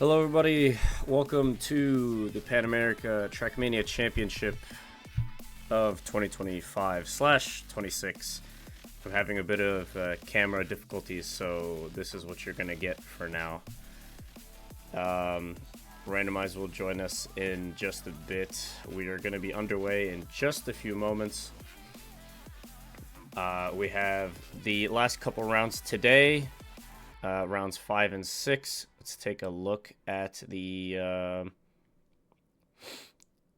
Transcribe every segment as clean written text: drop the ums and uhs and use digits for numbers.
Hello, everybody. Welcome to the Pan America Trackmania Championship of 2025/26. I'm having a bit of camera difficulties, so this is what you're going to get for now. Randomize will join us in just a bit. We are going to be underway in just a few moments. We have the last couple rounds today, rounds 5 and 6. Let's take a look at the,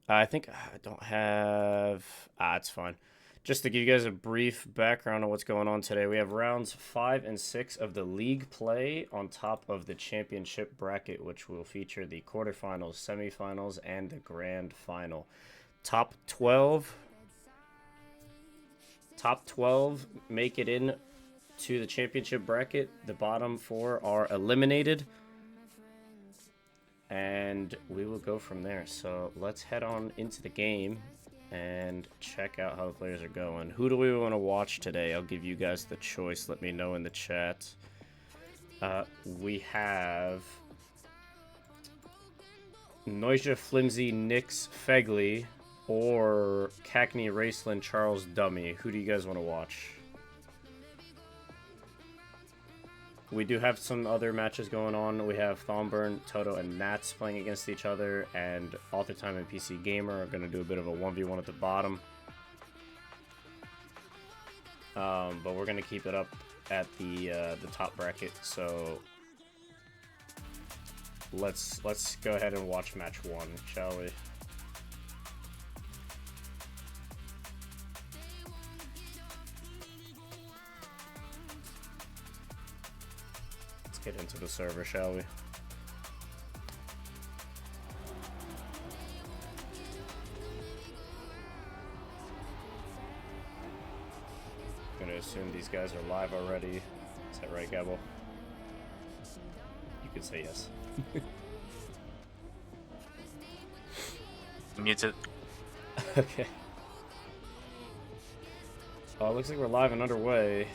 I think I don't have, it's fine. Just to give you guys a brief background on what's going on today, we have rounds 5 and 6 of the league play on top of the championship bracket, which will feature the quarterfinals, semifinals, and the grand final. Top 12 make it in to the championship bracket. The bottom 4 are eliminated. And we will go from there. So let's head on into the game and check out how the players are going. Who do we want to watch today? I'll give you guys the choice. Let me know in the chat. We have Noisia, Flimsy, Nix, Fegley, or Cackney, Raceland, Charles, Dummy. Who do you guys want to watch? We do have some other matches going on. We have Thomburn, Toto, and Nats playing against each other, and Author Time and PC Gamer are going to do a bit of a 1v1 at the bottom. But we're going to keep it up at the top bracket. So let's go ahead and watch match 1, shall we? Get into the server, shall we? Gonna assume these guys are live already. Is that right, Gabble? You could say yes. Muted. Okay. Oh, it looks like we're live and underway.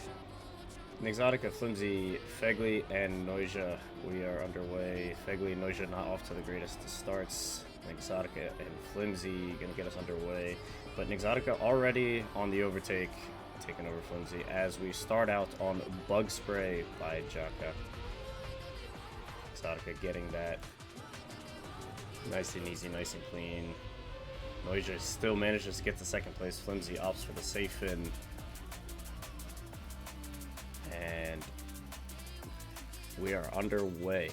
Exotica, Flimsy, Fegley, and Noisia. We are underway. Fegley and Noisia not off to the greatest starts. Exotica and Flimsy gonna get us underway. But Exotica already on the overtake, taking over Flimsy as we start out on Bug Spray by Jaka. Exotica getting that nice and easy, nice and clean. Noisia still manages to get to second place. Flimsy opts for the safe in. And we are underway.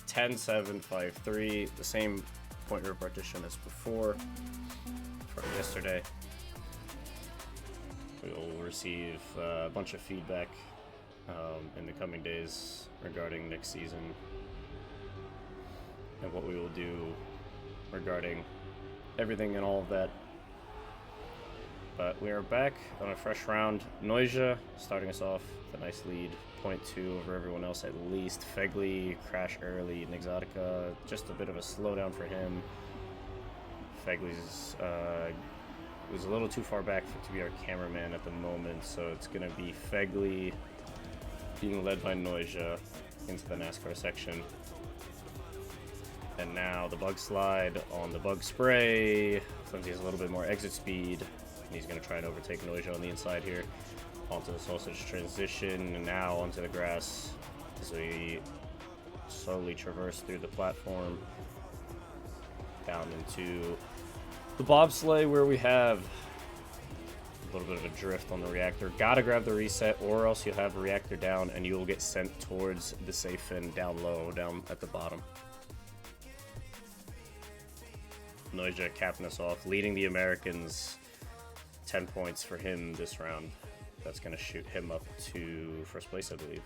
10-7-5-3, the same point repartition as before from yesterday. We will receive a bunch of feedback in the coming days regarding next season and what we will do regarding everything and all of that. But we are back on a fresh round. Noisia starting us off with a nice lead, 0.2 over everyone else at least. Fegley crash early. Exotica just a bit of a slowdown for him. Fegley's was a little too far back to be our cameraman at the moment, so it's gonna be Fegley being led by Noisia into the NASCAR section. And now the bug slide on the bug spray. Flimsy has a little bit more exit speed. He's going to try and overtake Noisia on the inside here. Onto the sausage transition, and now onto the grass as we slowly traverse through the platform. Down into the bobsleigh where we have a little bit of a drift on the reactor. Gotta grab the reset or else you'll have a reactor down and you will get sent towards the safe fin down low, down at the bottom. Noisia capping us off, leading the Americans. 10 points for him this round. That's going to shoot him up to first place, I believe.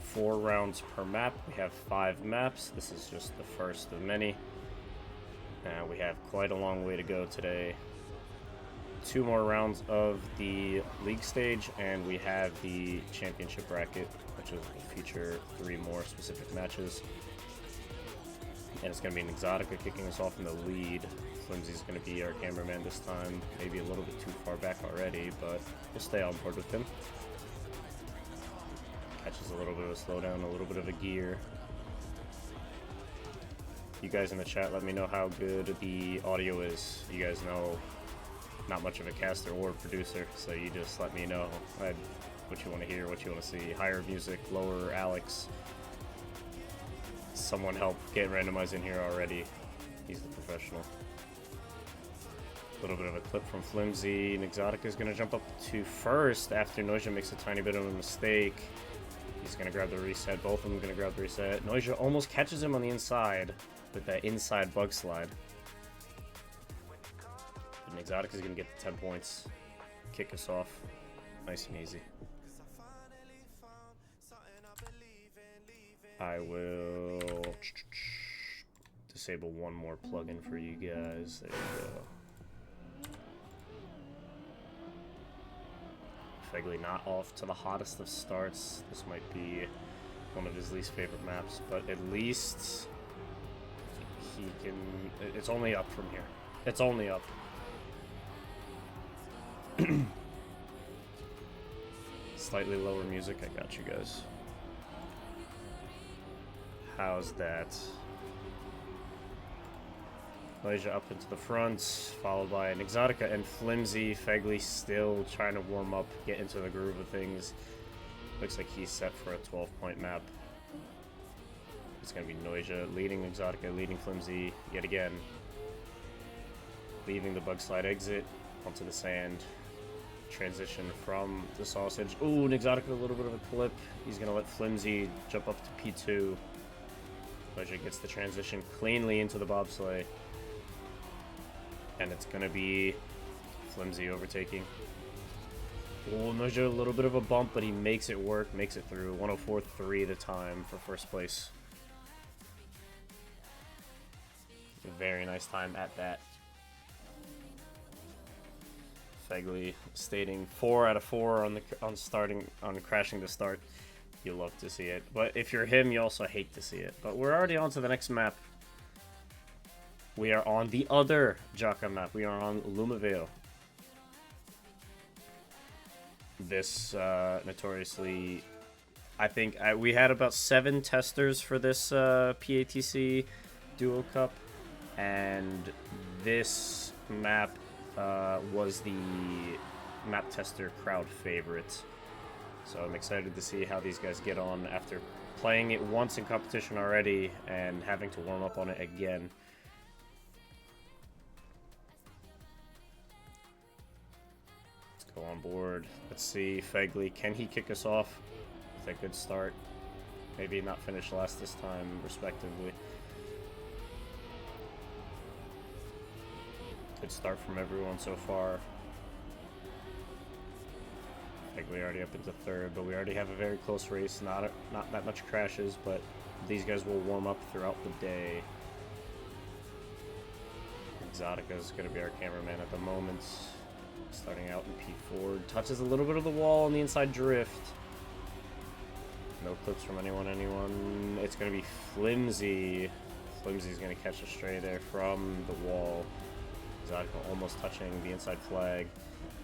Four rounds per map. We have 5 maps. This is just the first of many. We have quite a long way to go today. 2 more rounds of the league stage, and we have the championship bracket, which will feature 3 more specific matches. And it's going to be an Exotica kicking us off in the lead. Flimsy's going to be our cameraman this time. Maybe a little bit too far back already, but we'll stay on board with him. Catches a little bit of a slowdown, a little bit of a gear. You guys in the chat, let me know how good the audio is. You guys know, not much of a caster or producer, so you just let me know what you want to hear, what you want to see. Higher music, lower Alex. Someone help get Randomize in here already. He's the professional. A little bit of a clip from Flimsy. Exotic is going to jump up to first after Noisia makes a tiny bit of a mistake. He's going to grab the reset. Both of them going to grab the reset. Noisia almost catches him on the inside with that inside bug slide. And Exotic is going to get the 10 points. Kick us off. Nice and easy. I will disable one more plugin for you guys. There you go. Fegley not off to the hottest of starts. This might be one of his least favorite maps, but at least he can... It's only up from here. It's only up. Slightly lower music. I got you guys. How's that? Noisia up into the front, followed by an Exotica and Flimsy. Fegley still trying to warm up, get into the groove of things. Looks like he's set for a 12-point map. It's going to be Noisia leading Exotica, leading Flimsy yet again. Leaving the bug slide exit onto the sand. Transition from the sausage. Ooh, an Exotica, a little bit of a clip. He's going to let Flimsy jump up to P2. Noisia gets the transition cleanly into the bobsleigh. And it's going to be Flimsy overtaking. Oh, Noisia, a little bit of a bump, but he makes it work, makes it through. 104.3 the time for first place. A very nice time at that. Fegley stating 4 out of 4 on crashing to start. You love to see it, but if you're him, you also hate to see it. But we're already on to the next map. We are on the other Jaka map. We are on Lumavale. This notoriously, I think we had about 7 testers for this PATC Duo Cup, and this map was the map tester crowd favorite. So I'm excited to see how these guys get on after playing it once in competition already and having to warm up on it again. Let's go on board. Let's see, Fegley, can he kick us off with a good start? Maybe not finish last this time, respectively. Good start from everyone so far. Fegley already up into third, but we already have a very close race. Not that much crashes, but these guys will warm up throughout the day. Exotica is going to be our cameraman at the moment. Starting out in P4. Touches a little bit of the wall on the inside drift. No clips from anyone. It's going to be Flimsy. Flimsy's going to catch a stray there from the wall. Exotica almost touching the inside flag.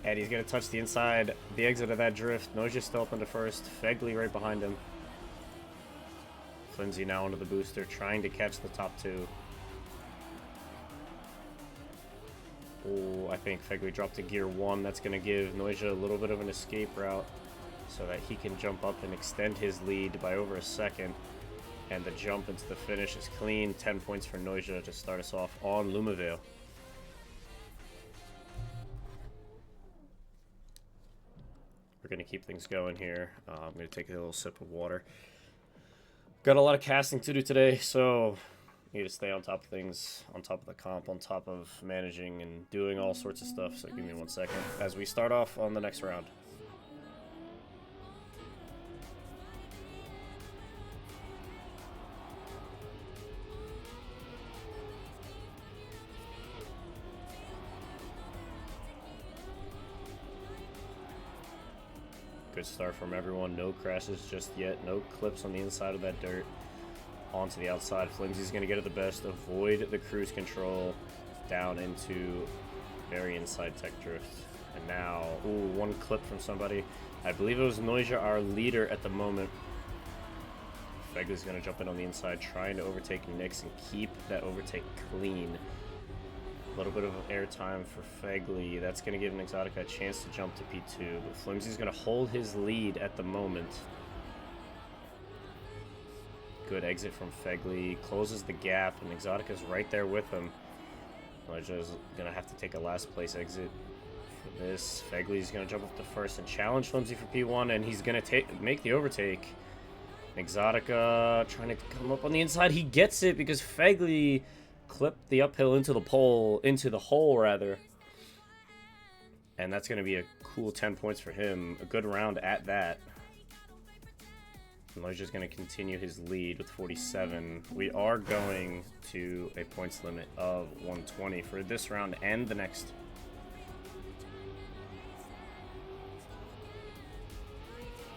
And he's going to touch the inside, the exit of that drift. Noisia still up into first. Fegley right behind him. Flimsy now into the booster, trying to catch the top 2. Oh, I think Fegley dropped to gear 1. That's going to give Noisia a little bit of an escape route so that he can jump up and extend his lead by over a second. And the jump into the finish is clean. 10 points for Noisia to start us off on Lumavale. We're going to keep things going here. I'm going to take a little sip of water. Got a lot of casting to do today, so need to stay on top of things, on top of the comp, on top of managing and doing all sorts of stuff. So give me 1 second as we start off on the next round. Good start from everyone. No crashes just yet. No clips on the inside of that dirt. Onto the outside. Flimsy's going to get it the best. Avoid the cruise control. down into very inside tech drift. And now, ooh, one clip from somebody. I believe it was Noisia, our leader at the moment. Fegley's going to jump in on the inside, trying to overtake Nyx and keep that overtake clean. A little bit of airtime for Fegley. That's going to give Exotica a chance to jump to P2. But Flimsy's going to hold his lead at the moment. Good exit from Fegley. Closes the gap, and Exotica's right there with him. Noija's going to have to take a last place exit for this. Fegley's going to jump up to first and challenge Flimsy for P1, and he's going to make the overtake. Exotica trying to come up on the inside. He gets it because Fegley clipped the uphill into the hole rather. And that's going to be a cool 10 points for him. A good round at that. Noija's going to continue his lead with 47. We are going to a points limit of 120 for this round and the next.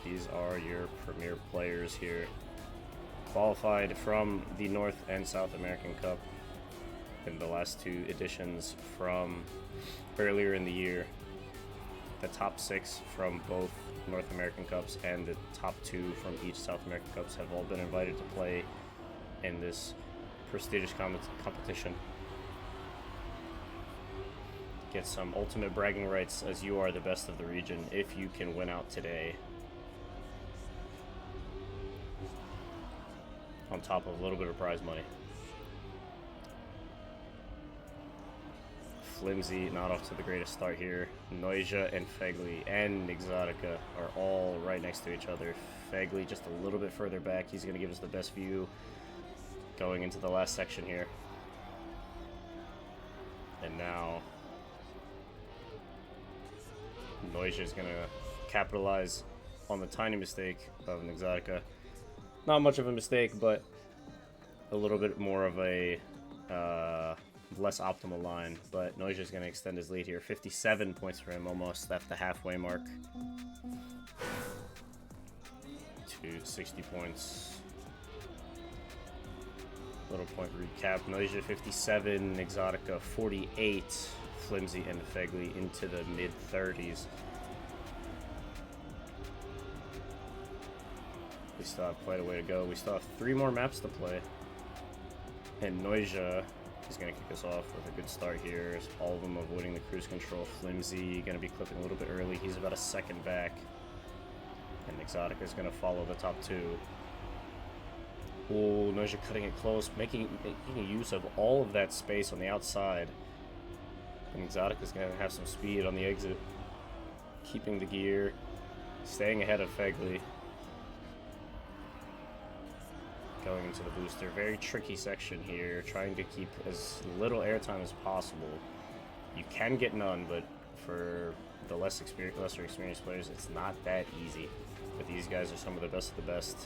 These are your premier players here. Qualified from the North and South American Cup in the last two editions from earlier in the year. The top 6 from both North American Cups and the top 2 from each South American Cups have all been invited to play in this prestigious competition. Get some ultimate bragging rights as you are the best of the region if you can win out today. On top of a little bit of prize money. Flimsy not off to the greatest start here. Noisia and Fegley and Exotica are all right next to each other. Fegley just a little bit further back. He's going to give us the best view going into the last section here. And now Noisia is going to capitalize on the tiny mistake of an Exotica. Not much of a mistake, but a little bit more of a less optimal line. But Noisia is going to extend his lead here. 57 points for him, almost at the halfway mark. To 60 points. Little point recap. Noisia 57, Exotica 48, Flimsy and Fegley into the mid-30s. We still have quite a way to go. We still have 3 more maps to play. And Noisia is going to kick us off with a good start here. All of them avoiding the cruise control. Flimsy going to be clipping a little bit early. He's about a second back. And Exotica is going to follow the top 2. Oh, Noisia cutting it close, making use of all of that space on the outside. And Exotica is going to have some speed on the exit. Keeping the gear. Staying ahead of Fegley. Going into the booster. Very tricky section here. Trying to keep as little airtime as possible. You can get none, but for the lesser experienced players, it's not that easy. But these guys are some of the best.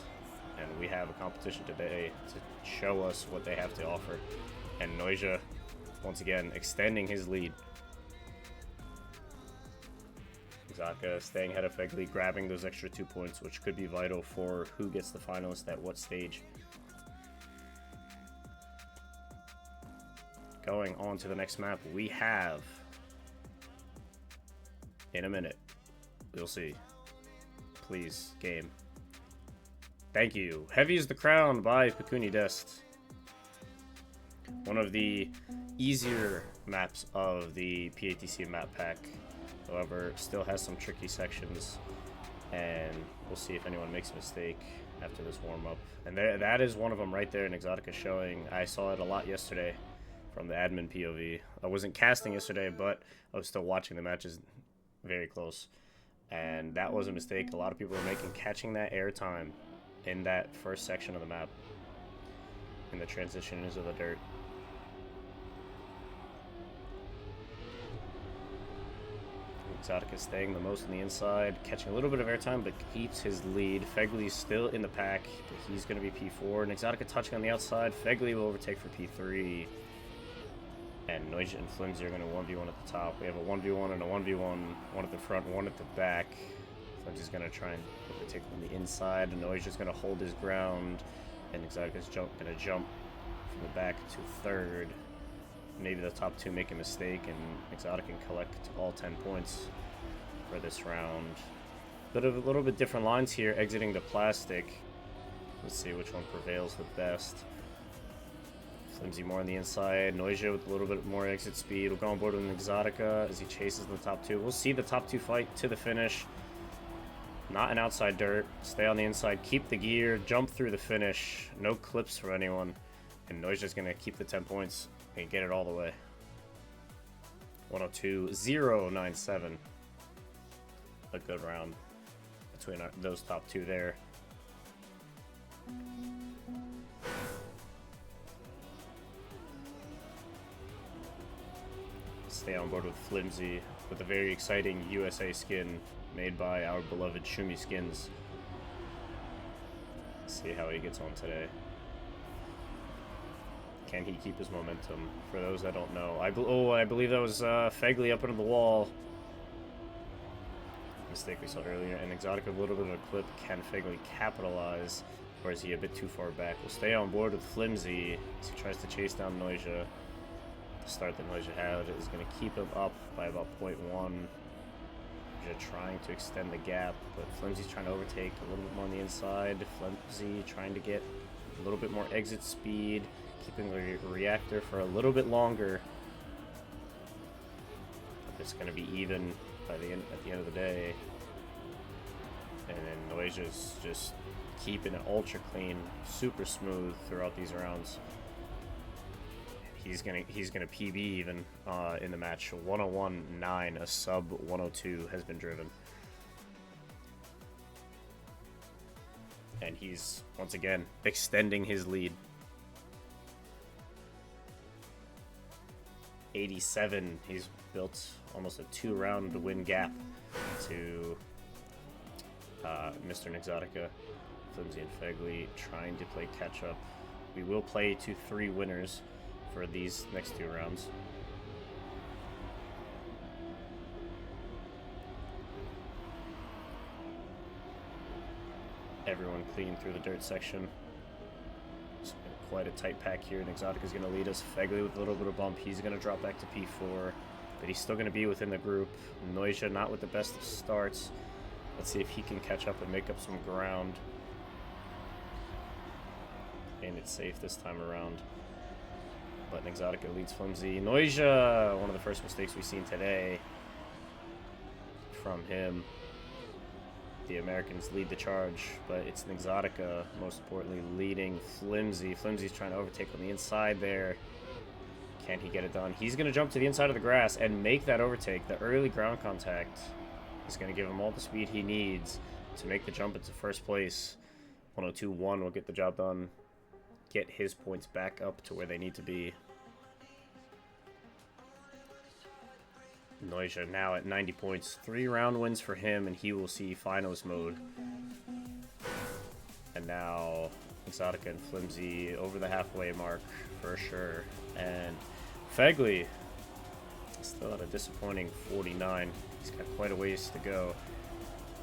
And we have a competition today to show us what they have to offer. And Noisia, once again, extending his lead. Exotica staying ahead of Fegley, grabbing those extra 2 points, which could be vital for who gets the finalist at what stage. Going on to the next map, we have, in a minute, we'll see. Please, game. Thank you. Heavy is the Crown by Pekuni Dest. One of the easier maps of the PATC map pack. However, still has some tricky sections. And we'll see if anyone makes a mistake after this warm-up. And that is one of them right there in Exotica showing. I saw it a lot yesterday from the admin POV. I wasn't casting yesterday, but I was still watching the matches very close. And that was a mistake a lot of people were making, catching that airtime in that first section of the map, in the transition into the dirt. Exotica staying the most on the inside, catching a little bit of airtime, but keeps his lead. Fegley's still in the pack, but he's going to be P4. And Exotica touching on the outside. Fegley will overtake for P3. And Noisia and Flimsy are going to 1v1 at the top. We have a 1v1 and a 1v1, one at the front, one at the back. Flimsy's going to try and overtake on the inside. Noisia's going to hold his ground. And Exotica's going to jump from the back to third. maybe the top two make a mistake and Exotic can collect all 10 points for this round. But a little bit different lines here, exiting the plastic. Let's see which one prevails the best. Flimsy more on the inside. Noisia with a little bit more exit speed. We'll go on board with an Exotica as he chases the top two. We'll see the top two fight to the finish. Not an outside dirt. Stay on the inside. Keep the gear. Jump through the finish. No clips for anyone. And Noisia's going to keep the 10 points and get it all the way. 102.097. A good round between those top two there. Stay on board with Flimsy with a very exciting USA skin made by our beloved Shumi Skins. Let's see how he gets on today. Can he keep his momentum? For those that don't know, I believe that was Fegley up into the wall. Mistake we saw earlier. And Exotic a little bit of a clip. Can Fegley capitalize, or is he a bit too far back? We'll stay on board with Flimsy as he tries to chase down Noisia. The start that Noisia had is going to keep him up by about 0.1. Noisia trying to extend the gap, but Flimsy's trying to overtake a little bit more on the inside. Flimsy trying to get a little bit more exit speed, keeping the reactor for a little bit longer. It's going to be even by the end, at the end of the day. And then Noisia's just keeping it ultra clean, super smooth throughout these rounds. He's gonna PB even in the match. 101.9, a sub 102 has been driven. And he's once again extending his lead. 87. He's built almost a 2-round win gap to Mr. Exotica. Flimsy and Fegley trying to play catch up. We will play to 3 winners for these next 2 rounds. Everyone clean through the dirt section. It's quite a tight pack here, and Exotic is going to lead us. Fegley with a little bit of bump. He's going to drop back to P4, but he's still going to be within the group. Noisia not with the best of starts. Let's see if he can catch up and make up some ground. And it's safe this time around. But Exotica leads Flimsy. Noisia, one of the first mistakes we've seen today from him. The Americans lead the charge, but it's Exotica, most importantly, leading Flimsy. Flimsy's trying to overtake on the inside there. Can he get it done? He's going to jump to the inside of the grass and make that overtake. The early ground contact is going to give him all the speed he needs to make the jump into first place. 102.1 will get the job done. Get his points back up to where they need to be. Noisia now at 90 points. 3 round wins for him, and he will see finals mode. And now Exotica and Flimsy over the halfway mark for sure. And Fegley still at a disappointing 49. He's got quite a ways to go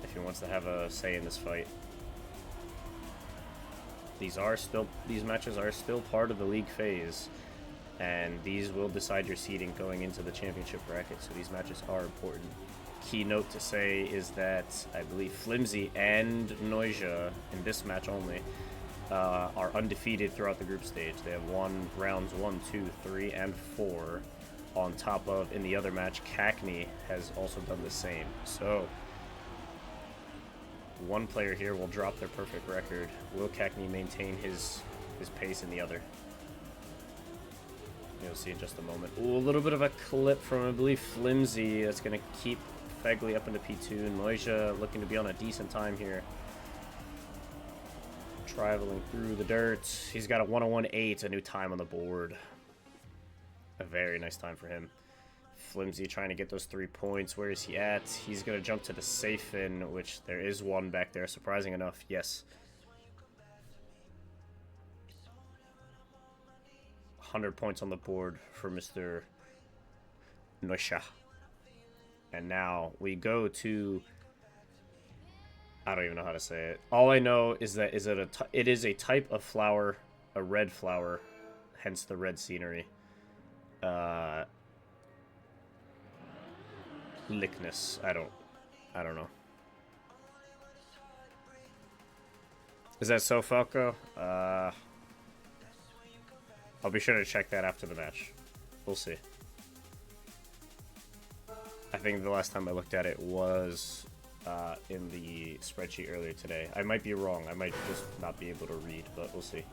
if he wants to have a say in this fight. These matches are still part of the league phase, and these will decide your seeding going into the championship bracket, so these matches are important. Key note to say is that I believe Flimsy and Noisia, in this match only, are undefeated throughout the group stage. They have won rounds 1, 2, 3, and 4, on top of, in the other match, Cackney has also done the same. So one player here will drop their perfect record. Will Cackney maintain his pace in the other? You'll see in just a moment. Ooh, a little bit of a clip from, I believe, Flimsy. That's going to keep Fegley up into P2. Noisia looking to be on a decent time here. Traveling through the dirt. He's got a 101.8, a new time on the board. A very nice time for him. Flimsy trying to get those 3 points. Where is he at? He's going to jump to the safe in, which there is one back there. Surprising enough, yes. 100 points on the board for Mr. Noisia. And now we go to... I don't even know how to say it. All I know is that it is a type of flower, a red flower, hence the red scenery. Lickness. I don't know. Is that so, Falco? I'll be sure to check that after the match. We'll see. I think the last time I looked at it was in the spreadsheet earlier today. I might be wrong. I might just not be able to read, but we'll see.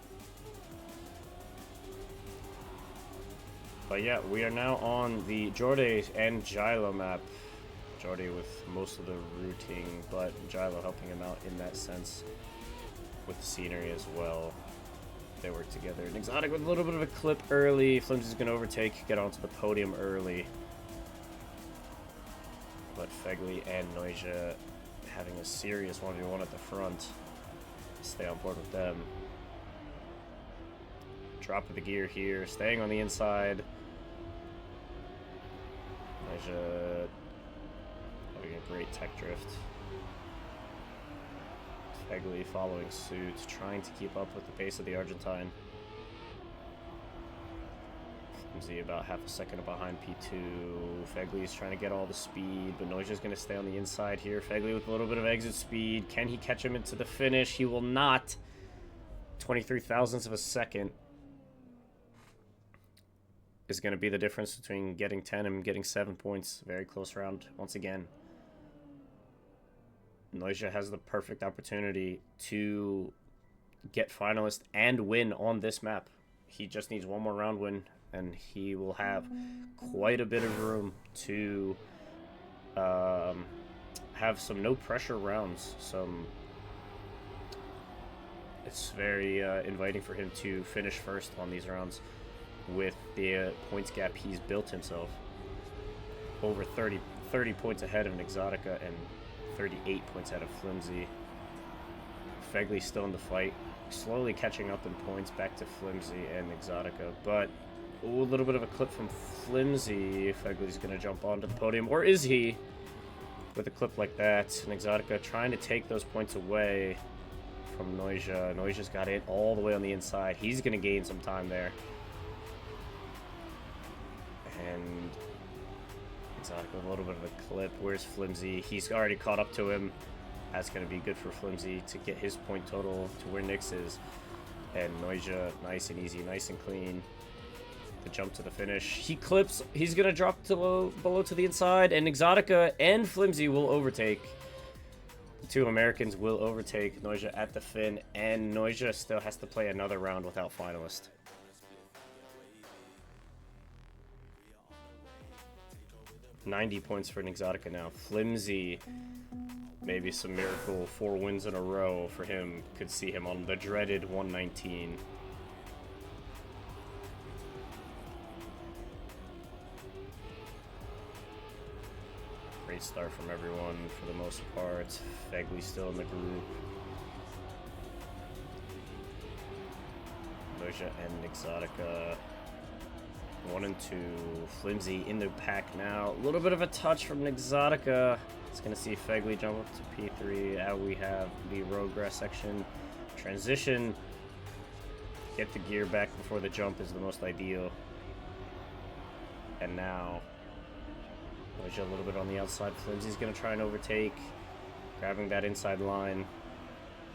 But yeah, we are now on the Jordi and Gilo map. Jordi with most of the routing, but Gilo helping him out in that sense with the scenery as well. They work together. And Exotic with a little bit of a clip early. Flimsy's going to overtake, get onto the podium early. But Fegley and Noisia having a serious 1v1 at the front. Stay on board with them. Drop of the gear here, staying on the inside. Noisia having a great tech drift. Fegley following suit, trying to keep up with the pace of the Argentine. Flimsy about half a second behind P2. Fegley's trying to get all the speed, but Noisia's going to stay on the inside here. Fegley with a little bit of exit speed. Can he catch him into the finish? He will not. 23 thousandths of a second is going to be the difference between getting 10 and getting 7 points. Very close round once again. Noisia has the perfect opportunity to get finalist and win on this map. He just needs one more round win, and he will have quite a bit of room to have some no pressure rounds. It's very inviting for him to finish first on these rounds with the points gap he's built himself. Over 30 points ahead of an Exotica and 38 points out of Flimsy. Fegley still in the fight, slowly catching up in points back to Flimsy and Exotica, but a little bit of a clip from Flimsy. Fegley's going to jump onto the podium, or is he? With a clip like that, and Exotica trying to take those points away from Noisia. Noisia's got it all the way on the inside. He's going to gain some time there. And Exotic with a little bit of a clip. Where's Flimsy? He's already caught up to him. That's going to be good for Flimsy to get his point total to where Nyx is. And Noisia, nice and easy, nice and clean. The jump to the finish. He clips. He's going to drop to below to the inside. And Exotica and Flimsy will overtake. The two Americans will overtake Noisia at the fin. And Noisia still has to play another round without finalist. 90 points for an Exotica now. Flimsy, maybe some miracle 4 wins in a row for him. Could see him on the dreaded 119. Great start from everyone for the most part. Fegley still in the group. Noisia and Exotica 1 and 2. Flimsy in the pack now. A little bit of a touch from Exotica. It's going to see Fegley jump up to P3. Now we have the road grass section. Transition. Get the gear back before the jump is the most ideal. And now, Noisia a little bit on the outside. Flimsy's going to try and overtake. Grabbing that inside line.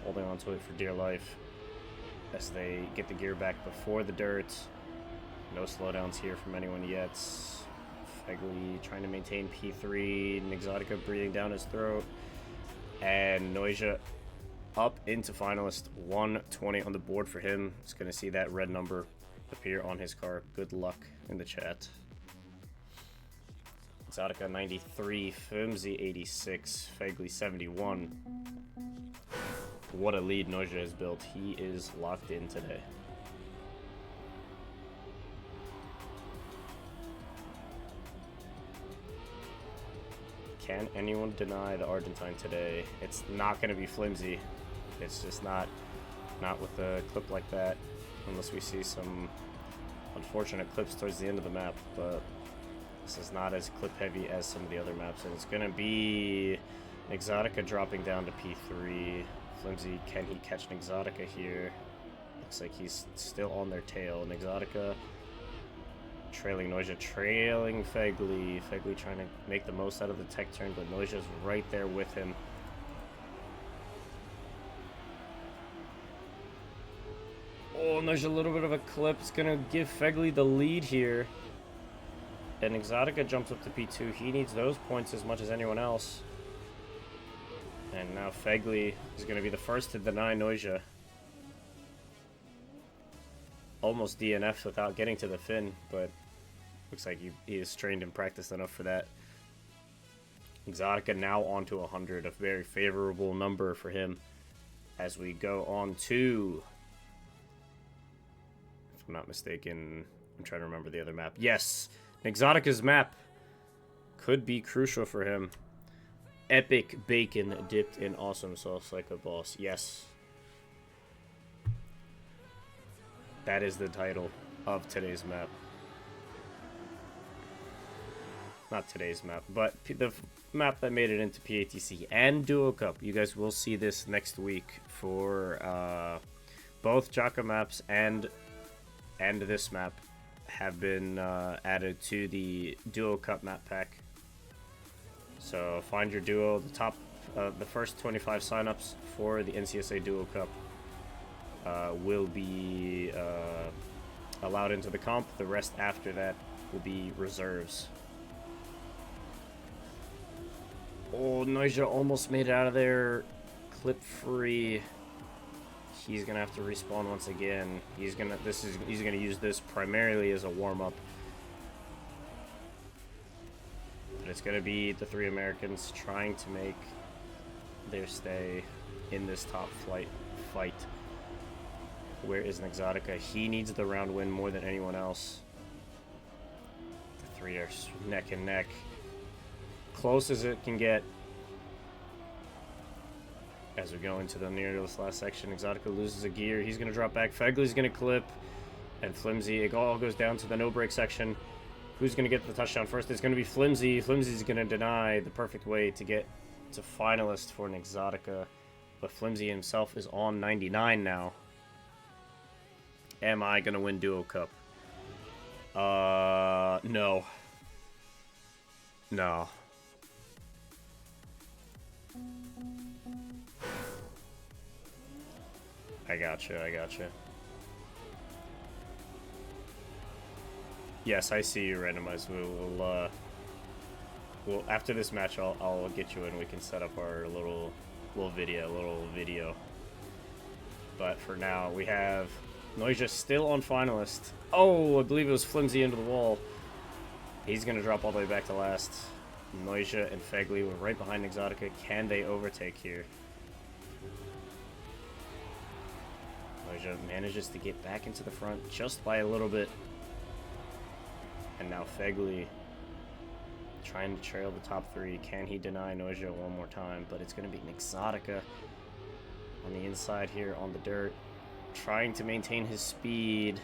Holding onto it for dear life as they get the gear back before the dirt. No slowdowns here from anyone yet. Fegley trying to maintain P3. Exotica breathing down his throat. And Noisia up into finalist. 120 on the board for him. It's going to see that red number appear on his car. Good luck in the chat. Exotica 93. Flimsy 86. Fegley 71. What a lead Noisia has built. He is locked in today. Can anyone deny the Argentine today? It's not going to be Flimsy. It's just not with a clip like that, unless we see some unfortunate clips towards the end of the map. But this is not as clip heavy as some of the other maps, and it's going to be Exotica dropping down to P3. Flimsy, can he catch an Exotica here? Looks like he's still on their tail. And Exotica Trailing Noisia, trailing Fegli. Fegli trying to make the most out of the tech turn, but Noisia's right there with him. Oh, and there's a little bit of a clip. It's going to give Fegli the lead here. And Exotica jumps up to P2. He needs those points as much as anyone else. And now Fegli is going to be the first to deny Noisia. Almost DNFs without getting to the fin, but looks like he is trained and practiced enough for that. Exotica now on to 100, a very favorable number for him as we go on to, if I'm not mistaken, I'm trying to remember the other map. Yes, Exotica's map could be crucial for him. Epic bacon dipped in awesome sauce like a boss. Yes. That is the title of today's map. Not today's map, but the map that made it into PATC and Duo Cup. You guys will see this next week for both Jaka maps and this map have been added to the Duo Cup map pack. So find your duo. The top, the first 25 signups for the NCSA Duo Cup will be allowed into the comp. The rest after that will be reserves. Oh, Noisia almost made it out of there. Clip free. He's gonna have to respawn once again. He's gonna use this primarily as a warm-up. But it's gonna be the three Americans trying to make their stay in this top flight fight. Where is Exotica? He needs the round win more than anyone else. The three are neck and neck. Close as it can get. As we go into the near this last section, Exotica loses a gear. He's going to drop back. Fegli's going to clip. And Flimsy, it all goes down to the no-break section. Who's going to get the touchdown first? It's going to be Flimsy. Flimsy's going to deny the perfect way to get to finalist for an Exotica. But Flimsy himself is on 99 now. Am I going to win Duo Cup? No. No. I gotcha. Yes, I see you, Randomize. We'll after this match, I'll get you in. We can set up our little video. But for now, we have Noisia still on finalist. Oh, I believe it was Flimsy into the wall. He's gonna drop all the way back to last. Noisia and Fegli were right behind Exotica. Can they overtake here? Noisia manages to get back into the front just by a little bit. And now Fegli trying to trail the top three. Can he deny Noisia one more time? But it's going to be an Exotica on the inside here on the dirt. Trying to maintain his speed.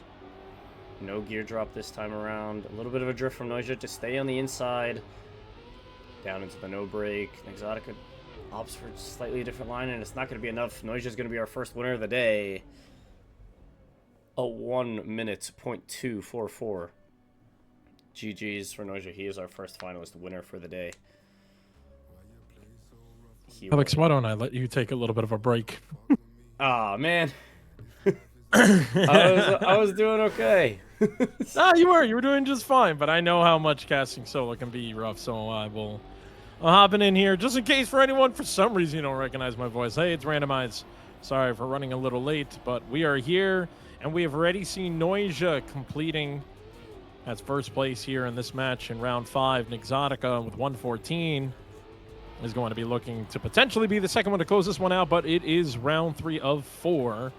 No gear drop this time around. A little bit of a drift from Noisia to stay on the inside. Down into the no break. Exotica opts for a slightly different line, and it's not going to be enough. Noisia's going to be our first winner of the day. A 1 minute .244. GG's for Noisia. He is our first finalist winner for the day. Alex, why don't I let you take a little bit of a break? Aw, man. I was doing okay. You were doing just fine, but I know how much casting solo can be rough, so I'm hopping in here just in case for anyone for some reason you don't recognize my voice. Hey, it's Randomize. Sorry for running a little late, but we are here, and we have already seen Noisia completing as first place here in this match in round 5. Exotica with 114 is going to be looking to potentially be the second one to close this one out, but it is round 3 of 4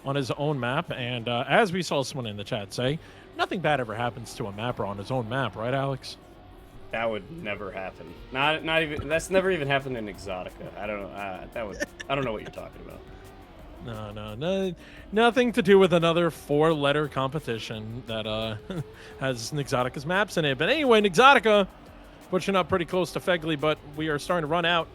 on his own map, and as we saw someone in the chat say, nothing bad ever happens to a mapper on his own map, right, Alex? That would never happen. Not even. That's never even happened in Exotica. I don't know. I don't know what you're talking about. No, nothing to do with another 4-letter competition that has Exotica's maps in it. But anyway, Exotica pushing up pretty close to Fegli, but we are starting to run out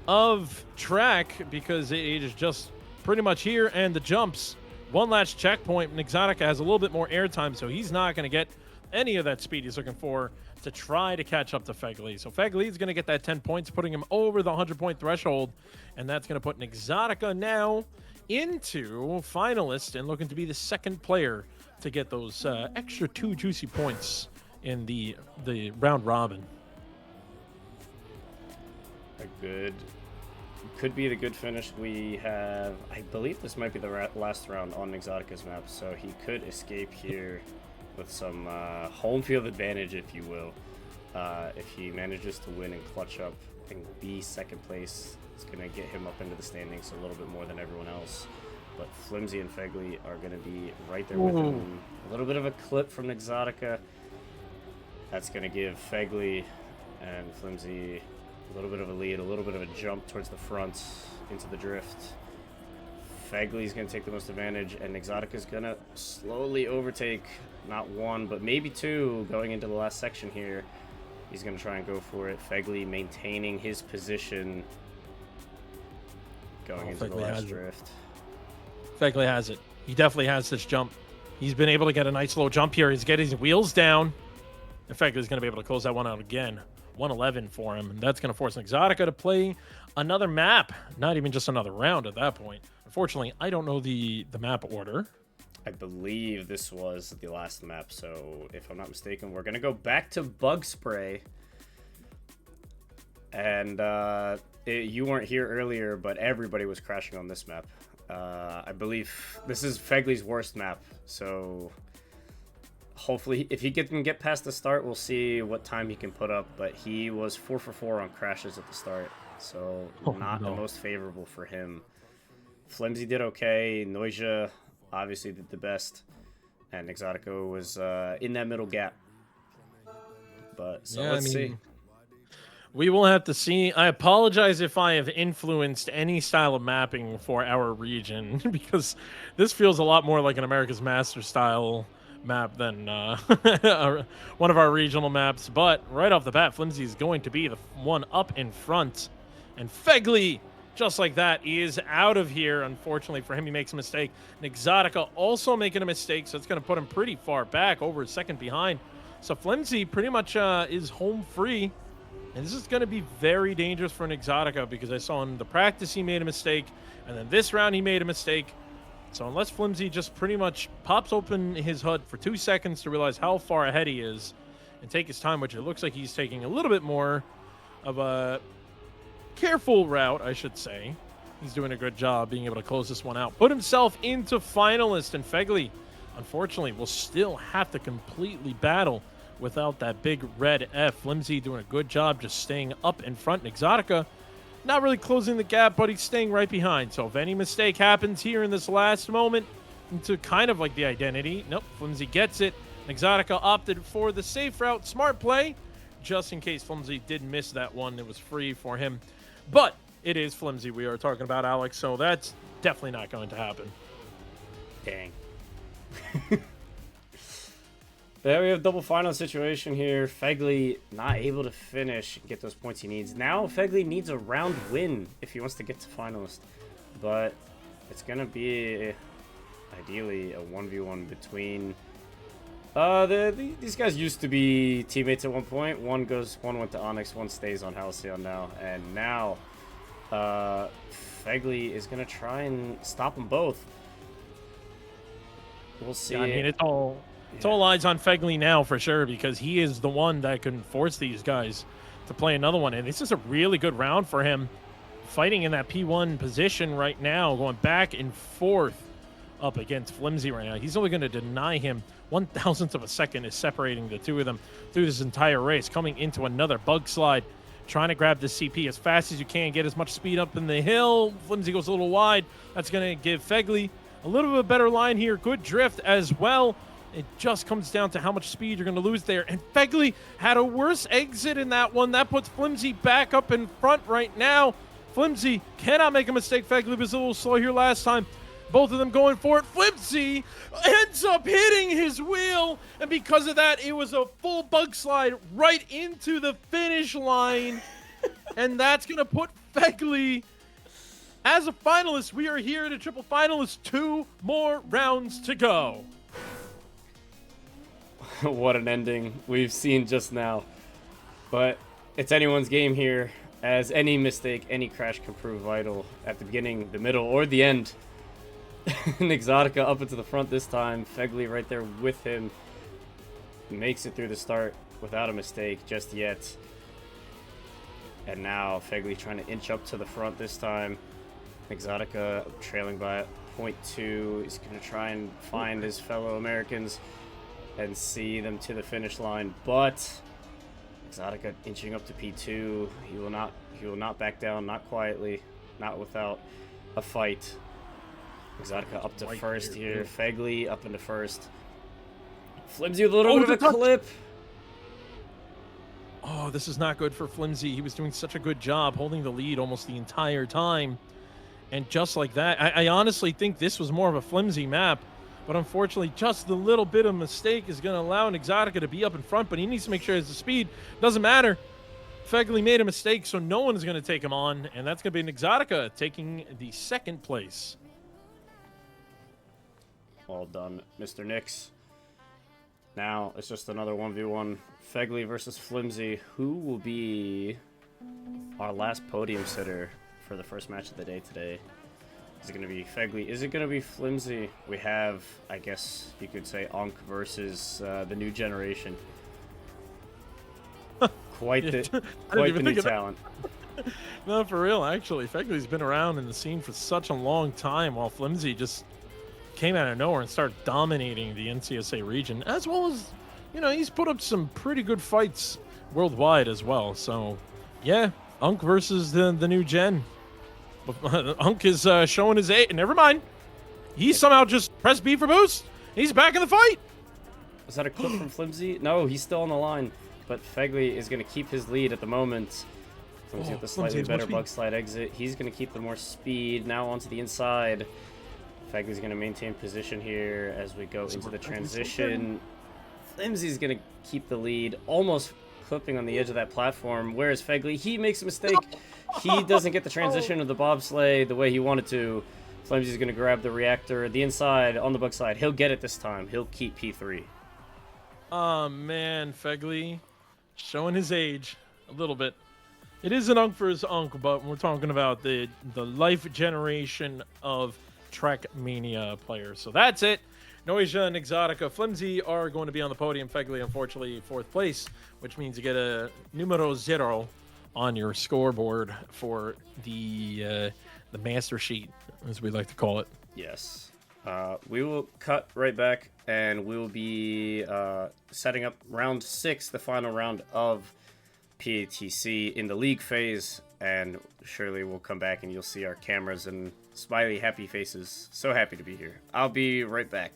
of track because it is just pretty much here, and the jumps. One last checkpoint, and Exotica has a little bit more airtime, so he's not going to get any of that speed he's looking for to try to catch up to Fegley. So Fegley is going to get that 10 points, putting him over the 100-point threshold, and that's going to put Exotica now into finalist and looking to be the second player to get those extra 2 juicy points in the round robin. Could be the good finish. We have, I believe this might be the last round on Exotica's map, so he could escape here with some home field advantage, if you will. If he manages to win and clutch up and be second place, it's going to get him up into the standings a little bit more than everyone else. But Flimsy and Fegley are going to be right there with him. A little bit of a clip from Exotica. That's going to give Fegley and Flimsy a little bit of a lead, a little bit of a jump towards the front into the drift. Fegley's going to take the most advantage, and Exotica's going to slowly overtake, not one, but maybe two, going into the last section here. He's going to try and go for it. Fegley maintaining his position going into the last drift. Fegley has it. He definitely has this jump. He's been able to get a nice low jump here. He's getting his wheels down. In fact, he's going to be able to close that one out again. 111 for him, and that's going to force Exotica to play another map, not even just another round at that point. Unfortunately, I don't know the map order. I believe this was the last map, so if I'm not mistaken, we're going to go back to Bug Spray. And you weren't here earlier, but everybody was crashing on this map. I believe this is Fegley's worst map, so hopefully, if he can get past the start, we'll see what time he can put up. But he was 4 for 4 on crashes at the start, so not the most favorable for him. Flimsy did okay. Noisia obviously did the best, and Exotica was in that middle gap. But so yeah, let's see. We will have to see. I apologize if I have influenced any style of mapping for our region, because this feels a lot more like an America's Master style map than one of our regional maps. But right off the bat, Flimsy is going to be the one up in front, and Fegley, just like that, is out of here. Unfortunately for him, he makes a mistake. And Exotica also making a mistake, so it's going to put him pretty far back, over a second behind. So Flimsy pretty much is home free, and this is going to be very dangerous for an Exotica, because I saw in the practice he made a mistake, and then this round he made a mistake. So unless Flimsy just pretty much pops open his HUD for 2 seconds to realize how far ahead he is and take his time, which it looks like he's taking a little bit more of a careful route, I should say. He's doing a good job being able to close this one out. Put himself into finalist, and Fegley, unfortunately, will still have to completely battle without that big red F. Flimsy doing a good job just staying up in front, and Exotica not really closing the gap, but he's staying right behind. So if any mistake happens here in this last moment into kind of like the identity, nope, Flimsy gets it. Exotica opted for the safe route. Smart play, just in case Flimsy did miss that one. It was free for him. But it is Flimsy we are talking about, Alex, so that's definitely not going to happen. Dang. There we have double final situation here. Fegley not able to finish and get those points he needs. Now Fegley needs a round win if he wants to get to finalist. But it's going to be ideally a 1v1 between... these guys used to be teammates at one point. One went to Onyx, one stays on Halcyon now. And now Fegley is going to try and stop them both. We'll see. Yeah, I mean, it's all eyes on Fegley now for sure, because he is the one that can force these guys to play another one. And this is a really good round for him, fighting in that P1 position right now, going back and forth up against Flimsy right now. He's only going to deny him 1,000th of a second is separating the two of them through this entire race. Coming into another bug slide, trying to grab the CP as fast as you can, get as much speed up in the hill. Flimsy goes a little wide. That's going to give Fegley a little bit better line here. Good drift as well. It just comes down to how much speed you're going to lose there. And Fegley had a worse exit in that one. That puts Flimsy back up in front right now. Flimsy cannot make a mistake. Fegley was a little slow here last time. Both of them going for it. Flimsy ends up hitting his wheel. And because of that, it was a full bug slide right into the finish line. And that's going to put Fegley as a finalist. We are here at a triple finalist. 2 more rounds to go. What an ending we've seen just now. But it's anyone's game here, as any mistake, any crash can prove vital at the beginning, the middle, or the end. Exotica up into the front this time. Fegley right there with him. Makes it through the start without a mistake just yet. And now Fegley trying to inch up to the front this time. Exotica trailing by 0.2. He's going to try and find his fellow Americans and see them to the finish line. But Exotica inching up to P2. He will not back down, not quietly, not without a fight. Exotica up to first here. Fegley up into first. Flimsy with a little bit of a clip. Oh, this is not good for Flimsy. He was doing such a good job holding the lead almost the entire time. And just like that, I honestly think this was more of a Flimsy map. But unfortunately, just the little bit of mistake is going to allow an Exotica to be up in front. But he needs to make sure he has the speed. Doesn't matter. Fegley made a mistake, so no one is going to take him on. And that's going to be an Exotica taking the second place. Well done, Mr. Nix. Now it's just another 1v1. Fegley versus Flimsy. Who will be our last podium sitter for the first match of the day today? Is it going to be Fegley? Is it going to be Flimsy? We have, I guess you could say, Onk versus the new generation. Quite the new talent. No, for real, actually. Fegley's been around in the scene for such a long time, while Flimsy just came out of nowhere and started dominating the NCSA region, as well as, you know, he's put up some pretty good fights worldwide as well. So, yeah, Unk versus the new gen. Unk is showing his age. Never mind. He somehow just pressed B for boost. He's back in the fight. Was that a clip from Flimsy? No, he's still on the line. But Fegley is going to keep his lead at the moment. Flimsy with the slightly better bug slide exit. He's going to keep the more speed. Now onto the inside. Fegley's going to maintain position here as we go into the transition. Flimsy's going to keep the lead, almost clipping on the edge of that platform. Whereas Fegley, he makes a mistake. He doesn't get the transition of the bobsleigh the way he wanted to. Flimsy's going to grab the reactor, the inside, on the bug slide. He'll get it this time. He'll keep P3. Oh, man, Fegley showing his age a little bit. It is an Unk versus Unk, but we're talking about the life generation of Trek Mania players. So that's it. Noisia and Exotica. Flimsy are going to be on the podium. Fegley, unfortunately, 4th place, which means you get a numero 0 on your scoreboard for the master sheet, as we like to call it. Yes. We will cut right back, and we will be setting up round 6, the final round of PATC in the league phase, and surely we'll come back and you'll see our cameras and smiley, happy faces. So happy to be here. I'll be right back.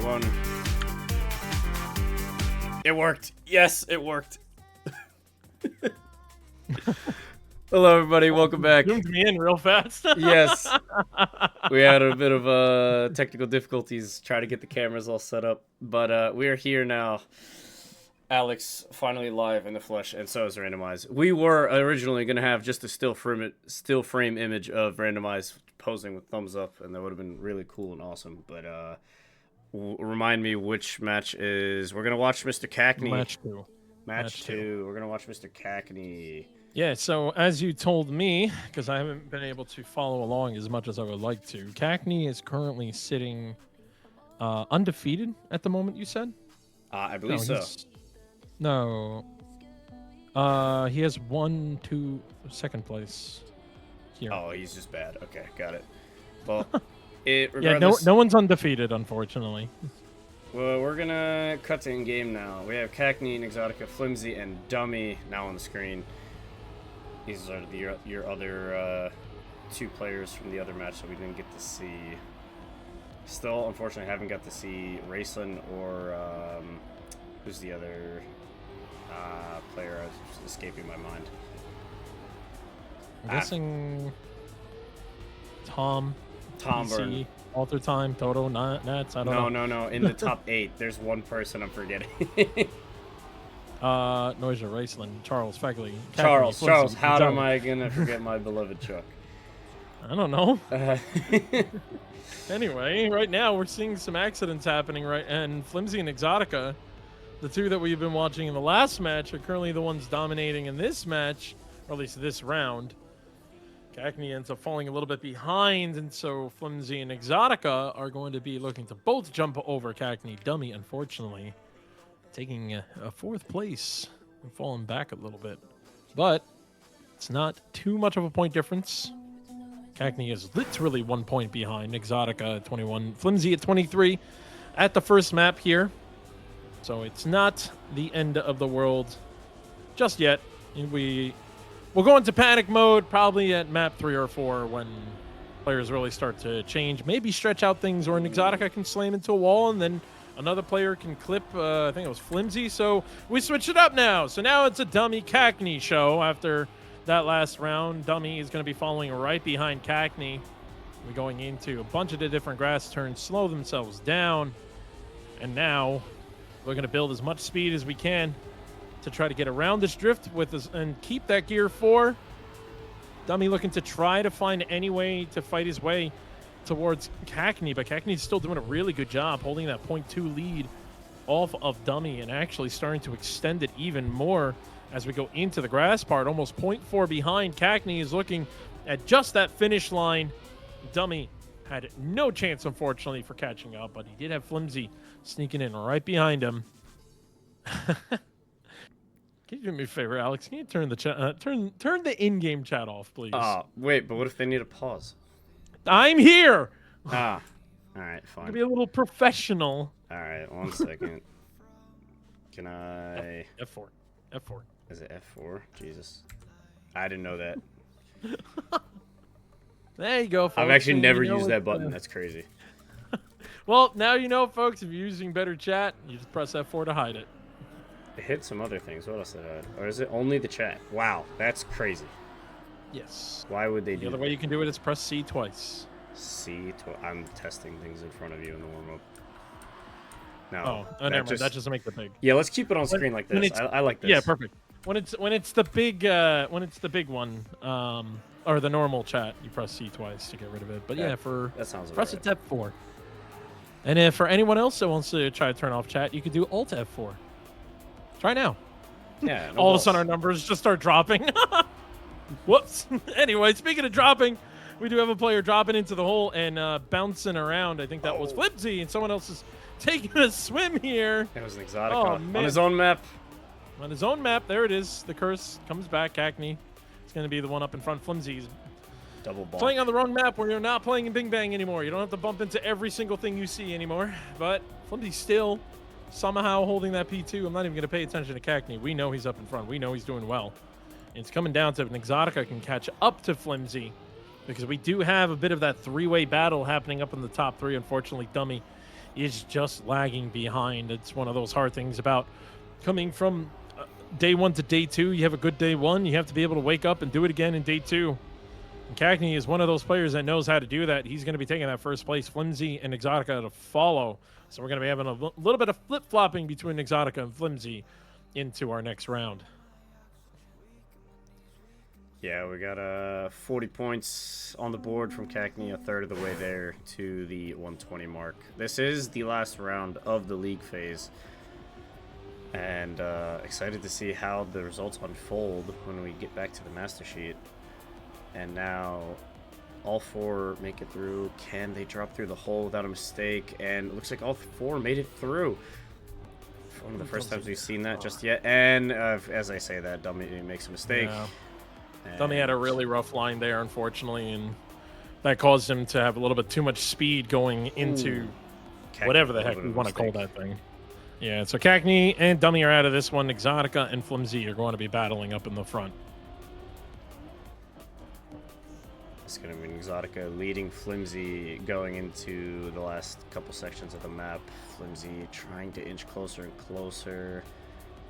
1. It worked. Yes, it worked. Hello, everybody. Welcome back. Zoomed me in real fast. Yes. We had a bit of technical difficulties trying to get the cameras all set up. But we are here now. Alex finally live in the flesh, and so is Randomize. We were originally going to have just a still frame image of Randomize posing with thumbs up, and that would have been really cool and awesome. But remind me which match is... We're going to watch Mr. Cackney. Match 2. Match 2. We're going to watch Mr. Cackney. Yeah, so as you told me, because I haven't been able to follow along as much as I would like to, Cackney is currently sitting undefeated at the moment, you said? I believe so. No. He has 2 second place here. Oh, he's just bad. Okay, got it. Well, regardless... Yeah, no one's undefeated, unfortunately. Well, we're going to cut to in-game now. We have Cackney, Exotica, Flimsy, and Dummy now on the screen. These are your other 2 players from the other match that we didn't get to see. Still, unfortunately, haven't got to see Raceland or who's the other player? It's escaping my mind. I'm guessing Tom Burn. Alter Time, Toto, Nats. I don't know. No. In the top 8, there's one person I'm forgetting. Noisia, Raceland, Charles, Fegley. Charles, how am I gonna forget my beloved Chuck? I don't know. Anyway, right now we're seeing some accidents happening, right? And Flimsy and Exotica, the 2 that we've been watching in the last match, are currently the ones dominating in this match, or at least this round. Cackney ends up falling a little bit behind, and so Flimsy and Exotica are going to be looking to both jump over Cackney. Dummy, unfortunately, taking a 4th place and falling back a little bit. But it's not too much of a point difference. Cackney is literally 1 point behind. Exotica at 21. Flimsy at 23 at the first map here. So it's not the end of the world just yet. We'll go into panic mode probably at map 3 or 4 when players really start to change. Maybe stretch out things, or an Exotica can slam into a wall and then another player can clip, I think it was Flimsy. So we switch it up now. So now it's a Dummy Cackney show. After that last round, Dummy is going to be following right behind Cackney. We're going into a bunch of the different grass turns, slow themselves down. And now we're going to build as much speed as we can to try to get around this drift with us and keep that gear 4. Dummy looking to try to find any way to fight his way towards Cackney, but Cackney's still doing a really good job holding that 0.2 lead off of Dummy and actually starting to extend it even more as we go into the grass part. Almost 0.4 behind. Cackney is looking at just that finish line. Dummy had no chance, unfortunately, for catching up, but he did have Flimsy sneaking in right behind him. Can you do me a favor, Alex? Can you turn the chat, turn the in-game chat off, please? Wait, but what if they need a pause? I'm here. All right, fine. To be a little professional. All right, 1 second. Can I? F4. Is it F4? Jesus, I didn't know that. There you go, folks. I've actually never used that button. That's crazy. Well, now you know, folks. If you're using better chat, you just press F4 to hide it. It hit some other things. What else did I hide? Or is it only the chat? Wow, that's crazy. Yes. Why would they do that? The other way you can do it is press C twice. I'm testing things in front of you in the warm-up. No. Oh, never mind. That just make it big. Yeah, let's keep it on screen like this. I like this. Yeah, perfect. When it's the big one, or the normal chat, you press C twice to get rid of it. But yeah, that sounds press right. it F4. And if for anyone else that wants to try to turn off chat, you could do Alt F4. Try now. Yeah. All of a sudden our numbers just start dropping. Whoops. Anyway, speaking of dropping, we do have a player dropping into the hole and bouncing around. I think that was Flimsy, and someone else is taking a swim here. It was an Exotica. Oh, man. On his own map. On his own map, there it is. The curse comes back. Cackney is going to be the one up in front. Flimsy's double ball. Playing on the wrong map where you're not playing in Bing Bang anymore. You don't have to bump into every single thing you see anymore. But Flimsy's still somehow holding that P2. I'm not even going to pay attention to Cackney. We know he's up in front. We know he's doing well. And it's coming down to if an Exotica can catch up to Flimsy, because we do have a bit of that three-way battle happening up in the top three. Unfortunately, Dummy is just lagging behind. It's one of those hard things about coming from day 1 to day 2. You have a good day 1, you have to be able to wake up and do it again in day 2. And Cagney is one of those players that knows how to do that. He's going to be taking that first place. Flimsy and Exotica to follow. So we're going to be having a little bit of flip-flopping between Exotica and Flimsy into our next round. Yeah, we got 40 points on the board from Cagney, a third of the way there to the 120 mark. This is the last round of the league phase, and excited to see how the results unfold when we get back to the master sheet. And now all 4 make it through. Can they drop through the hole without a mistake? And it looks like all 4 made it through. One of the first times we've seen that just yet. And as I say that, Dummy makes a mistake. Yeah. Dummy had a really rough line there, unfortunately, and that caused him to have a little bit too much speed going into whatever the heck we want to call that thing. Yeah, so Cagney and Dummy are out of this one. Exotica and Flimsy are going to be battling up in the front. It's going to be Exotica leading Flimsy going into the last couple sections of the map. Flimsy trying to inch closer and closer,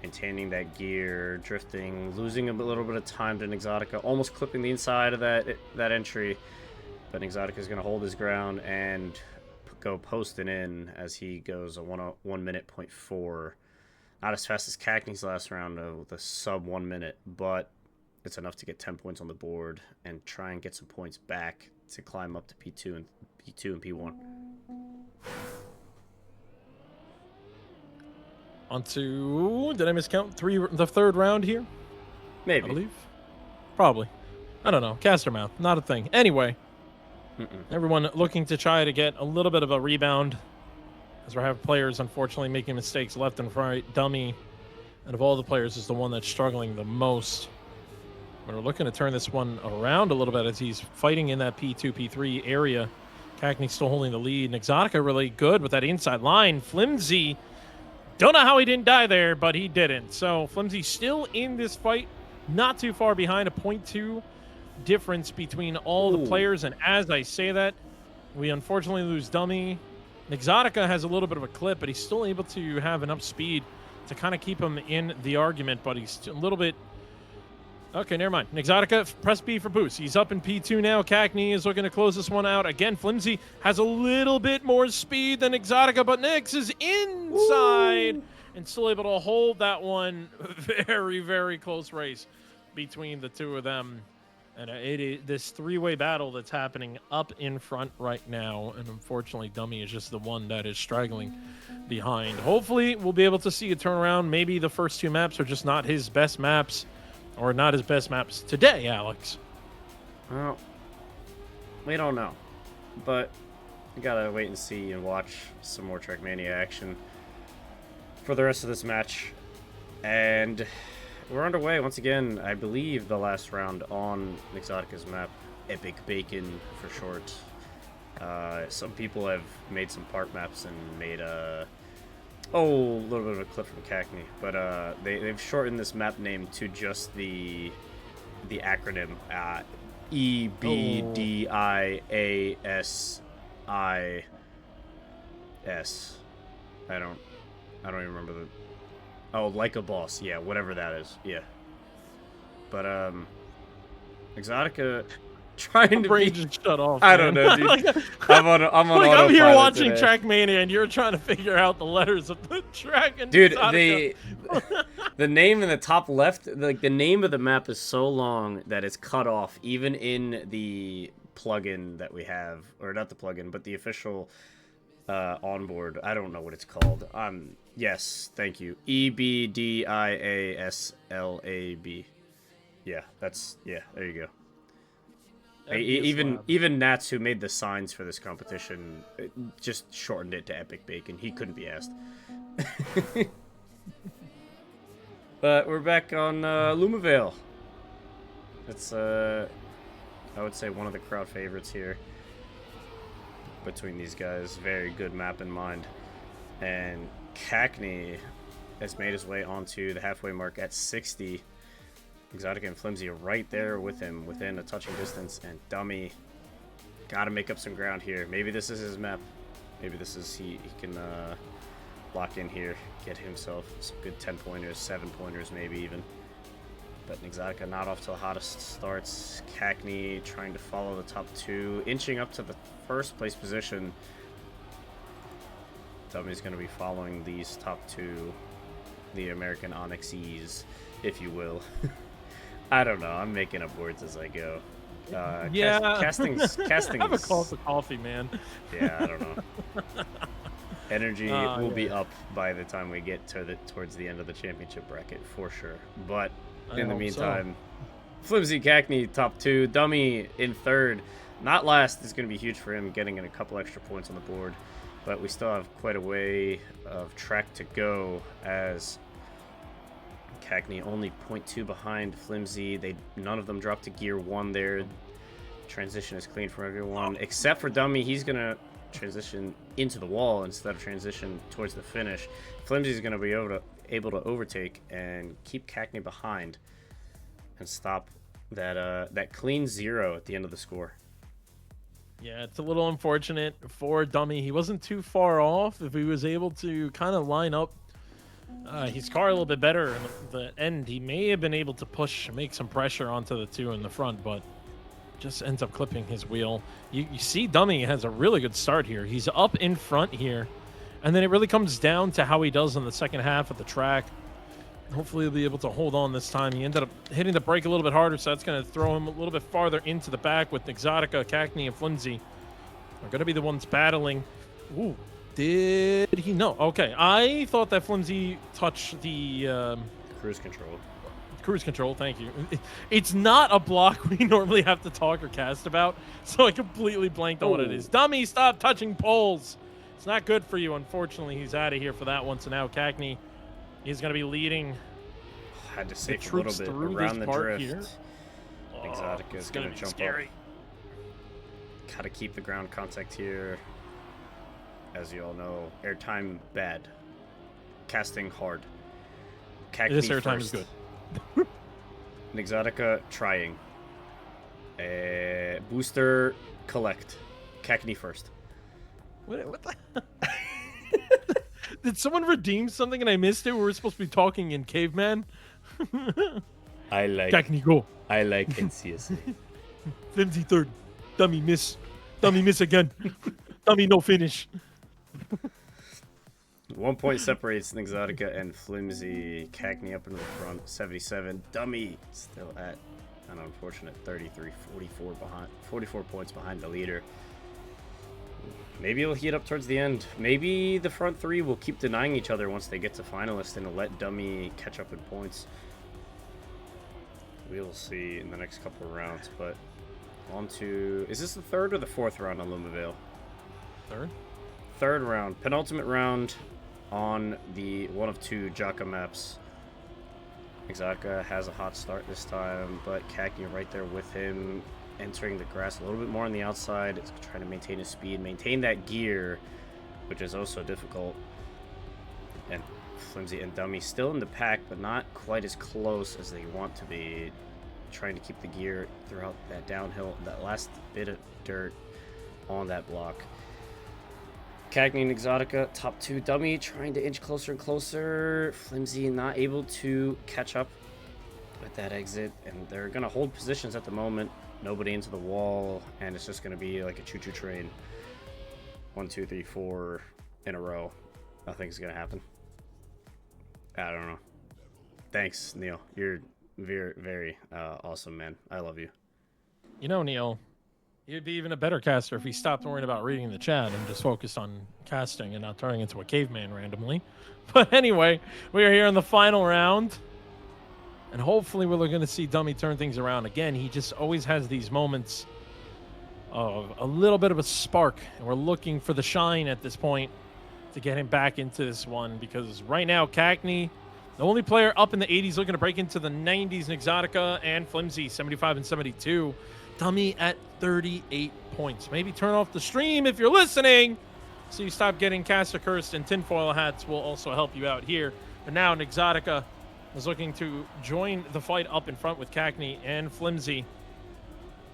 maintaining that gear, drifting, losing a little bit of time to Exotica, almost clipping the inside of that entry. But Exotica is going to hold his ground and go posting in as he goes a 1 minute point 4. Not as fast as Cagney's last round with a sub 1 minute, but it's enough to get 10 points on the board and try and get some points back to climb up to P2 and P1. On to, did I miscount the third round here? Maybe. I believe. Probably. I don't know. Caster mouth, not a thing. Anyway, everyone looking to try to get a little bit of a rebound as we have players unfortunately making mistakes left and right. Dummy, and of all the players, is the one that's struggling the most. We're looking to turn this one around a little bit as he's fighting in that P2, P3 area. Cagney still holding the lead. And Exotica really good with that inside line. Flimsy, don't know how he didn't die there, but he didn't. So Flimsy still in this fight, not too far behind, a 0.2 difference between all the players. And as I say that, we unfortunately lose Dummy. Exotica has a little bit of a clip, but he's still able to have enough speed to kind of keep him in the argument, but he's a little bit... Okay, never mind. Exotica, press B for boost. He's up in P2 now. Cagney is looking to close this one out. Again, Flimsy has a little bit more speed than Exotica, but Nix is inside and still able to hold that one. Very, very close race between the two of them. And it is this three-way battle that's happening up in front right now. And unfortunately, Dummy is just the one that is straggling behind. Hopefully, we'll be able to see a turnaround. Maybe the first 2 maps are just not his best maps. Or not his best maps today, Alex. Well, we don't know. But we gotta wait and see and watch some more Trackmania action for the rest of this match. And we're underway once again. I believe the last round on Exotica's map, Epic Bacon for short. Some people have made some part maps and made a little bit of a clip from Cagney, but they've shortened this map name to just the acronym EBDIASIS. I don't even remember like a boss. Yeah, whatever that is. Yeah. But Exotica trying to brain just shut off. I don't know, dude. I'm on I'm here watching today. Trackmania, and you're trying to figure out the letters of the track. And dude, the name in the top left, like the name of the map is so long that it's cut off, even in the plugin that we have, or not the plugin, but the official onboard. I don't know what it's called. Yes, thank you. EBDIASLAB. Yeah, there you go. Even Nats, who made the signs for this competition, just shortened it to Epic Bacon. He couldn't be asked. But we're back on Lumavale. It's I would say one of the crowd favorites here between these guys. Very good map in mind. And Cagney has made his way onto the halfway mark at 60. Exotica and Flimsy are right there with him, within a touching distance, and Dummy got to make up some ground here. Maybe this is his map. Maybe this is he can lock in here, get himself some good 10-pointers, 7-pointers maybe even. But Exotica not off to the hottest starts. Cackney trying to follow the top 2, inching up to the first place position. Dummy's going to be following these top 2, the American Onyxes, if you will. I don't know. I'm making up words as I go. Yeah. Casting's Have a call for coffee, man. Yeah, I don't know. Energy will be up by the time we get to towards the end of the championship bracket for sure. But in the meantime, Flimsy Cackney top 2, Dummy in 3rd. Not last is going to be huge for him, getting in a couple extra points on the board. But we still have quite a way of track to go, as Cackney only 0.2 behind Flimsy. None of them dropped to gear 1 there. Transition is clean for everyone except for Dummy. He's going to transition into the wall instead of transition towards the finish. Flimsy's going to be able to overtake and keep Cackney behind and stop that clean 0 at the end of the score. Yeah, it's a little unfortunate for Dummy. He wasn't too far off. If he was able to kind of line up his car a little bit better in the end, he may have been able to make some pressure onto the 2 in the front, but just ends up clipping his wheel. You see Dummy has a really good start here. He's up in front here, and then it really comes down to how he does in the second half of the track. Hopefully he'll be able to hold on this time. He ended up hitting the brake a little bit harder, so that's going to throw him a little bit farther into the back with Exotica, Cackney, and Flimsy. They're going to be the ones battling. Ooh, did he? No. Okay, I thought that Flimsy touched the Cruise control. Cruise control, thank you. It's not a block we normally have to talk or cast about, so I completely blanked on what it is. Dummy, stop touching poles. It's not good for you. Unfortunately, he's out of here for that one. So now Cackney is going to be leading. Had to safe a little bit around the drift. Here. Exotica is going to jump scary. up. Got to keep the ground contact here. As you all know, airtime bad. Casting hard. Cackney this airtime is good. Exotica trying. Booster collect. Cackney first. What the? Did someone redeem something and I missed it? We were supposed to be talking in caveman. I like. Cackney go. I like NCSA. Flimsy 3rd. Dummy miss. Dummy miss again. Dummy no finish. 1 point separates Exotica and Flimsy. Cackney up into the front, 77. Dummy still at an unfortunate 33, 44 points behind the leader. Maybe it'll heat up towards the end. Maybe the front 3 will keep denying each other once they get to finalists and let Dummy catch up in points. We'll see in the next couple of rounds, but on to... Is this the 3rd or the 4th round on Lumavale? 3rd? 3rd round. Penultimate round on the 1 of 2 Jaka maps. Exotica has a hot start this time, but Cackney right there with him, entering the grass a little bit more on the outside. It's trying to maintain his speed, maintain that gear, which is also difficult. And Flimsy and Dummy still in the pack, but not quite as close as they want to be. Trying to keep the gear throughout that downhill, that last bit of dirt on that block. Cackney and Exotica, top 2. Dummy trying to inch closer and closer. Flimsy not able to catch up with that exit, and they're going to hold positions at the moment. Nobody into the wall, and it's just going to be like a choo-choo train. 1, 2, 3, 4 in a row. Nothing's going to happen. I don't know. Thanks, Neil. You're very, very awesome, man. I love you. You know, Neil, you'd be even a better caster if he stopped worrying about reading the chat and just focused on casting and not turning into a caveman randomly. But anyway, we are here in the final round. And hopefully we're going to see Dummy turn things around. Again, he just always has these moments of a little bit of a spark. And we're looking for the shine at this point to get him back into this one. Because right now, Cackney, the only player up in the 80s looking to break into the 90s, Exotica and Flimsy, 75 and 72. Dummy at 38 points. Maybe turn off the stream if you're listening, so you stop getting caster cursed, and tinfoil hats will also help you out here. But now Exotica is looking to join the fight up in front with Cackney and Flimsy.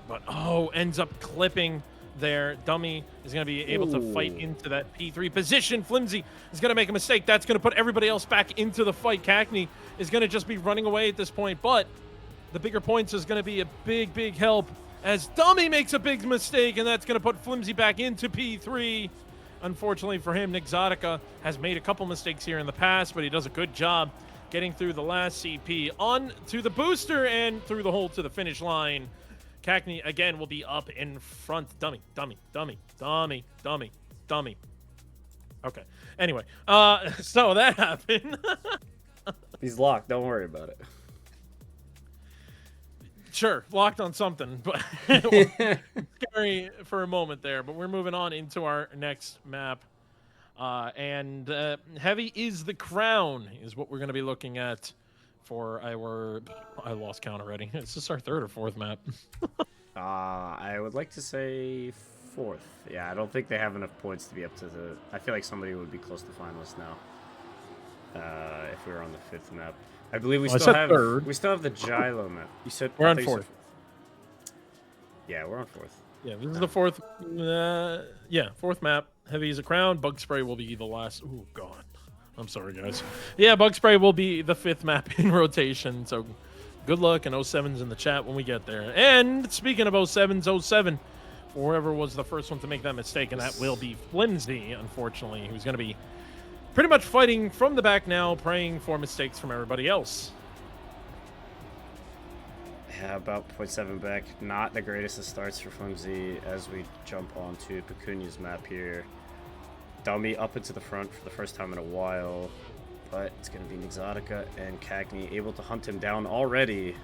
But, ends up clipping there. Dummy is going to be able to fight into that P3 position. Flimsy is going to make a mistake. That's going to put everybody else back into the fight. Cackney is going to just be running away at this point, but the bigger points is going to be a big, big help as Dummy makes a big mistake, and that's going to put Flimsy back into P3. Unfortunately for him, Nixotica has made a couple mistakes here in the past, but he does a good job getting through the last CP on to the booster and through the hole to the finish line. Cackney, again, will be up in front. Dummy. Okay. Anyway, so that happened. He's locked. Don't worry about it. Sure, locked on something, but scary for a moment there. But we're moving on into our next map. And Heavy is the Crown is what we're going to be looking at for our... I lost count already. Is this our third or fourth map? I would like to say fourth. Yeah, I don't think they have enough points to be up to the... I feel like somebody would be close to finalists now. If we were on the fifth map. I believe we still have third. We still have the Gilo map. You said we're on fourth. Yeah, we're on fourth. Yeah, this is the fourth. Fourth map. Heavy is a Crown. Bug Spray will be the last. Oh God, I'm sorry, guys. Yeah, Bug Spray will be the fifth map in rotation. So good luck and 07s in the chat when we get there. And speaking of 07s, 07, for whoever was the first one to make that mistake, and that will be Flimsy, unfortunately, who's going to be pretty much fighting from the back now, praying for mistakes from everybody else. Yeah, about 0.7 back. Not the greatest of starts for Flimsy as we jump onto Pecunia's map here. Dummy up into the front for the first time in a while, but it's going to be Nixotica and Cackney able to hunt him down already,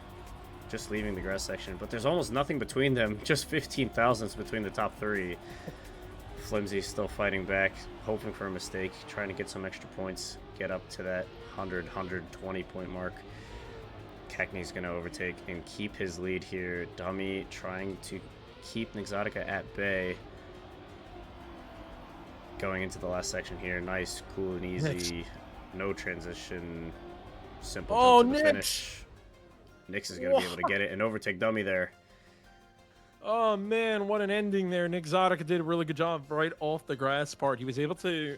just leaving the grass section. But there's almost nothing between them, just 15 thousandths between the top three. Flimsy still fighting back, hoping for a mistake, trying to get some extra points, get up to that 100, 120 point mark. Cackney's going to overtake and keep his lead here. Dummy trying to keep Nixotica at bay. Going into the last section here. Nice, cool, and easy. No transition. Simple jump to the finish. Nix is going to be able to get it and overtake Dummy there. Oh, man, what an ending there. Nixotica did a really good job right off the grass part. He was able to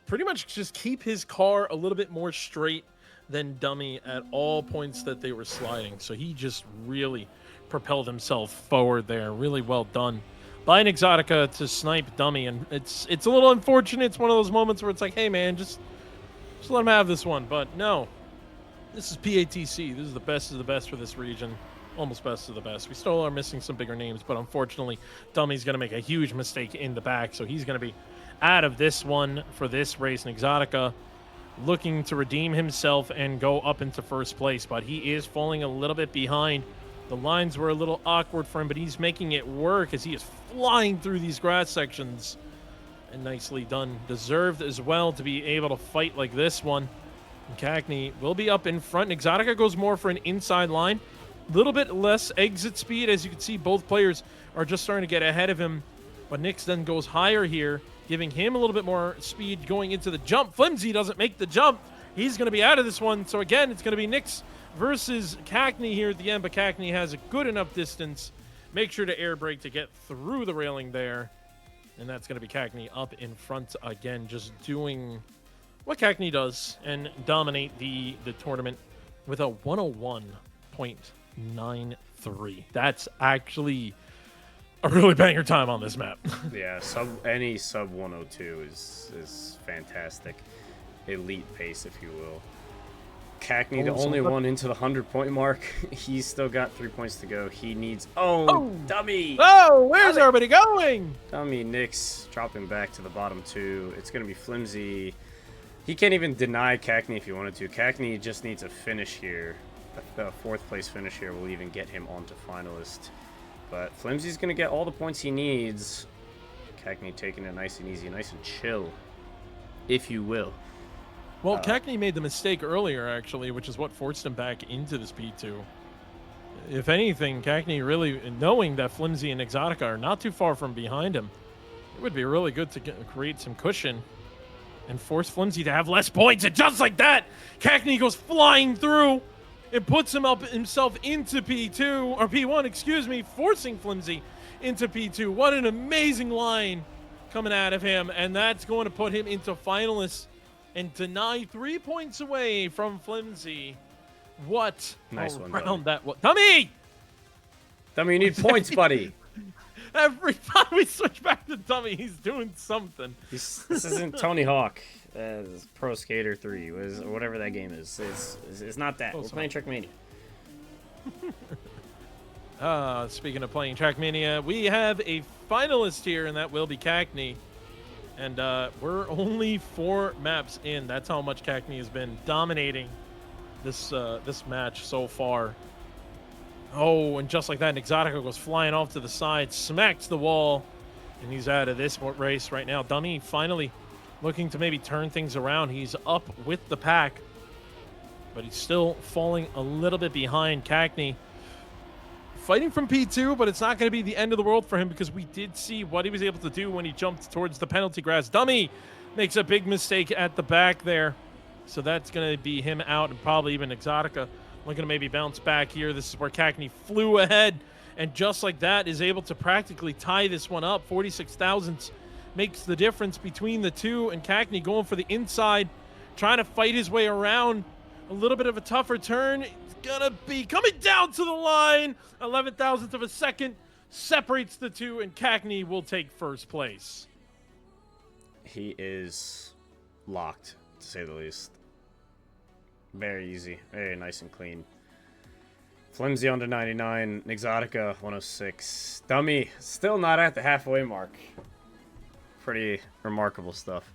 pretty much just keep his car a little bit more straight than Dummy at all points that they were sliding. So he just really propelled himself forward there. Really well done by Nixotica to snipe Dummy. And it's a little unfortunate. It's one of those moments where it's like, hey, man, just let him have this one. But no, this is PATC. This is the best of the best for this region. Almost best of the best. We still are missing some bigger names, but unfortunately, Dummy's going to make a huge mistake in the back, so he's going to be out of this one for this race. Nixotica looking to redeem himself and go up into first place, but he is falling a little bit behind. The lines were a little awkward for him, but he's making it work as he is flying through these grass sections. And nicely done. Deserved as well to be able to fight like this one. And Cackney will be up in front. Nixotica goes more for an inside line. Little bit less exit speed. As you can see, both players are just starting to get ahead of him. But Nix then goes higher here, giving him a little bit more speed going into the jump. Flimsy doesn't make the jump. He's going to be out of this one. So again, it's going to be Nix versus Cackney here at the end. But Cackney has a good enough distance. Make sure to air brake to get through the railing there. And that's going to be Cackney up in front again, just doing what Cackney does and dominate the tournament with a 101.93. That's actually a really banger time on this map. Yeah, any sub 102 is fantastic. Elite pace, if you will. Cackney, the only one into the 100-point mark. He's still got 3 points to go. He needs... Oh, Dummy! Oh, where's everybody going? Dummy, Nix dropping back to the bottom two. It's going to be Flimsy. He can't even deny Cackney if he wanted to. Cackney just needs a finish here. The fourth place finish here will even get him onto finalist. But Flimsy's going to get all the points he needs. Cackney taking it nice and easy, nice and chill, if you will. Well, Cackney made the mistake earlier, actually, which is what forced him back into this P2. If anything, Cackney really, knowing that Flimsy and Nixotica are not too far from behind him, it would be really good to create some cushion and force Flimsy to have less points. And just like that, Cackney goes flying through and puts himself into P2, or P1, excuse me, forcing Flimsy into P2. What an amazing line coming out of him, and that's going to put him into finalists and deny 3 points away from Flimsy. What nice a one, round that was. Dummy! Dummy, you need points, buddy. Every time we switch back to Dummy, he's doing something. This isn't Tony Hawk. Pro Skater 3, or whatever that game is. It's not that. We're playing Trackmania. Speaking of playing Trackmania, we have a finalist here, and that will be Cackney. And we're only 4 maps in. That's how much Cackney has been dominating this match so far. Oh, and just like that, Exotica goes flying off to the side, smacks the wall, and he's out of this race right now. Dummy finally looking to maybe turn things around. He's up with the pack, but he's still falling a little bit behind. Cackney fighting from P2, but it's not going to be the end of the world for him because we did see what he was able to do when he jumped towards the penalty grass. Dummy makes a big mistake at the back there, so that's going to be him out, and probably even Exotica looking to maybe bounce back here. This is where Cackney flew ahead, and just like that is able to practically tie this one up. 46 thousandths makes the difference between the two, and Cackney going for the inside, trying to fight his way around. A little bit of a tougher turn. It's gonna be coming down to the line. 11 thousandths of a second separates the two, and Cackney will take first place. He is locked, to say the least. Very easy. Very nice and clean. Flimsy under 99. Exotica 106. Dummy still not at the halfway mark. Pretty remarkable stuff.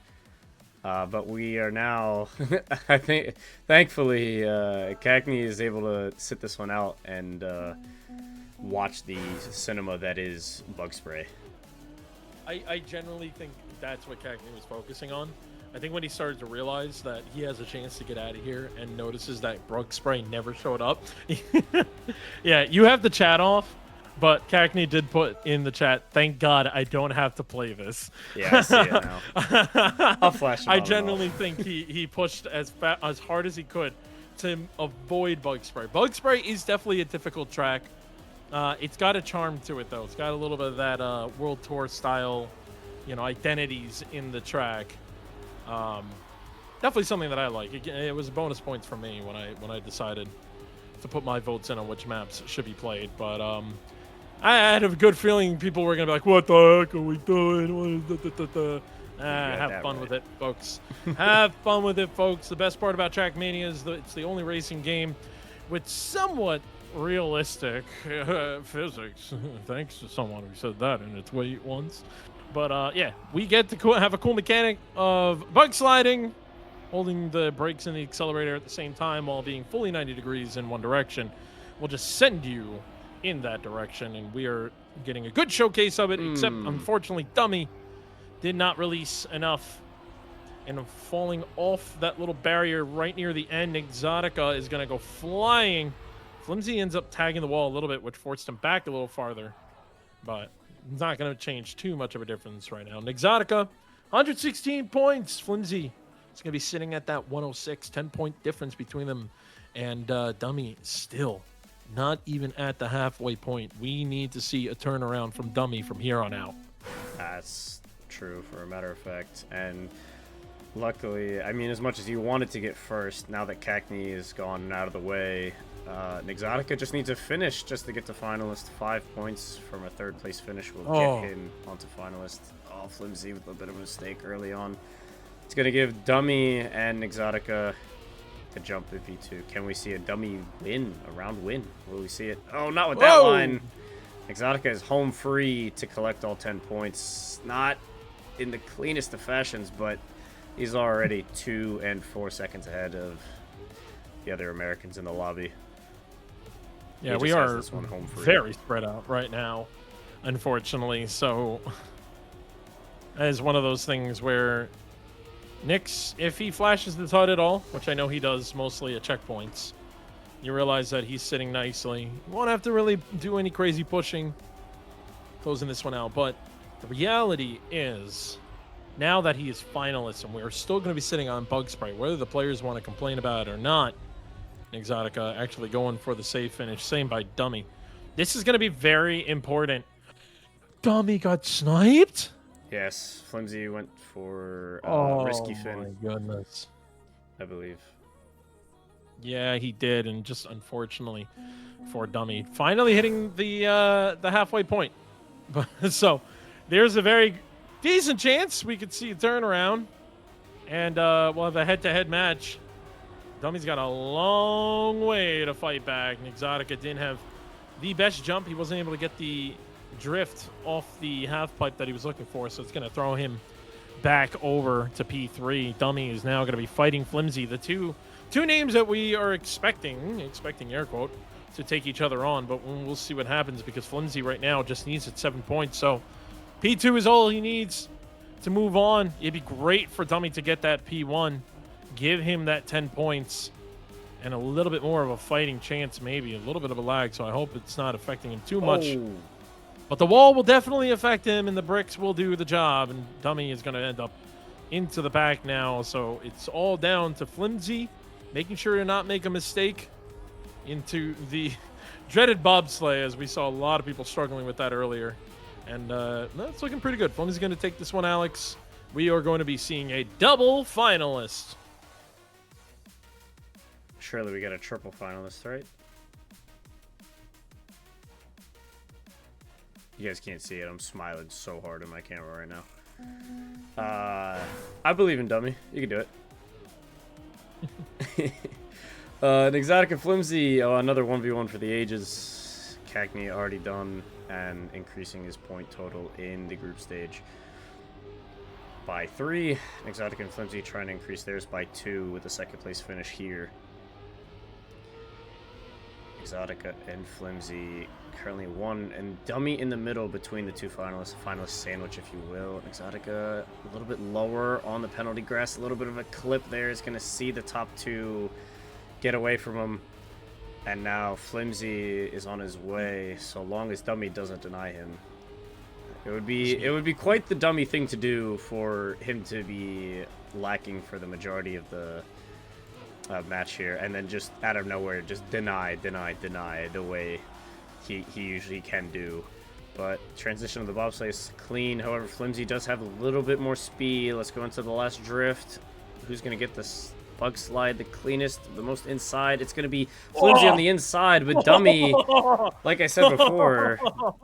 But we are now, I think, thankfully, Cackney is able to sit this one out and watch the cinema that is Bug Spray. I generally think that's what Cackney was focusing on. I think when he started to realize that he has a chance to get out of here and notices that Bug Spray never showed up. Yeah, you have the chat off, but Cackney did put in the chat, thank God I don't have to play this. Yeah, I see it now. I'll flash him I genuinely think he pushed as hard as he could to avoid Bug Spray. Bug Spray is definitely a difficult track. It's got a charm to it, though. It's got a little bit of that World Tour style, identities in the track. Definitely something that I like. It was bonus points for me when I decided to put my votes in on which maps should be played. But I had a good feeling people were gonna be like, "What the heck are we doing?" Have fun with it, folks. Have fun with it, folks. The best part about Trackmania is that it's the only racing game with somewhat realistic physics. Thanks to someone who said that in a tweet once. But yeah, we get to have a cool mechanic of bug sliding, holding the brakes and the accelerator at the same time while being fully 90 degrees in one direction. We'll just send you in that direction, and we are getting a good showcase of it, except unfortunately Dummy did not release enough, and falling off that little barrier right near the end. Exotica is going to go flying. Flimsy ends up tagging the wall a little bit, which forced him back a little farther, but it's not going to change too much of a difference right now. Exotica, 116 points. Flimsy is going to be sitting at that 106, 10-point difference between them, and Dummy still not even at the halfway point. We need to see a turnaround from Dummy from here on out. That's true, for a matter of fact. And luckily, I mean, as much as you wanted to get first, now that Cackney is gone and out of the way, Exotica just needs a finish just to get to finalist. 5 points from a third-place finish will get him onto finalist. Oh, Flimsy with a bit of a mistake early on. It's going to give Dummy and Exotica a jump in P2. Can we see a Dummy win, a round win? Will we see it? Oh, not with that line. Exotica is home free to collect all 10 points. Not in the cleanest of fashions, but he's already 2 and 4 seconds ahead of the other Americans in the lobby. Yeah, we are very spread out right now, unfortunately. So that is one of those things where Nyx, if he flashes the HUD at all, which I know he does mostly at checkpoints, you realize that he's sitting nicely. You won't have to really do any crazy pushing closing this one out. But the reality is, now that he is finalist and we're still going to be sitting on Bug Spray, whether the players want to complain about it or not, Exotica actually going for the safe finish. Same by Dummy. This is going to be very important Dummy got sniped? Yes, Flimsy went for Risky Oh my Fin, goodness. I believe. Yeah, he did, and just unfortunately for Dummy, finally hitting the halfway point. But so there's a very decent chance we could see a turnaround, and we'll have a head-to-head match. Dummy's got a long way to fight back. Exotica didn't have the best jump. He wasn't able to get the drift off the half pipe that he was looking for, so it's going to throw him back over to P3. Dummy is now going to be fighting Flimsy, the two names that we are expecting air quote, to take each other on, but we'll see what happens because Flimsy right now just needs it 7 points. So P2 is all he needs to move on. It'd be great for Dummy to get that P1, give him that 10 points, and a little bit more of a fighting chance, maybe. A little bit of a lag, so I hope it's not affecting him too much. Oh. But the wall will definitely affect him, and the bricks will do the job, and Dummy is going to end up into the back now. So it's all down to Flimsy, making sure to not make a mistake into the dreaded bobsleigh, as we saw a lot of people struggling with that earlier. And that's looking pretty good. Flimsy's going to take this one, Alex. We are going to be seeing a double finalist. Surely we got a triple finalist, right? You guys can't see it. I'm smiling so hard in my camera right now. I believe in Dummy. You can do it. An Exotic and Flimsy. Oh, another 1v1 for the ages. Cagney already done and increasing his point total in the group stage by 3. Exotic and Flimsy trying to increase theirs by 2 with a second place finish here. Exotica and Flimsy currently 1, and Dummy in the middle between the two finalists. Finalist sandwich, if you will. Exotica a little bit lower on the penalty grass. A little bit of a clip there. Is going to see the top 2 get away from him. And now Flimsy is on his way, so long as Dummy doesn't deny him. It would be quite the Dummy thing to do for him to be lacking for the majority of the match here, and then just out of nowhere just deny the way he usually can do. But transition of the bobsleigh is clean. However, Flimsy does have a little bit more speed. Let's go into the last drift. Who's going to get this bug slide the cleanest, the most inside? It's going to be Flimsy on the inside, but Dummy, like I said before,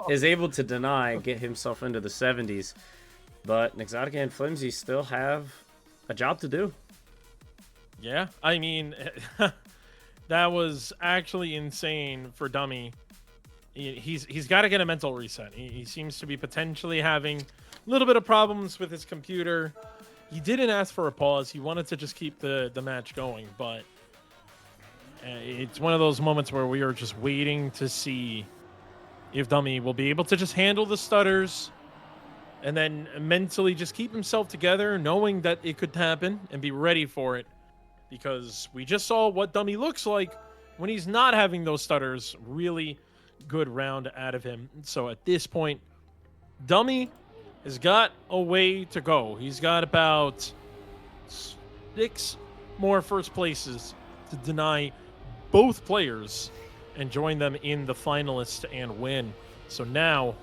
is able to deny, get himself into the 70s. But Exotica and Flimsy still have a job to do. Yeah, I mean, that was actually insane for Dummy. He's got to get a mental reset. He seems to be potentially having a little bit of problems with his computer. He didn't ask for a pause. He wanted to just keep the match going, but it's one of those moments where we are just waiting to see if Dummy will be able to just handle the stutters and then mentally just keep himself together, knowing that it could happen, and be ready for it. Because we just saw what Dummy looks like when he's not having those stutters. Really good round out of him. So at this point, Dummy has got a way to go. He's got about 6 more first places to deny both players and join them in the finalists and win. So now,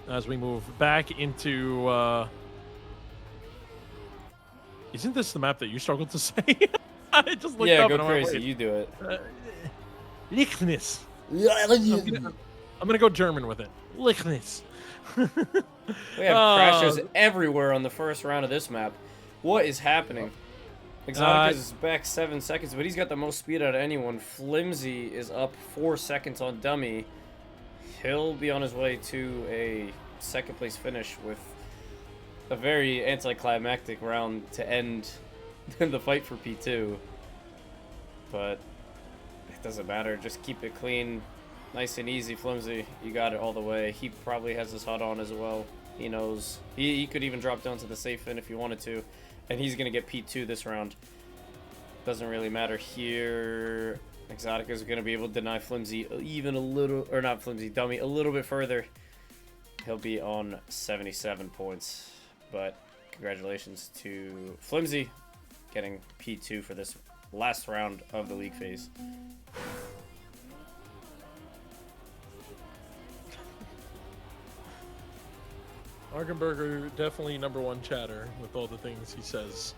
as we move back into... Isn't this the map that you struggled to say? I just looked up go and crazy. Went, you do it. Lichtnis. I'm gonna go German with it. Lichtnis. We have crashes everywhere on the first round of this map. What is happening? Exotic is back 7 seconds, but he's got the most speed out of anyone. Flimsy is up 4 seconds on Dummy. He'll be on his way to a second place finish with a very anticlimactic round to end the fight for P2. But it doesn't matter. Just keep it clean. Nice and easy, Flimsy. You got it all the way. He probably has his HUD on as well. He knows. He could even drop down to the safe fin if he wanted to. And he's going to get P2 this round. Doesn't really matter here. Exotica is going to be able to deny Flimsy even a little, or not Flimsy, Dummy, a little bit further. He'll be on 77 points. But congratulations to Flimsy getting P2 for this last round of the league phase. Argenberger definitely #1 chatter with all the things he says.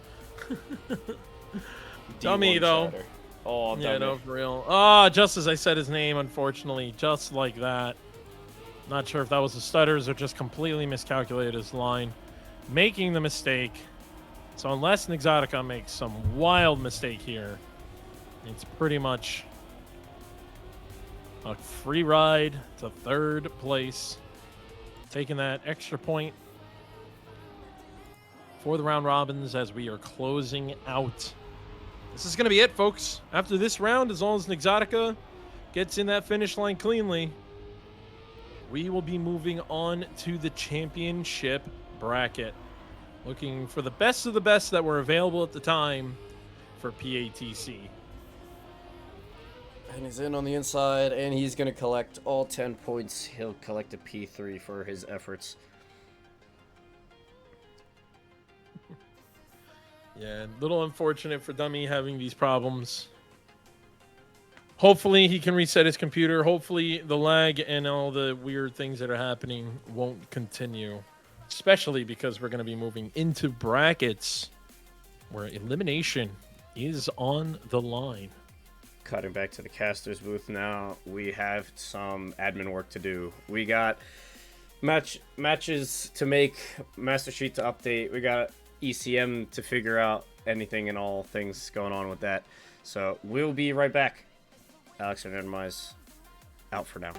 Dummy D1 though. chatter. Oh, Yeah, dummy. no, for real. Ah, just as I said his name, unfortunately, just like that. Not sure if that was a stutters or just completely miscalculated his line, making the mistake. So unless Nexotica makes some wild mistake here, it's pretty much a free ride to 3rd place, taking that extra point for the round robins as we are closing out. This is going to be it, folks. After this round, as long as Nexotica gets in that finish line cleanly, we will be moving on to the championship bracket. Looking for the best of the best that were available at the time for PATC. And he's in on the inside, and he's going to collect all 10 points. He'll collect a P3 for his efforts. Yeah, a little unfortunate for Dummy having these problems. Hopefully he can reset his computer. Hopefully the lag and all the weird things that are happening won't continue. Especially because we're going to be moving into brackets where elimination is on the line. Cutting back to the caster's booth now, we have some admin work to do. We got matches to make, master sheet to update. We got ECM to figure out anything and all things going on with that. So we'll be right back. Alxshaer Randomize out for now.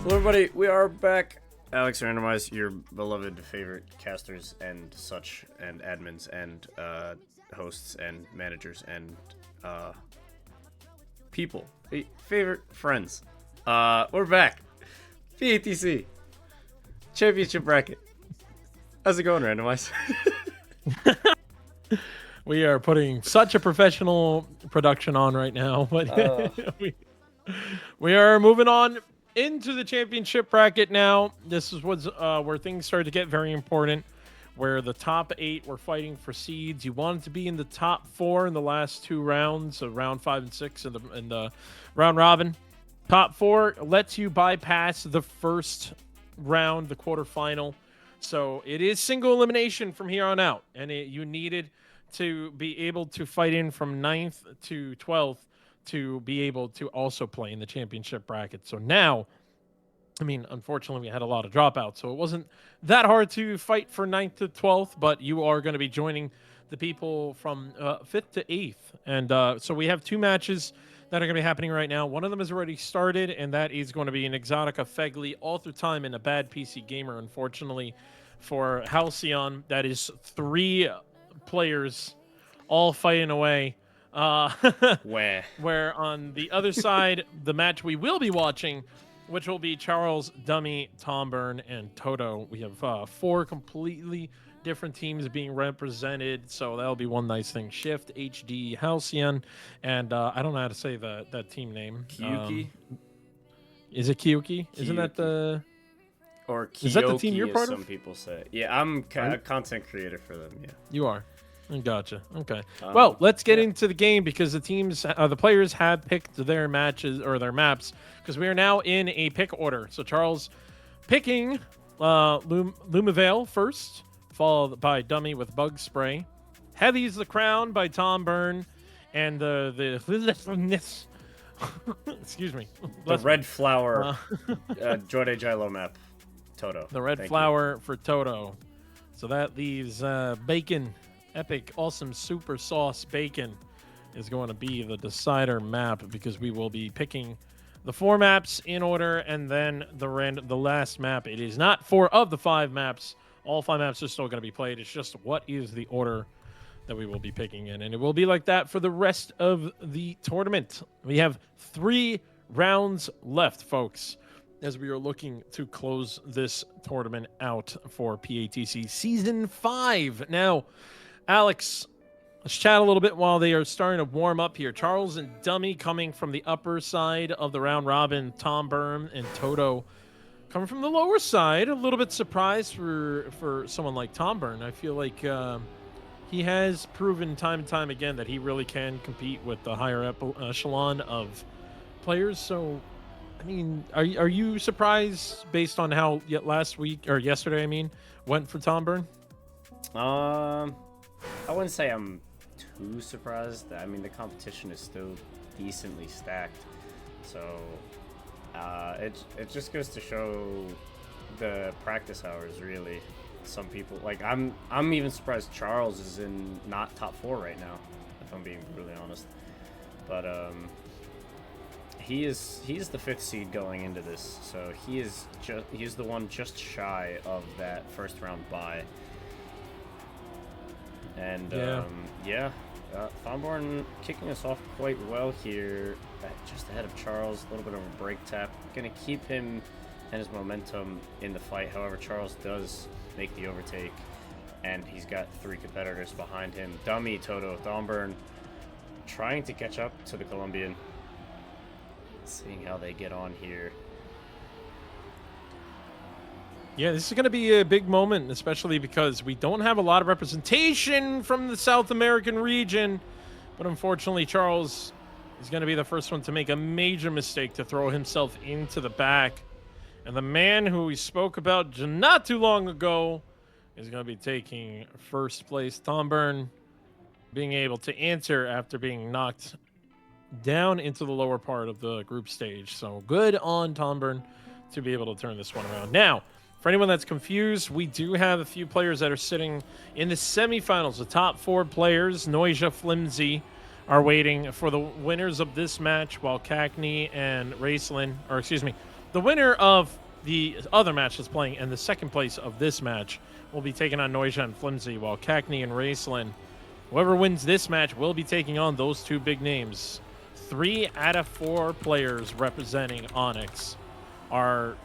Hello, everybody. We are back. Alex Randomize, your beloved favorite casters and such, and admins and hosts and managers and people, favorite friends. We're back. PATC Championship Bracket. How's it going, Randomize? We are putting such a professional production on right now, but we are moving on into the championship bracket now. This is what's where things start to get very important, where the top 8 were fighting for seeds. You wanted to be in the top 4 in the last 2 rounds, so round 5 and 6 in the round robin. Top 4 lets you bypass the first round, the quarterfinal. So it is single elimination from here on out, and you needed to be able to fight in from 9th to 12th to be able to also play in the championship bracket. So now, I mean, unfortunately, we had a lot of dropouts, so it wasn't that hard to fight for 9th to 12th, but you are going to be joining the people from 5th to 8th. And so we have 2 matches that are going to be happening right now. One of them has already started, and that is going to be an Exotica Fegley all through time and a bad PC gamer, unfortunately, for Halcyon. That is 3 players all fighting away. Where on the other side, the match we will be watching, which will be Charles, Dummy, Tom Byrne, and Toto. We have 4 completely different teams being represented, so that'll be one nice thing. Shift, HD, Halcyon, and I don't know how to say that team name. Kiyuki? Is it Kiyuki? Isn't that the... Or Kyoki, is that the team you're part as some of? people say. Yeah, I'm a content creator for them, yeah. You are. Gotcha. Okay. Well, let's get into the game because the teams, the players have picked their matches or their maps because we are now in a pick order. So Charles picking Lumavale first, followed by Dummy with Bug Spray. Heavy's the Crown by Tom Byrne, and the excuse me, the Red Flower Jode Jilo map, Toto. The Red Flower for Toto. So that leaves Bacon. Epic, awesome, super sauce bacon is going to be the decider map because we will be picking the 4 maps in order, and then the last map. It is not 4 of the 5 maps. All 5 maps are still going to be played. It's just what is the order that we will be picking in, and it will be like that for the rest of the tournament. We have 3 rounds left, folks, as we are looking to close this tournament out for PATC Season 5. Now, Alex, let's chat a little bit while they are starting to warm up here. Charles and Dummy coming from the upper side of the round robin. Tom Byrne and Toto coming from the lower side. A little bit surprised for someone like Tom Byrne. I feel like he has proven time and time again that he really can compete with the higher echelon of players. So, I mean, are you surprised based on how yesterday, I mean, went for Tom Byrne? I wouldn't say I'm too surprised. I mean, the competition is still decently stacked, so it just goes to show the practice hours. Really, some people like I'm even surprised Charles is in not top 4 right now, if I'm being brutally honest. But he's the 5th seed going into this, so he's the one just shy of that first round bye. And Thornborn kicking us off quite well here, just ahead of Charles. A little bit of a break tap, going to keep him and his momentum in the fight. However, Charles does make the overtake, and he's got 3 competitors behind him. Dummy, Toto, Thornborn trying to catch up to the Colombian. Seeing how they get on here. Yeah, this is going to be a big moment, especially because we don't have a lot of representation from the South American region. But unfortunately, Charles is going to be the first one to make a major mistake to throw himself into the back. And the man who we spoke about not too long ago is going to be taking first place. Tom Byrne being able to answer after being knocked down into the lower part of the group stage. So good on Tom Byrne to be able to turn this one around. Now, for anyone that's confused, we do have a few players that are sitting in the semifinals. The top 4 players, Noisia, Flimsy, are waiting for the winners of this match, while Cackney and the winner of the other match that's playing and the second place of this match will be taking on Noisia and Flimsy, while Cackney and Raceland, whoever wins this match, will be taking on those two big names. 3 out of 4 players representing Onyx are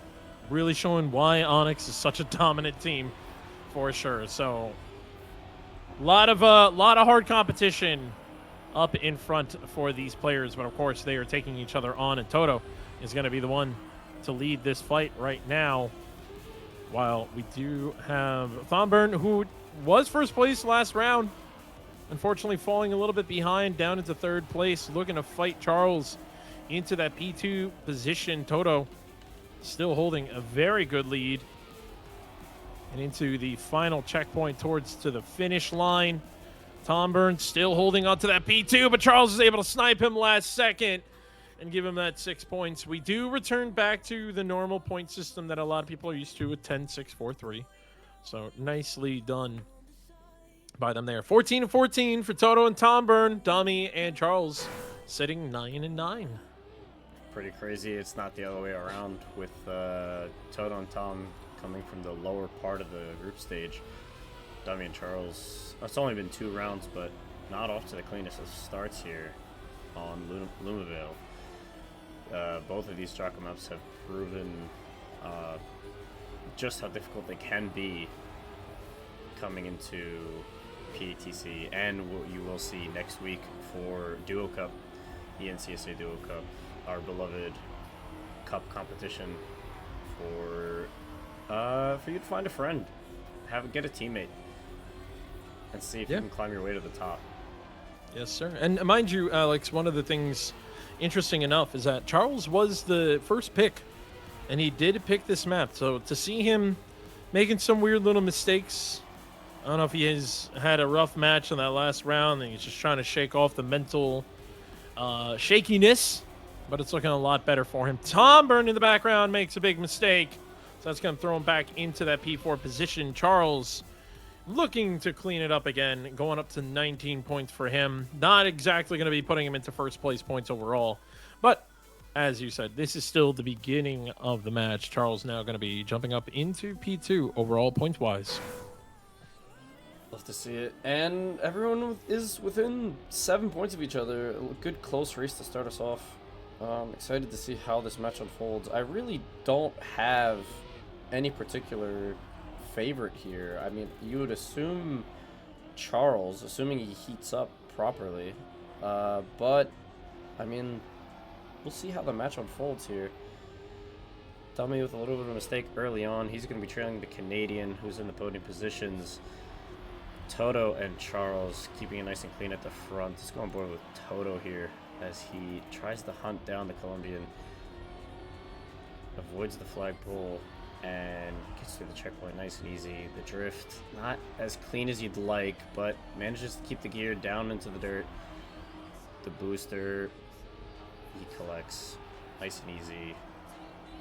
really showing why Onyx is such a dominant team, for sure. So, a lot of hard competition up in front for these players, but of course they are taking each other on, and Toto is going to be the one to lead this fight right now. While we do have Thomburn, who was first place last round, unfortunately falling a little bit behind down into third place, looking to fight Charles into that P2 position. Toto still holding a very good lead, and into the final checkpoint towards to the finish line. Thomburn still holding on to that P2, but Charles is able to snipe him last second and give him that 6 points. We do return back to the normal point system that a lot of people are used to with 10, 6, 4, 3. So nicely done by them there. 14-14 for Toto and Thomburn. Dummy and Charles sitting 9-9. Pretty crazy. It's not the other way around with Toto and Tom coming from the lower part of the group stage. Dummy and Charles, it's only been 2 rounds, but not off to the cleanest of starts here on Lumavale. Both of these Jocko maps have proven just how difficult they can be coming into PATC, and what you will see next week for Duo Cup, the NCSA Duo Cup, our beloved cup competition for you to find a friend, get a teammate, and see if you can climb your way to the top. Yes, sir. And mind you, Alex, one of the things interesting enough is that Charles was the first pick, and he did pick this map. So to see him making some weird little mistakes, I don't know if he has had a rough match in that last round and he's just trying to shake off the mental shakiness, but it's looking a lot better for him. Thomburn in the background makes a big mistake, so that's going to throw him back into that P4 position. Charles looking to clean it up again, going up to 19 points for him. Not exactly going to be putting him into first place points overall, but as you said, this is still the beginning of the match. Charles now going to be jumping up into P2 overall points-wise. Love to see it. And everyone is within 7 points of each other. A good close race to start us off. Excited to see how this match unfolds. I really don't have any particular favorite here. I mean, you would assume Charles, assuming he heats up properly. But, I mean, we'll see how the match unfolds here. Dummy with a little bit of a mistake early on. He's going to be trailing the Canadian, who's in the podium positions. Toto and Charles keeping it nice and clean at the front. Let's go on board with Toto here as he tries to hunt down the Colombian. Avoids the flagpole and gets through the checkpoint nice and easy. The drift, not as clean as you'd like, but manages to keep the gear down into the dirt. The booster, he collects nice and easy.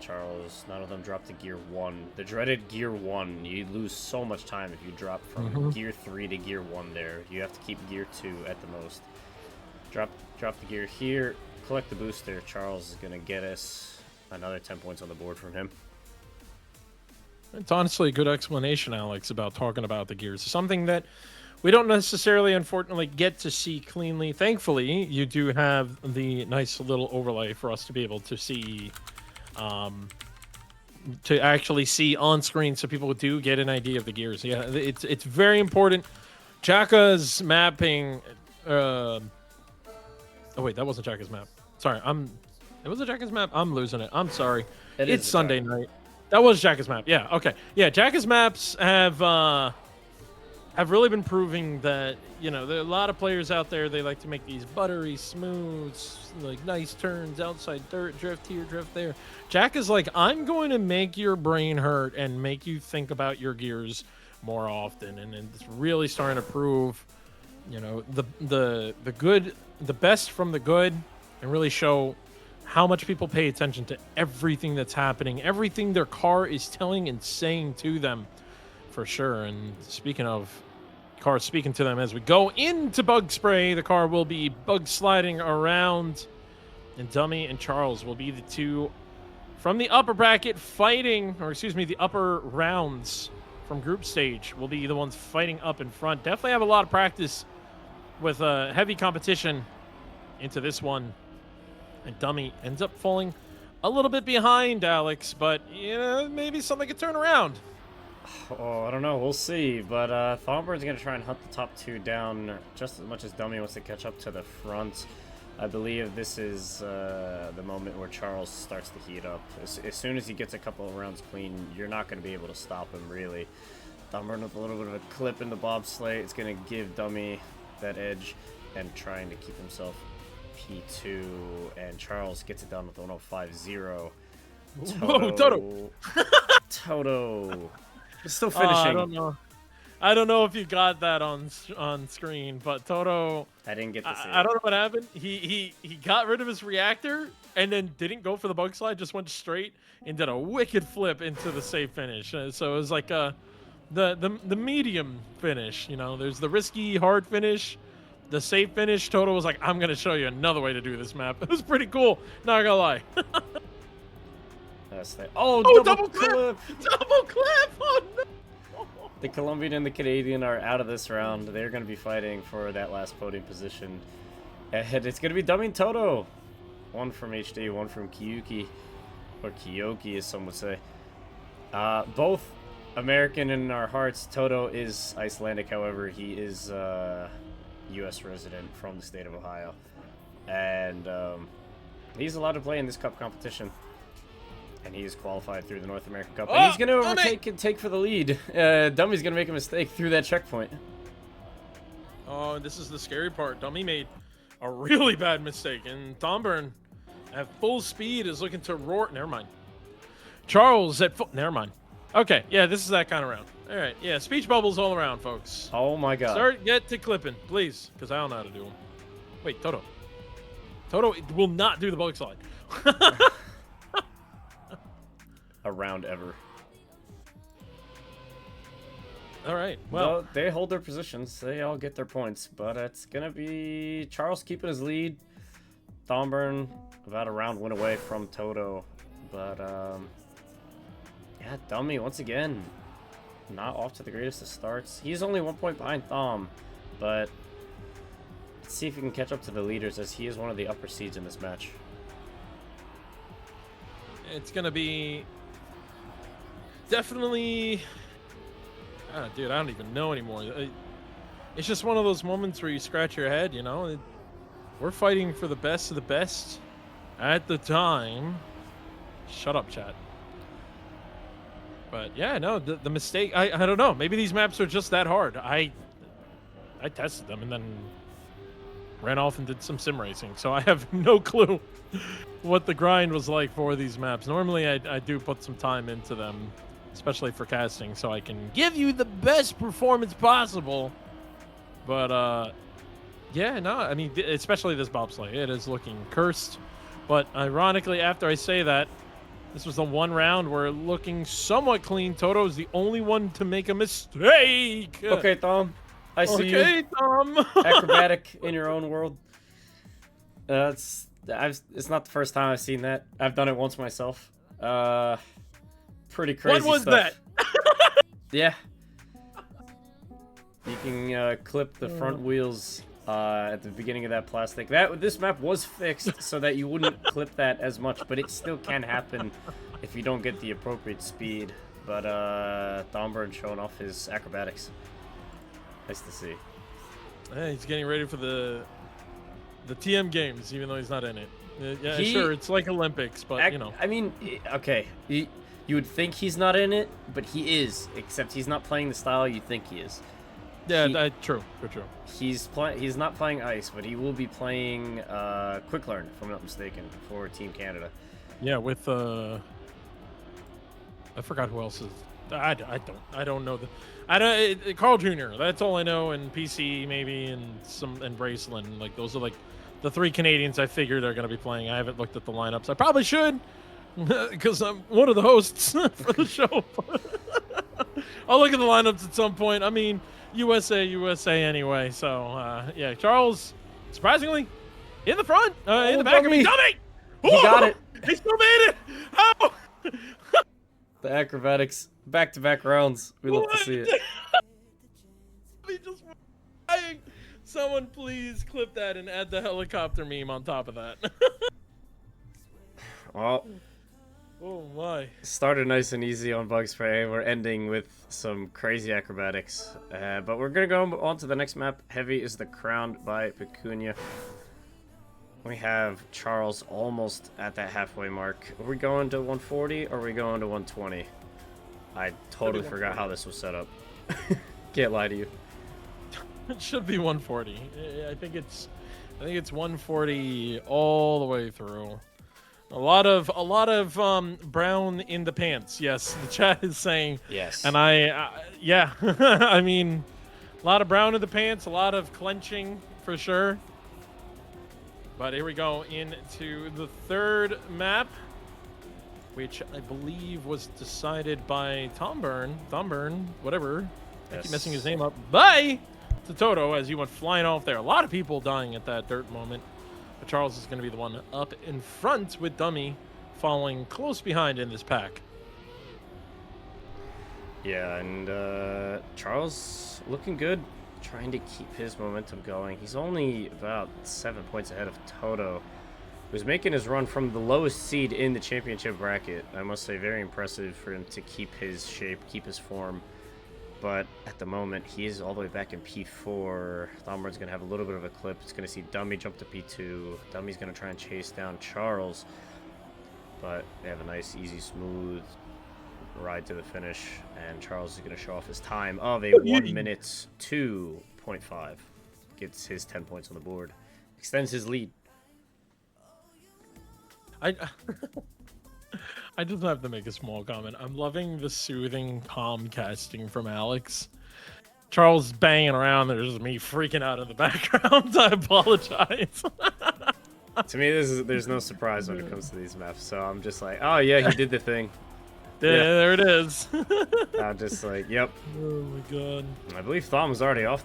Charles, none of them drop to gear 1. The dreaded gear 1. You lose so much time if you drop from gear 3 to gear 1 there. You have to keep gear 2 at the most. Drop the gear here, collect the booster. Charles is going to get us another 10 points on the board from him. It's honestly a good explanation, Alex, about talking about the gears. Something that we don't necessarily, unfortunately, get to see cleanly. Thankfully, you do have the nice little overlay for us to be able to see, to actually see on screen, so people do get an idea of the gears. Yeah, it's very important. Jaka's mapping. Oh wait, that wasn't Jaka's map. Sorry, it was a Jaka's map. I'm losing it. I'm sorry. It's Sunday night. That was Jaka's map. Yeah. Okay. Yeah. Jaka's maps have really been proving that, you know, there are a lot of players out there. They like to make these buttery, smooth, like nice turns, outside dirt, drift here, drift there. Jaka's like, I'm going to make your brain hurt and make you think about your gears more often, and it's really starting to prove, you know, the good, the best from the good, and really show how much people pay attention to everything that's happening, everything their car is telling and saying to them, for sure. And speaking of cars speaking to them, as we go into bug spray, the car will be bug sliding around, and Dummy and Charles will be the two from the upper bracket fighting, or excuse me, the upper rounds from group stage will be the ones fighting up in front. Definitely have a lot of practice with heavy competition into this one. And Dummy ends up falling a little bit behind Alex, but maybe something could turn around. Oh, I don't know. We'll see. But Thornbird's going to try and hunt the top 2 down just as much as Dummy wants to catch up to the front. I believe this is the moment where Charles starts to heat up. As soon as he gets a couple of rounds clean, you're not going to be able to stop him, really. Thornbird with a little bit of a clip in the bobsleigh. It's going to give Dummy that edge and trying to keep himself P2. And Charles gets it down with 105.0. Whoa, Toto! Toto! Still finishing. I don't know if you got that on screen, but Toto. I didn't get to see it. I don't know what happened. He got rid of his reactor and then didn't go for the bug slide. Just went straight and did a wicked flip into the safe finish. So it was like the medium finish. There's the risky hard finish, the safe finish. Toto was like, I'm gonna show you another way to do this map. It was pretty cool. Not gonna lie. Double clip! Double clip! Oh no! The Colombian and the Canadian are out of this round. They're going to be fighting for that last podium position. And it's going to be Dummy and Toto. One from HD, one from Kiyuki. Or Kiyoki, as some would say. Both American in our hearts. Toto is Icelandic, however. He is U.S. resident from the state of Ohio. And he's allowed to play in this cup competition. And he is qualified through the North American Cup. And he's going to overtake and take for the lead. Dummy's going to make a mistake through that checkpoint. Oh, this is the scary part. Dummy made a really bad mistake. And Thornburn, at full speed, is looking to roar. Never mind. Charles at full... Never mind. Okay, yeah, this is that kind of round. All right, yeah, speech bubbles all around, folks. Oh, my God. Get to clipping, please, because I don't know how to do them. Wait, Toto. Toto will not do the bug slide. A round ever. All right. Well, they hold their positions. They all get their points, but it's gonna be Charles keeping his lead. Thornburn about a round win away from Toto, but yeah, Dummy once again not off to the greatest of starts. He's only 1 point behind Thom, but let's see if he can catch up to the leaders as he is one of the upper seeds in this match. It's gonna be definitely, dude, I don't even know anymore. It's just one of those moments where you scratch your head, We're fighting for the best of the best at the time. Shut up, chat. But yeah, no, the mistake, I don't know. Maybe these maps are just that hard. I tested them and then ran off and did some sim racing, so I have no clue what the grind was like for these maps. Normally, I do put some time into them, especially for casting, so I can give you the best performance possible. But, yeah, no, I mean, especially this bobsleigh, it is looking cursed. But ironically, after I say that, this was the one round where looking somewhat clean. Toto is the only one to make a mistake. Okay, Thom. I see you. Okay, Thom. Acrobatic in your own world. It's not the first time I've seen that. I've done it once myself. Pretty crazy stuff. What was that? Yeah. You can clip the front wheels at the beginning of that plastic. This map was fixed so that you wouldn't clip that as much, but it still can happen if you don't get the appropriate speed. But Thornburn showing off his acrobatics. Nice to see. Hey, he's getting ready for the TM games, even though he's not in it. Yeah, sure, it's like Olympics, but I mean, okay, you would think he's not in it, but he is. Except he's not playing the style you think he is. Yeah, true. He's not playing ice, but he will be playing quick learn, if I'm not mistaken, for Team Canada. Yeah, with I forgot who else is. I don't know Carl Jr. That's all I know, and PC maybe, and Braceland. Like those are like the three Canadians I figured are going to be playing. I haven't looked at the lineups. I probably should, because I'm one of the hosts for the show. I'll look at the lineups at some point. I mean, USA anyway. So yeah, Charles, surprisingly, in the front, in the back of me, Dummy. He got it. They still made it! How? The acrobatics, back-to-back rounds. We love to see it. We just dying. Someone please clip that and add the helicopter meme on top of that. Well, Oh my. started nice and easy on Bug Spray. We're ending with some crazy acrobatics. But we're going to go on to the next map. Heavy is the Crowned by Pecunia. We have Charles almost at that halfway mark. Are we going to 140 or are we going to 120? I totally forgot how this was set up. Can't lie to you. It should be 140. I think it's 140 all the way through. A lot of brown in the pants. Yes, the chat is saying. Yes. And yeah, I mean, a lot of brown in the pants, a lot of clenching for sure. But here we go into the third map, which I believe was decided by Tom Byrne, whatever. I keep messing his name up. Bye to Toto as he went flying off there. A lot of people dying at that dirt moment. But Charles is going to be the one up in front with Dummy following close behind in this pack. Yeah, and Charles looking good, trying to keep his momentum going. He's only about 7 points ahead of Toto, who's making his run from the lowest seed in the championship bracket. I must say, very impressive for him to keep his shape, keep his form. But at the moment, he is all the way back in P4. Thomber's going to have a little bit of a clip. It's going to see Dummy jump to P2. Dummy's going to try and chase down Charles. But they have a nice, easy, smooth ride to the finish. And Charles is going to show off his time of a 1 minute 2.5. Gets his 10 points on the board. Extends his lead. I just have to make a small comment. I'm loving the soothing, calm casting from Alex. Charles banging around. There's me freaking out in the background. I apologize. To me, there's no surprise when it comes to these maps. So I'm just like, oh yeah, he did the thing. Yeah, there it is. I'm just like, yep. Oh my god. I believe Thom was already off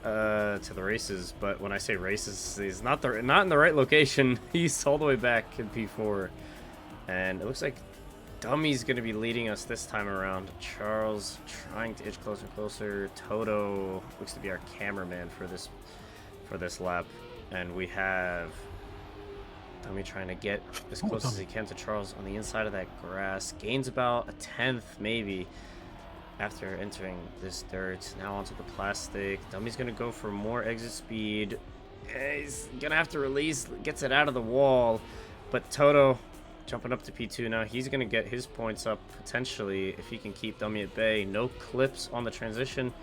to the races, but when I say races, he's not in the right location. He's all the way back in P4. And it looks like Dummy's going to be leading us this time around. Charles trying to inch closer and closer. Toto looks to be our cameraman for this lap. And we have Dummy trying to get as close as he can to Charles on the inside of that grass. Gains about a 10th maybe after entering this dirt. Now onto the plastic. Dummy's going to go for more exit speed. He's going to have to release. Gets it out of the wall. But Toto jumping up to P2 now. He's going to get his points up potentially if he can keep Dummy at bay. No clips on the transition.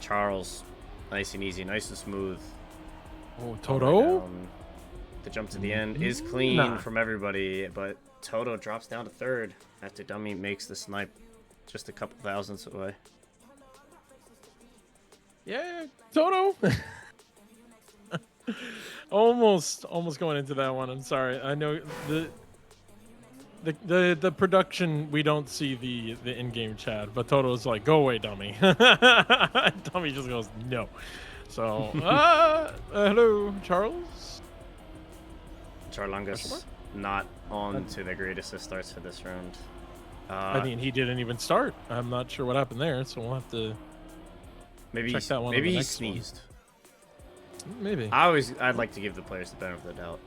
Charles, nice and easy, nice and smooth. Oh, Toto? The jump to the end is clean from everybody, but Toto drops down to third after Dummy makes the snipe just a couple thousandths away. Yeah, Toto. almost going into that one. I'm sorry. I know the production, we don't see the in-game chat, but Toto's like, go away, Dummy. Dummy just goes no. So hello, Charles. Charlangas not on to the greatest of starts for this round. I mean, he didn't even start. I'm not sure what happened there, so we'll have to check that one. Maybe he sneezed. Maybe. I'd like to give the players the benefit of the doubt.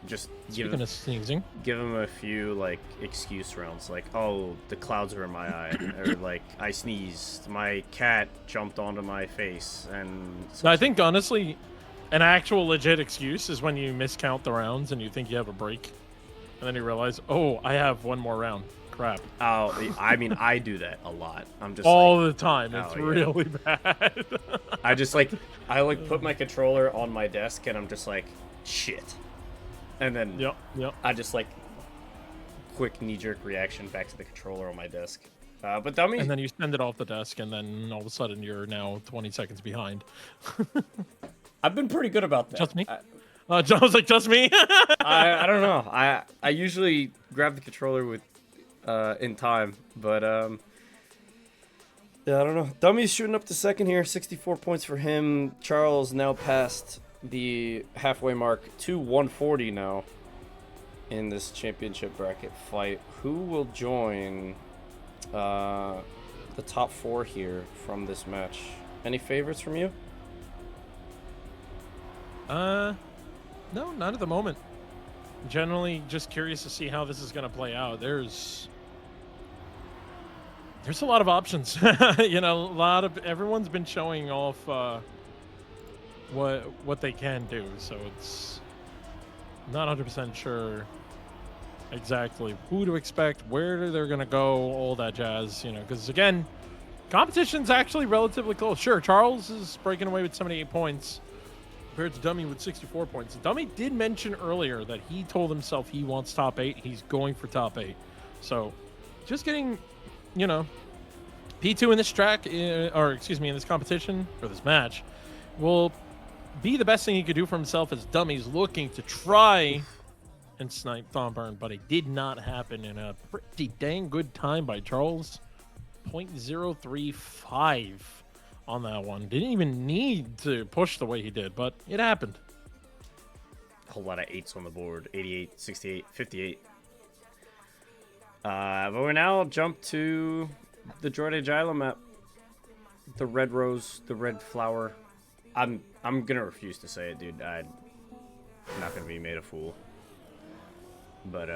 Just give them a few like excuse rounds, like, oh, the clouds were in my eye, or like I sneezed, my cat jumped onto my face, and no, I think honestly, an actual legit excuse is when you miscount the rounds and you think you have a break, and then you realize, oh, I have one more round. Crap. Oh, I mean, I do that a lot. I'm just all like, the time. It's really bad. I put my controller on my desk and I'm just like, shit. And then I just like quick knee-jerk reaction back to the controller on my desk. But Dummy. And then you send it off the desk, and then all of a sudden you're now 20 seconds behind. I've been pretty good about that. Just me? John was like, just me? I don't know. I usually grab the controller with in time, but yeah, I don't know. Dummy's shooting up to second here. 64 points for him. Charles now past the halfway mark to 140 now. in this championship bracket fight. Who will join the top 4 here from this match? Any favorites from you? No, not at the moment. Generally, just curious to see how this is going to play out. There's a lot of options. You know, everyone's been showing off what they can do. So it's not 100% sure exactly who to expect, where they're going to go, all that jazz. You know, because again, competition's actually relatively close. Sure, Charles is breaking away with 78 points. Compared to Dummy with 64 points. Dummy did mention earlier that he told himself he wants top 8. He's going for top 8. So, just getting, you know, P2 in this track, or excuse me, in this competition, or this match, will be the best thing he could do for himself as Dummy's looking to try and snipe Thornburn, but it did not happen in a pretty dang good time by Charles. 0.035. On that one. Didn't even need to push the way he did, but it happened. A whole lot of 8s on the board. 88, 68, 58. But we're now jump to the Droidage Island map. The red rose, the red flower. I'm gonna refuse to say it, dude. I'm not gonna be made a fool. But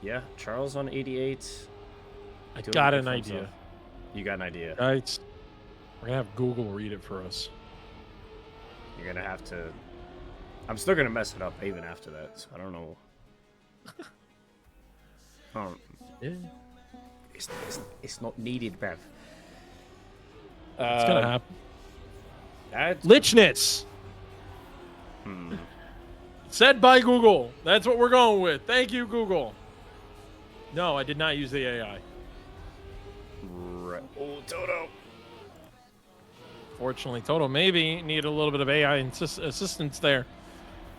yeah, Charles on 88. I got an idea. You got an idea. Right. We're going to have Google read it for us. You're going to have to... I'm still going to mess it up even after that, so I don't know. Yeah. It's not needed, bruv. It's going to happen. That's... Lichness! Said by Google. That's what we're going with. Thank you, Google. No, I did not use the AI. Oh, Toto. Fortunately, Toto maybe needed a little bit of AI assistance there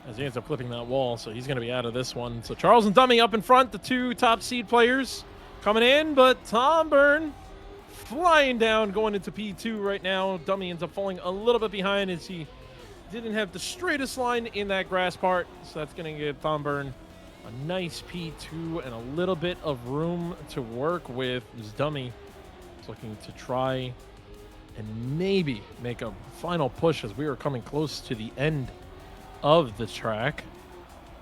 as he ends up flipping that wall, so he's going to be out of this one. So Charles and Dummy up in front, the 2 top seed players coming in, but Tom Byrne flying down going into P2 right now. Dummy ends up falling a little bit behind as he didn't have the straightest line in that grass part, so that's going to give Tom Byrne a nice P2 and a little bit of room to work with as Dummy is looking to try and maybe make a final push as we are coming close to the end of the track.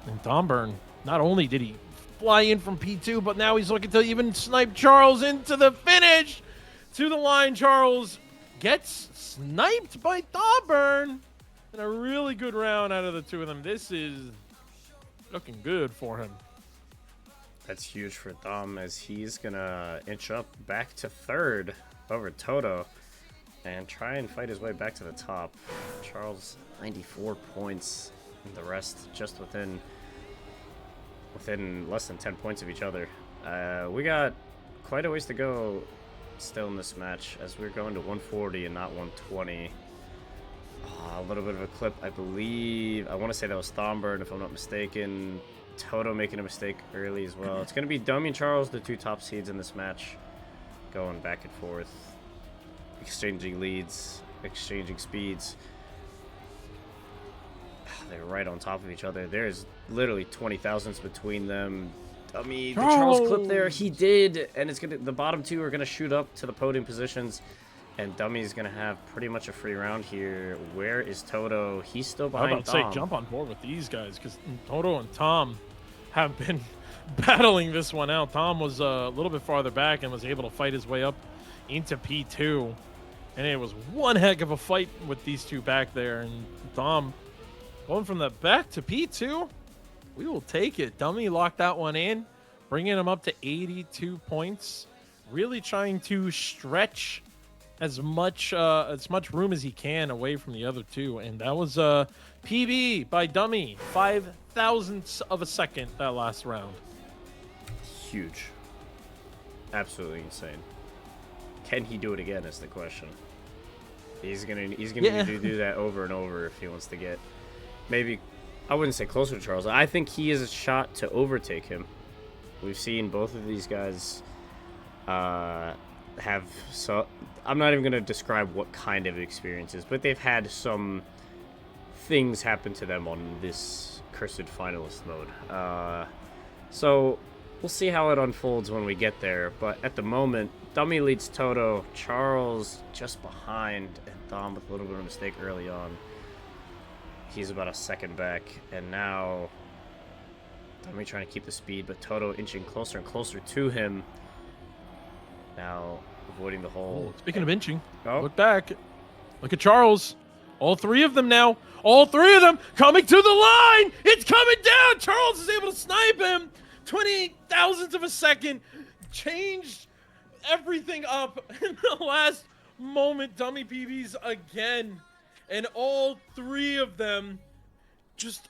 And Thornburn, not only did he fly in from P2, but now he's looking to even snipe Charles into the finish. To the line, Charles gets sniped by Thornburn. And a really good round out of the 2 of them. This is looking good for him. That's huge for Thom as he's going to inch up back to 3rd over Toto. And try and fight his way back to the top. Charles, 94 points, and the rest just within less than 10 points of each other. We got quite a ways to go still in this match, as we're going to 140 and not 120. A little bit of a clip, I believe. I want to say that was Thornburn, if I'm not mistaken. Toto making a mistake early as well. It's going to be Dummy and Charles, the 2 top seeds in this match, going back and forth. Exchanging leads, exchanging speeds. They're right on top of each other. There's literally 20 thousandths between them. Dummy, the Charles clip there, he did, and it's gonna. The bottom 2 are gonna shoot up to the podium positions, and Dummy's gonna have pretty much a free round here. Where is Toto? He's still behind. I'm about to say jump on board with these guys because Toto and Tom have been battling this one out. Tom was a little bit farther back and was able to fight his way up into P2. And it was one heck of a fight with these 2 back there. And Tom going from the back to P2. We will take it. Dummy locked that one in, bringing him up to 82 points. Really trying to stretch as much room as he can away from the other 2. And that was a PB by Dummy. 5 thousandths of a second that last round. Huge. Absolutely insane. Can he do it again is the question. He's gonna need to do that over and over if he wants to get, maybe, I wouldn't say closer to Charles. I think he has a shot to overtake him. We've seen both of these guys have, so I'm not even going to describe what kind of experiences, but they've had some things happen to them on this cursed finalist mode. So we'll see how it unfolds when we get there. But at the moment, Dummy leads Toto, Charles just behind, and Dom with a little bit of a mistake early on. He's about a second back, and now Dummy trying to keep the speed, but Toto inching closer and closer to him. Now avoiding the hole. Speaking of inching, Oh. look back. Look at Charles. All three of them now. All three of them coming to the line. It's coming down. Charles is able to snipe him. 28 thousandths of a second. Changed everything up in the last moment. Dummy PBs again. And all three of them just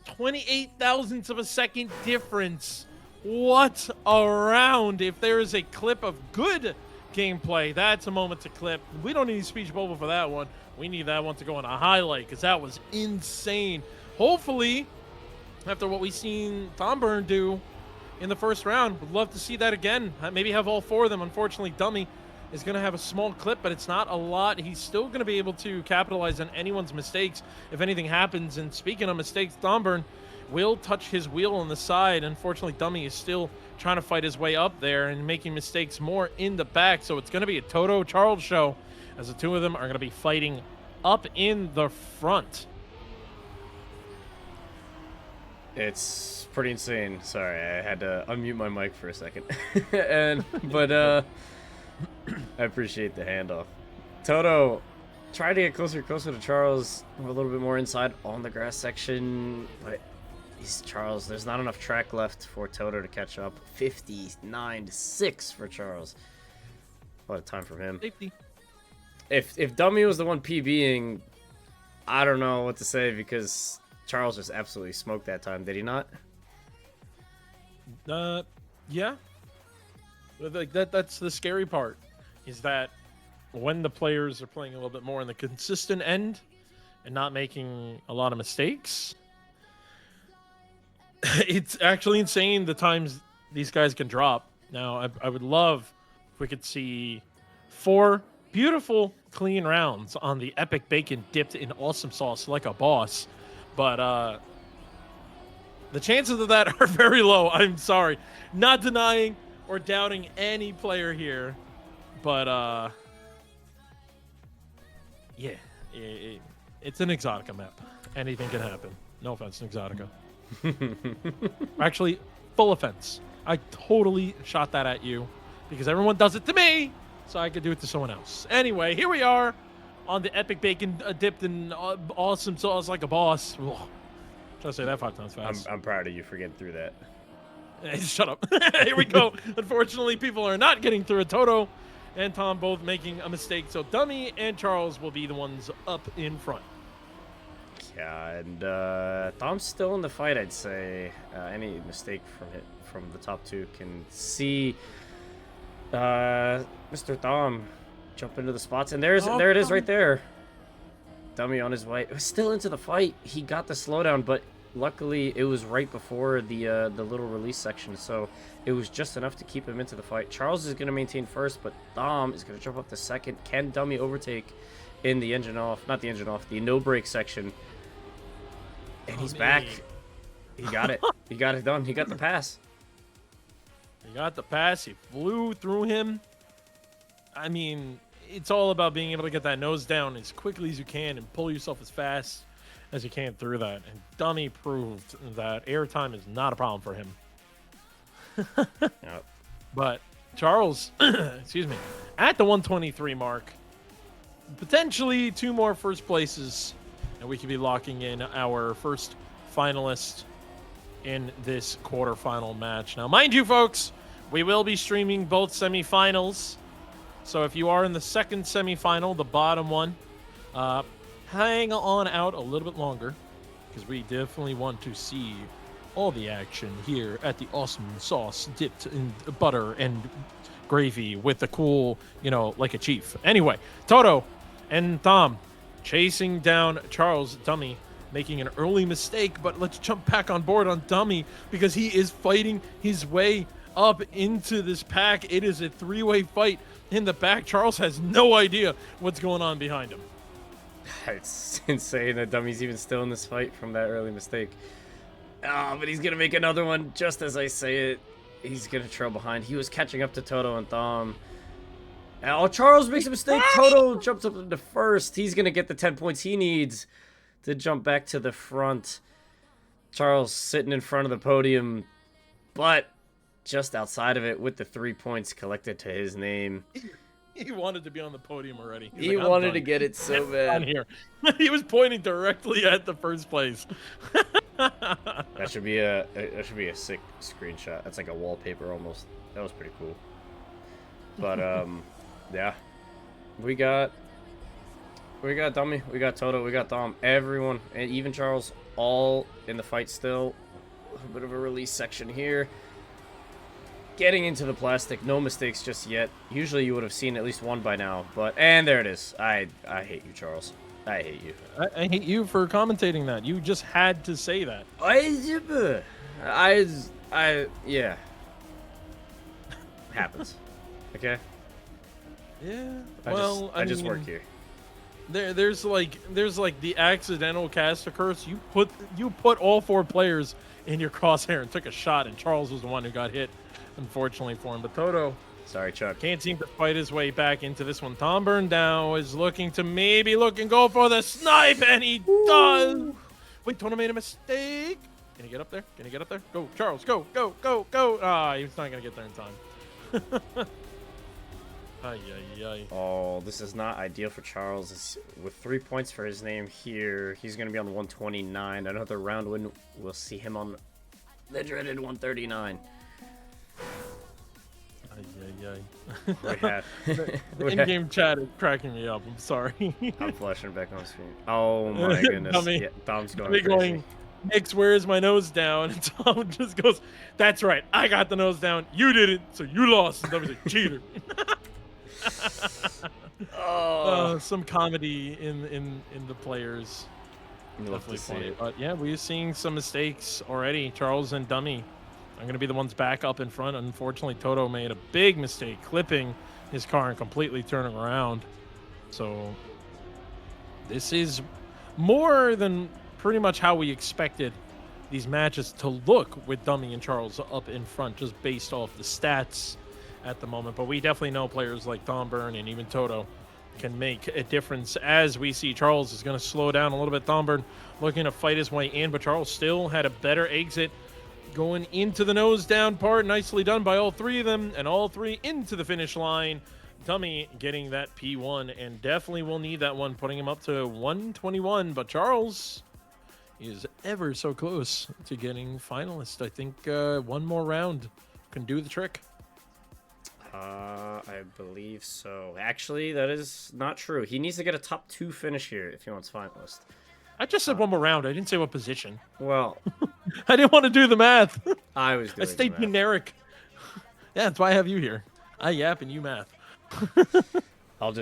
28 thousandths of a second difference. What a round. If there is a clip of good gameplay, that's a moment to clip. We don't need a speech bubble for that one. We need that one to go on a highlight because that was insane. Hopefully, after what we've seen Tom Burn do in the first round, would love to see that again. Maybe have all four of them. Unfortunately, Dummy is going to have a small clip, but it's not a lot. He's still going to be able to capitalize on anyone's mistakes if anything happens. And speaking of mistakes, Tom Burn will touch his wheel on the side. Unfortunately, Dummy is still trying to fight his way up there and making mistakes more in the back. So it's going to be a Toto Charles show as the two of them are going to be fighting up in the front. It's pretty insane. Sorry, I had to unmute my mic for a second. But I appreciate the handoff. Toto tried to get closer to Charles, a little bit more inside on the grass section, but Charles, there's not enough track left for Toto to catch up. 59-6 for Charles. What a time for him. Safety. If Dummy was the one PBing, I don't know what to say because Charles just absolutely smoked that time, did he not? Yeah. Like that's the scary part, is that when the players are playing a little bit more on the consistent end and not making a lot of mistakes, it's actually insane the times these guys can drop. Now, I would love if we could see 4 beautiful, clean rounds on the Epic Bacon dipped in awesome sauce like a boss. But the chances of that are very low. I'm sorry. Not denying or doubting any player here. But, yeah, it's an Exotica map. Anything can happen. No offense, an Exotica. Actually, full offense. I totally shot that at you because everyone does it to me, so I could do it to someone else. Anyway, here we are on the Epic Bacon dipped in awesome sauce like a boss. Ugh. Try to say that 5 times fast. I'm proud of you for getting through that. Hey, shut up. Here we go. Unfortunately, people are not getting through it. Toto and Tom both making a mistake, so Dummy and Charles will be the ones up in front. Yeah, and Tom's still in the fight, I'd say. Any mistake from the top two can see Mr. Tom jump into the spots, and there it is right there. Dummy on his way, still into the fight. He got the slowdown, but luckily it was right before the little release section, so it was just enough to keep him into the fight. Charles is going to maintain first, but Dom is going to jump up to second. Can Dummy overtake in the the no break section? And he's back. He got it. He got it done. He got the pass. He got the pass. He flew through him. I mean, it's all about being able to get that nose down as quickly as you can and pull yourself as fast as you can through that. And Dummy proved that airtime is not a problem for him. Yep. But Charles, excuse me, at the 123 mark, potentially 2 more first places, and we could be locking in our first finalist in this quarterfinal match. Now, mind you, folks, we will be streaming both semifinals. So if you are in the second semifinal, the bottom one, hang on out a little bit longer because we definitely want to see all the action here at the awesome sauce dipped in butter and gravy with the cool, like a chief. Anyway, Toto and Tom chasing down Charles. Dummy making an early mistake, but let's jump back on board on Dummy because he is fighting his way up into this pack. It is a 3-way fight in the back. Charles has no idea what's going on behind him. It's insane that Dummy's even still in this fight from that early mistake. Oh, but he's going to make another one just as I say it. He's going to trail behind. He was catching up to Toto and Thom. Oh, Charles makes a mistake. Toto jumps up into first. He's going to get the 10 points he needs to jump back to the front. Charles sitting in front of the podium, but just outside of it with the 3 points collected to his name. He wanted to be on the podium already. He wanted to get it so bad. Here. He was pointing directly at the first place. That should be a sick screenshot. That's like a wallpaper almost. That was pretty cool. But yeah, we got Dummy, we got Toto, we got Thom, everyone, and even Charles, all in the fight still. A little bit of a release section here. Getting into the plastic, no mistakes just yet. Usually you would have seen at least one by now, and there it is. I hate you, Charles. I hate you. I hate you for commentating that. You just had to say that. Yeah. Happens. Okay? Yeah. I just work here. There's like the accidental cast curse. You put all 4 players in your crosshair and took a shot, and Charles was the one who got hit, unfortunately for him. But Toto, sorry, Chuck, can't seem to fight his way back into this one. Thom now is looking to go for the snipe, and he does. Wait, Toto made a mistake. Can he get up there? Go, Charles, go. Ah, he's not gonna get there in time. Ay. Oh, this is not ideal for Charles. With 3 points for his name here, he's going to be on 129. Another round win, we'll see him on the dreaded 139. Ay. In-game chat is cracking me up. I'm sorry. I'm flashing back on screen. Oh my goodness. Dummy. Tom's going crazy. Nix, where's my nose down? And Thom just goes, that's right, I got the nose down. You didn't, so you lost. And Tommy's like, cheater. Some comedy in the players. Definitely funny. But yeah, we're seeing some mistakes already. Charles and Dummy are going to be the ones back up in front. Unfortunately, Toto made a big mistake, clipping his car and completely turning around. So this is more than pretty much how we expected these matches to look, with Dummy and Charles up in front, just based off the stats at the moment. But we definitely know players like Thom and even Toto can make a difference. As we see, Charles is going to slow down a little bit. Thom looking to fight his way in, but Charles still had a better exit going into the nose down part. Nicely done by all 3 of them, and all 3 into the finish line. Dummy getting that P1, and definitely will need that one, putting him up to 121. But Charles is ever so close to getting finalist. I think one more round can do the trick. I believe so. Actually, that is not true. He needs to get a top 2 finish here if he wants finalist. I just said one more round. I didn't say what position. Well, I didn't want to do the math. I was doing I stayed generic. Yeah, that's why I have you here. I yap and you math. I'll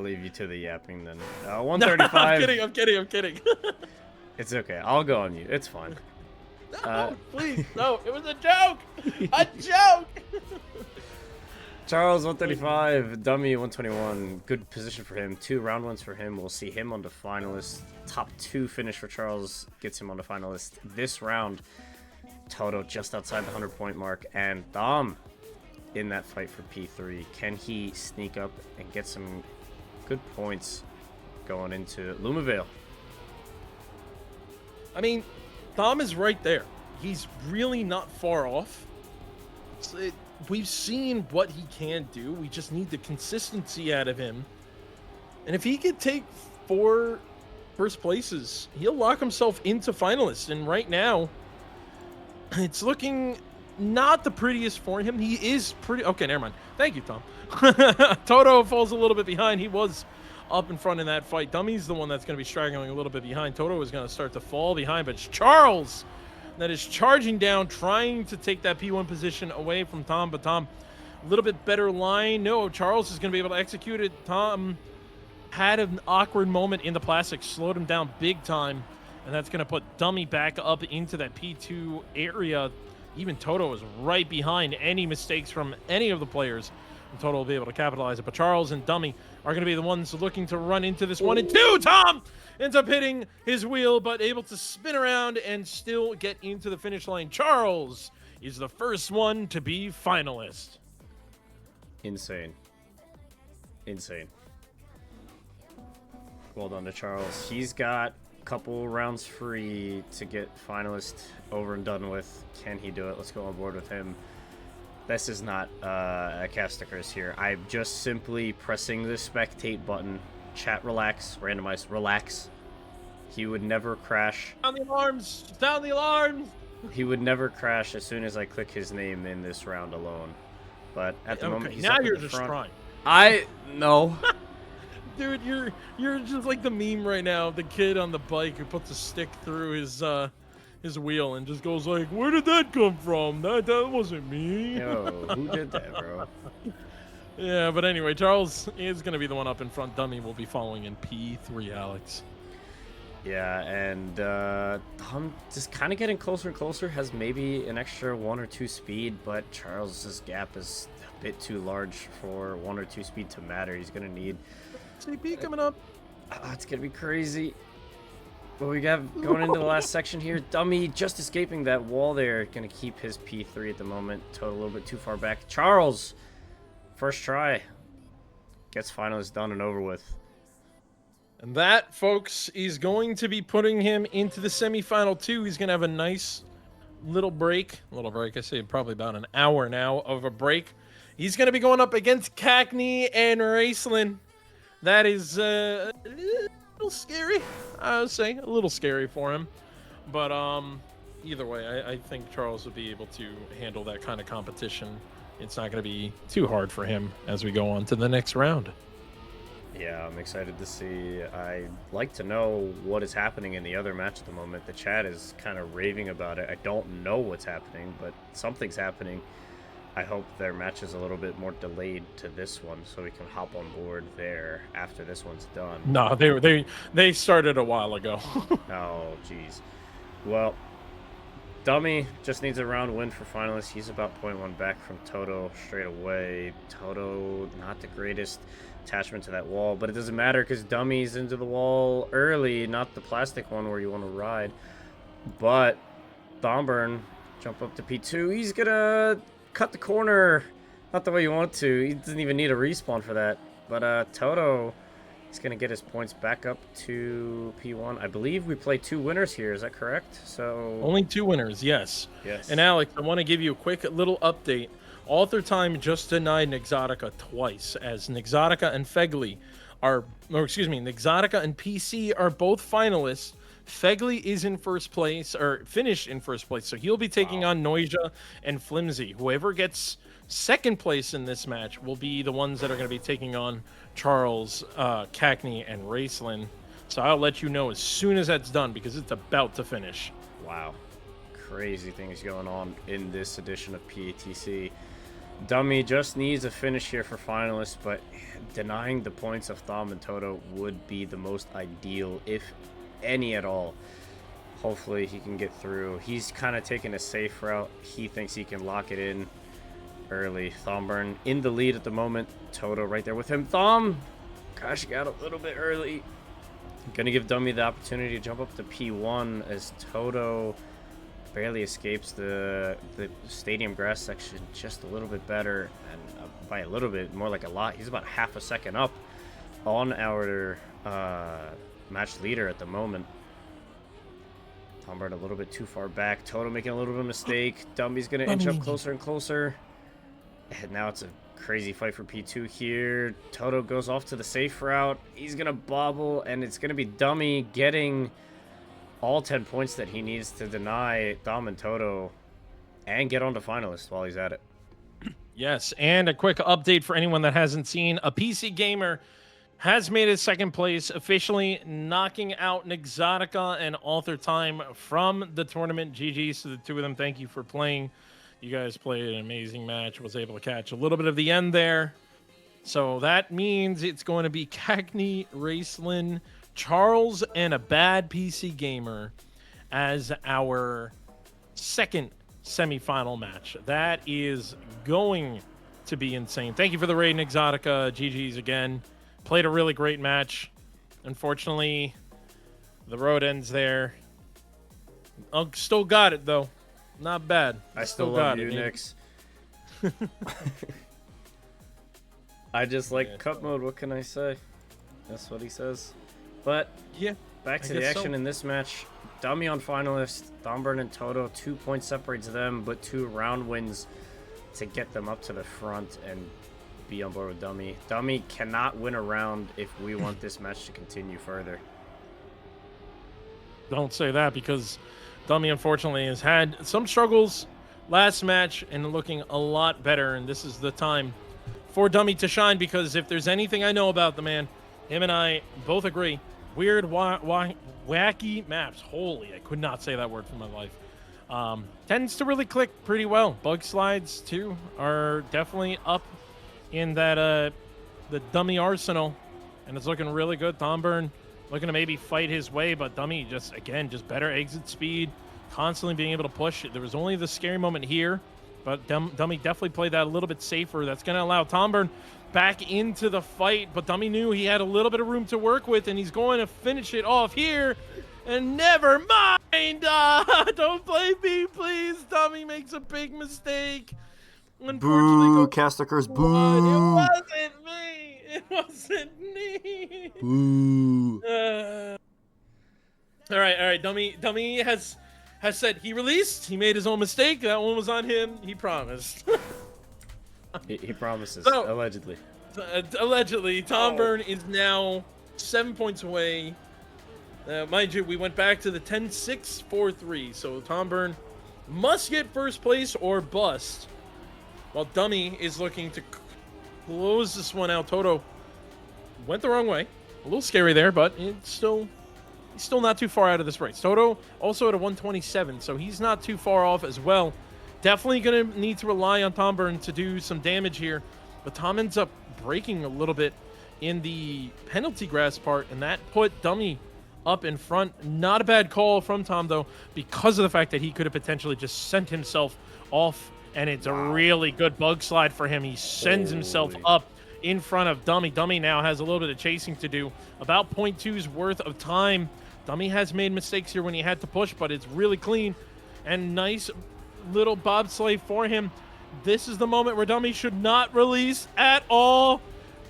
leave you to the yapping then. 135. No, I'm kidding. It's okay. I'll go on you. It's fine. No, please. No, it was a joke. A joke. Charles 135, Dummy 121. Good position for him. 2 round ones for him. We'll see him on the finalist. Top 2 finish for Charles gets him on the finalist this round. Toto just outside the 100-point mark, and Thom in that fight for P3. Can he sneak up and get some good points going into Lumavale? I mean, Thom is right there. He's really not far off. We've seen what he can do. We just need the consistency out of him. And if he could take 4 first places, he'll lock himself into finalists. And right now, it's looking not the prettiest for him. He is pretty... Okay, never mind. Thank you, Thom. Toto falls a little bit behind. He was up in front in that fight. Dummy's the one that's going to be straggling a little bit behind. Toto is going to start to fall behind, but it's Charles that is charging down, trying to take that P1 position away from Thom. But Thom, a little bit better line. No, Charles is going to be able to execute it. Thom had an awkward moment in the plastic, slowed him down big time, and that's going to put Dummy back up into that P2 area. Even Toto is right behind. Any mistakes from any of the players and Toto will be able to capitalize it. But Charles and Dummy are going to be the ones looking to run into this 1 and 2. Tom ends up hitting his wheel, but able to spin around and still get into the finish line. Charles is the first one to be finalist. Insane. Well done to Charles. He's got a couple rounds free to get finalist over and done with. Can he do it? Let's go on board with him. This is not a cast stickers here. I'm just simply pressing the spectate button. Chat, relax. Randomize, relax. He would never crash. Down the alarms! Down the alarms! He would never crash as soon as I click his name in this round alone. But at the moment, he's now up you're in the just front. trying. No. Dude, you're just like the meme right now. The kid on the bike who puts a stick through his wheel and just goes like, "Where did that come from? That wasn't me." Yo, who did that, bro? Yeah, but anyway, Charles is gonna be the one up in front. Dummy will be following in P3, Alex. Yeah, and Tom just kind of getting closer and closer. Has maybe an extra 1 or 2 speed, but Charles's gap is a bit too large for 1 or 2 speed to matter. He's gonna need. CP coming up. It's gonna be crazy. What we got going into the last section here? Dummy just escaping that wall there. Gonna keep his P3 at the moment. Total a little bit too far back. Charles, first try, gets finalist done and over with. And that, folks, is going to be putting him into the semifinal 2. He's going to have a nice little break. I say probably about an hour now of a break. He's going to be going up against Cackney and Raceland. That is a little scary, I would say. A little scary for him. But either way, I think Charles will be able to handle that kind of competition. It's not going to be too hard for him as we go on to the next round. Yeah, I'm excited to see. I'd like to know what is happening in the other match at the moment. The chat is kind of raving about it. I don't know what's happening, but something's happening. I hope their match is a little bit more delayed to this one so we can hop on board there after this one's done. No, they started a while ago. Oh, jeez. Well, Dummy just needs a round win for finalists. He's about 0.1 back from Toto straight away. Toto, not the greatest attachment to that wall, but it doesn't matter because Dummy's into the wall early, not the plastic one where you want to ride. But Thomburn, jump up to P2. He's gonna cut the corner. Not the way you want to. He doesn't even need a respawn for that. But Toto is gonna get his points back up to P1. I believe we play 2 winners here. Is that correct? So only 2 winners, yes. Yes. And Alex, I want to give you a quick little update. Author Time just denied Nixotica twice, as Nixotica and Fegley Nixotica and PC are both finalists. Fegley is in first place, or finished in first place, so he'll be taking on Noisia and Flimsy. Whoever gets second place in this match will be the ones that are going to be taking on Charles, Cackney, and Raceland. So I'll let you know as soon as that's done, because it's about to finish. Wow. Crazy things going on in this edition of PATC. Dummy just needs a finish here for finalists, but denying the points of Thom and Toto would be the most ideal, if any at all. Hopefully he can get through. He's kind of taking a safe route. He thinks he can lock it in early. Thomburn in the lead at the moment. Toto right there with him. Thom, gosh, got a little bit early. Gonna give Dummy the opportunity to jump up to P1 as Toto barely escapes the stadium grass section just a little bit better, and by a little bit, more like a lot. He's about half a second up on our match leader at the moment. Thomburn a little bit too far back. Toto making a little bit of a mistake. Dummy's gonna inch up closer and closer. And now it's a crazy fight for P2 here. Toto goes off to the safe route. He's gonna bobble, and it's gonna be Dummy getting all 10 points that he needs to deny Thom and Toto and get on to finalists while he's at it. Yes, and a quick update for anyone that hasn't seen. A PC gamer has made it second place, officially knocking out Nixotica and Author Time from the tournament. GG's to the 2 of them. Thank you for playing. You guys played an amazing match. Was able to catch a little bit of the end there. So that means it's going to be Cackney, Raceland, Charles, and a bad PC gamer as our second semifinal match. That is going to be insane. Thank you for the raid, Exotica. GG's again. Played a really great match. Unfortunately, the road ends there. Still got it, though. Not bad. I still love you, Nix. I just like cup mode. What can I say? That's what he says. But yeah, back to the action in this match. Damian finalist, Thomburn and Toto. 2 points separates them, but 2 round wins to get them up to the front and be on board with Dummy. Dummy cannot win a round if we want this match to continue further. Don't say that, because Dummy unfortunately has had some struggles last match and looking a lot better, and this is the time for Dummy to shine, because if there's anything I know about the man, him and I both agree, weird, wacky maps. Holy, I could not say that word for my life. Tends to really click pretty well. Bug slides, too, are definitely up in that the Dummy arsenal, and it's looking really good. Thomburn looking to maybe fight his way, but Dummy just better exit speed, constantly being able to push. There was only the scary moment here, but Dummy definitely played that a little bit safer. That's going to allow Thomburn back into the fight, but Dummy knew he had a little bit of room to work with, and he's going to finish it off here. And never mind! Don't blame me, please! Dummy makes a big mistake. Boo, Castakers, boo! It wasn't me! It wasn't me! Boo! All right. Dummy has said he released. He made his own mistake. That one was on him. He promised. he promises, so, allegedly. Allegedly, Thomburn is now 7 points away. Mind you, we went back to the 10-6-4-3. So Thomburn must get first place or bust, while Dummy is looking to close this one out. Toto went the wrong way. A little scary there, but it's still not too far out of this race. Toto also at a 127, so he's not too far off as well. Definitely going to need to rely on Thomburn to do some damage here, but Tom ends up breaking a little bit in the penalty grass part, and that put Dummy up in front. Not a bad call from Tom, though, because of the fact that he could have potentially just sent himself off, and it's a really good bug slide for him. He sends himself up in front of Dummy. Dummy now has a little bit of chasing to do. About 0.2's worth of time. Dummy has made mistakes here when he had to push, but it's really clean and nice little bobsleigh for him. This is the moment where Dummy should not release at all.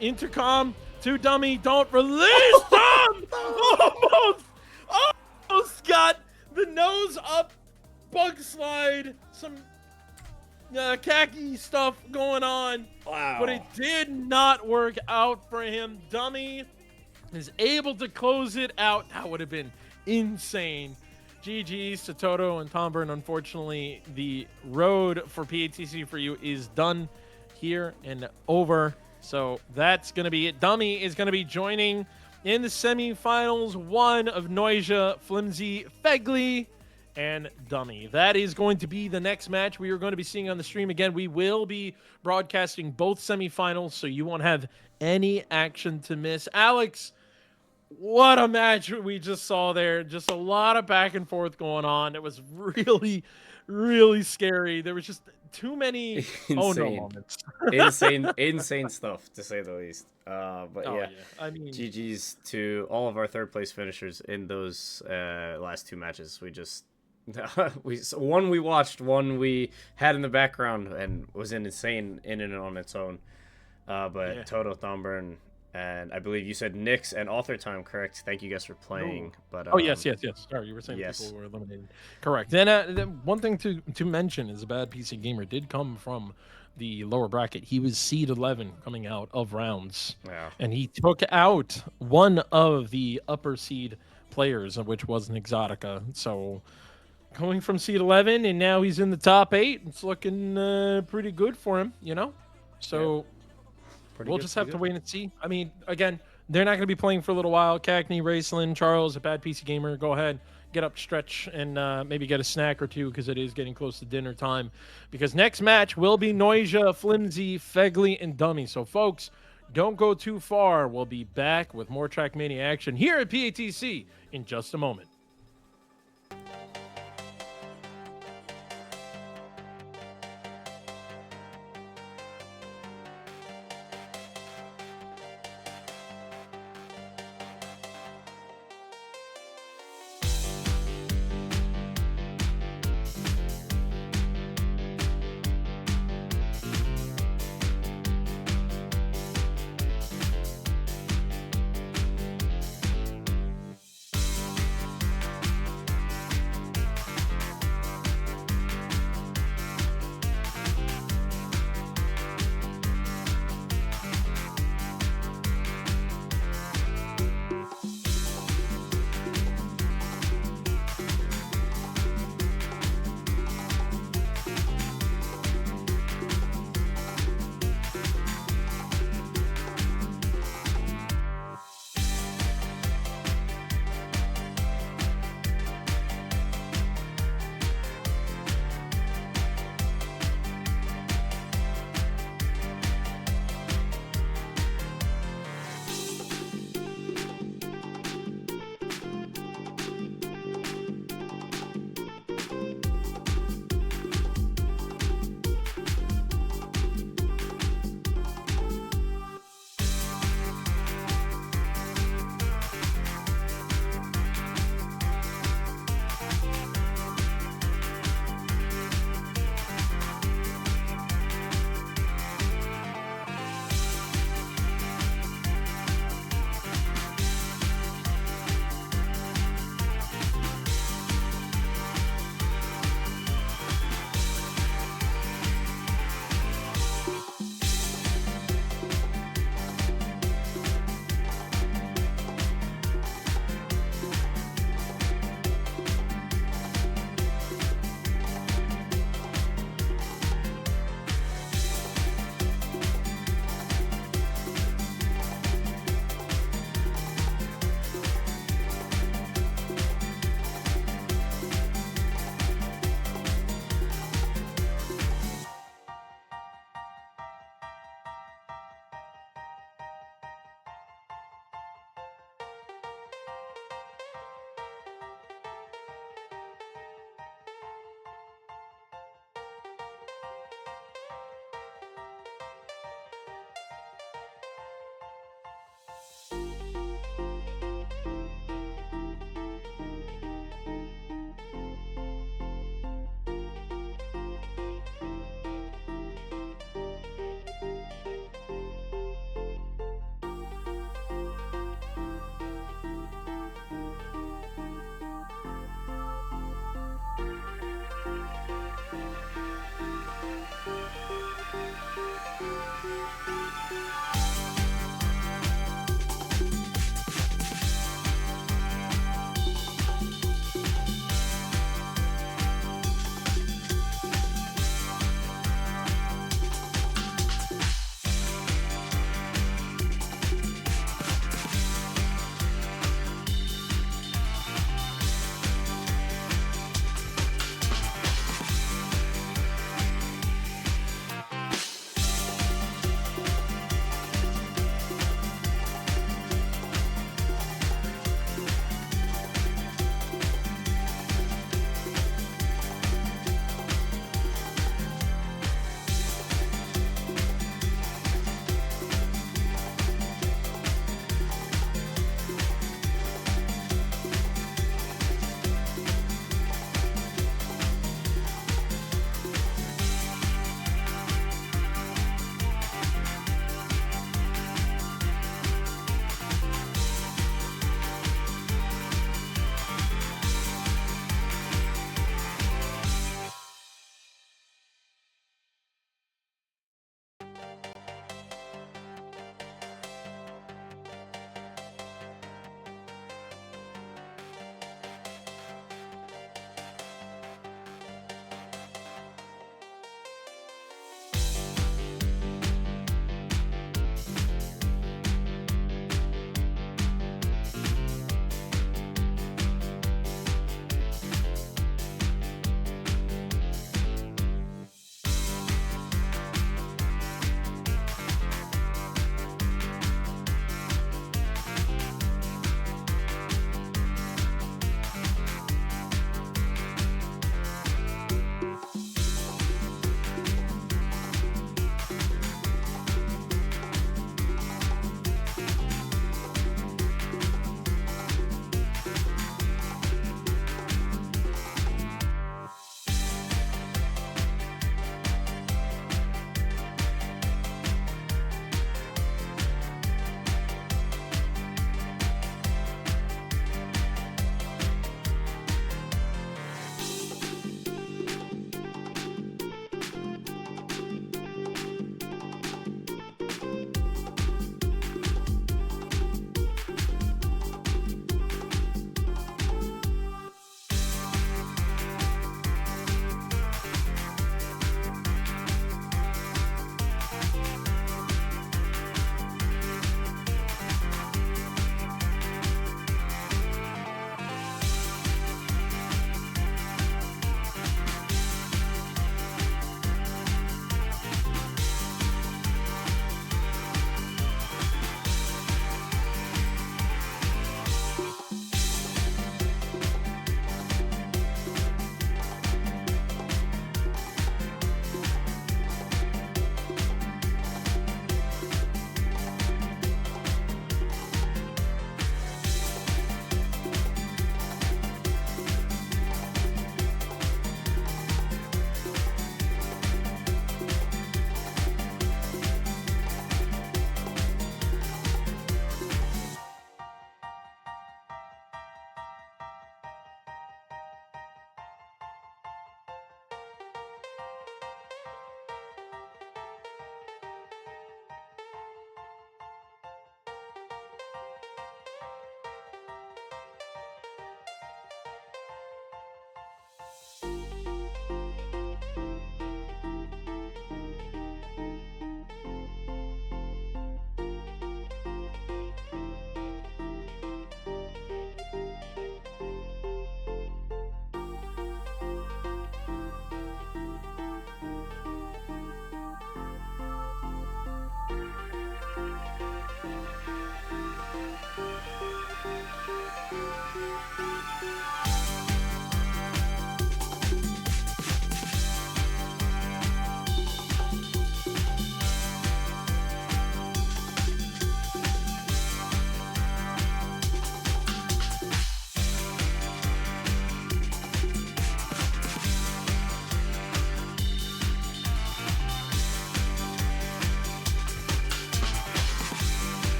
Intercom to Dummy. Don't release, Dom! Almost got the nose up bug slide. Some khaki stuff going on. Wow. But it did not work out for him. Dummy is able to close it out. That would have been insane. GG's to Toto and Thomburn. Unfortunately, the road for PATC for you is done here and over. So that's going to be it. Dummy is going to be joining in the semifinals, one of Noisia, Flimsy, Fegley, and Dummy. That is going to be the next match we are going to be seeing on the stream. Again, we will be broadcasting both semifinals, so you won't have any action to miss. Alex, what a match we just saw there. Just a lot of back and forth going on. It was really, really scary. There was just too many moments. insane stuff, to say the least. But yeah, I mean, GG's to all of our third place finishers in those last 2 matches. We just one we watched, one we had in the background, and was insane in and on its own. But yeah. Toto, Thomburn, and I believe you said Nix and Author Time, correct? Thank you guys for playing. But yes. Sorry, you were saying people were eliminated. Correct. Then one thing to mention is a bad PC gamer did come from the lower bracket. He was seed 11 coming out of rounds, and he took out one of the upper seed players, which was an Exotica. So coming from seed 11, and now he's in the top 8. It's looking pretty good for him, you know. So. Yeah. We'll just have to wait and see. I mean, again, they're not going to be playing for a little while. Cackney, Raceland, Charles, a bad PC gamer, go ahead, get up, stretch, and maybe get a snack or two, because it is getting close to dinner time. Because next match will be Noisia, Flimsy, Fegley, and Dummy. So, folks, don't go too far. We'll be back with more Trackmania action here at PATC in just a moment.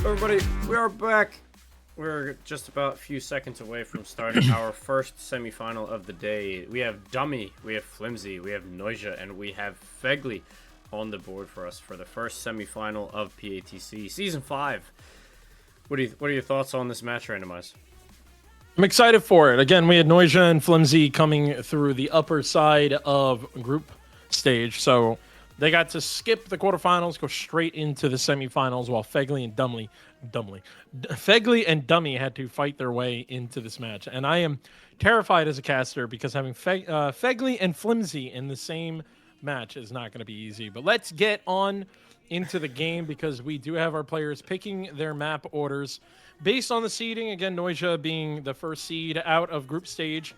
Everybody, we are back. We're just about a few seconds away from starting our first semifinal of the day. We have Dummy, we have Flimsy, we have Noisia, and we have Fegley on the board for us for the first semifinal of PATC Season 5. What are your thoughts on this match, Randomize? I'm excited for it. Again, we had Noisia and Flimsy coming through the upper side of group stage, so they got to skip the quarterfinals, go straight into the semifinals, while Fegley and Dummy had to fight their way into this match. And I am terrified as a caster because having Fegley and Flimsy in the same match is not going to be easy. But let's get on into the game because we do have our players picking their map orders based on the seeding. Again, Noisia being the first seed out of group stage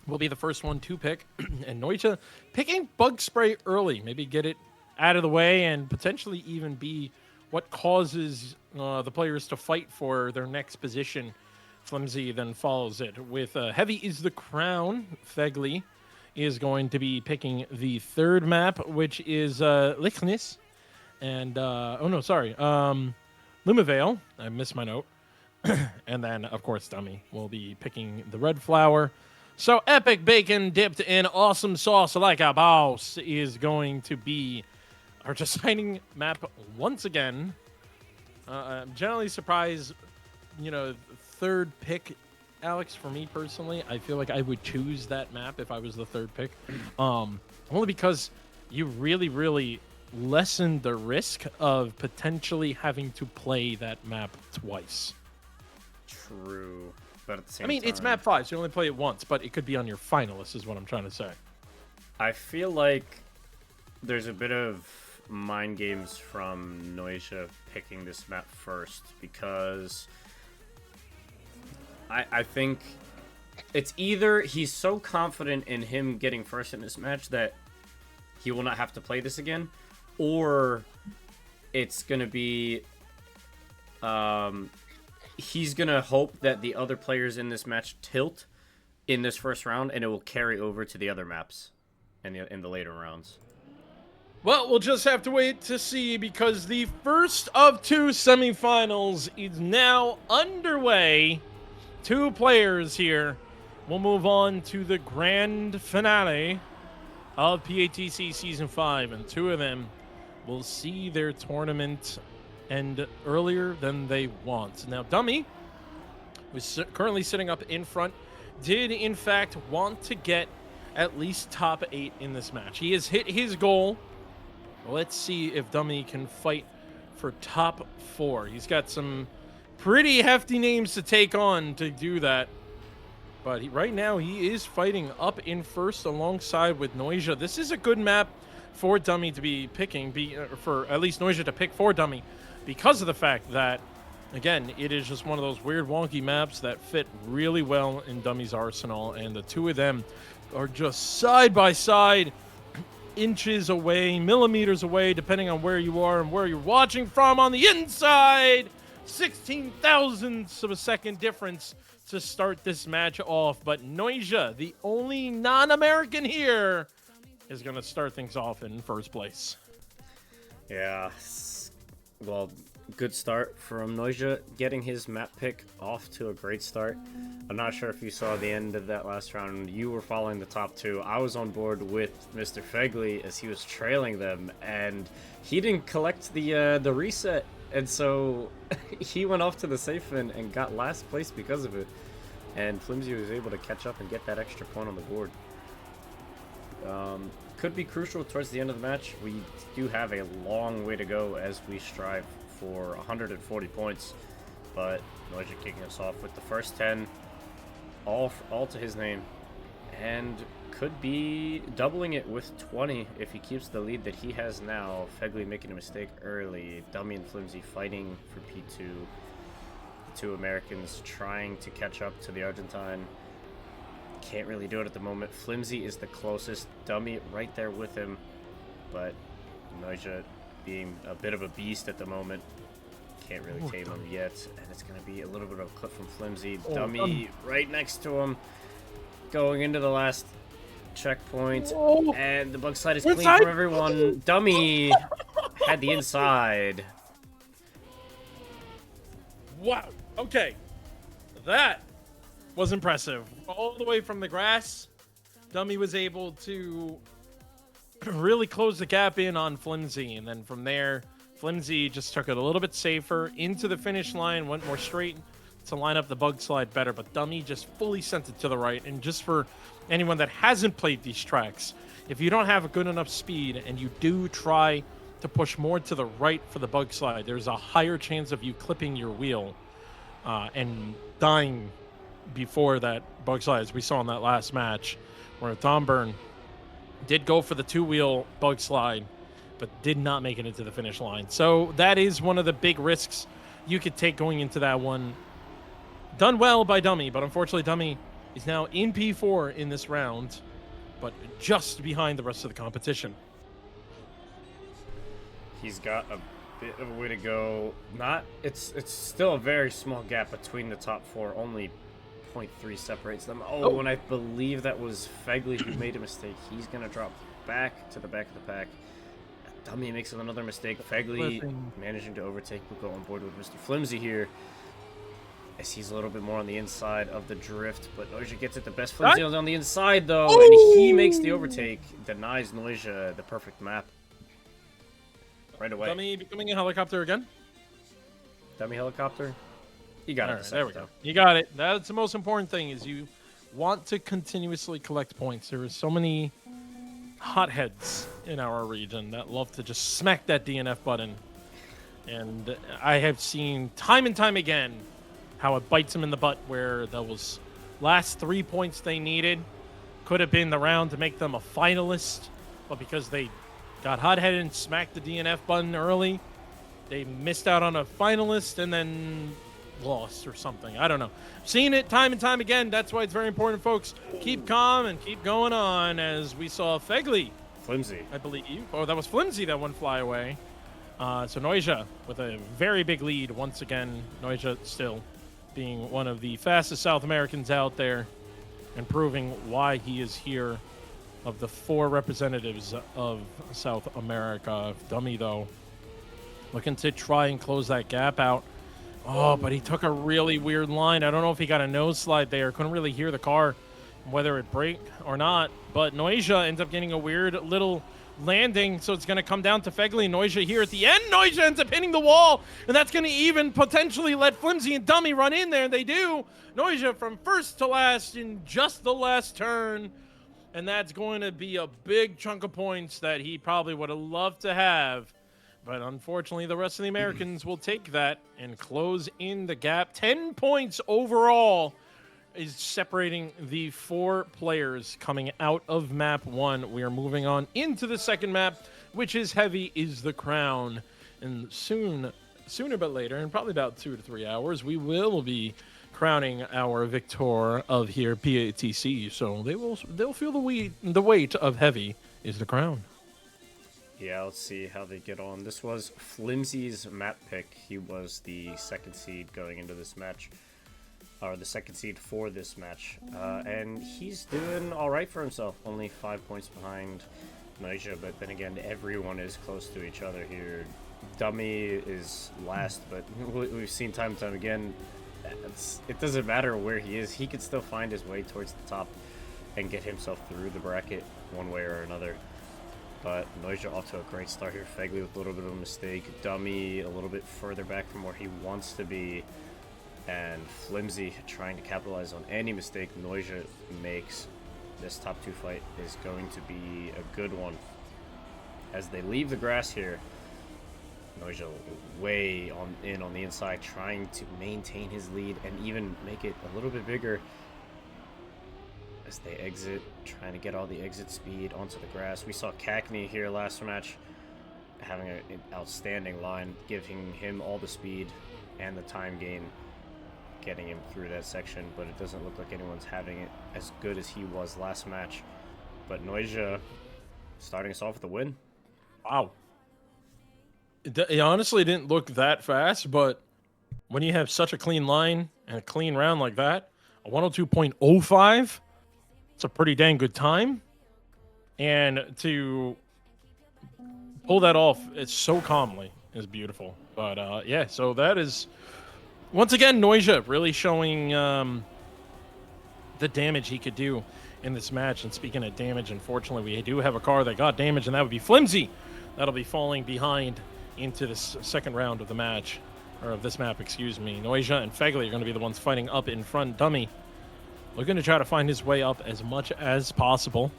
will be the first one to pick. And Noisia picking Bug Spray early, maybe get it out of the way and potentially even be what causes the players to fight for their next position. Flimsy then follows it with Heavy is the Crown. Fegley is going to be picking the third map, which is Lichnis. And, Lumavale. I missed my note. And then, of course, Dummy will be picking the Red Flower. So Epic Bacon dipped in awesome sauce like a boss is going to be our deciding map once again. I'm generally surprised, third pick, Alex, for me personally. I feel like I would choose that map if I was the third pick. Only because you really, really lessen the risk of potentially having to play that map twice. True. But at the same time, it's map 5, so you only play it once, but it could be on your finalists, is what I'm trying to say. I feel like there's a bit of mind games from Noisia picking this map first, because I think it's either he's so confident in him getting first in this match that he will not have to play this again, or it's going to be he's going to hope that the other players in this match tilt in this first round, and it will carry over to the other maps in the later rounds. Well, we'll just have to wait to see, because the first of 2 semifinals is now underway. 2 players here. We'll move on to the grand finale of PATC Season 5, and 2 of them will see their tournament end earlier than they want. Now, Dummy, who's currently sitting up in front, did in fact want to get at least top 8 in this match. He has hit his goal. Let's see if Dummy can fight for top 4. He's got some pretty hefty names to take on to do that. But right now, he is fighting up in first alongside with Noisia. This is a good map for Dummy to be picking, for at least Noisia to pick for Dummy, because of the fact that, again, it is just one of those weird, wonky maps that fit really well in Dummy's arsenal. And the 2 of them are just side by side, inches away, millimeters away, depending on where you are and where you're watching from on the inside. 16 thousandths of a second difference to start this match off. But Noisia, the only non-American here, is going to start things off in first place. Yeah. Well, good start from Noisia, getting his map pick off to a great start. I'm not sure if you saw the end of that last round. You were following the top 2. I was on board with Mr. Fegley as he was trailing them, and he didn't collect the reset, and so he went off to the safe and got last place because of it. And Flimsy was able to catch up and get that extra point on the board. Could be crucial towards the end of the match. We do have a long way to go as we strive for 140 points, but Noisia kicking us off with the first 10, all to his name, and could be doubling it with 20 if he keeps the lead that he has now. Fegley making a mistake early. Dummy and Flimsy fighting for P2. The 2 Americans trying to catch up to the Argentine. Can't really do it at the moment. Flimsy is the closest. Dummy right there with him, but Noisia being a bit of a beast at the moment. Can't really tame him yet, and it's going to be a little bit of a clip from Flimsy. Dummy right next to him, going into the last checkpoint, and the bug slide is clean from everyone. Dummy had the inside. Wow. Okay. That was impressive. All the way from the grass, Dummy was able to really close the gap in on Flimsy. And then from there, Flimsy just took it a little bit safer into the finish line, went more straight to line up the bug slide better. But Dummy just fully sent it to the right. And just for anyone that hasn't played these tracks, if you don't have a good enough speed and you do try to push more to the right for the bug slide, there's a higher chance of you clipping your wheel and dying before that bug slide, as we saw in that last match, where Tom Byrne did go for the two-wheel bug slide, but did not make it into the finish line. So that is one of the big risks you could take going into that one. Done well by Dummy, but unfortunately Dummy is now in P4 in this round, but just behind the rest of the competition. He's got a bit of a way to go. It's still a very small gap between the top four. Only 0.3 separates them. Oh, and I believe that was Fegley who made a mistake. He's gonna drop back to the back of the pack. Dummy makes another mistake. Fegley managing to overtake Buko on board with Mr. Flimsy here. As he's a little bit more on the inside of the drift, but Noisia gets it the best. Flimsy is on the inside though, and he makes the overtake. Denies Noisia the perfect map. Right away. Dummy becoming a helicopter again. Dummy helicopter. You got it. Right, there we go. You got it. That's the most important thing, is you want to continuously collect points. There are so many hotheads in our region that love to just smack that DNF button. And I have seen time and time again how it bites them in the butt, where those last 3 points they needed could have been the round to make them a finalist, but because they got hot-headed and smacked the DNF button early, they missed out on a finalist and then lost or something. I don't know. Seen it time and time again. That's why it's very important, folks. Keep calm and keep going on, as we saw Fegley. Flimsy. I believe. Oh, that was Flimsy that one fly away. So Noisia with a very big lead once again. Noisia still being one of the fastest South Americans out there and proving why he is here of the 4 representatives of South America. Dummy, though, looking to try and close that gap out. Oh, but he took a really weird line. I don't know if he got a nose slide there. Couldn't really hear the car, whether it braked or not. But Noisia ends up getting a weird little landing, so it's going to come down to Fegley and Noisia here at the end. Noisia ends up hitting the wall, and that's going to even potentially let Flimsy and Dummy run in there, and they do. Noisia from first to last in just the last turn, and that's going to be a big chunk of points that he probably would have loved to have. But unfortunately, the rest of the Americans will take that and close in the gap. 10 points overall is separating the 4 players coming out of map 1. We are moving on into the second map, which is Heavy is the Crown. And sooner but later, in probably about 2 to 3 hours, we will be crowning our victor of here, PATC. So they'll feel the weight of Heavy is the Crown. Yeah, let's see how they get on. This was Flimsy's map pick. He was the second seed going into this match, or the second seed for this match, and he's doing all right for himself. Only 5 points behind Noisia, but then again, everyone is close to each other here. Dummy is last, but we've seen time and time again, it doesn't matter where he is. He could still find his way towards the top and get himself through the bracket one way or another. But Noisia off to a great start here. Fegley with a little bit of a mistake. Dummy a little bit further back from where he wants to be. And Flimsy trying to capitalize on any mistake Noisia makes. This top 2 fight is going to be a good one. As they leave the grass here, Noisia way on the inside, trying to maintain his lead and even make it a little bit bigger. As they exit, trying to get all the exit speed onto the grass. We saw Cackney here last match having an outstanding line, giving him all the speed and the time gain, getting him through that section, but it doesn't look like anyone's having it as good as he was last match. But Noisia starting us off with a win. Wow. It honestly didn't look that fast, but when you have such a clean line and a clean round like that, a 102.05, it's a pretty dang good time. And to pull that off, it's so calmly, is beautiful. But yeah, so that is Once again, Noisia really showing the damage he could do in this match. And speaking of damage, unfortunately, we do have a car that got damaged, and that would be Flimsy. That'll be falling behind into this second round of the match, or of this map, excuse me. Noisia and Fegley are going to be the ones fighting up in front. Dummy looking to try to find his way up as much as possible.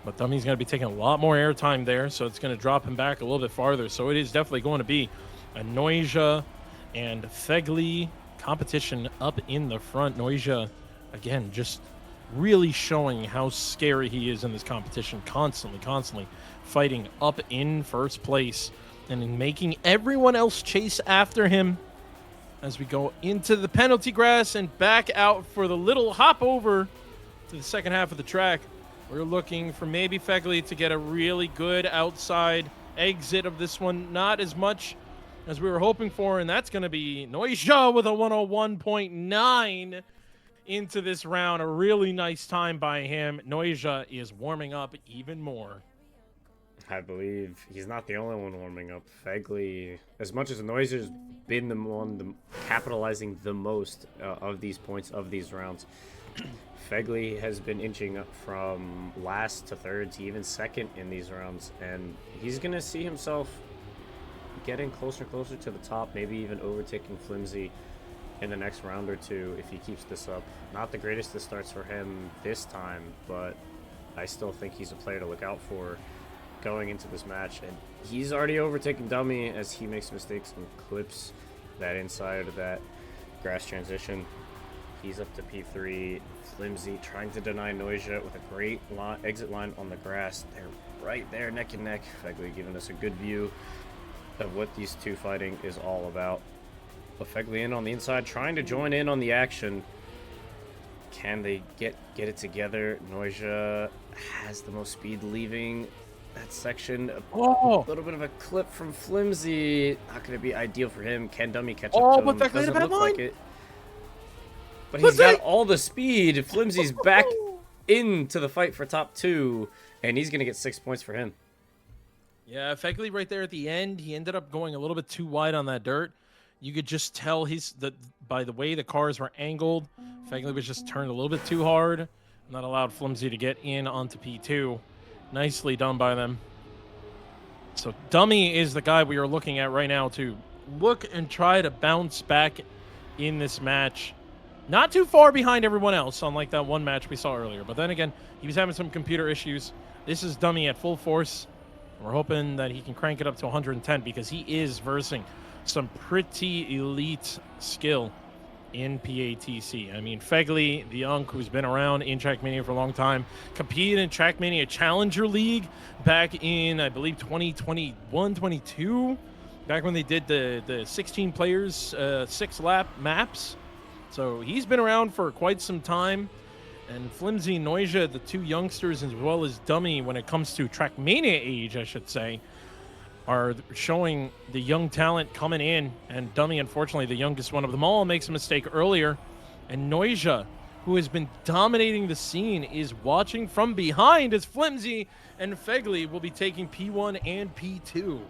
But Dummy's going to be taking a lot more airtime there, so it's going to drop him back a little bit farther. So it is definitely going to be a Noisia and Fegley competition up in the front. Noisia, again, just really showing how scary he is in this competition, constantly fighting up in first place and making everyone else chase after him as we go into the penalty grass and back out for the little hop over to the second half of the track. We're looking for maybe Fegley to get a really good outside exit of this one. Not as much as we were hoping for, and that's going to be Noisia with a 101.9 into this round. A really nice time by him. Noisia is warming up even more. I believe he's not the only one warming up. Fegley, as much as Noisia's been the one capitalizing the most of these points of these rounds, Fegley has been inching up from last to third to even second in these rounds, and he's going to see himself getting closer and closer to the top, maybe even overtaking Flimsy in the next round or two if he keeps this up. Not the greatest of starts for him this time, but I still think he's a player to look out for going into this match. And he's already overtaken Dummy as he makes mistakes and clips that inside of that grass transition. He's up to P3. Flimsy trying to deny Noisia with a great exit line on the grass. They're right there, neck and neck. Fegley giving us a good view of what these two fighting is all about. But Fegley in on the inside, trying to join in on the action. Can they get it together? Noisia has the most speed leaving that section. A little bit of a clip from Flimsy. Not going to be ideal for him. Can Dummy catch up to him? But Fegley had a bad line. Like it. But he's got all the speed. Flimsy's back into the fight for top two, and he's going to get 6 points for him. Yeah, Fegley right there at the end, he ended up going a little bit too wide on that dirt. You could just tell by the way the cars were angled, Fegley was just turned a little bit too hard, and that allowed Flimsy to get in onto P2. Nicely done by them. So Dummy is the guy we are looking at right now to look and try to bounce back in this match. Not too far behind everyone else, unlike that one match we saw earlier. But then again, he was having some computer issues. This is Dummy at full force. We're hoping that he can crank it up to 110 because he is versing some pretty elite skill in PATC. I mean, Fegley, the Unk, who's been around in Trackmania for a long time, competed in Trackmania Challenger League back in, I believe, 2021, 22, back when they did the 16 players, 6-lap maps. So he's been around for quite some time. And Flimsy and Noisia, the two youngsters, as well as Dummy, when it comes to Trackmania age, I should say, are showing the young talent coming in. And Dummy, unfortunately, the youngest one of them all, makes a mistake earlier. And Noisia, who has been dominating the scene, is watching from behind as Flimsy and Fegley will be taking P1 and P2.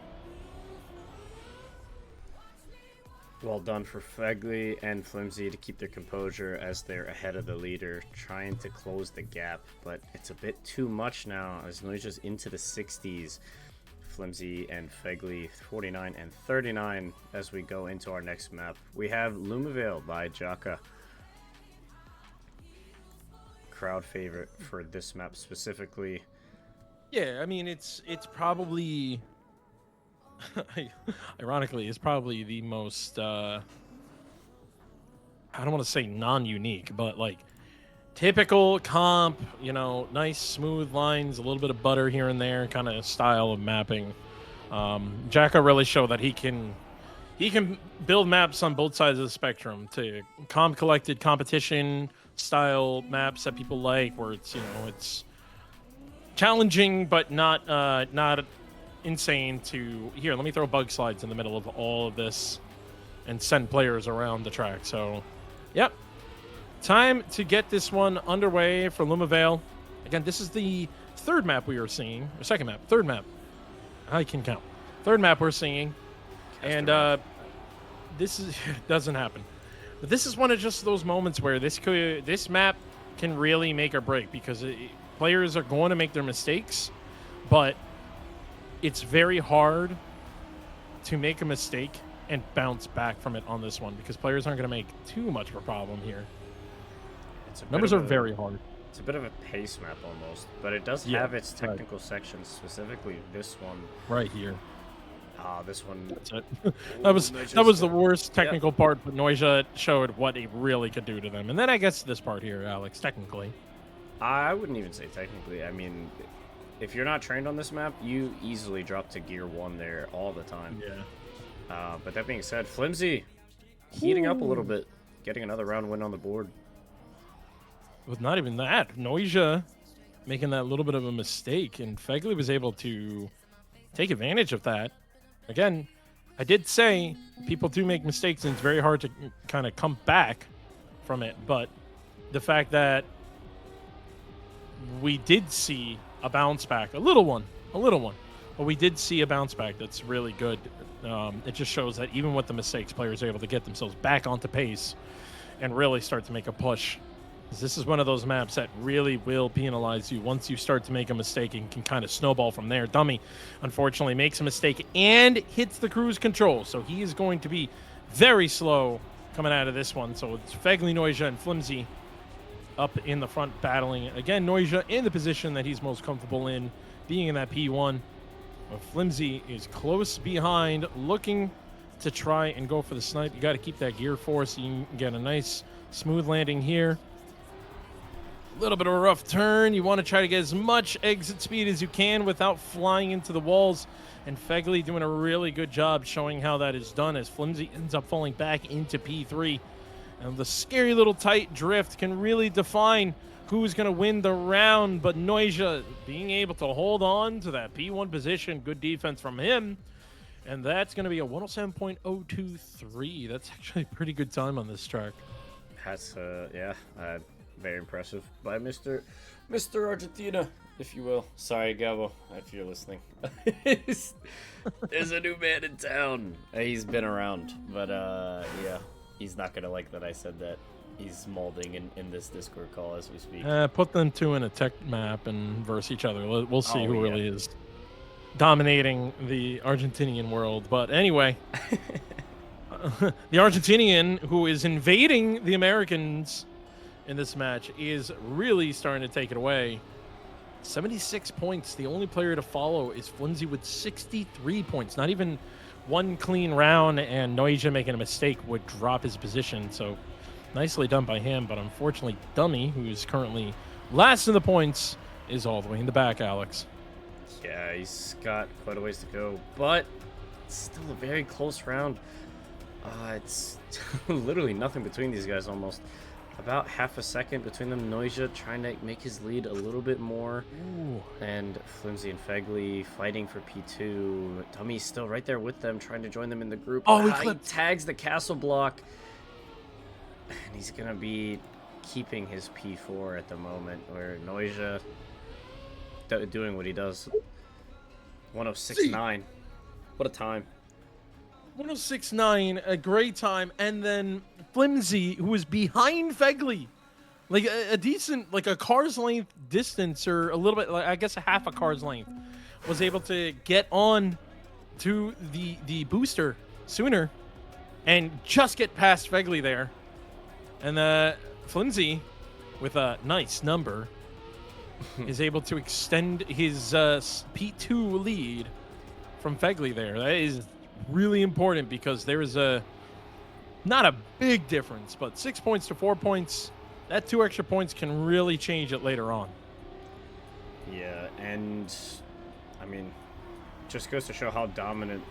Well done for Fegley and Flimsy to keep their composure as they're ahead of the leader, trying to close the gap, but it's a bit too much now as Noisia's into the 60s. Flimsy and Fegley 49 and 39 as we go into our next map. We have Lumavale by Jaka. Crowd favorite for this map specifically. Yeah, I mean, it's probably... ironically, it's probably the most I don't want to say non-unique, but like typical comp, you know, nice smooth lines, a little bit of butter here and there kind of style of mapping. Jaka really showed that he can build maps on both sides of the spectrum to comp collected competition style maps that people like, where it's, you know, it's challenging but not insane. To here, let me throw bug slides in the middle of all of this and send players around the track. So yep, time to get this one underway for Lumavale. Again, this is the third map we are seeing, or second map, third map. I can count. Third map we're seeing. And this is doesn't happen. But this is one of just those moments where this map can really make or break, because players are going to make their mistakes, but it's very hard to make a mistake and bounce back from it on this one, because players aren't going to make too much of a problem here. Numbers are very hard. It's a bit of a pace map almost, but it does have its technical sections, specifically this one. Right here. This one. That's it. that was the worst technical part, but Noisia showed what he really could do to them. And then I guess this part here, Alex, technically. I wouldn't even say technically. I mean, if you're not trained on this map, you easily drop to gear 1 there all the time. Yeah. But that being said, Flimsy heating up a little bit, getting another round win on the board. With not even that, Noisia making that little bit of a mistake, and Fegley was able to take advantage of that. Again, I did say people do make mistakes, and it's very hard to kind of come back from it. But the fact that we did see a bounce back, a little one, but we did see a bounce back that's really good. It just shows that even with the mistakes, players are able to get themselves back onto pace and really start to make a push. This is one of those maps that really will penalize you once you start to make a mistake, and can kind of snowball from there. Dummy, unfortunately, makes a mistake and hits the cruise control, so he is going to be very slow coming out of this one. So it's Fegley, Noisia, and Flimsy up in the front battling. Again, Noisia in the position that he's most comfortable in, being in that P1. But Flimsy is close behind, looking to try and go for the snipe. You got to keep that gear 4 so you can get a nice smooth landing here. A little bit of a rough turn. You want to try to get as much exit speed as you can without flying into the walls. And Fegley doing a really good job showing how that is done, as Flimsy ends up falling back into P3. And the scary little tight drift can really define who's going to win the round. But Noisia being able to hold on to that P1 position. Good defense from him. And that's going to be a 107.023. That's actually a pretty good time on this track. That's, very impressive by Mr. Argentina, if you will. Sorry, Gabo, if you're listening. There's a new man in town. He's been around, but yeah, he's not gonna like that I said that. He's molding in this Discord call as we speak. Put them two in a tech map and verse each other. We'll see who really is dominating the Argentinian world. But anyway, the Argentinian who is invading the Americans in this match is really starting to take it away. 76 points. The only player to follow is Flimsy with 63 points. Not even one clean round, and Noisia making a mistake would drop his position. So nicely done by him, but unfortunately Dummy, who is currently last in the points, is all the way in the back, Alex. Yeah, he's got quite a ways to go, but it's still a very close round. It's literally nothing between these guys almost. About half a second between them. Noisia trying to make his lead a little bit more. Ooh. And Flimsy and Fegley fighting for P2. Dummy's still right there with them, trying to join them in the group. Oh, he tags the castle block. And he's going to be keeping his P4 at the moment, where Noisia doing what he does. 106.9. What a time. 106.9, a great time. And then Flimsy, who was behind Fegley, like a decent, like a car's length distance, or a little bit, like I guess a half a car's length, was able to get on to the booster sooner and just get past Fegley there. And Flimsy, with a nice number, is able to extend his P2 lead from Fegley there. That is really important, because there is not a big difference, but 6 points to 4 points. That 2 extra points can really change it later on. Yeah, and I mean, just goes to show how dominant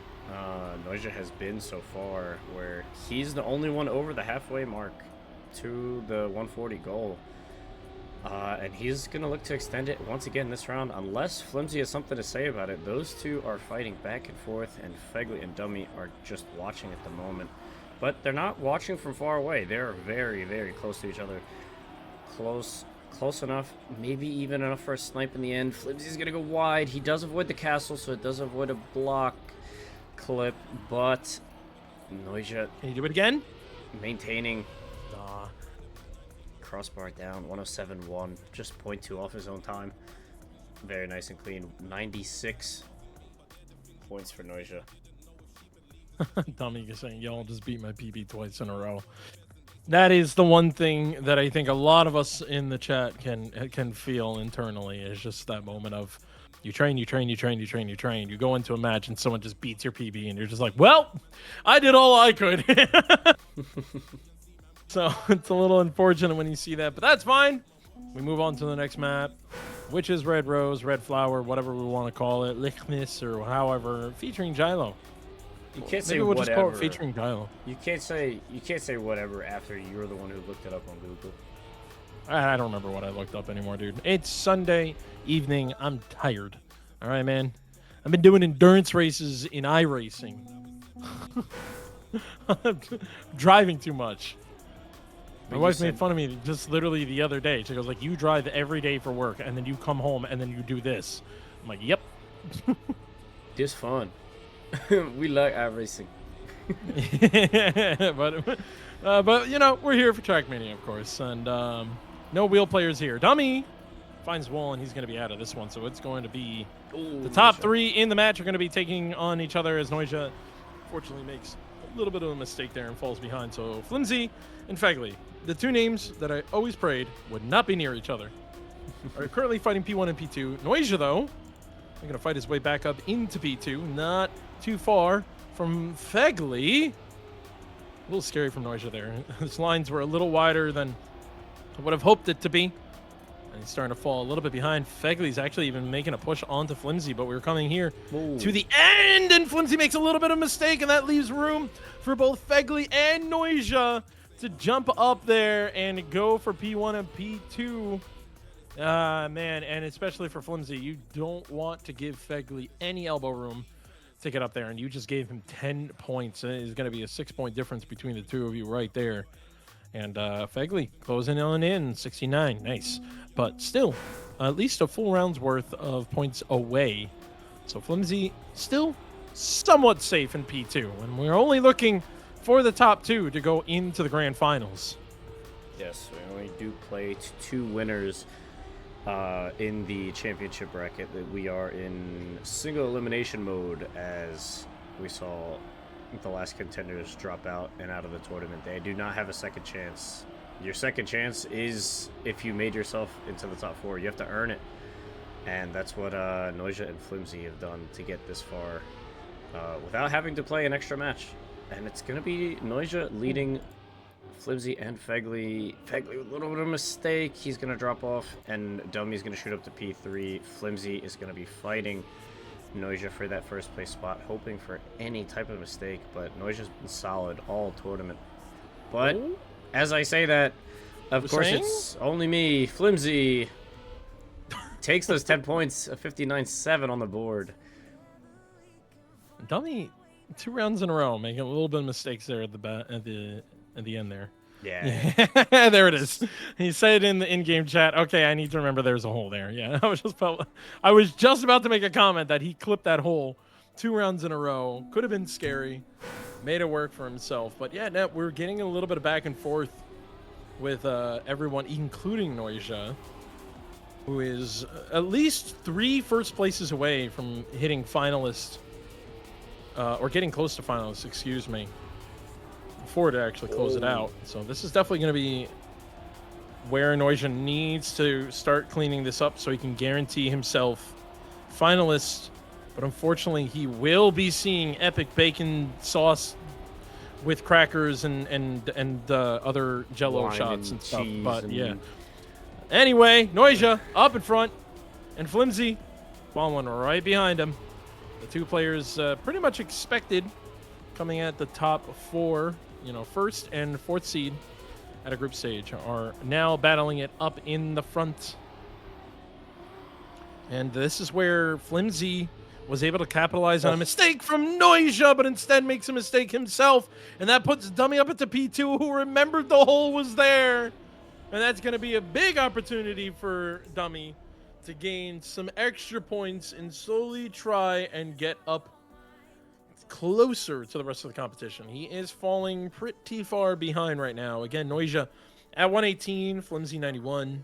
Noisia has been so far, where he's the only one over the halfway mark to the 140 goal. And he's going to look to extend it once again this round, unless Flimsy has something to say about it. Those two are fighting back and forth, and Fegley and Dummy are just watching at the moment. But they're not watching from far away. They're very, very close to each other. Close enough, maybe even enough for a snipe in the end. Flimsy's going to go wide. He does avoid the castle, so it does avoid a block clip, but Noisia Can you do it again? maintaining. Nah. Crossbar down, 107.1. Just 0.2 off his own time. Very nice and clean. 96 points for Noisia. Dummy is saying, y'all just beat my PB twice in a row. That is the one thing that I think a lot of us in the chat can feel internally, is just that moment of you train. You go into a match and someone just beats your PB and you're just like, well, I did all I could. So it's a little unfortunate when you see that, but that's fine. We move on to the next map, which is Red Rose, Red Flower, whatever we want to call it, Lichnis or however, featuring Gylo. You can't say Maybe we'll whatever. just call it featuring Gylo. You can't say whatever after you're the one who looked it up on Google. I don't remember what I looked up anymore, dude. It's Sunday evening. I'm tired. All right, man. I've been doing endurance races in iRacing. Driving too much. My wife made fun of me just literally the other day. She goes like, you drive every day for work, and then you come home, and then you do this. I'm like, yep. Just fun. We like iRacing. but you know, we're here for Trackmania, of course, and no wheel players here. Dummy finds wall, and he's going to be out of this one, so it's going to be the top three in the match are going to be taking on each other, as Noisia fortunately makes a little bit of a mistake there and falls behind. So Flimsy and Fegley, the two names that I always prayed would not be near each other, are currently fighting P1 and P2. Noisia, though, is going to fight his way back up into P2, not too far from Fegley. A little scary from Noisia there. His lines were a little wider than I would have hoped it to be. And he's starting to fall a little bit behind. Fegley's actually even making a push onto Flimsy, but we're coming here to the end, and Flimsy makes a little bit of a mistake, and that leaves room for both Fegley and Noisia to jump up there and go for P1 and P2. Man, and especially for Flimsy, you don't want to give Fegley any elbow room to get up there, and you just gave him 10 points. It's going to be a 6-point difference between the two of you right there. And Fegley closing on in, 69. Nice. But still, at least a full round's worth of points away. So Flimsy still somewhat safe in P2. And we're only looking for the top two to go into the grand finals. Yes, we only do play two winners in the championship bracket. That we are in single elimination mode, as we saw the last contenders drop out and out of the tournament. They do not have a second chance. Your second chance is if you made yourself into the top four. You have to earn it, and that's what Noisia and Flimsy have done to get this far without having to play an extra match. And it's going to be Noisia leading Flimsy and Fegley. Fegley with a little bit of a mistake. He's going to drop off, and Dummy's going to shoot up to P3. Flimsy is going to be fighting Noisia for that first place spot, hoping for any type of mistake, but Noisia's been solid all tournament. But as I say that, of course it's only me. Flimsy takes those 10 points, a 59-7 on the board. Dummy, 2 rounds in a row, making a little bit of mistakes there at the end there. Yeah. There it is. He said in the in-game chat, okay, I need to remember there's a hole there. Yeah, I was just about to make a comment that he clipped that hole 2 rounds in a row. Could have been scary. Made it work for himself. But yeah, now we're getting a little bit of back and forth with everyone, including Noisia, who is at least 3 first places away from hitting finalist, or getting close to finalists, excuse me, before to actually close it out. So this is definitely going to be where Noisia needs to start cleaning this up so he can guarantee himself finalist. But unfortunately, he will be seeing epic bacon sauce with crackers and other Jello Wine shots and stuff. But and... yeah. Anyway, Noisia up in front, and Flimsy following right behind him. The two players pretty much expected coming at the top 4. First and 4th seed at a group stage are now battling it up in the front. And this is where Flimsy was able to capitalize on a mistake from Noisia, but instead makes a mistake himself. And that puts Dummy up at the P2, who remembered the hole was there. And that's going to be a big opportunity for Dummy to gain some extra points and slowly try and get up closer to the rest of the competition. He is falling pretty far behind right now. Again, Noisia at 118, Flimsy 91,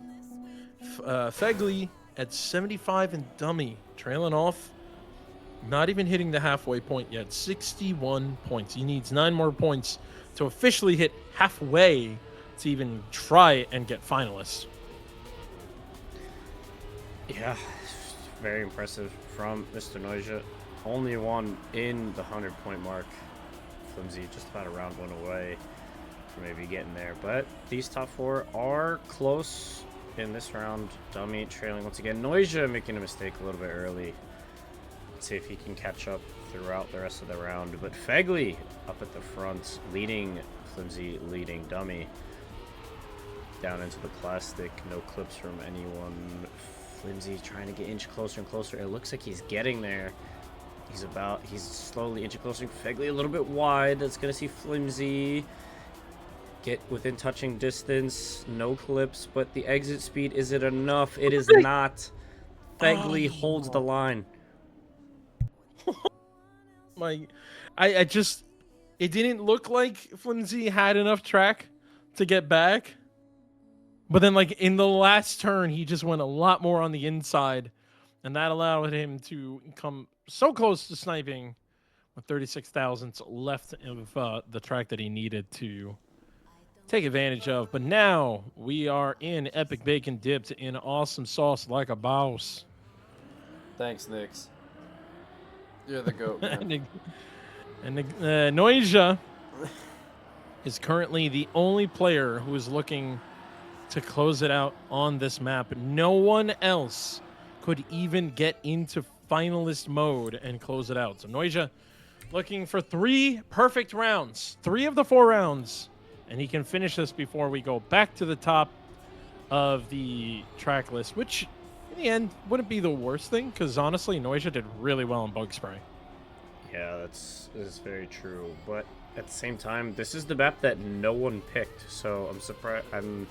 Fegley at 75, and Dummy trailing off. Not even hitting the halfway point yet. 61 points. He needs 9 more points to officially hit halfway to even try and get finalists. Yeah, very impressive from Mr. Noisia. Only one in the 100-point mark. Flimsy just about a round one away from maybe getting there. But these top 4 are close in this round. Dummy trailing once again. Noisia making a mistake a little bit early. Let's see if he can catch up throughout the rest of the round. But Fegley up at the front, leading Flimsy, leading Dummy. Down into the plastic, no clips from anyone. Flimsy trying to get inch closer and closer. It looks like he's getting there. He's slowly inching closer. Fegley a little bit wide. That's gonna see Flimsy get within touching distance. No clips, but the exit speed, is it enough? It is not. Fegley holds the line. I just, it didn't look like Flimsy had enough track to get back. But then, like, in the last turn, he just went a lot more on the inside. And that allowed him to come so close to sniping with 36 thousandths left of the track that he needed to take advantage of. But now we are in Epic Bacon dipped in awesome sauce like a boss. Thanks, Nix. You're the GOAT, man. and Noisia is currently the only player who is looking to close it out on this map. No one else could even get into finalist mode and close it out. So Noisia looking for 3 perfect rounds, 3 of the 4 rounds, and he can finish this before we go back to the top of the track list, which in the end wouldn't be the worst thing, because honestly, Noisia did really well in Bug Spray. Yeah, this is very true. But at the same time, this is the map that no one picked, so I'm surprised. I'm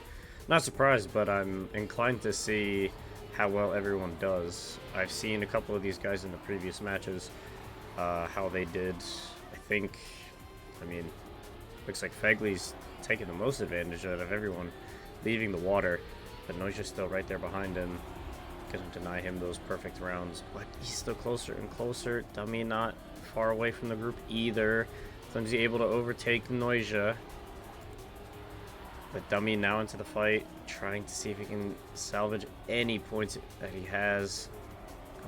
not surprised, but I'm inclined to see how well everyone does. I've seen a couple of these guys in the previous matches, how they did. I mean, looks like Fegley's taking the most advantage out of everyone leaving the water, but Noisia's still right there behind him. Couldn't deny him those perfect rounds, but he's still closer and closer. Dummy not far away from the group either. Flimsy able to overtake Noisia. But Dummy now into the fight, trying to see if he can salvage any points that he has.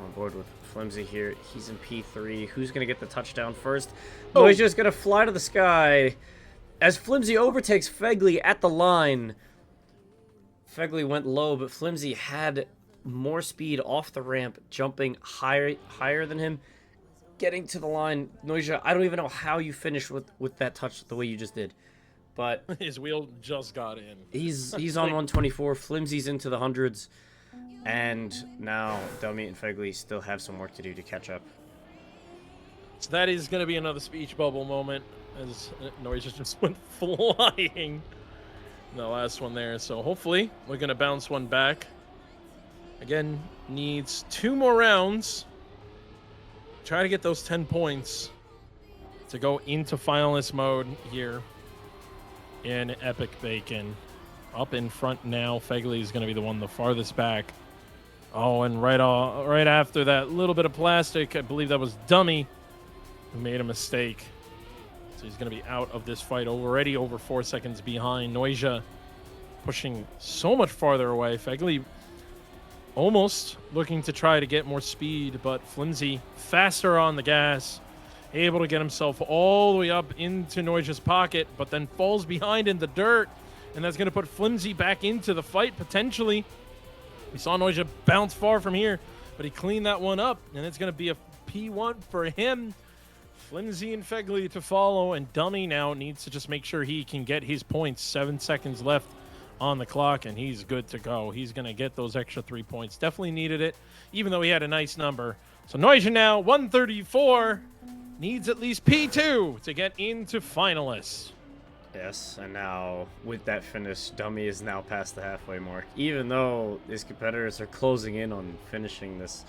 On board with Flimsy here. He's in P3. Who's going to get the touchdown first? Noisia's going to fly to the sky as Flimsy overtakes Fegley at the line. Fegley went low, but Flimsy had more speed off the ramp, jumping higher than him, getting to the line. Noisia, I don't even know how you finished with that touch the way you just did. But his wheel just got in. He's on 124. Flimsy's into the hundreds. And now Dummy and Fegley still have some work to do to catch up. So that is going to be another speech bubble moment as Noisia just went flying in the last one there. So hopefully we're going to bounce one back. Again, needs 2 more rounds. Try to get those 10 points to go into finalist mode here in Epic Bacon. Up in front now. Fegley is going to be the one the farthest back. Oh, and right after that little bit of plastic, I believe that was Dummy who made a mistake. So he's going to be out of this fight already, over 4 seconds behind. Noisia pushing so much farther away. Fegley almost looking to try to get more speed, but Flimsy faster on the gas, able to get himself all the way up into Noisia's pocket, but then falls behind in the dirt, and that's going to put Flimsy back into the fight, potentially. We saw Noisia bounce far from here, but he cleaned that one up, and it's going to be a P1 for him. Flimsy and Fegley to follow, and Dummy now needs to just make sure he can get his points. 7 seconds left on the clock, and he's good to go. He's going to get those extra 3 points. Definitely needed it, even though he had a nice number. So Noisia now, 134, needs at least P2 to get into finalists. Yes, and now with that finish, Dummy is now past the halfway mark. Even though his competitors are closing in on finishing this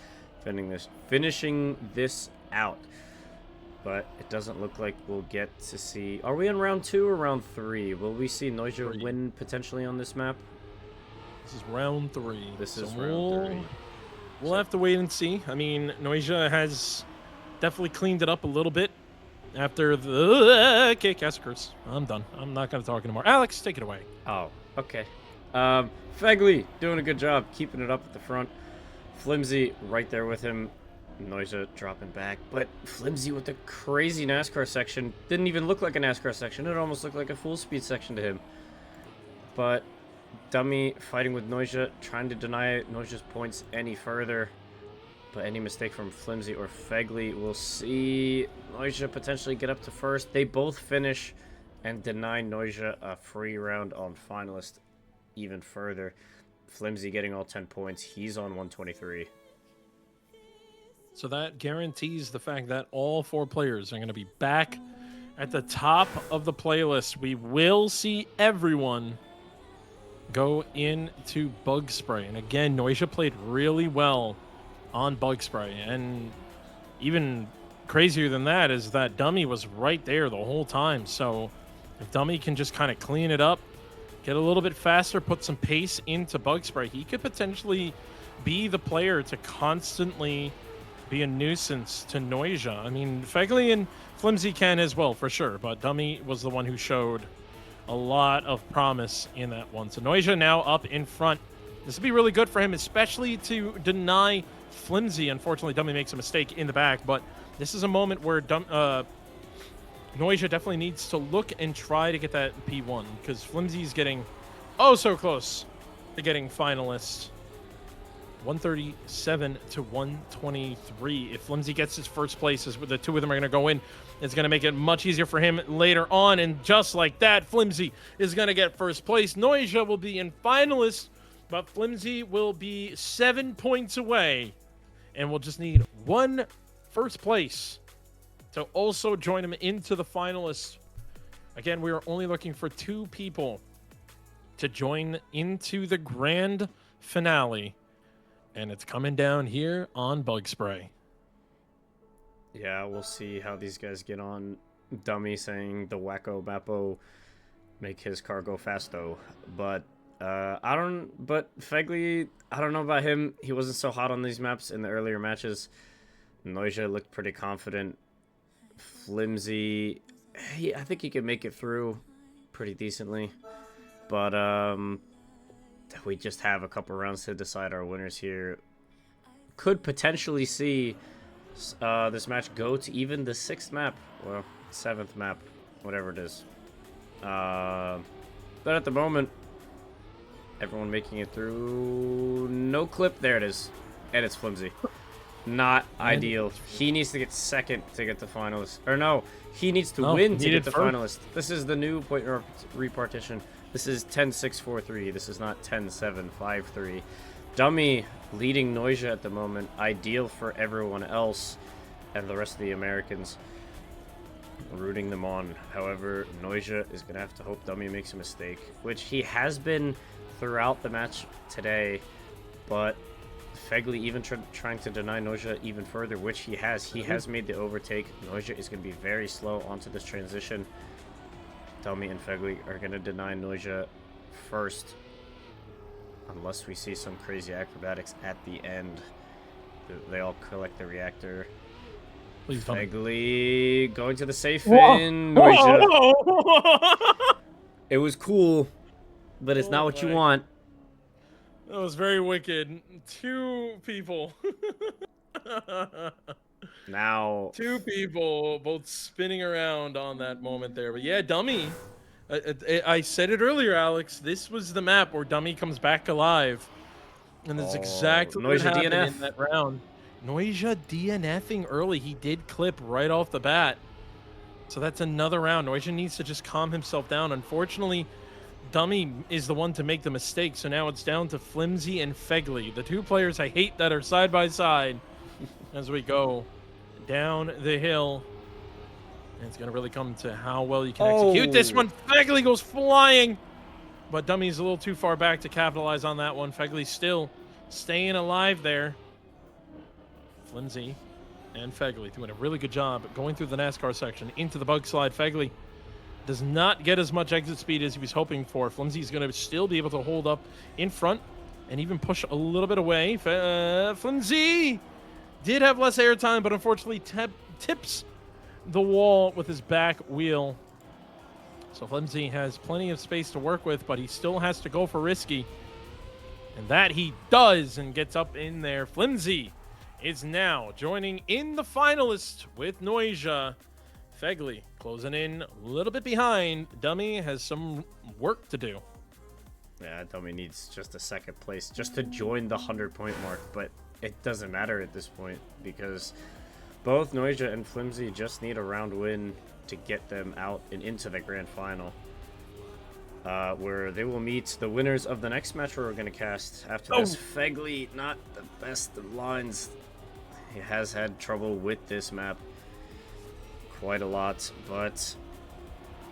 out. but it doesn't look like we'll get to see... Are we in round 2 or round 3? Will we see Noisia win potentially on this map? This is round 3. This is round 3. We'll have to wait and see. I mean, Noisia has definitely cleaned it up a little bit after the... Okay, Cassicers. I'm done. I'm not going to talk anymore. Alex, take it away. Oh, okay. Fegley doing a good job keeping it up at the front. Flimsy right there with him. Noisia dropping back, but Flimsy with the crazy NASCAR section. Didn't even look like a NASCAR section. It almost looked like a full speed section to him. But Dummy fighting with Noisia, trying to deny Noisia's points any further. But any mistake from Flimsy or Fegley, we'll see Noisia potentially get up to first. They both finish and deny Noisia a free round on finalist even further. Flimsy getting all 10 points. He's on 123. So that guarantees the fact that all 4 players are going to be back at the top of the playlist. We will see everyone go into Bug Spray. And again, Noisia played really well on Bug Spray. And even crazier than that is that Dummy was right there the whole time. So if Dummy can just kind of clean it up, get a little bit faster, put some pace into Bug Spray, he could potentially be the player to constantly be a nuisance to Noisia. I mean, Fegley and Flimsy can as well, for sure, but Dummy was the one who showed a lot of promise in that one. So Noisia now up in front. This would be really good for him, especially to deny Flimsy. Unfortunately, Dummy makes a mistake in the back, but this is a moment where Noisia definitely needs to look and try to get that P1, because Flimsy's getting oh so close to getting finalist. 137 to 123. If Flimsy gets his first place, as the 2 of them are going to go in, it's going to make it much easier for him later on. And just like that, Flimsy is going to get first place. Noisia will be in finalist, but Flimsy will be 7 points away. And we'll just need 1 first place to also join him into the finalists. Again, we are only looking for 2 people to join into the grand finale. And it's coming down here on Bug Spray. Yeah, we'll see how these guys get on. Dummy saying the wacko Bappo make his car go fasto. But Fegley, I don't know about him. He wasn't so hot on these maps in the earlier matches. Noisia looked pretty confident. Flimsy, I think he could make it through pretty decently. But we just have a couple rounds to decide our winners here. Could potentially see this match go to even the 6th map. Well, 7th map, whatever it is. But at the moment, everyone making it through. No clip. There it is. And it's Flimsy. Not ideal. He needs to get 2nd to get the finalist. Or no, he needs to win to get the finalist. This is the new point repartition. This is 10-6-4-3. This is not 10-7-5-3. Dummy leading Noisia at the moment. Ideal for everyone else and the rest of the Americans. Rooting them on. However, Noisia is going to have to hope Dummy makes a mistake, which he has been throughout the match today. But Fegley even trying to deny Noisia even further, which he has. He has made the overtake. Noisia is going to be very slow onto this transition. Dummy and Fegley are going to deny Noisia first, unless we see some crazy acrobatics at the end. They all collect the reactor. Please, Fegley going to the safe in. Noisia. It was cool, but it's not what you want. That was very wicked. 2 people. Now 2 people both spinning around on that moment there. But yeah, Dummy. I said it earlier, Alex. This was the map where Dummy comes back alive. And that's exactly what happened in that round. Noisia DNFing early. He did clip right off the bat. So that's another round. Noisia needs to just calm himself down. Unfortunately, Dummy is the one to make the mistake. So now it's down to Flimsy and Fegley, the 2 players I hate that are side by side as we go down the hill. And it's going to really come to how well you can execute this one. Fegley goes flying, but Dummy's a little too far back to capitalize on that one. Fegley still staying alive there. Flimsy and Fegley doing a really good job going through the NASCAR section into the bug slide. Fegley does not get as much exit speed as he was hoping for. Flimsy's going to still be able to hold up in front and even push a little bit away. Flimsy did have less airtime, but unfortunately tips the wall with his back wheel. So Flimsy has plenty of space to work with, but he still has to go for risky. And that he does and gets up in there. Flimsy is now joining in the finalists with Noisia. Fegley closing in a little bit behind. Dummy has some work to do. Yeah, Dummy needs just a second place just to join the 100-point mark, but it doesn't matter at this point because both Noisia and Flimsy just need a round win to get them out and into the grand final, where they will meet the winners of the next match we're going to cast after this. Fegley, not the best of lines. He has had trouble with this map quite a lot, but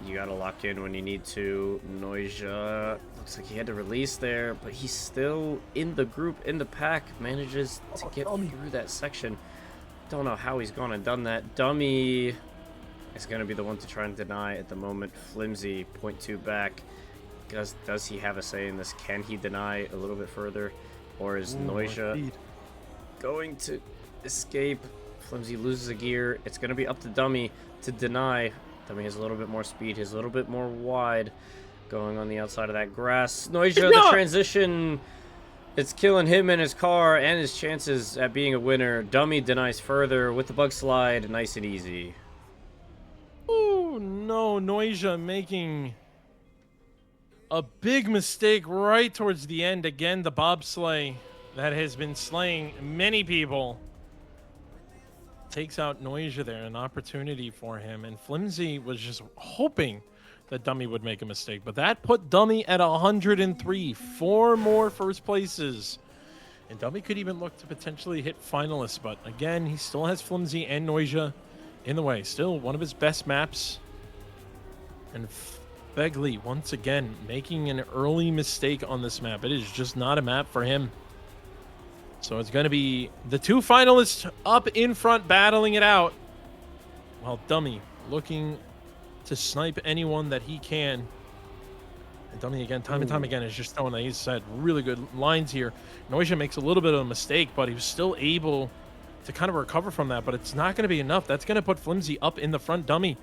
you got to lock in when you need to. Noisia, looks like he had to release there, but he's still in the group, in the pack, manages to get through that section. Don't know how he's gone and done that. Dummy is going to be the one to try and deny at the moment. Flimsy, 0.2 back. Does he have a say in this? Can he deny a little bit further? Or is Noisia going to escape? Flimsy loses a gear. It's going to be up to Dummy to deny. Dummy has a little bit more speed. He's a little bit more wide going on the outside of that grass. Noisia, the transition. It's killing him and his car and his chances at being a winner. Dummy denies further with the bug slide. Nice and easy. Oh no, Noisia making a big mistake right towards the end. Again, the bobsleigh that has been slaying many people takes out Noisia there, an opportunity for him. And Flimsy was just hoping that Dummy would make a mistake, but that put Dummy at 103. 4 more first places. And Dummy could even look to potentially hit finalists, but again, he still has Flimsy and Noisia in the way. Still one of his best maps. And Fegley, once again, making an early mistake on this map. It is just not a map for him. So it's going to be the 2 finalists up in front battling it out, while Dummy looking to snipe anyone that he can. And Dummy, again, time and time again, is just throwing, he's had really good lines here. Noisia makes a little bit of a mistake, but he was still able to kind of recover from that, but it's not going to be enough. That's going to put Flimsy up in the front. Dummy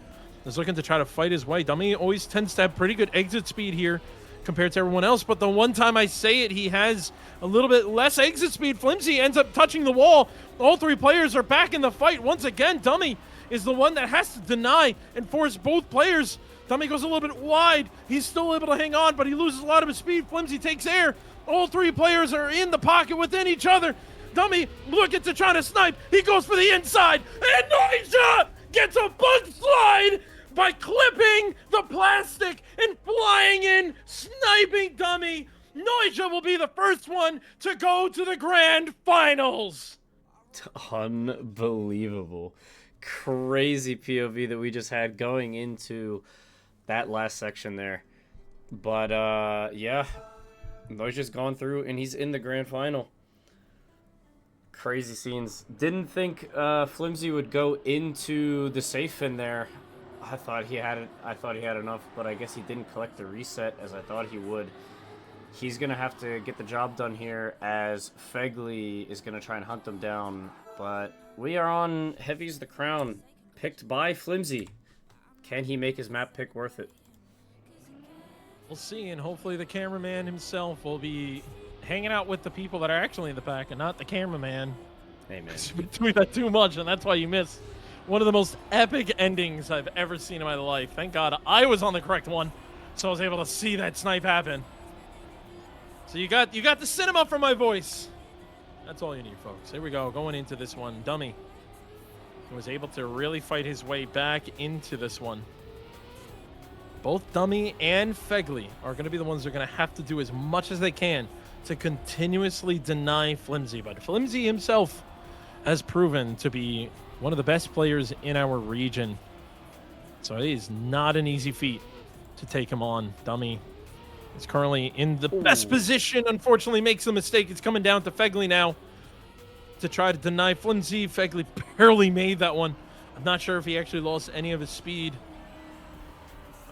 is looking to try to fight his way. Dummy always tends to have pretty good exit speed here compared to everyone else, but the one time I say it, he has a little bit less exit speed. Flimsy ends up touching the wall. All 3 players are back in the fight. Once again, Dummy is the one that has to deny and force both players. Dummy goes a little bit wide. He's still able to hang on, but he loses a lot of his speed. Flimsy takes air. All 3 players are in the pocket within each other. Dummy looking to try to snipe. He goes for the inside, and Noisia gets a bug slide by clipping the plastic and flying in, sniping Dummy. Noisia will be the first one to go to the grand finals. Unbelievable. Crazy POV that we just had going into that last section there. But, yeah, Noisia's gone through, and he's in the grand final. Crazy scenes. Didn't think Flimsy would go into the safe in there. I thought he had it. I thought he had enough, but I guess he didn't collect the reset as I thought he would. He's going to have to get the job done here as Fegley is going to try and hunt them down. But we are on Heavy's the Crown, picked by Flimsy. Can he make his map pick worth it? We'll see, and hopefully the cameraman himself will be hanging out with the people that are actually in the pack and not the cameraman. Hey, man. You've been doing that too much, and that's why you missed one of the most epic endings I've ever seen in my life. Thank God I was on the correct one, so I was able to see that snipe happen. So you got the cinema from my voice. That's all you need, folks. Here we go, going into this one. Dummy was able to really fight his way back into this one. Both Dummy and Fegley are going to be the ones that are going to have to do as much as they can to continuously deny Flimsy. But Flimsy himself has proven to be one of the best players in our region. So it is not an easy feat to take him on. Dummy is currently in the best position. Unfortunately, makes a mistake. It's coming down to Fegley now. to try to deny Flimsy. Fegley barely made that one. I'm not sure if he actually lost any of his speed.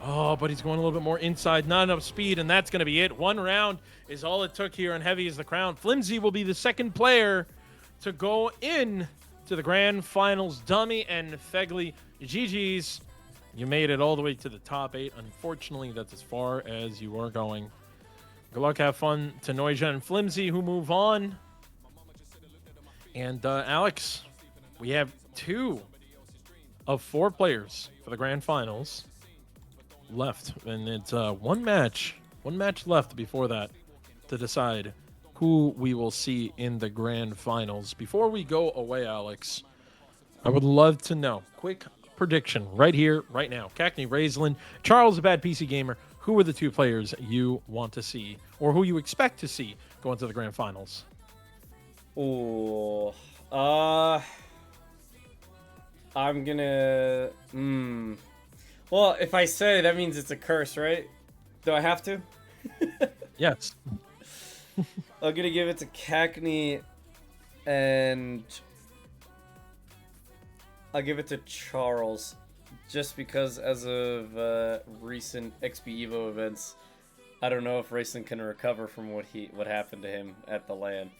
Oh, but he's going a little bit more inside. Not enough speed, and that's going to be it. 1 round is all it took here, and Heavy is the crown. Flimsy will be the second player to go in to the grand finals. Dummy and Fegley, GG's. You made it all the way to the top 8. Unfortunately, that's as far as you are going. Good luck, have fun to Noisia and Flimsy, who move on. And Alex, we have 2 of 4 players for the grand finals left, and it's one match left before that to decide who we will see in the grand finals. Before we go away, Alex, I would love to know, quick prediction right here, right now. Cackney, Raislin, Charles, the Bad PC Gamer, who are the 2 players you want to see, or who you expect to see go into the grand finals? Oh, I'm gonna. Well, if I say, that means it's a curse, right? Do I have to? Yes. I'm gonna give it to Cackney, and I'll give it to Charles, just because as of recent XP Evo events, I don't know if Racing can recover from what happened to him at the LAN.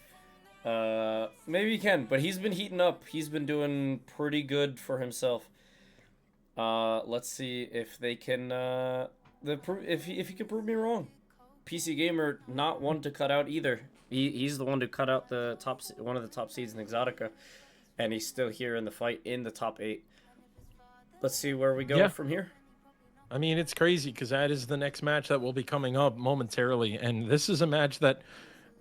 Maybe he can, but he's been heating up. He's been doing pretty good for himself. Let's see if they can, if he can prove me wrong. PC Gamer, not one to cut out either. He's the one to cut out one of the top seeds in Exotica, and he's still here in the fight in the top 8. Let's see where we go from here. I mean, it's crazy because that is the next match that will be coming up momentarily, and this is a match that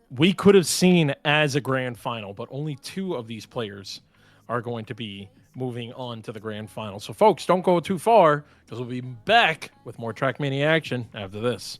we could have seen as a grand final, but only 2 of these players are going to be moving on to the grand final. So, folks, don't go too far because we'll be back with more Trackmania action after this.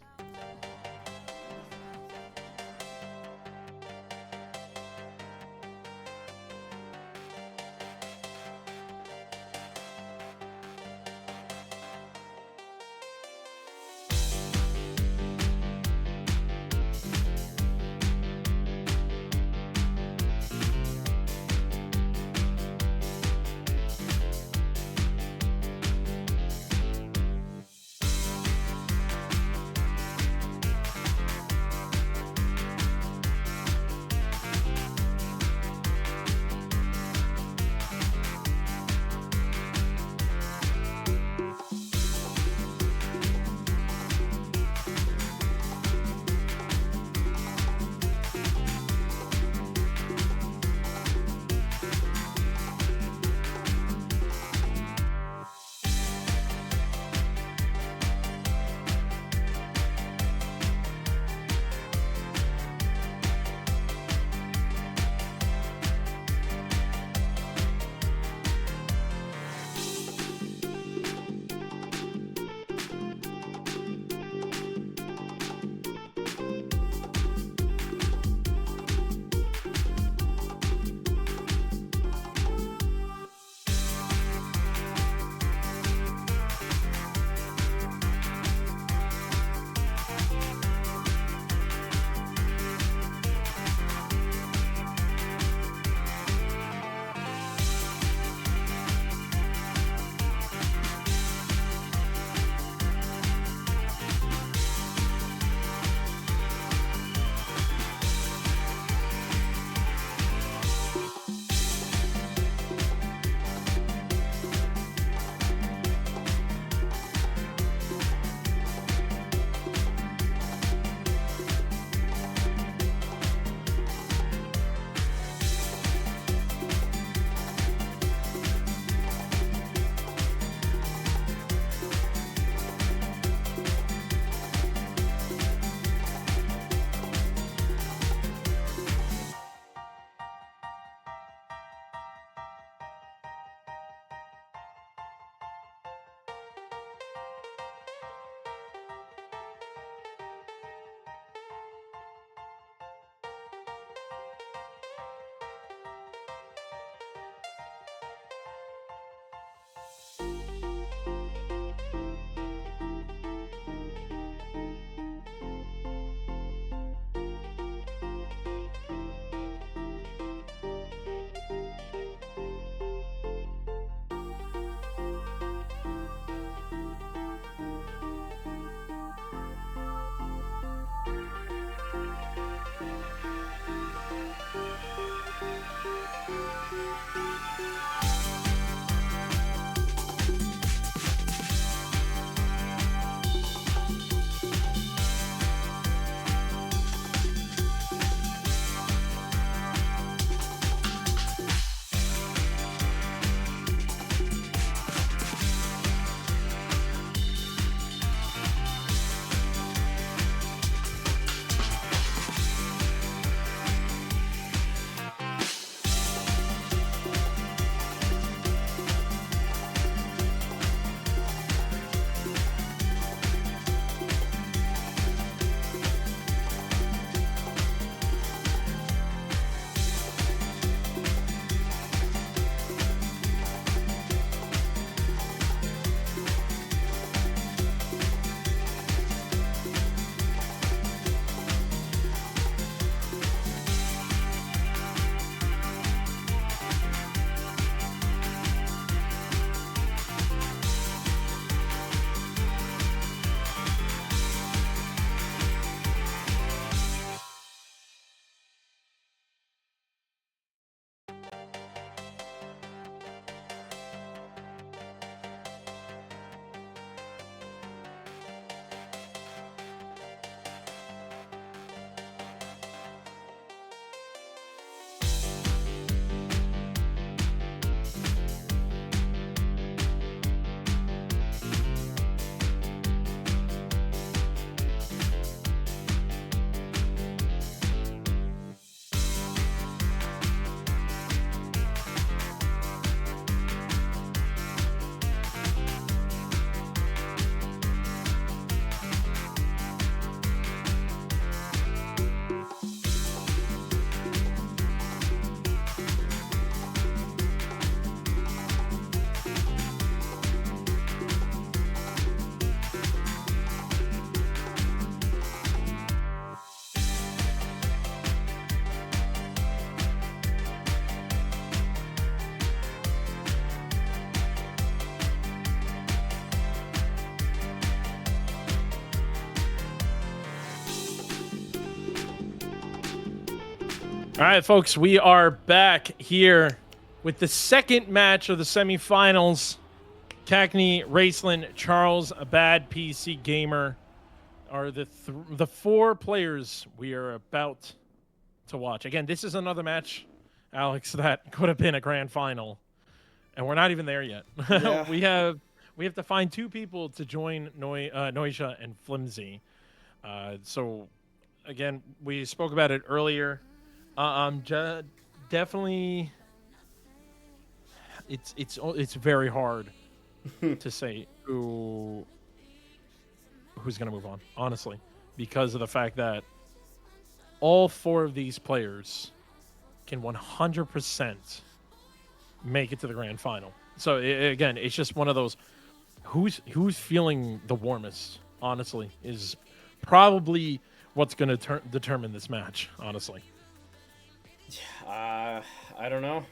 All right, folks, we are back here with the second match of the semifinals. Cackney, Raceland, Charles, a bad PC gamer are the four players we are about to watch. Again, this is another match, Alex, that could have been a grand final, and we're not even there yet. Yeah. we have to find two people to join Noisia and Flimsy. So, again, we spoke about it earlier. Definitely, it's very hard to say who's going to move on, honestly, because of the fact that all four of these players can 100% make it to the grand final. So again, it's just one of those who's feeling the warmest, honestly, is probably what's going to determine this match, honestly. I don't know.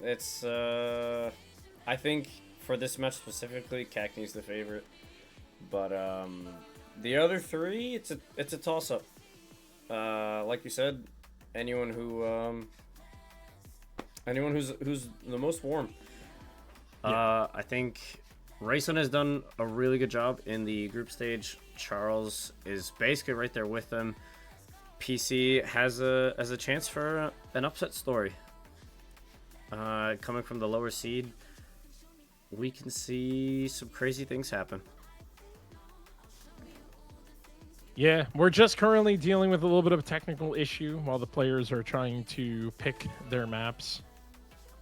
It's I think for this match specifically, Cackney's the favorite, but the other three, it's a toss up. Like you said, anyone who's the most warm. I think Rayson has done a really good job in the group stage. Charles is basically right there with them. PC has a chance for an upset story. Coming from the lower seed, we can see some crazy things happen. Yeah, we're just currently dealing with a little bit of a technical issue while the players are trying to pick their maps.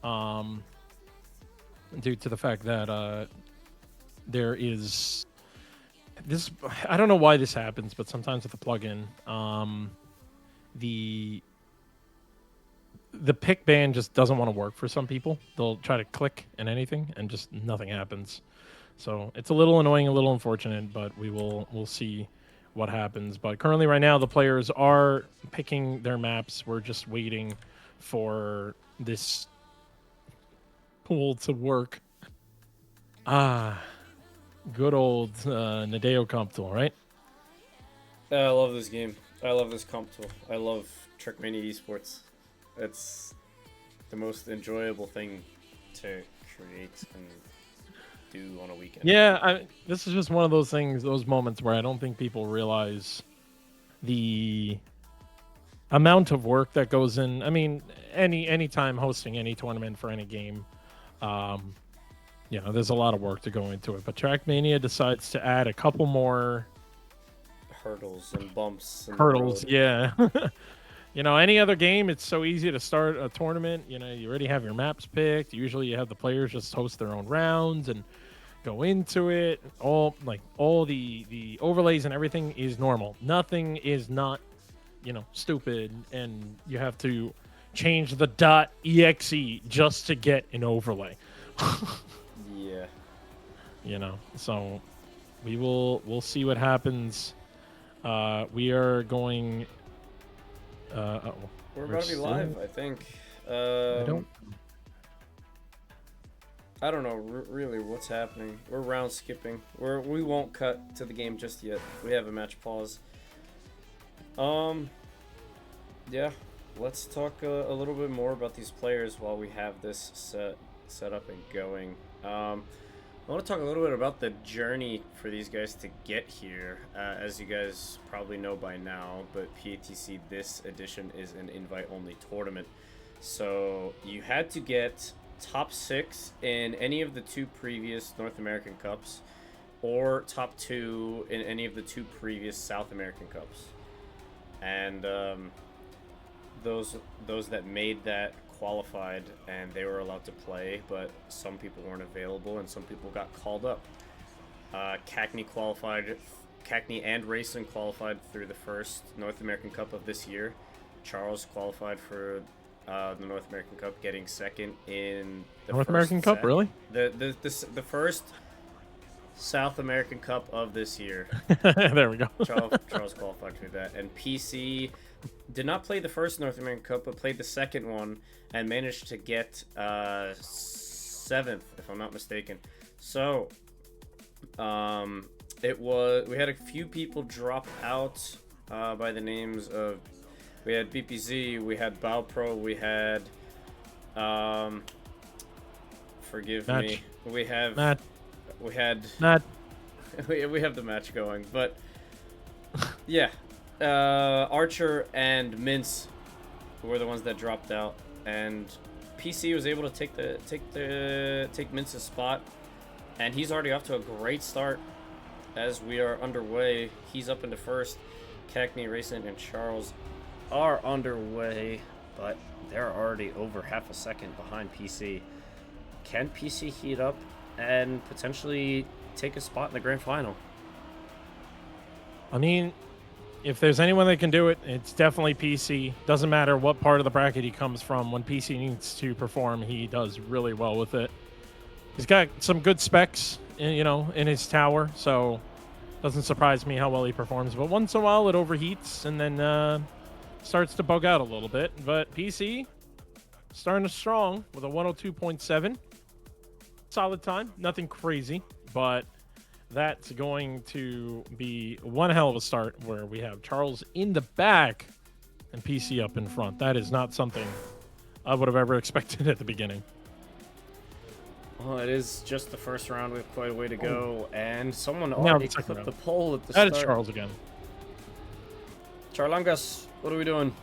Due to the fact that there is this, I don't know why this happens, but sometimes with the plugin, the pick band just doesn't want to work for some people. They'll try to click and anything, and just nothing happens. So it's a little annoying, a little unfortunate, but we'll see what happens. But currently, right now, the players are picking their maps. We're just waiting for this pool to work. Good old Nadeo comp tool, right? I love this game. I love this comp tool. I love Trackmania Esports. It's the most enjoyable thing to create and do on a weekend. Yeah, this is just one of those things, those moments where I don't think people realize the amount of work that goes in. I mean, any time hosting any tournament for any game, there's a lot of work to go into it. But Trackmania decides to add a couple more hurdles and bumps. Yeah. Any other game, it's so easy to start a tournament. You already have your maps picked. Usually you have the players just host their own rounds and go into it. All the overlays and everything is normal. Nothing is not, stupid, and you have to change the .exe just to get an overlay. Yeah. So we'll see what happens. We are going. We're about to be live, I think. I don't know really what's happening. We're round skipping. We won't cut to the game just yet. We have a match pause. Yeah. Let's talk a little bit more about these players while we have this set up and going. I want to talk a little bit about the journey for these guys to get here. As you guys probably know by now, but PATC this edition is an invite-only tournament. So you had to get top 6 in any of the 2 previous North American Cups, or top 2 in any of the 2 previous South American Cups. And those that made that qualified, and they were allowed to play, but some people weren't available and some people got called up. Cackney and Rayson qualified through the first North American Cup of this year. Charles qualified for the North American Cup, getting second in the North first American Cup, set. really? The first South American Cup of this year. There we go. Charles qualified for that, and PC did not play the first North American Cup, but played the second one and managed to get 7th, if I'm not mistaken. So, we had a few people drop out by the names of. We We had BPZ, we had Bao Pro, we had, forgive me, we have, we had, we have the match going, but yeah, Archer and Mince were the ones that dropped out, and PC was able to take Mince's spot, and he's already off to a great start. As we are underway, he's up into first. Cackney, Racing, and Charles are underway, but they're already over half a second behind PC. Can PC heat up and potentially take a spot in the grand final? I mean, if there's anyone that can do it, it's definitely PC. Doesn't matter what part of the bracket he comes from. When PC needs to perform, he does really well with it. He's got some good specs, in his tower, so doesn't surprise me how well he performs. But once in a while, it overheats and then starts to bug out a little bit. But PC starting strong with a 102.7. Solid time, nothing crazy, but that's going to be one hell of a start where we have Charles in the back and PC up in front. That is not something I would have ever expected at the beginning. Well, it is just the first round. We have quite a way to go, and someone already clipped the pole at the start. That is Charles again. Charlangas, what are we doing?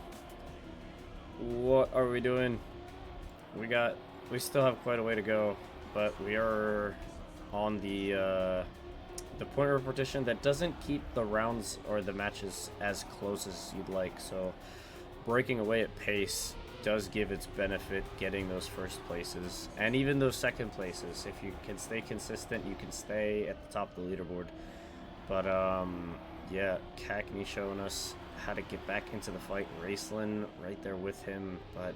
What are we doing? We still have quite a way to go, but we are on the point repetition that doesn't keep the rounds or the matches as close as you'd like. So breaking away at pace does give its benefit, getting those first places and even those second places. If you can stay consistent, you can stay at the top of the leaderboard. But yeah, Cackney showing us how to get back into the fight. Raceland right there with him, but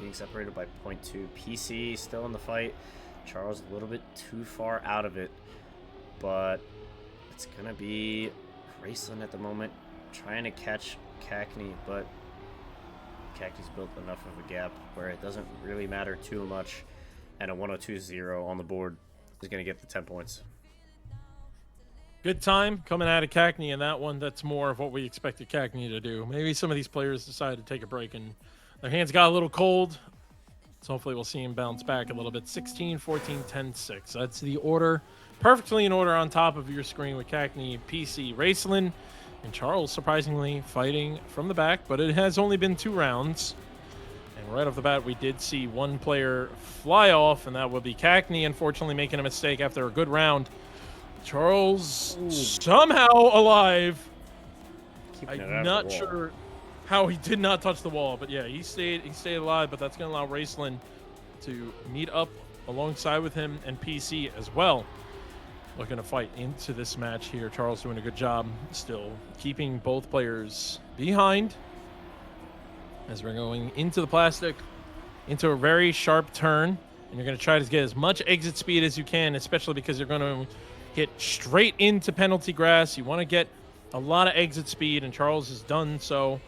being separated by 0.2. PC still in the fight. Charles a little bit too far out of it, but it's gonna be Raceland at the moment trying to catch Cackney, but Cackney's built enough of a gap where it doesn't really matter too much, and a 102-0 on the board is going to get the 10 points. Good time coming out of Cackney in that one. That's more of what we expected Cackney to do. Maybe some of these players decided to take a break and their hands got a little cold, so hopefully we'll see him bounce back a little bit. 16, 14, 10, 6. That's the order. Perfectly in order on top of your screen with Cackney, PC, Raceland, and Charles surprisingly fighting from the back, but it has only been 2 rounds. And right off the bat, we did see one player fly off, and that would be Cackney, unfortunately making a mistake after a good round. Charles somehow alive. I'm not sure how he did not touch the wall, but yeah, he stayed alive, but that's going to allow Raceland to meet up alongside with him and PC as well. Looking to fight into this match here. Charles doing a good job still keeping both players behind as we're going into the plastic, into a very sharp turn, and you're going to try to get as much exit speed as you can, especially because you're going to hit straight into penalty grass. You want to get a lot of exit speed, and Charles has done so.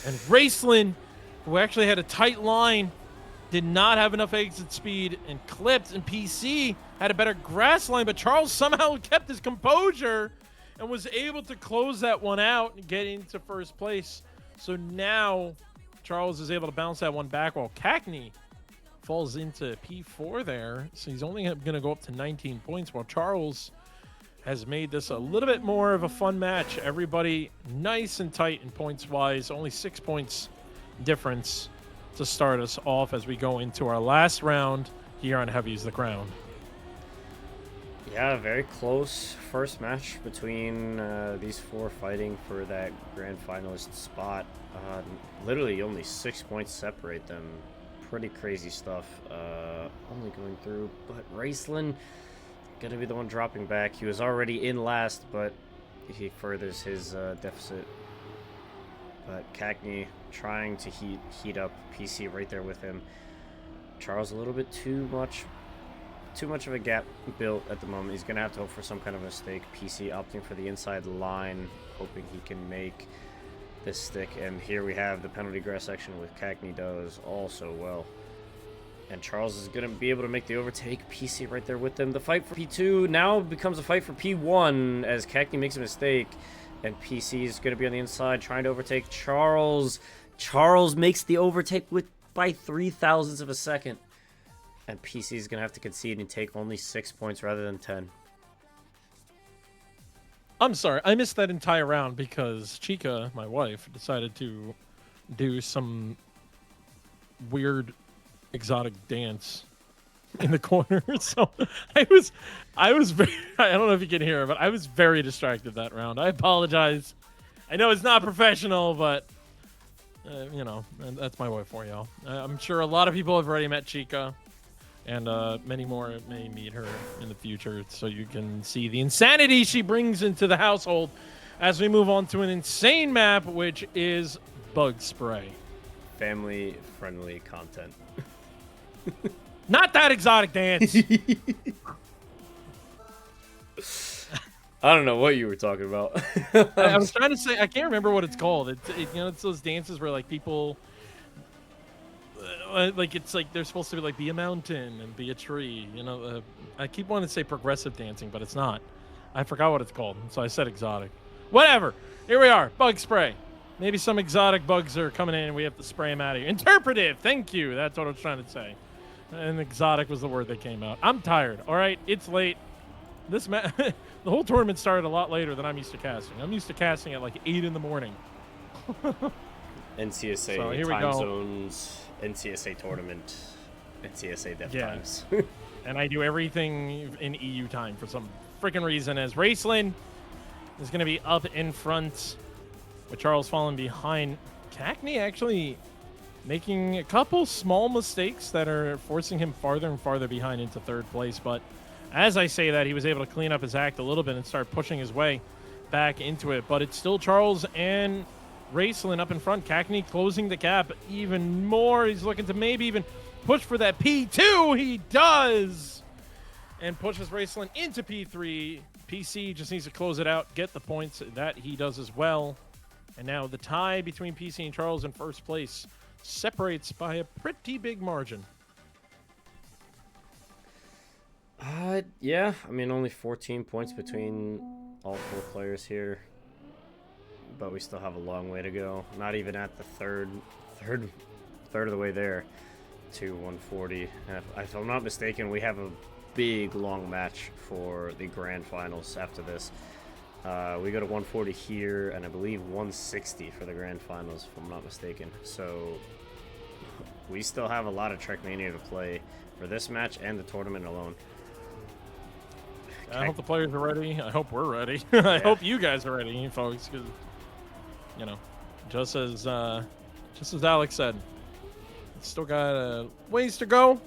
And Raceland, who actually had a tight line, did not have enough exit speed and clipped, and PC had a better grass line, but Charles somehow kept his composure and was able to close that one out and get into first place. So now Charles is able to bounce that one back while Cackney falls into P4 there. So he's only going to go up to 19 points while Charles has made this a little bit more of a fun match. Everybody nice and tight in points-wise, only 6 points difference to start us off as we go into our last round here on Heavy's the Crown. Yeah, very close first match between these 4 fighting for that grand finalist spot. Literally only 6 points separate them. Pretty crazy stuff only going through, but Raceland gonna be the one dropping back. He was already in last, but he furthers his deficit. But Cackney trying to heat up, PC right there with him. Charles a little bit too much of a gap built at the moment. He's gonna have to hope for some kind of mistake. PC opting for the inside line, hoping he can make this stick. And here we have the penalty grass section with Cackney does also well. And Charles is going to be able to make the overtake. PC right there with them. The fight for P2 now becomes a fight for P1 as Cackney makes a mistake. And PC is going to be on the inside trying to overtake Charles. Charles makes the overtake by 0.003 of a second. And PC is going to have to concede and take only 6 points rather than 10. I'm sorry, I missed that entire round because Chica, my wife, decided to do some weird exotic dance in the corner. So I was very, I don't know if you can hear it, but I was very distracted that round. I apologize. I know it's not professional, but you know, that's my wife for y'all. I'm sure a lot of people have already met Chica, and many more may meet her in the future, so you can see the insanity she brings into the household as we move on to an insane map, which is Bug Spray. Family-friendly content. Not that exotic dance. I don't know what you were talking about. I was trying to say, I can't remember what it's called. You know, it's those dances where like people, like it's like they're supposed to be like be a mountain and be a tree. You know, I keep wanting to say progressive dancing, but it's not. I forgot what it's called, so I said exotic. Whatever. Here we are, Bug Spray. Maybe some exotic bugs are coming in and we have to spray them out of here. Interpretive, thank you. That's what I was trying to say. And exotic was the word that came out. I'm tired. All right, it's late. This the whole tournament started a lot later than I'm used to casting. I'm used to casting at like 8 in the morning. NCSA so time zones, NCSA tournament, NCSA dev times. And I do everything in EU time for some freaking reason, as Raceland is going to be up in front with Charles falling behind. Cackney actually making a couple small mistakes that are forcing him farther and farther behind into third place. But as I say that, he was able to clean up his act a little bit and start pushing his way back into it. But it's still Charles and Raceland up in front. Cackney closing the gap even more. He's looking to maybe even push for that P2. He does! And pushes Raceland into P3. PC just needs to close it out, get the points. That he does as well. And now the tie between PC and Charles in first place separates by a pretty big margin. Yeah, I mean, only 14 points between all 4 players here, but we still have a long way to go. Not even at the third of the way there to 140. And if I'm not mistaken, we have a big long match for the grand finals after this. We go to 140 here, and I believe 160 for the grand finals, if I'm not mistaken. So we still have a lot of Trekmania to play for this match and the tournament alone. I hope the players are ready. I hope we're ready. I hope you guys are ready, folks, because, you know, just as Alex said, it's still got ways to go.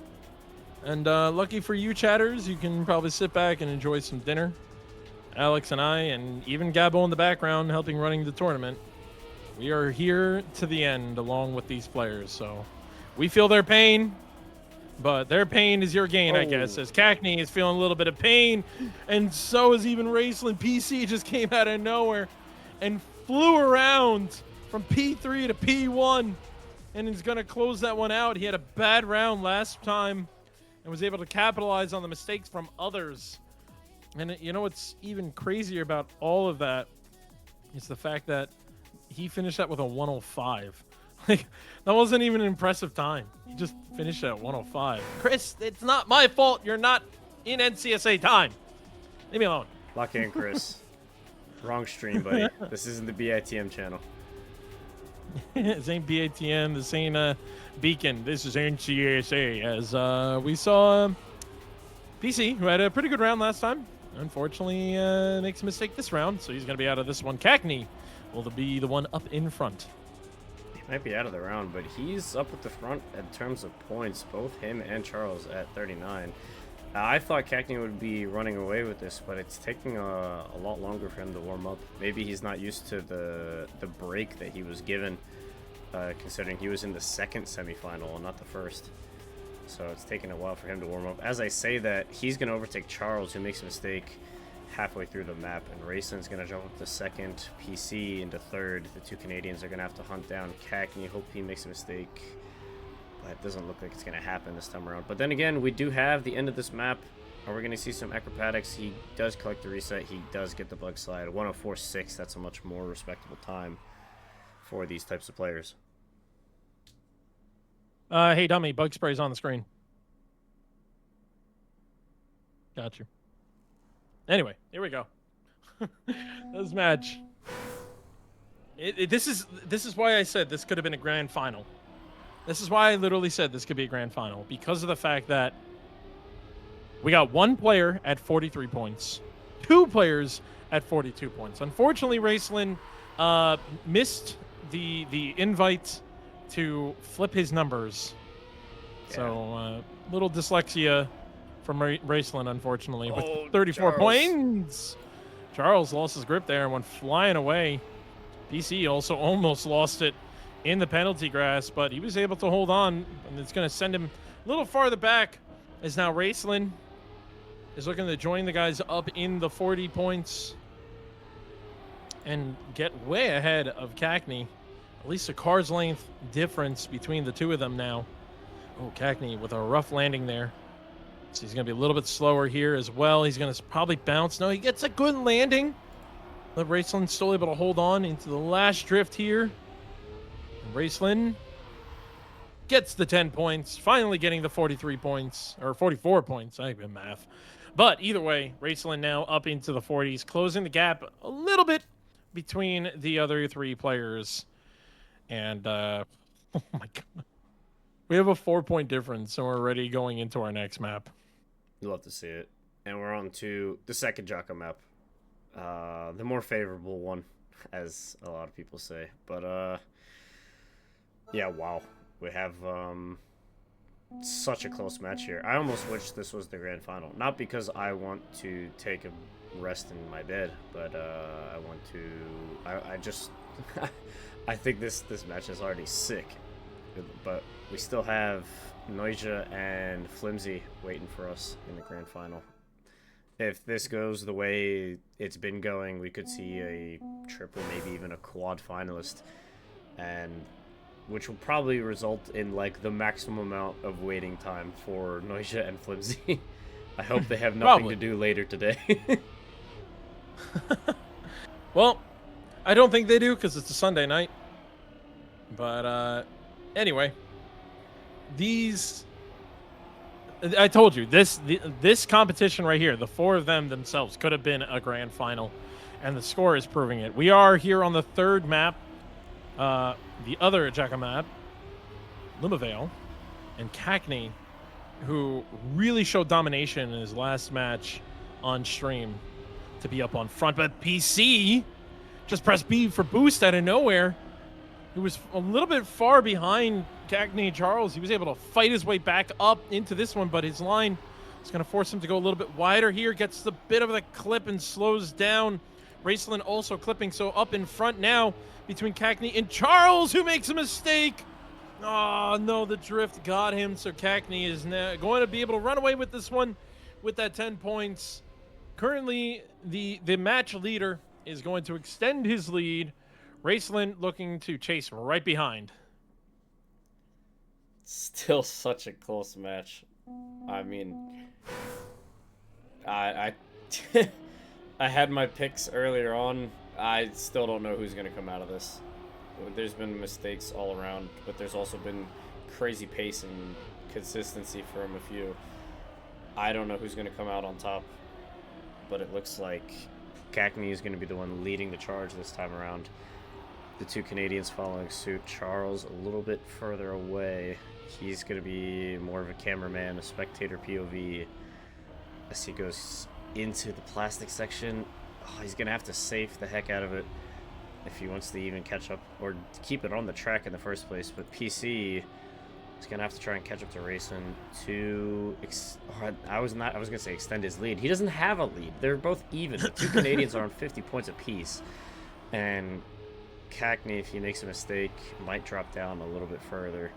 And lucky for you, chatters, you can probably sit back and enjoy some dinner. Alex and I, and even Gabo in the background, helping running the tournament. We are here to the end along with these players, so we feel their pain. But their pain is your gain, I guess, as Cackney is feeling a little bit of pain, and so is even Raceland. PC just came out of nowhere and flew around from P3 to P1, and is going to close that one out. He had a bad round last time and was able to capitalize on the mistakes from others. And you know what's even crazier about all of that is the fact that he finished that with a 105. Like, that wasn't even an impressive time. He just finished at 105. Chris, it's not my fault you're not in NCSA time. Leave me alone. Lock in, Chris. Wrong stream, buddy. This isn't the BITM channel. This ain't BATM. This ain't Beacon. This is NCSA. As we saw PC, who had a pretty good round last time, unfortunately makes a mistake this round, so he's going to be out of this one. Cackney will be the one up in front. Might be out of the round, but he's up at the front in terms of points, both him and Charles at 39. I thought Cackney would be running away with this, but it's taking a lot longer for him to warm up. Maybe he's not used to the break that he was given, considering he was in the second semifinal and not the first. So it's taking a while for him to warm up. As I say that, he's going to overtake Charles, who makes a mistake halfway through the map, and Raceland's going to jump up to second, PC into third. The 2 Canadians are going to have to hunt down Cackney. Hope he makes a mistake, but it doesn't look like it's going to happen this time around. But then again, we do have the end of this map, and we're going to see some acrobatics. He does collect the reset. He does get the bug slide. 104.6, that's a much more respectable time for these types of players. Hey, dummy, bug spray's on the screen. Got you. Anyway, here we go. This match. This is why I said this could have been a grand final. This is why I literally said this could be a grand final, because of the fact that we got one player at 43 points, two players at 42 points. Unfortunately, Raceland missed the invite to flip his numbers. Yeah. So little dyslexia from Raceland, unfortunately, with 34 points. Charles lost his grip there and went flying away. PC also almost lost it in the penalty grass, but he was able to hold on, and it's going to send him a little farther back, as now Raceland is looking to join the guys up in the 40 points and get way ahead of Cackney. At least a car's length difference between the two of them now. Oh, Cackney with a rough landing there. So he's going to be a little bit slower here as well. He's going to probably bounce. No, he gets a good landing. But Raceland still able to hold on into the last drift here. And Raceland gets the 10 points, finally getting the 43 points, or 44 points. I think math. But either way, Raceland now up into the 40s, closing the gap a little bit between the other three players. And, oh my God. We have a 4-point difference, so we're already going into our next map. You'll love to see it. And we're on to the second Jaka map. The more favorable one, as a lot of people say. But, yeah, wow. We have such a close match here. I almost wish this was the grand final. Not because I want to take a rest in my bed, but I want to... I just... I think this match is already sick. But we still have Noisia and Flimsy waiting for us in the grand final. If this goes the way it's been going, we could see a triple, maybe even a quad finalist, and which will probably result in like the maximum amount of waiting time for Noisia and Flimsy. I hope they have nothing to do later today. Well, I don't think they do because it's a Sunday night. But anyway, I told you, this competition right here, the four of them themselves could have been a grand final, and the score is proving it. We are here on the third map, the other Jaka map, Limavale, and Cackney, who really showed domination in his last match on stream to be up on front. But PC just pressed B for boost out of nowhere. He was a little bit far behind Cackney Charles. He was able to fight his way back up into this one, but his line is going to force him to go a little bit wider here. Gets the bit of the clip and slows down. Raceland also clipping, so up in front now between Cackney and Charles, who makes a mistake. Oh, no, the drift got him, so Cackney is now going to be able to run away with this one with that 10 points. Currently, the match leader is going to extend his lead. Raceland looking to chase right behind. Still such a close match. I mean, I had my picks earlier on. I still don't know who's going to come out of this. There's been mistakes all around, but there's also been crazy pace and consistency from a few. I don't know who's going to come out on top, but it looks like Cackney is going to be the one leading the charge this time around. The two Canadians following suit. Charles a little bit further away. He's going to be more of a cameraman, a spectator POV as he goes into the plastic section. Oh, he's going to have to safe the heck out of it if he wants to even catch up or keep it on the track in the first place. But PC is going to have to try and catch up to Racing to... I was going to say extend his lead. He doesn't have a lead. They're both even. The two Canadians are on 50 points apiece. And Cackney, if he makes a mistake, might drop down a little bit further,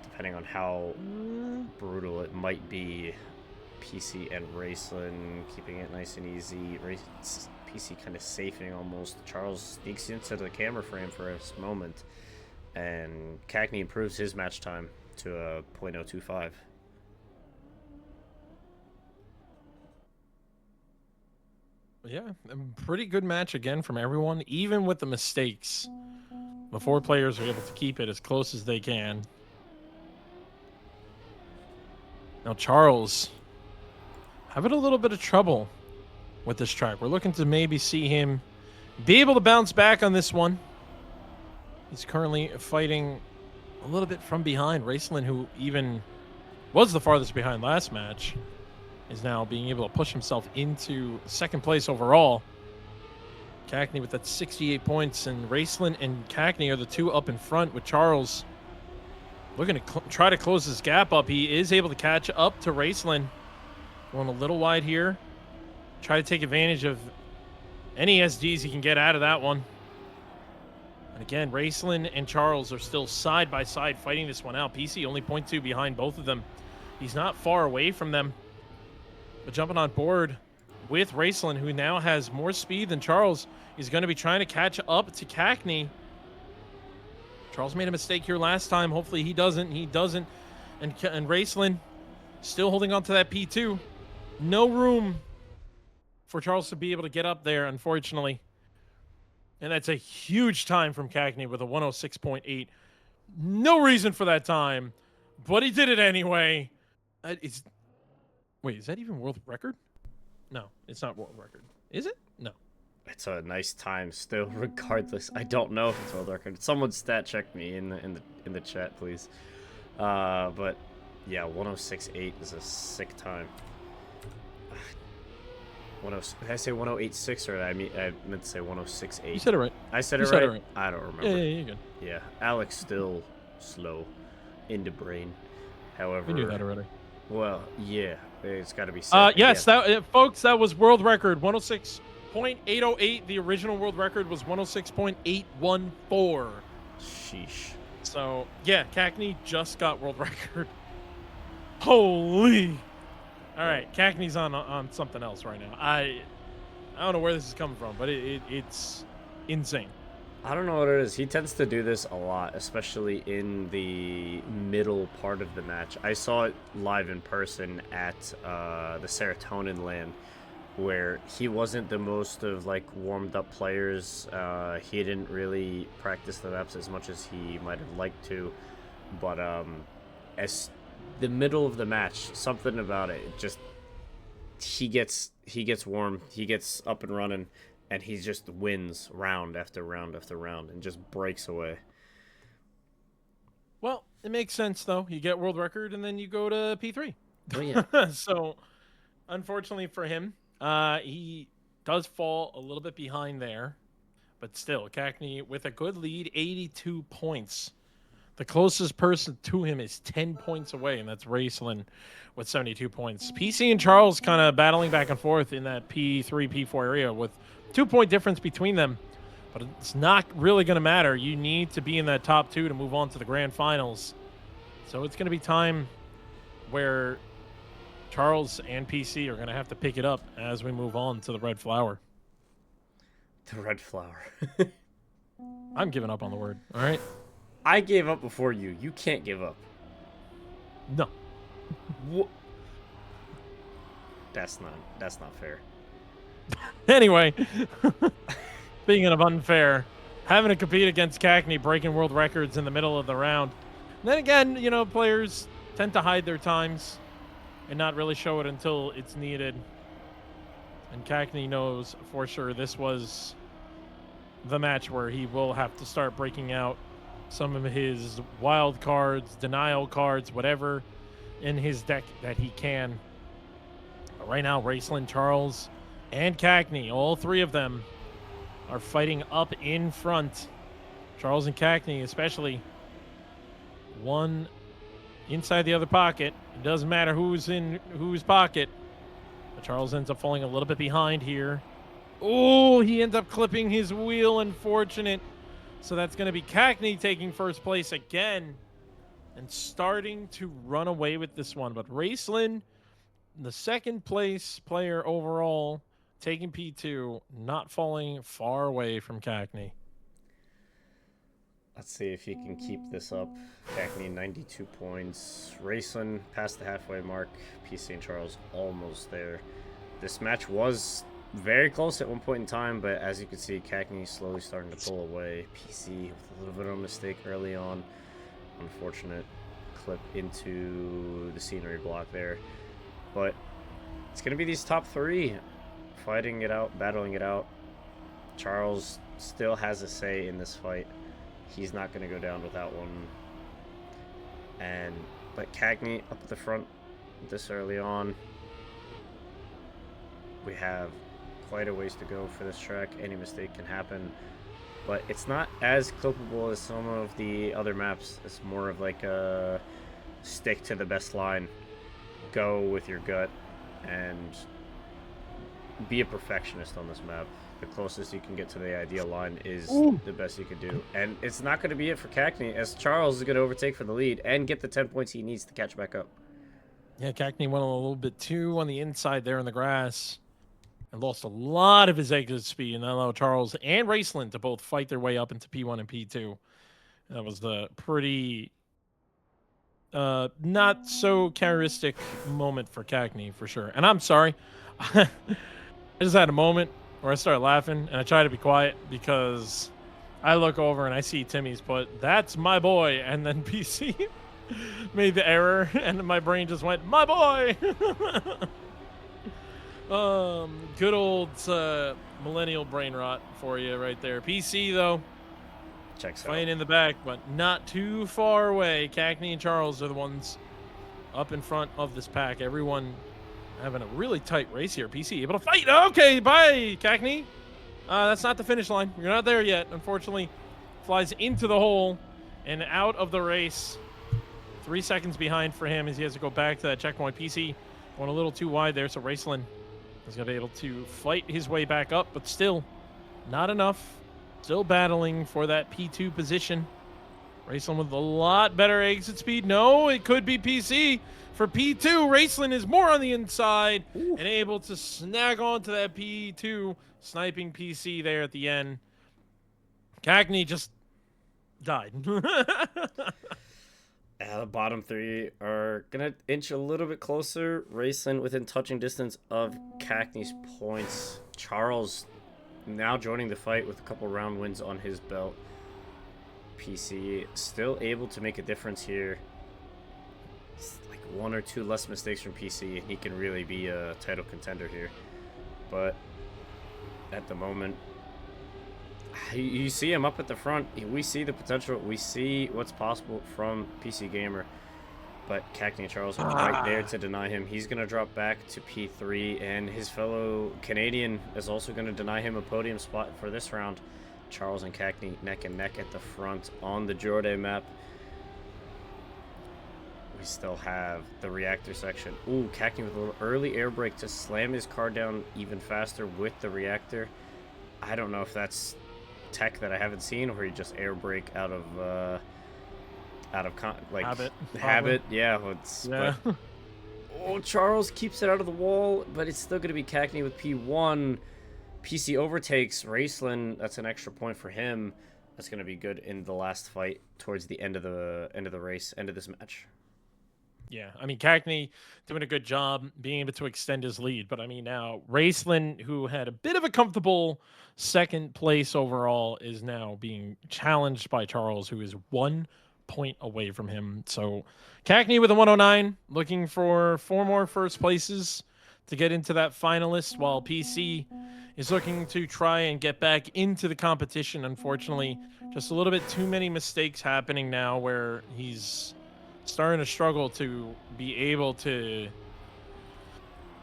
depending on how brutal it might be. PC and Raceland keeping it nice and easy. PC kind of safing almost. Charles sneaks into the camera frame for a moment, and Cackney improves his match time to a .025. Yeah, a pretty good match again from everyone, even with the mistakes. The four players are able to keep it as close as they can. Now Charles having a little bit of trouble with this track. We're looking to maybe see him be able to bounce back on this one. He's currently fighting a little bit from behind. Raceland, who even was the farthest behind last match, is now being able to push himself into second place overall. Cackney with that 68 points, and Raceland and Cackney are the two up in front, with Charles looking to try to close his gap up. He is able to catch up to Raceland. Going a little wide here. Try to take advantage of any SDs he can get out of that one. And again, Raceland and Charles are still side by side fighting this one out. PC only 0.2 behind both of them. He's not far away from them. But jumping on board with Raceland, who now has more speed than Charles, he's going to be trying to catch up to Cackney. Charles made a mistake here last time. Hopefully he doesn't. He doesn't. And Raceland still holding on to that P2. No room for Charles to be able to get up there, unfortunately. And that's a huge time from Cackney with a 106.8. No reason for that time, but he did it anyway. Wait, is that even world record? No, it's not world record. Is it? No. It's a nice time still, regardless. I don't know if it's world record. Someone stat check me in the chat, please. But yeah, 106.8 is a sick time. Did I say 108.6 or I meant to say 106.8? You said it right. I said it right? I don't remember. Yeah, you're good. Yeah, Alex still slow in the brain. However, We knew that already. Well, yeah, it's got to be said. Yes, folks, that was world record 106.808. The original world record was 106.814. Sheesh. So yeah, Cackney just got world record. Holy! All right, Cackney's on something else right now. I don't know where this is coming from, but it's insane. I don't know what it is. He tends to do this a lot, especially in the middle part of the match. I saw it live in person at the Serotonin LAN, where he wasn't the most of like warmed up players. He didn't really practice the maps as much as he might have liked to, but as the middle of the match, something about it just he gets warm, he gets up and running, and he just wins round after round after round and just breaks away. Well, it makes sense though. You get world record and then you go to P3. Oh yeah. So unfortunately for him, he does fall a little bit behind there, but still, Cackney with a good lead, 82 points. The closest person to him is 10 points away, and that's Raceland with 72 points. PC and Charles kind of battling back and forth in that P3, P4 area with 2-point difference between them. But it's not really going to matter. You need to be in that top two to move on to the grand finals. So it's going to be time where Charles and PC are going to have to pick it up as we move on to the Red Flower. The Red Flower. I'm giving up on the word, all right? I gave up before you. You can't give up. No. What? That's not fair. Anyway, speaking of unfair, having to compete against Cackney, breaking world records in the middle of the round. And then again, you know, players tend to hide their times and not really show it until it's needed. And Cackney knows for sure this was the match where he will have to start breaking out some of his wild cards, denial cards, whatever in his deck that he can. But right now, Raceland, Charles, and Cackney, all three of them are fighting up in front. Charles and Cackney especially. One inside the other pocket. It doesn't matter who's in whose pocket. But Charles ends up falling a little bit behind here. Oh, he ends up clipping his wheel. Unfortunate. So that's going to be Cackney taking first place again and starting to run away with this one. But Raceland, the second place player overall, taking P2, not falling far away from Cackney. Let's see if he can keep this up. Cackney, 92 points. Raceland past the halfway mark. PC and Charles almost there. This match was very close at one point in time, but as you can see, Cackney slowly starting to pull away. PC with a little bit of a mistake early on. Unfortunate. clip into the scenery block there. But it's going to be these top three fighting it out, battling it out. Charles still has a say in this fight. He's not going to go down without one. But Cagney up at the front this early on. We have quite a ways to go for this track. Any mistake can happen. But it's not as clippable as some of the other maps. It's more of like a stick to the best line. Go with your gut and be a perfectionist on this map. The closest you can get to the ideal line is the best you could do. And it's not going to be it for Cagney, as Charles is going to overtake for the lead and get the 10 points he needs to catch back up. Yeah, Cagney went a little bit too on the inside there in the grass and lost a lot of his exit speed, and that allowed Charles and Raceland to both fight their way up into P1 and P2. That was the pretty not so characteristic moment for Cagney, for sure. And I'm sorry. I just had a moment where I started laughing, and I try to be quiet because I look over and I see Timmy's put, "That's my boy," and then PC made the error, and my brain just went, "My boy." Good old millennial brain rot for you right there. PC though, Checks out. fighting in the back, but not too far away. Cagney and Charles are the ones up in front of this pack. Everyone having a really tight race here. PC able to fight. Okay, bye, Cagney. That's not the finish line. You're not there yet. Unfortunately, flies into the hole and out of the race. 3 seconds behind for him as he has to go back to that checkpoint. PC going a little too wide there, so Raceland is going to be able to fight his way back up, but still not enough. Still battling for that P2 position. Raceland with a lot better exit speed. No, it could be PC. For P2, Raceland is more on the inside and able to snag onto that P2, sniping PC there at the end. Cagney just died. The bottom three are going to inch a little bit closer. Raceland within touching distance of Cagney's points. Charles now joining the fight with a couple round wins on his belt. PC still able to make a difference here. It's like 1 or 2 less mistakes from PC, and he can really be a title contender here. But at the moment, you see him up at the front. We see the potential. We see what's possible from PC Gamer. But Cagney and Charles are right there to deny him. He's going to drop back to P3, and his fellow Canadian is also going to deny him a podium spot for this round. Charles and Cagney neck and neck at the front on the Jordan map. We still have the reactor section. Ooh, Cagney with a little early air brake to slam his car down even faster with the reactor. I don't know if that's tech that I haven't seen, or he just air brake out of habit. Yeah, yeah. But, Charles keeps it out of the wall, but it's still going to be Cagney with P1. PC overtakes Raceland. That's an extra point for him. That's going to be good in the last fight towards the end of the race, end of this match. Yeah, I mean, Cagney doing a good job being able to extend his lead. But, I mean, now Raceland, who had a bit of a comfortable second place overall, is now being challenged by Charles, who is 1 point away from him. So, Cagney with a 109, looking for 4 more first places to get into that finalist, while PC is looking to try and get back into the competition. Unfortunately, just a little bit too many mistakes happening now where he's starting to struggle to be able to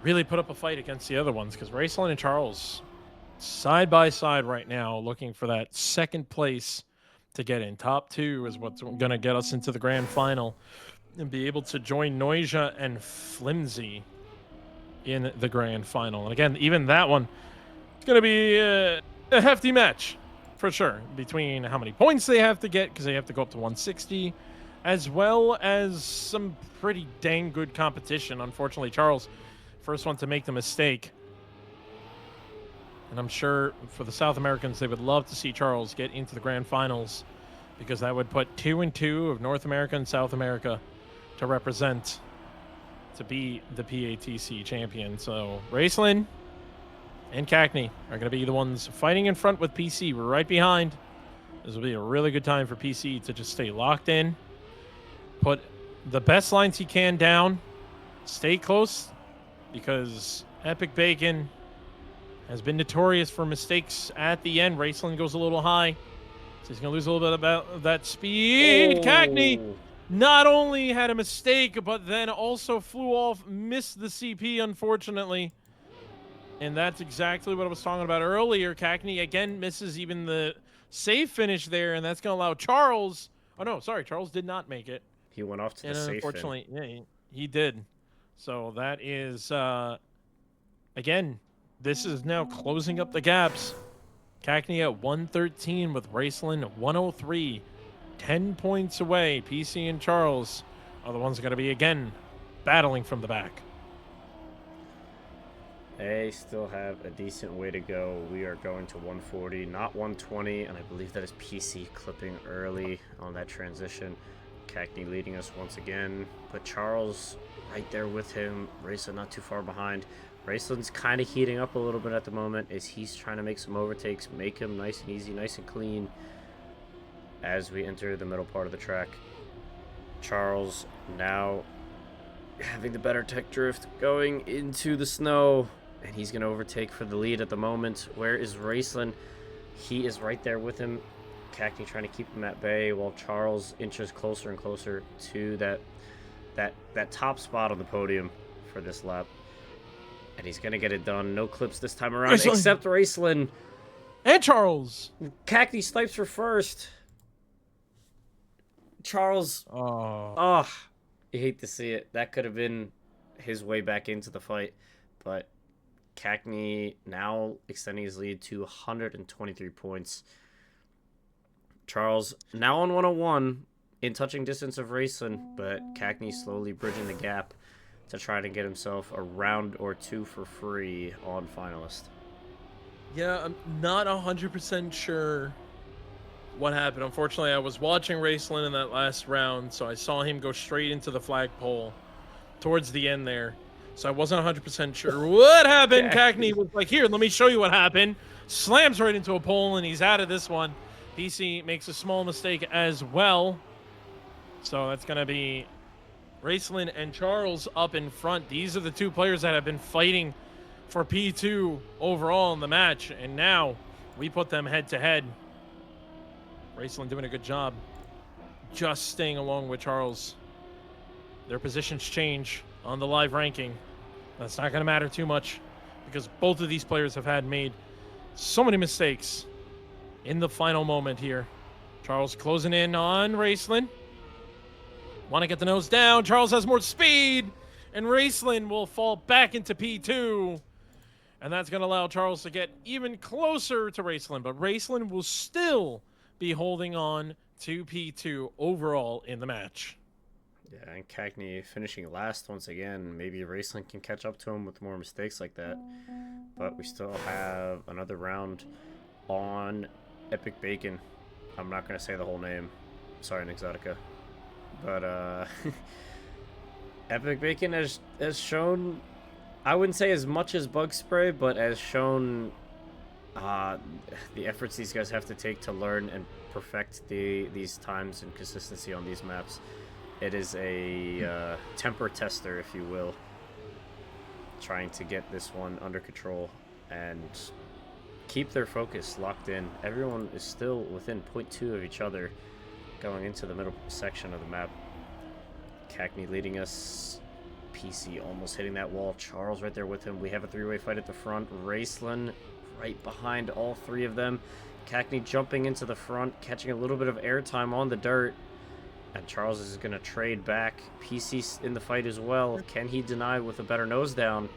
really put up a fight against the other ones, because Raceland and Charles side by side right now looking for that second place to get in. Top 2 is what's going to get us into the grand final and be able to join Noisia and Flimsy in the grand final. And again, even that one, it's going to be a hefty match for sure, between how many points they have to get, because they have to go up to 160, as well as some pretty dang good competition. Unfortunately, Charles, first one to make the mistake. And I'm sure for the South Americans, they would love to see Charles get into the grand finals, because that would put 2 and 2 of North America and South America to represent, to be the PATC champion. So Raceland and Cagney are going to be the ones fighting in front with PC. We're right behind. This will be a really good time for PC to just stay locked in, put the best lines he can down. Stay close, because Epic Bacon has been notorious for mistakes at the end. Raceland goes a little high, so he's going to lose a little bit about that speed. Cackney not only had a mistake, but then also flew off, missed the CP, unfortunately. And that's exactly what I was talking about earlier. Cackney, again, misses even the safe finish there, and that's going to allow Charles... Oh, no, sorry, Charles did not make it. He went off to the safe. Unfortunately, yeah, he did. So that is, again, this is now closing up the gaps. Cackney at 113 with Raceland 103. 10 points away. PC and Charles are the ones going to be, again, battling from the back. They still have a decent way to go. We are going to 140, not 120, and I believe that is PC clipping early on that transition. Cackney leading us once again, but Charles right there with him. Raceland not too far behind. Raceland's kind of heating up a little bit at the moment as he's trying to make some overtakes, make him nice and easy, nice and clean as we enter the middle part of the track. Charles now having the better tech drift going into the snow, and he's going to overtake for the lead at the moment. Where is Raceland? He is right there with him. Cackney trying to keep him at bay while Charles inches closer and closer to that top spot on the podium for this lap. And he's going to get it done. No clips this time around, except Raceland. And Charles. Cackney snipes for first. Charles. Oh, you hate to see it. That could have been his way back into the fight. But Cackney now extending his lead to 123 points. Charles now on 101 in touching distance of Raceland, but Cackney slowly bridging the gap to try to get himself a round or two for free on finalist. Yeah, I'm not 100% sure what happened. Unfortunately, I was watching Raceland in that last round, so I saw him go straight into the flagpole towards the end there. So I wasn't 100% sure what happened. Cackney was like, here, let me show you what happened. Slams right into a pole, and he's out of this one. PC makes a small mistake as well. So that's going to be Raceland and Charles up in front. These are the two players that have been fighting for P2 overall in the match, and now we put them head-to-head. Raceland doing a good job just staying along with Charles. Their positions change on the live ranking. That's not going to matter too much because both of these players have made so many mistakes in the final moment here. Charles closing in on Raceland. Want to get the nose down. Charles has more speed, and Raceland will fall back into P2. And that's going to allow Charles to get even closer to Raceland. But Raceland will still be holding on to P2 overall in the match. Yeah, and Cackney finishing last once again. Maybe Raceland can catch up to him with more mistakes like that. But we still have another round on Epic Bacon. I'm not going to say the whole name. Sorry, Nexotica. But Epic Bacon has shown, I wouldn't say as much as Bug Spray, but has shown the efforts these guys have to take to learn and perfect these times and consistency on these maps. It is a temper tester, if you will, trying to get this one under control and keep their focus locked in. Everyone is still within 0.2 of each other going into the middle section of the map. Cackney leading us. PC almost hitting that wall. Charles right there with him. We have a three-way fight at the front. Raceland right behind all three of them. Cackney jumping into the front, catching a little bit of airtime on the dirt. And Charles is going to trade back. PC's in the fight as well. Can he deny with a better nose down?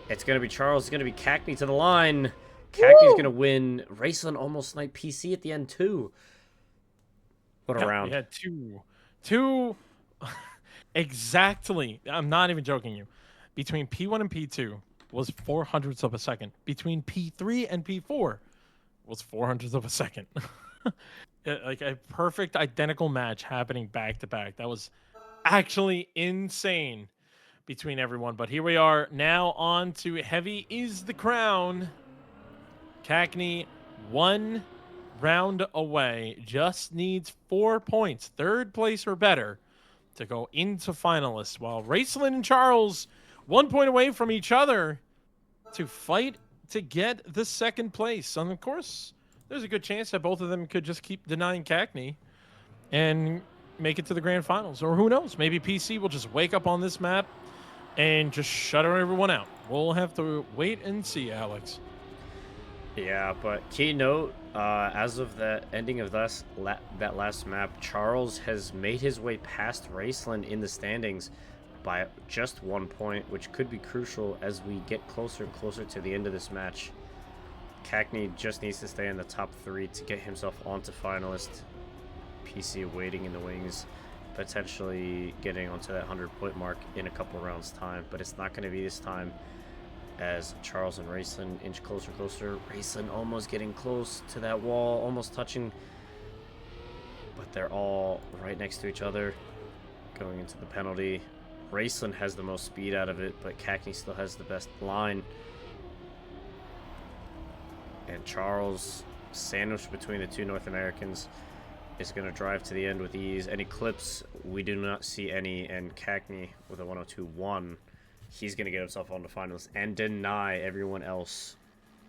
It's going to be Charles. It's going to be Cackney to the line. Cackney's going to win. Raceland almost sniped PC at the end, too. What a round. We had two exactly. I'm not even joking you. Between P1 and P2 was 0.04 of a second. Between P3 and P4 was 0.04 of a second. Like a perfect identical match happening back to back. That was actually insane between everyone. But here we are now on to Heavy is the Crown. Cackney 1 round away. Just needs 4 points. Third place or better to go into finalists, while Raceland and Charles 1 point away from each other to fight to get the second place. And of course, there's a good chance that both of them could just keep denying Cackney and make it to the grand finals. Or who knows, maybe PC will just wake up on this map and just shut everyone out. We'll have to wait and see, Alex. Yeah, but keynote, as of the ending of that last map, Charles has made his way past Raceland in the standings by just 1 point, which could be crucial as we get closer and closer to the end of this match. Cackney just needs to stay in the top 3 to get himself onto finalist. PC waiting in the wings, potentially getting onto that 100-point mark in a couple rounds time, but it's not going to be this time, as Charles and Raceland inch closer. Raceland almost getting close to that wall, almost touching, but they're all right next to each other going into the penalty. Raceland has the most speed out of it, but Cackney still has the best line. And Charles, sandwiched between the two North Americans, is going to drive to the end with ease. Any clips, we do not see any, and Cackney with a 102-1, he's going to get himself on the finals and deny everyone else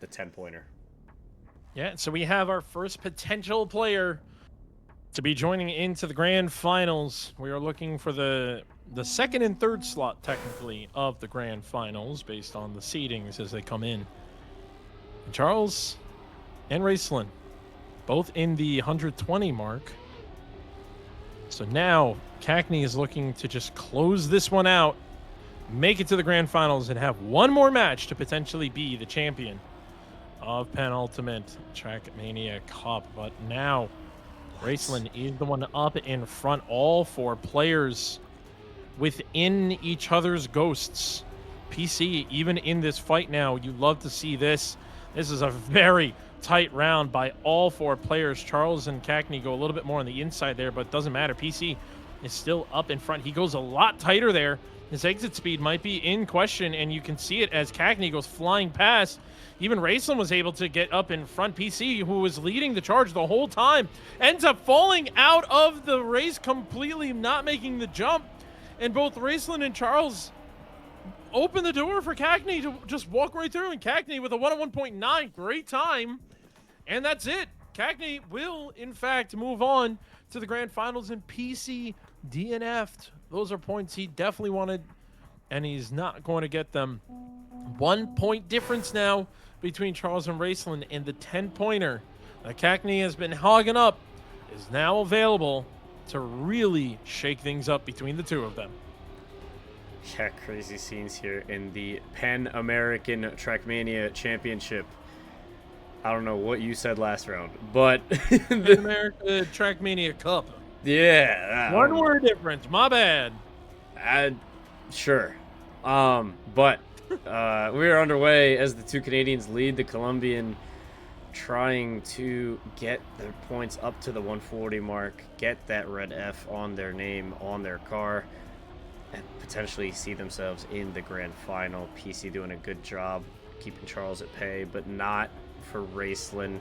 the 10-pointer. Yeah, so we have our first potential player to be joining into the grand finals. We are looking for the second and third slot, technically, of the grand finals based on the seedings as they come in. And Charles and Raceland, both in the 120 mark. So now Cackney is looking to just close this one out, make it to the grand finals, and have one more match to potentially be the champion of Penultimate Trackmania Cup. But now Raceland is the one up in front. All 4 players within each other's ghosts. PC, even in this fight now, you love to see this. This is a very tight round by all 4 players. Charles and Cackney go a little bit more on the inside there, but it doesn't matter. PC is still up in front. He goes a lot tighter there. His exit speed might be in question, and you can see it as Cackney goes flying past. Even Raceland was able to get up in front. PC, who was leading the charge the whole time, ends up falling out of the race completely, not making the jump. And both Raceland and Charles open the door for Cackney to just walk right through. And Cackney with a 101.9, great time. And that's it. Cackney will, in fact, move on to the grand finals, and PC DNF'd. Those are points he definitely wanted, and he's not going to get them. 1 point difference now between Charles and Raceland, and the 10-pointer that Cackney has been hogging up is now available to really shake things up between the two of them. Yeah, crazy scenes here in the Pan American Trackmania Championship. I don't know what you said last round, but Pan America Trackmania Cup. Yeah. One word difference. My bad. Sure. But we are underway as the two Canadians lead the Colombian, trying to get their points up to the 140 mark, get that red F on their name, on their car, and potentially see themselves in the grand final. PC doing a good job keeping Charles at bay, but not for Raceland.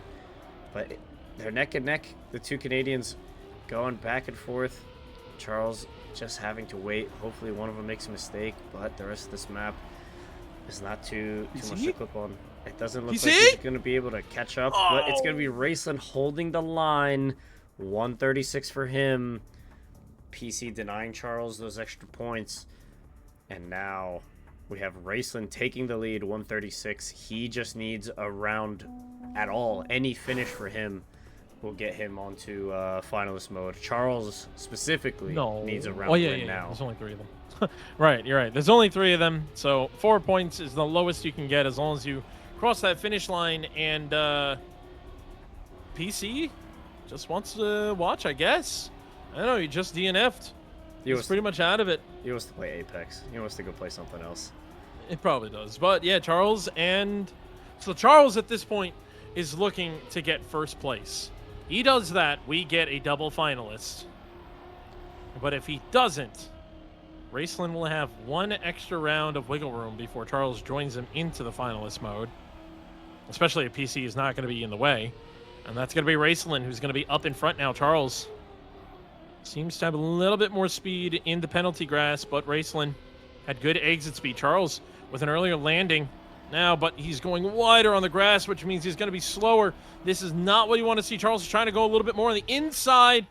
But they're neck and neck, the two Canadians going back and forth. Charles just having to wait. Hopefully one of them makes a mistake, but the rest of this map is not too much to clip on. It doesn't look like he's going to be able to catch up, but it's going to be Raceland holding the line. 136 for him. PC denying Charles those extra points. And now we have Raceland taking the lead, 136. He just needs a round at all. Any finish for him will get him onto finalist mode. Charles specifically needs a round win now. There's only 3 of them. Right, you're right. There's only 3 of them, so 4 points is the lowest you can get as long as you cross that finish line. And PC just wants to watch, I guess. I don't know, he just DNF'd. He's pretty much out of it. He wants to play Apex. He wants to go play something else. It probably does. But yeah, Charles at this point is looking to get first place. He does that, we get a double finalist. But if he doesn't, Raceland will have 1 extra round of wiggle room before Charles joins him into the finalist mode. Especially if PC is not going to be in the way. And that's going to be Raceland, who's going to be up in front now. Charles seems to have a little bit more speed in the penalty grass, but Raceland had good exit speed. Charles with an earlier landing now, but he's going wider on the grass, which means he's going to be slower. This is not what you want to see. Charles is trying to go a little bit more on the inside,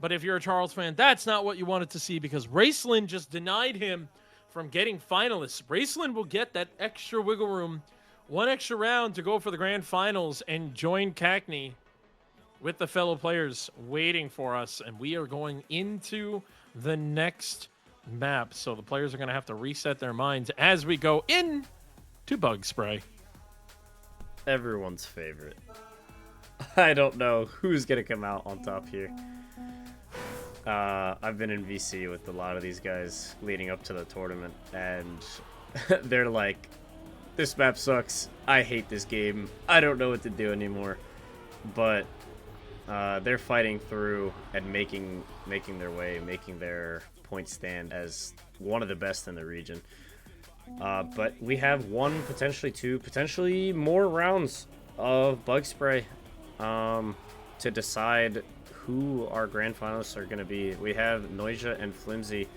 but if you're a Charles fan, that's not what you wanted to see because Raceland just denied him from getting finalists. Raceland will get that extra wiggle room, one extra round to go for the grand finals and join Cackney with the fellow players waiting for us, and we are going into the next map. So the players are going to have to reset their minds as we go in to Bug Spray. Everyone's favorite. I don't know who's going to come out on top here. I've been in VC with a lot of these guys leading up to the tournament, and they're like, this map sucks. I hate this game. I don't know what to do anymore. But they're fighting through and making their way, making their point stand as one of the best in the region. But we have one, potentially two, potentially more rounds of Bug Spray to decide who our grand finalists are going to be. We have Noisia and Flimsy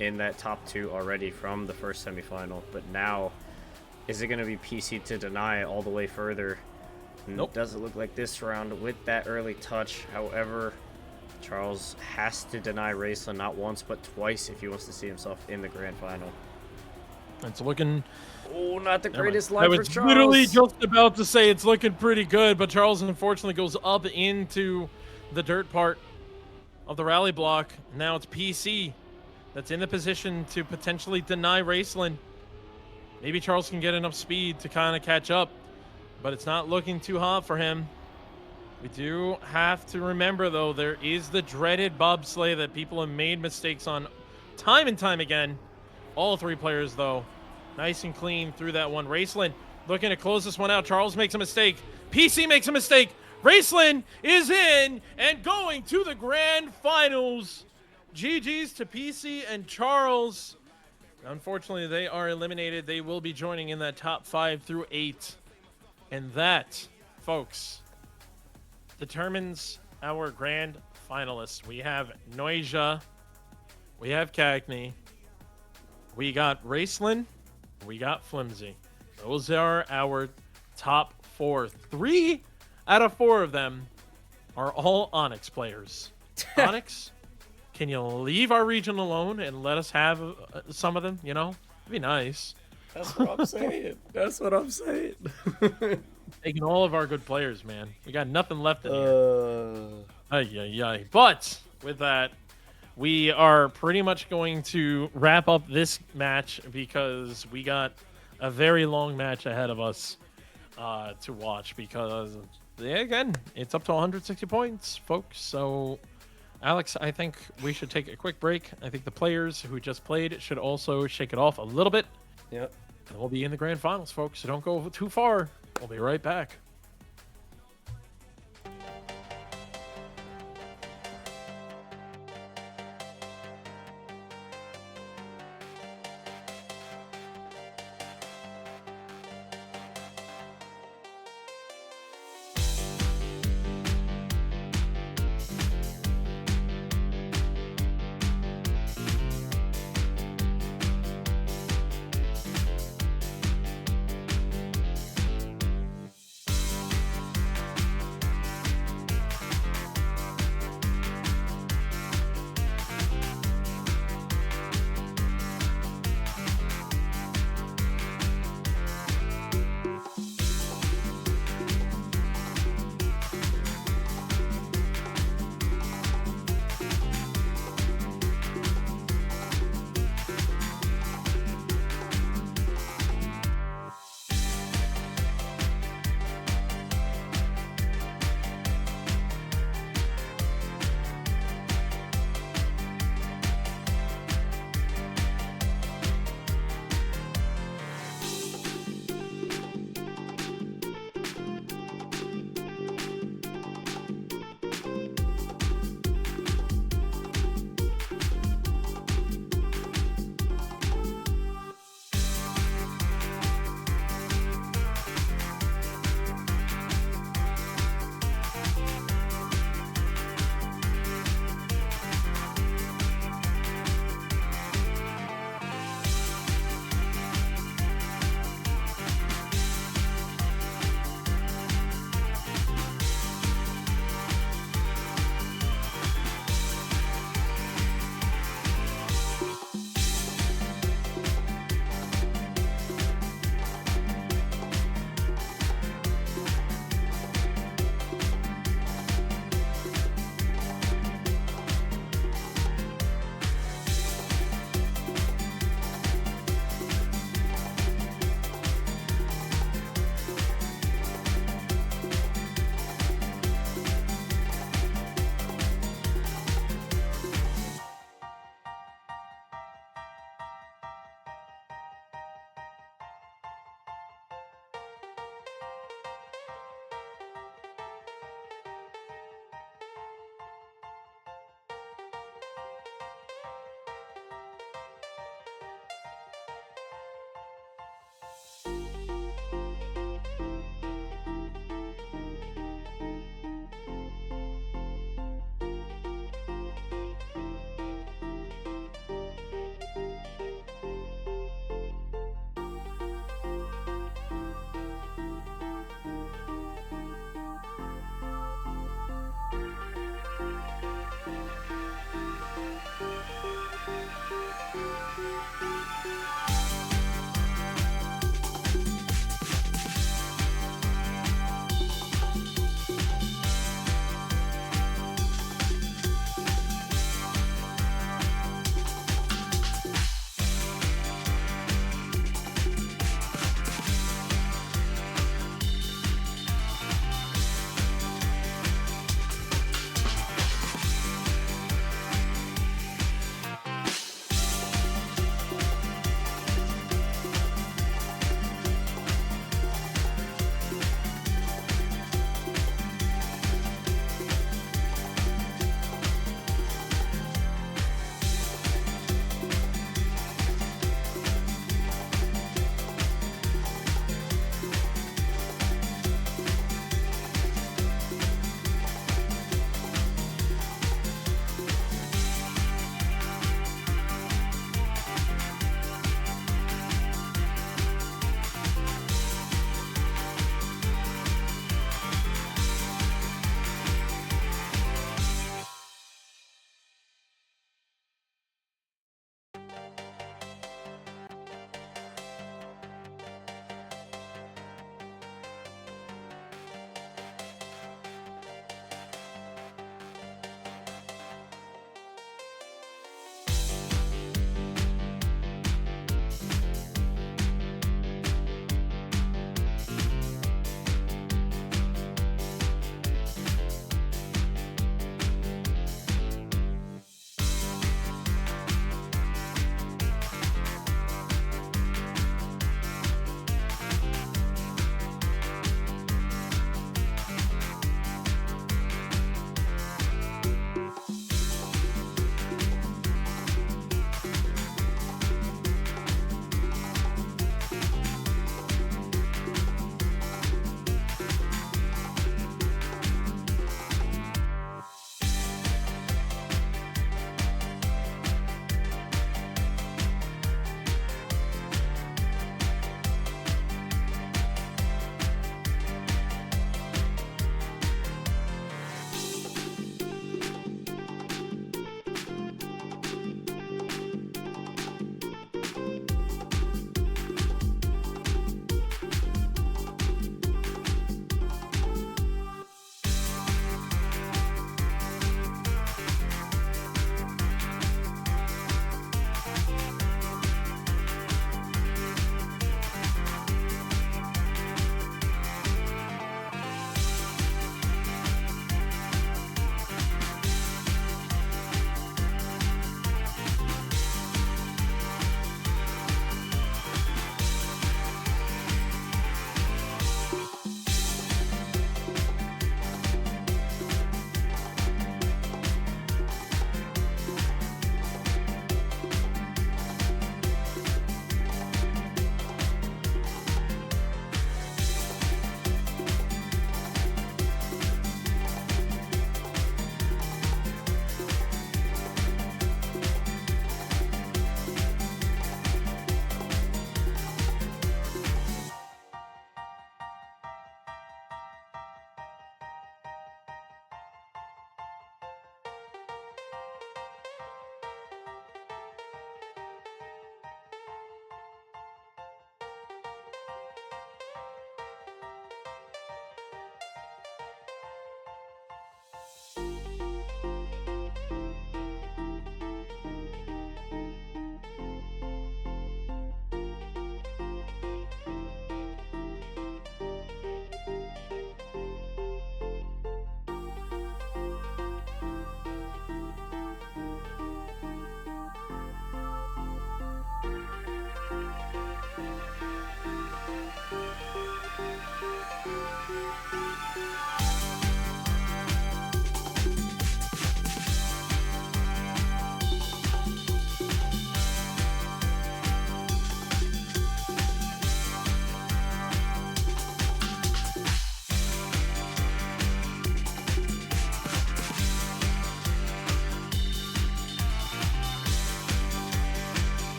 in that top two already from the first semifinal, but now is it going to be PC to deny all the way further? Nope. Doesn't look like this round with that early touch. However, Charles has to deny Raceland not once but twice if he wants to see himself in the grand final. It's looking... Oh, not the greatest I line for was Charles. literally just about to say it's looking pretty good, but Charles unfortunately goes up into the dirt part of the rally block. Now it's PC that's in the position to potentially deny Raceland. Maybe Charles can get enough speed to kind of catch up, but it's not looking too hot for him. We do have to remember, though, there is the dreaded bobsleigh that people have made mistakes on time and time again. All three players, though, nice and clean through that one. Raceland looking to close this one out. Charles makes a mistake. PC makes a mistake. Raceland is in and going to the grand finals. GG's to PC and Charles. Unfortunately, they are eliminated. They will be joining in that top 5 through 8. And that, folks, determines our grand finalists. We have Noisia. We have Cackney. We got Raceland. We got Flimsy. Those are our top 4. 3 out of 4 of them are all Onyx players. Onyx, can you leave our region alone and let us have some of them, you know? It'd be nice. That's what I'm saying. That's what I'm saying. Taking all of our good players, man. We got nothing left in here. Ay. But with that, we are pretty much going to wrap up this match because we got a very long match ahead of us to watch because, again, it's up to 160 points, folks. So, Alex, I think we should take a quick break. I think the players who just played should also shake it off a little bit. Yep. And we'll be in the grand finals, folks, so don't go too far. We'll be right back.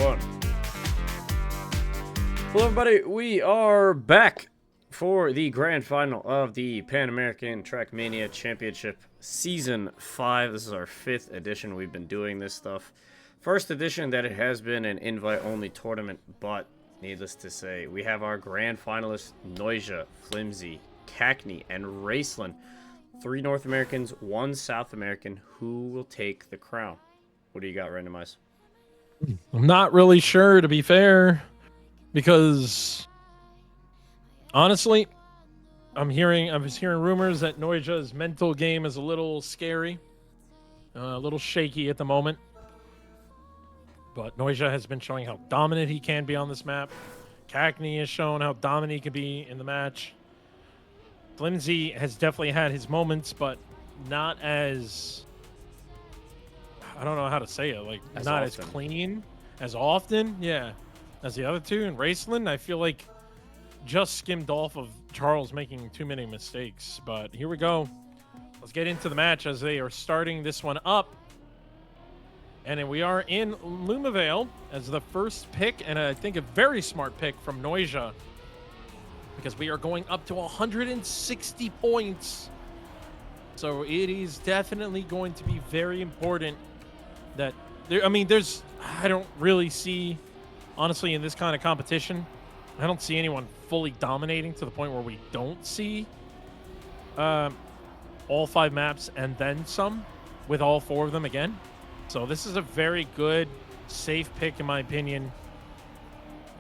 1. Hello, everybody. We are back for the grand final of the Pan American Trackmania Championship Season 5. This is our 5th edition. We've been doing this stuff. First edition that it has been an invite-only tournament, but needless to say, we have our grand finalists, Noisia, Flimsy, Cackney, and Raceland. 3 North Americans, 1 South American. Who will take the crown? What do you got, Randomize? I'm not really sure, to be fair, because honestly, I was hearing rumors that Noija's mental game is a little scary, a little shaky at the moment. But Noisia has been showing how dominant he can be on this map. Cackney has shown how dominant he can be in the match. Flimsy has definitely had his moments, but not as, I don't know how to say it, like not as clean, as often, yeah, as the other two. And Raceland, I feel like just skimmed off of Charles making too many mistakes. But here we go. Let's get into the match as they are starting this one up. And then we are in Lumavale as the first pick, and I think a very smart pick from Noisia, because we are going up to 160 points. So it is definitely going to be very important that there, I don't really see, honestly, in this kind of competition, I don't see anyone fully dominating to the point where we don't see all 5 maps and then some with all 4 of them again. So this is a very good, safe pick, in my opinion,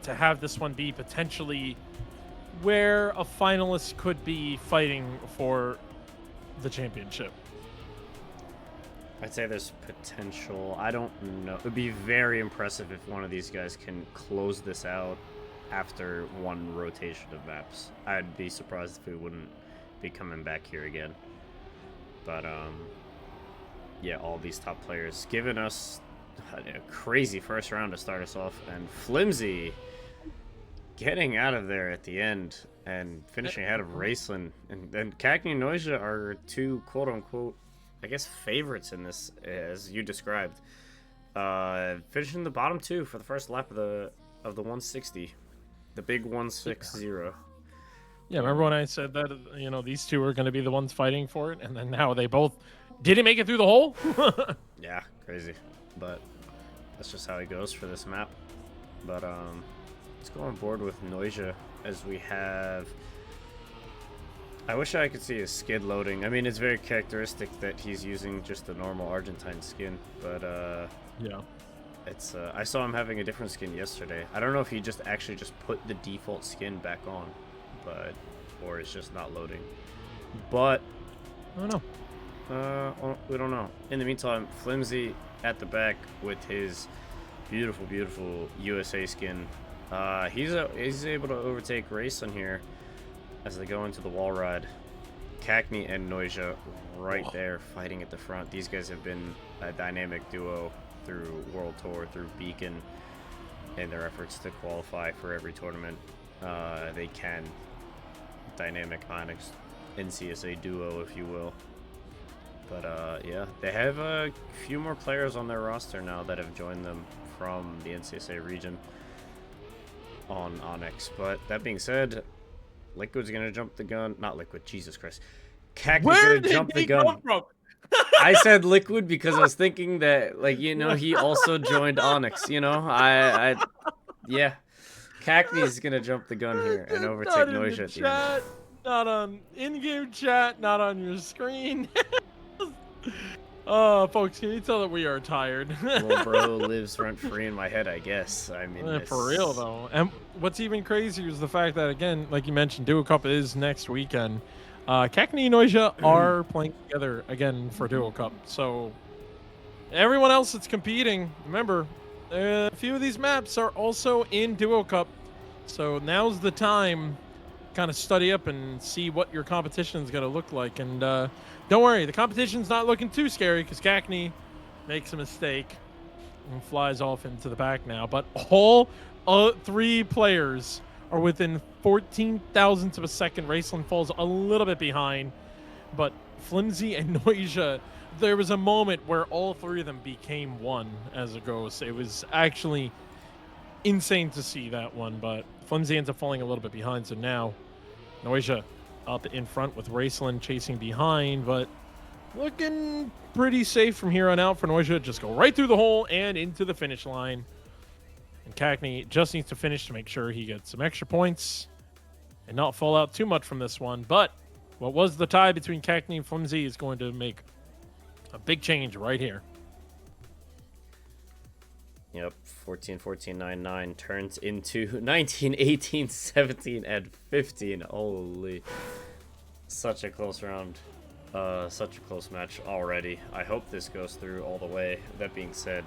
to have this one be potentially where a finalist could be fighting for the championship. I'd say there's potential. I don't know. It would be very impressive if one of these guys can close this out after 1 rotation of maps. I'd be surprised if we wouldn't be coming back here again. But, yeah, all these top players giving us a crazy first round to start us off. And Flimsy getting out of there at the end and finishing ahead of Raceland. And then Cackney and Noisia are 2 quote-unquote, I guess, favorites in this, as you described. Finishing the bottom 2 for the first lap of the 160. The big 160. Yeah, remember when I said that, these 2 are going to be the ones fighting for it, and then now they both didn't make it through the hole? Yeah, crazy. But that's just how it goes for this map. But, let's go on board with Noisia as we have... I wish I could see his skid loading. I mean, it's very characteristic that he's using just a normal Argentine skin, but yeah, it's I saw him having a different skin yesterday. I don't know if he just put the default skin back on, or it's just not loading. But I don't know. We don't know. In the meantime, Flimsy at the back with his beautiful, beautiful USA skin. He's able to overtake Raceland here as they go into the wall ride. Cackney and Noisia right there fighting at the front. These guys have been a dynamic duo through World Tour, through Beacon, in their efforts to qualify for every tournament they can. Dynamic Onyx NCSA duo, if you will. But yeah, they have a few more players on their roster now that have joined them from the NCSA region on Onyx. But that being said, Liquid's gonna jump the gun. Not Liquid, Jesus Christ. Cackney's gonna jump the gun. I said Liquid because I was thinking that, like, he also joined Onyx. Yeah. Cackney's gonna jump the gun here and overtake Noisia at the end. Not on in-game chat, not on your screen. Oh, folks, can you tell that we are tired? Well, bro lives rent-free in my head, I guess. I mean, for real, though. And what's even crazier is the fact that, again, like you mentioned, Duo Cup is next weekend. Cackney and Noisia are playing together again for Duo Cup. So everyone else that's competing, remember, a few of these maps are also in Duo Cup. So now's the time kind of study up and see what your competition is going to look like. And don't worry, the competition's not looking too scary because Cackney makes a mistake and flies off into the back now. But all 3 players are within 14 thousandths of a second. Raceland falls a little bit behind, but Flimsy and Noisia, there was a moment where all 3 of them became one as it goes. It was actually insane to see that one, but Flimsy ends up falling a little bit behind, so now Noisia up in front with Raceland chasing behind, but looking pretty safe from here on out for Noisia. Just go right through the hole and into the finish line. And Cackney just needs to finish to make sure he gets some extra points and not fall out too much from this one. But what was the tie between Cackney and Flimsy is going to make a big change right here. Yep, 14-14-9-9 turns into 19, 18, 17, and 15. Holy. Such a close round. Such a close match already. I hope this goes through all the way. That being said,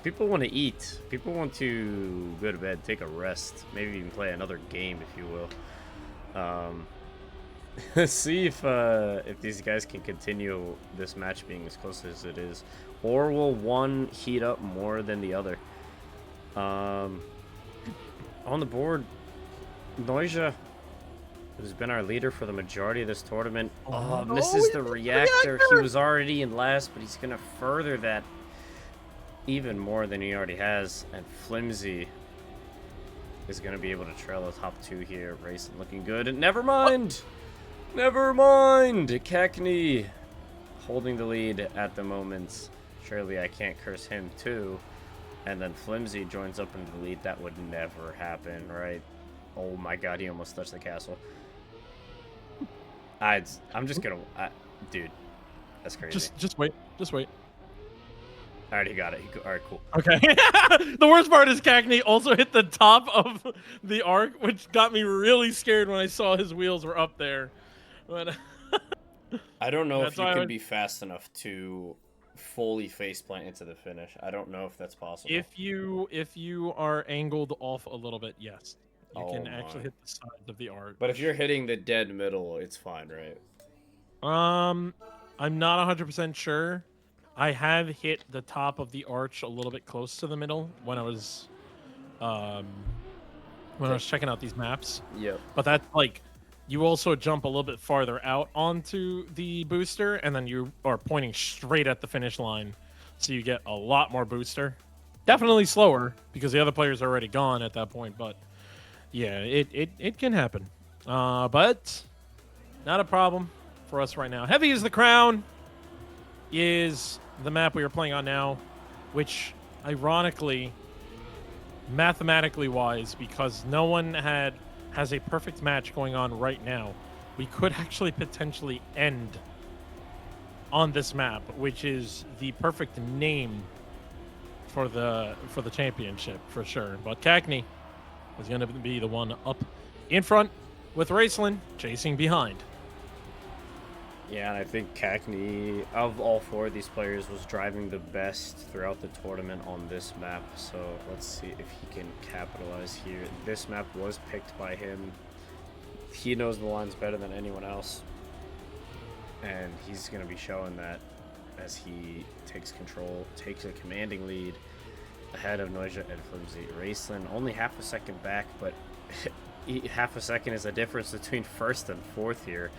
people want to eat. People want to go to bed, take a rest, maybe even play another game, if you will. See if these guys can continue this match being as close as it is. Or will one heat up more than the other? On the board, Noisia, who's been our leader for the majority of this tournament, misses the reactor. He was already in last, but he's going to further that even more than he already has. And Flimsy is going to be able to trail the top two here. Racing looking good. And never mind! Never mind! Cackney holding the lead at the moment. Surely I can't curse him too. And then Flimsy joins up into the lead. That would never happen, right? Oh my god, he almost touched the castle. I'm just gonna... dude, that's crazy. Just wait. Just wait. All right, he got it. All right, cool. Okay. The worst part is Cackney also hit the top of the arc, which got me really scared when I saw his wheels were up there. But I don't know if you can be fast enough to fully faceplant into the finish. I don't know if that's possible. If you are angled off a little bit, yes. You can actually hit the sides of the arc. But if you're hitting the dead middle, it's fine, right? I'm not 100% sure. I have hit the top of the arch a little bit close to the middle when I was checking out these maps. Yep. But that's like you also jump a little bit farther out onto the booster, and then you are pointing straight at the finish line, so you get a lot more booster. Definitely slower because the other players are already gone at that point, but yeah, it can happen. But not a problem for us right now. Heavy is the Crown is the map we are playing on now, which ironically, mathematically wise, because no one has a perfect match going on right now, we could actually potentially end on this map, which is the perfect name for the championship for sure. But Cackney is going to be the one up in front with Raceland chasing behind. Yeah, and I think Cackney, of all four of these players, was driving the best throughout the tournament on this map. So let's see if he can capitalize here. This map was picked by him. He knows the lines better than anyone else. And he's going to be showing that as he takes control, takes a commanding lead ahead of Noisia and Flimsy. Raceland only half a second back, but half a second is the difference between first and fourth here.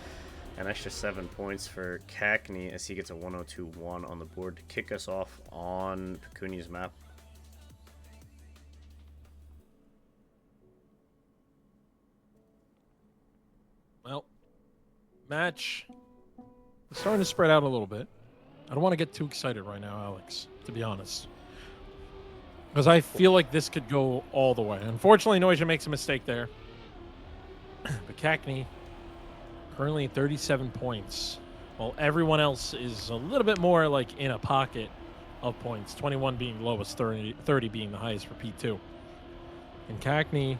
An extra 7 points for Cackney as he gets a 102-1 on the board to kick us off on Pecunia's map. Well, match is starting to spread out a little bit. I don't want to get too excited right now, Alex, to be honest. Because I feel like this could go all the way. Unfortunately, Noisia makes a mistake there. But Cackney currently 37 points, while everyone else is a little bit more like in a pocket of points, 21 being lowest, 30 being the highest for P2. And Cackney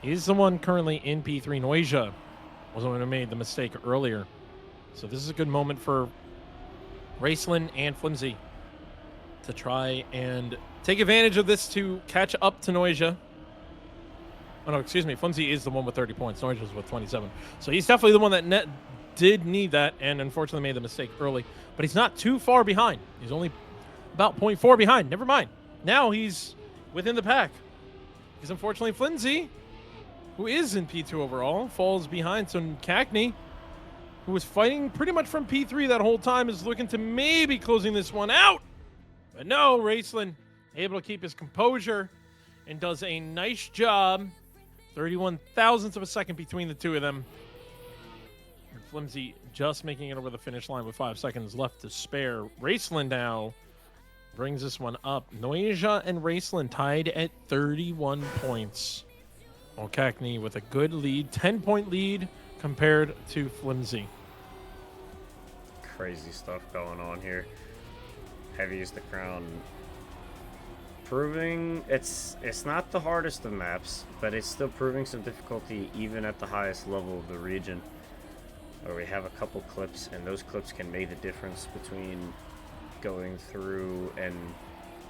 is the one currently in P3. Noisia was the one who made the mistake earlier. So this is a good moment for Raceland and Flimsy to try and take advantage of this to catch up to Noisia. Oh, no, excuse me. Flimsy is the one with 30 points. Noisia's with 27. So he's definitely the one that did need that and unfortunately made the mistake early. But he's not too far behind. He's only about 0.4 behind. Never mind. Now he's within the pack. Because unfortunately Flimsy, who is in P2 overall, falls behind. So Cackney, who was fighting pretty much from P3 that whole time, is looking to maybe closing this one out. But no, Raceland able to keep his composure and does a nice job. 31 thousandths of a second between the two of them. And Flimsy just making it over the finish line with 5 seconds left to spare. Raceland now brings this one up. Noisia and Raceland tied at 31 points. While Cackney with a good lead, 10-point lead compared to Flimsy. Crazy stuff going on here. Heavy is the crown. Proving it's not the hardest of maps, but it's still proving some difficulty even at the highest level of the region, where we have a couple clips, and those clips can make the difference between going through and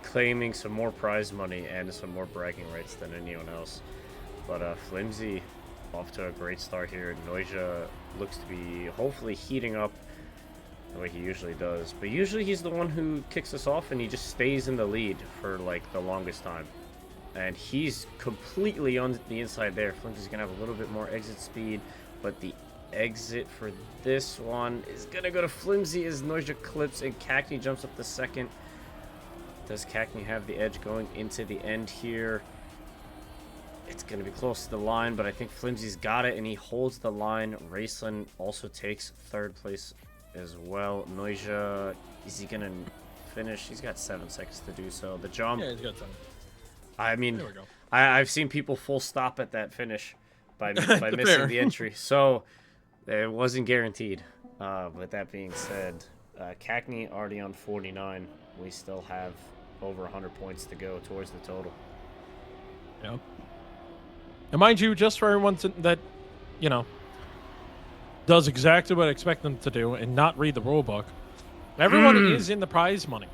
claiming some more prize money and some more bragging rights than anyone else. But Flimsy off to a great start here. Noisia looks to be hopefully heating up the way he usually does, but usually he's the one who kicks us off and he just stays in the lead for like the longest time, and he's completely on the inside there. Flimsy's gonna have a little bit more exit speed, but the exit for this one is gonna go to Flimsy as Noisia clips and Cackney jumps up the second. Does Cackney have the edge going into the end here? It's gonna be close to the line, but I think Flimsy's got it and he holds the line. Raceland also takes third place as well. Noisia, is he gonna finish? He's got 7 seconds to do so. The jump. Yeah, he's got 7. I mean, There we go. I've seen people full stop at that finish by missing the entry, so it wasn't guaranteed. With that being said, Cackney already on 49. We still have over 100 points to go towards the total. Yeah. And mind you, just for everyone that, you know, does exactly what I expect them to do and not read the rule book, everyone is in the prize money.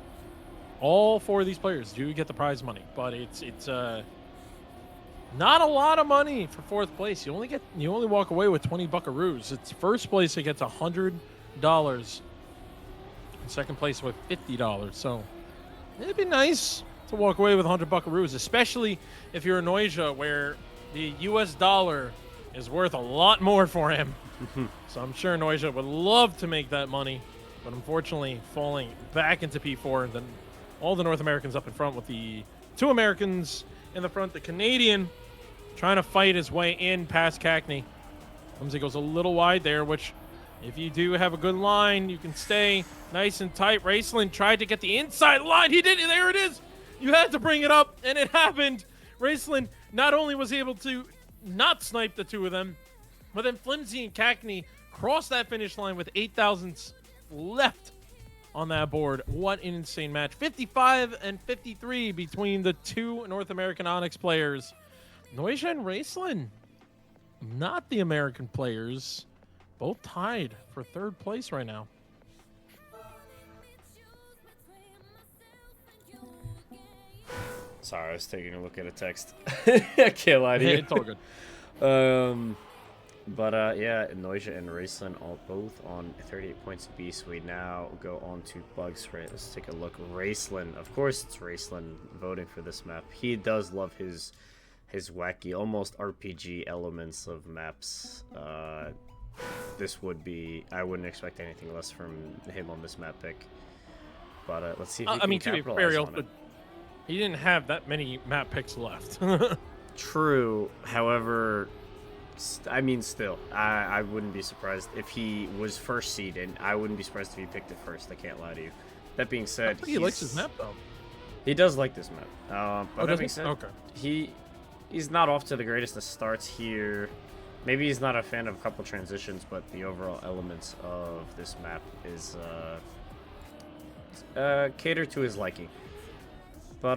All 4 of these players do get the prize money, but it's not a lot of money for 4th place. You only walk away with 20 buckaroos. It's first place that gets $100, and second place with $50. So it'd be nice to walk away with 100 buckaroos, especially if you're a Noisia, where the U.S. dollar is worth a lot more for him. So I'm sure Noisia would love to make that money, but unfortunately falling back into P4 than all the North Americans up in front, with the 2 Americans in the front. The Canadian trying to fight his way in past Cackney. Flimsy goes a little wide there, which if you do have a good line, you can stay nice and tight. Raceland tried to get the inside line. He did it. There it is. You had to bring it up, and it happened. Raceland not only was able to not snipe the 2 of them, but then Flimsy and Cackney crossed that finish line with 8 thousandths left on that board. What an insane match. 55 and 53 between the 2 North American Onyx players. Noisia and Raceland, not the American players, both tied for 3rd place right now. Sorry, I was taking a look at a text. I can't lie to you. It's all good. But yeah, Noisia and Raceland all both on 38 points apiece. We now go on to Bugs. Right, let's take a look. Raceland, of course, it's Raceland voting for this map. He does love his wacky, almost RPG elements of maps. This would be, I wouldn't expect anything less from him on this map pick. But let's see if he can capitalize on it. He didn't have that many map picks left. True. However, I mean, still, I wouldn't be surprised if he was first seed, and I wouldn't be surprised if he picked it first. I can't lie to you. That being said, he likes his map, though. He does like this map. But that being said, okay. He's not off to the greatest of starts here. Maybe he's not a fan of a couple transitions, but the overall elements of this map is catered to his liking. But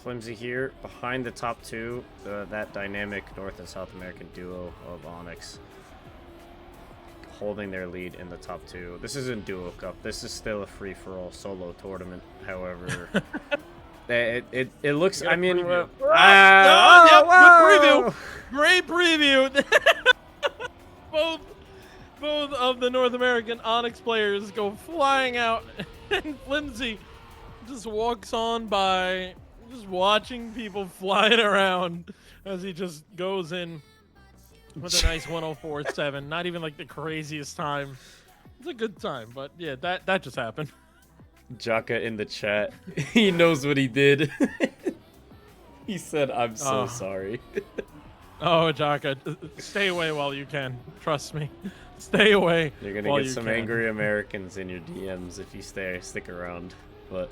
Flimsy here behind the top 2, that dynamic North and South American duo of Onyx, holding their lead in the top 2. This isn't Duo Cup. This is still a free-for-all solo tournament. However, it looks. I mean, good preview. Great preview. both of the North American Onyx players go flying out, and Flimsy just walks on by, just watching people flying around as he just goes in with a nice 104.7. Not even like the craziest time. It's a good time, but yeah, that just happened. Jaka in the chat. He knows what he did. He said, "I'm so sorry." Oh, Jaka, stay away while you can. Trust me. Stay away. You're gonna get some angry Americans in your DMs if you stick around. But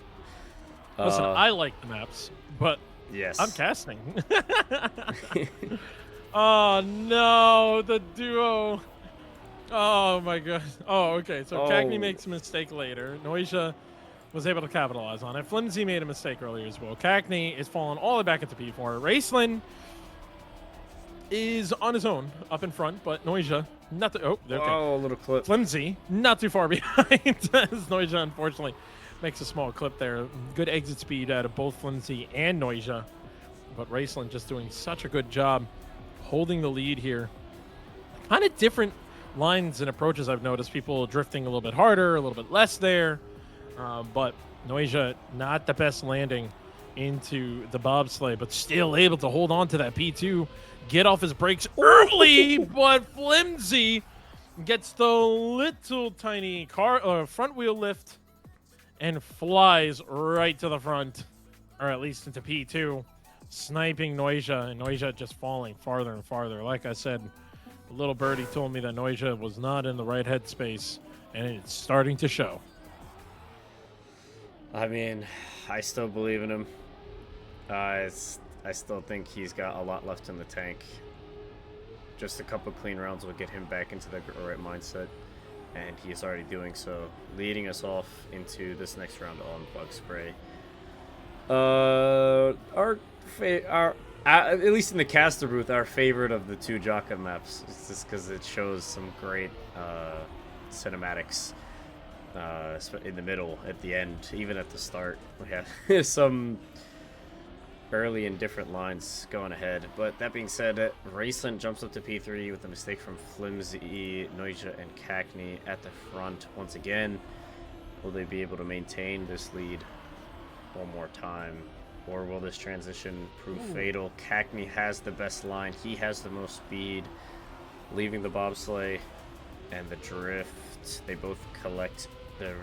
listen, I like the maps, but yes, I'm casting. Oh no, the duo. Oh my god. Oh, okay. So Cagney makes a mistake later. Noisia was able to capitalize on it. Flimsy made a mistake earlier as well. Cagney is falling all the way back into P4. Raceland is on his own up in front, but Noisia not too, okay. Oh, a little clip. Flimsy not too far behind as Noisia unfortunately makes a small clip there. Good exit speed out of both Flimsy and Noisia, but Raceland just doing such a good job holding the lead here. Kind of different lines and approaches I've noticed. People drifting a little bit harder, a little bit less there, but Noisia not the best landing into the bobsleigh, but still able to hold on to that P2, get off his brakes early, but Flimsy gets the little tiny car front wheel lift and flies right to the front, or at least into P2, sniping Noisia, and Noisia just falling farther and farther. Like I said, a little birdie told me that Noisia was not in the right headspace, and it's starting to show. I mean, I still believe in him. I still think he's got a lot left in the tank. Just a couple clean rounds will get him back into the right mindset, and he is already doing so, leading us off into this next round on Bug Spray. At least in the caster booth, our favorite of the two Jaka maps. It's just because it shows some great cinematics in the middle, at the end, even at the start. We have some early and different lines going ahead. But that being said, Raceland jumps up to P3 with a mistake from Flimsy, Noisia, and Cagney at the front once again. Will they be able to maintain this lead one more time? Or will this transition prove fatal? Cagney has the best line. He has the most speed, leaving the bobsleigh and the drift. They both collect the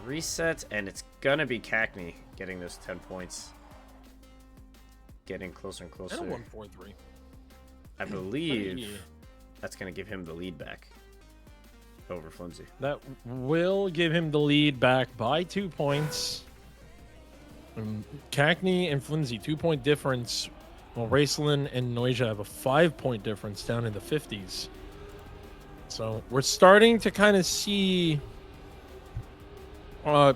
reset, and it's gonna be Cagney getting those 10 points. Getting closer and closer. And a 1-4-3. I believe that's gonna give him the lead back over Flimsy. That will give him the lead back by 2 points. Cagney and Flimsy, 2-point difference, while Raceland and Noisia have a 5-point difference down in the 50s. So we're starting to kind of see, I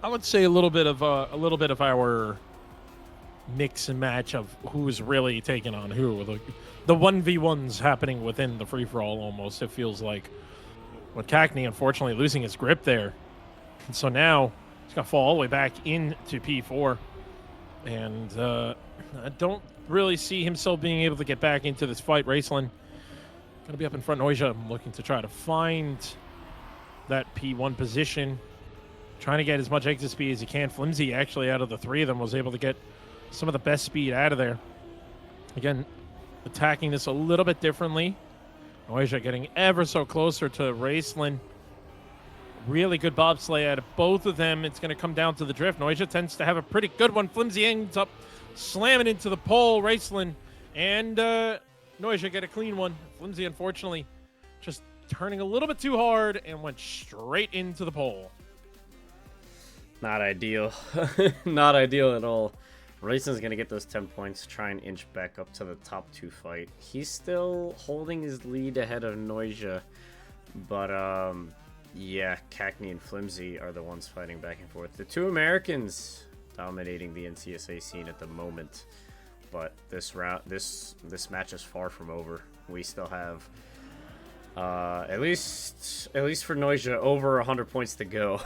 would say, a little bit of our mix and match of who's really taking on who. The 1v1s happening within the free-for-all almost, it feels like. With Cagney, unfortunately, losing his grip there. And so now he's going to fall all the way back into P4. And I don't really see himself being able to get back into this fight. Raceland going to be up in front. Noisia looking to try to find that P1 position. Trying to get as much exit speed as he can. Flimsy, actually, out of the three of them, was able to get some of the best speed out of there. Again, attacking this a little bit differently. Noisia getting ever so closer to Raceland. Really good bobsleigh out of both of them. It's going to come down to the drift. Noisia tends to have a pretty good one. Flimsy ends up slamming into the pole. Raceland and Noisia get a clean one. Flimsy, unfortunately, just turning a little bit too hard and went straight into the pole. Not ideal. Not ideal at all. Raceland's going to get those 10 points, try and inch back up to the top 2 fight. He's still holding his lead ahead of Noisia, but yeah, Cagney and Flimsy are the ones fighting back and forth. The two Americans dominating the NCSA scene at the moment, but this match is far from over. We still have at least for Noisia over 100 points to go.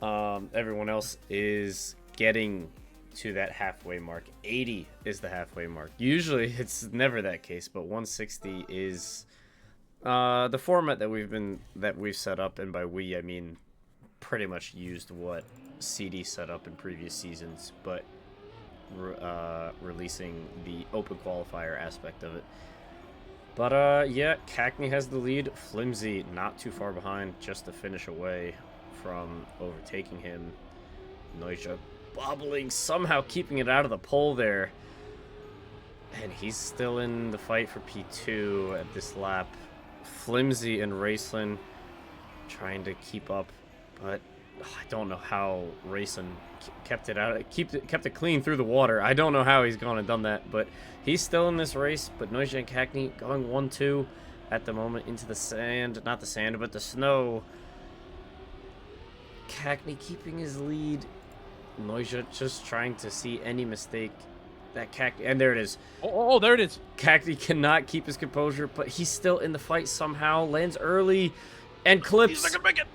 Everyone else is getting to that halfway mark. 80 is the halfway mark. Usually it's never that case, but 160 is the format that we've set up, and by we I mean pretty much used what CD set up in previous seasons, but releasing the open qualifier aspect of it. But yeah, Cagney has the lead. Flimsy not too far behind, just to finish away from overtaking him. Noisia bobbling, somehow keeping it out of the pole there. And he's still in the fight for P2 at this lap. Flimsy and Raceland trying to keep up, but I don't know how Raceland kept it out, kept it clean through the water. I don't know how he's gone and done that, but he's still in this race. But Noisia and Cackney going 1-2 at the moment into the sand, not the sand, but the snow. Cackney keeping his lead. Noisia just trying to see any mistake that Cackney, and there it is. Oh, there it is. Cackney cannot keep his composure, but he's still in the fight somehow. Lands early and clips. He's not gonna make it.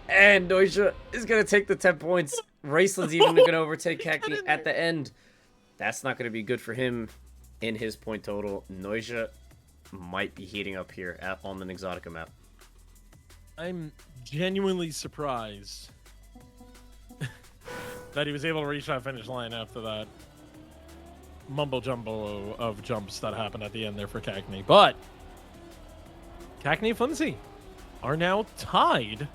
And Noisia is going to take the 10 points. Raceland's even going to overtake Cackney at the end. That's not going to be good for him in his point total. Noisia might be heating up here on the Exotica map. I'm genuinely surprised that he was able to reach that finish line after that mumbo jumbo of jumps that happened at the end there for Cackney. But Cackney and Flimsy are now tied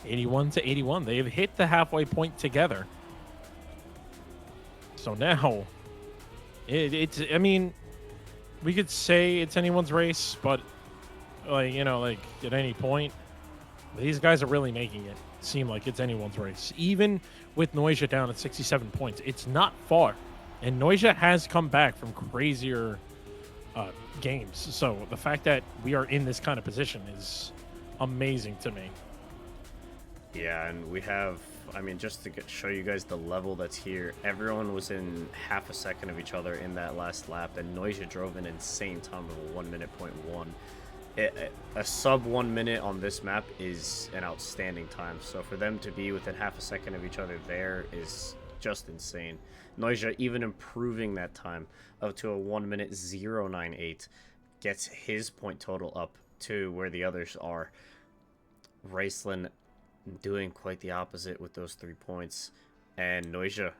81-81. They've hit the halfway point together. So now it's I mean, we could say it's anyone's race, but like, you know, like at any point these guys are really making it seem like it's anyone's race. Even with Noisia down at 67 points, it's not far. And Noisia has come back from crazier games. So the fact that we are in this kind of position is amazing to me. Yeah, and we have, I mean, just to show you guys the level that's here, everyone was in half a second of each other in that last lap, and Noisia drove an insane time of a 1 minute point 1. A sub 1 minute on this map is an outstanding time, so for them to be within half a second of each other there is just insane. Noisia even improving that time up to a 1 minute 098 gets his point total up to where the others are. Raceland doing quite the opposite with those 3 points, and Noisia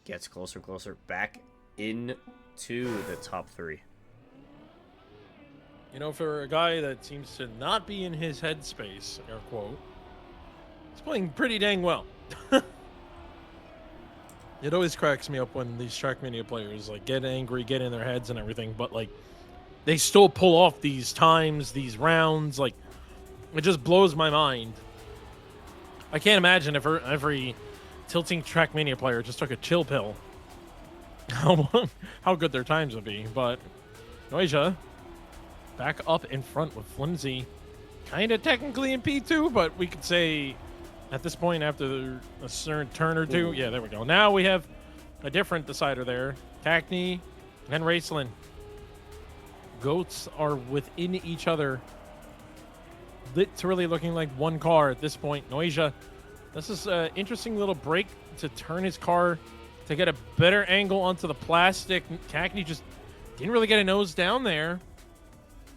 gets closer and closer back into the top 3. You know, for a guy that seems to not be in his headspace, air quote, he's playing pretty dang well. It always cracks me up when these Trackmania players like get angry, get in their heads and everything, but like they still pull off these times, these rounds. Like, it just blows my mind. I can't imagine if every tilting Trackmania player just took a chill pill, how good their times would be. But Noisia back up in front with Flimsy, kind of technically in P2, but we could say at this point after a certain turn or two, yeah, there we go. Now we have a different decider there. Cackney and Raceland. Goats are within each other, literally looking like one car at this point. Noisia, this is an interesting little break to turn his car to get a better angle onto the plastic. Cackney just didn't really get a nose down there,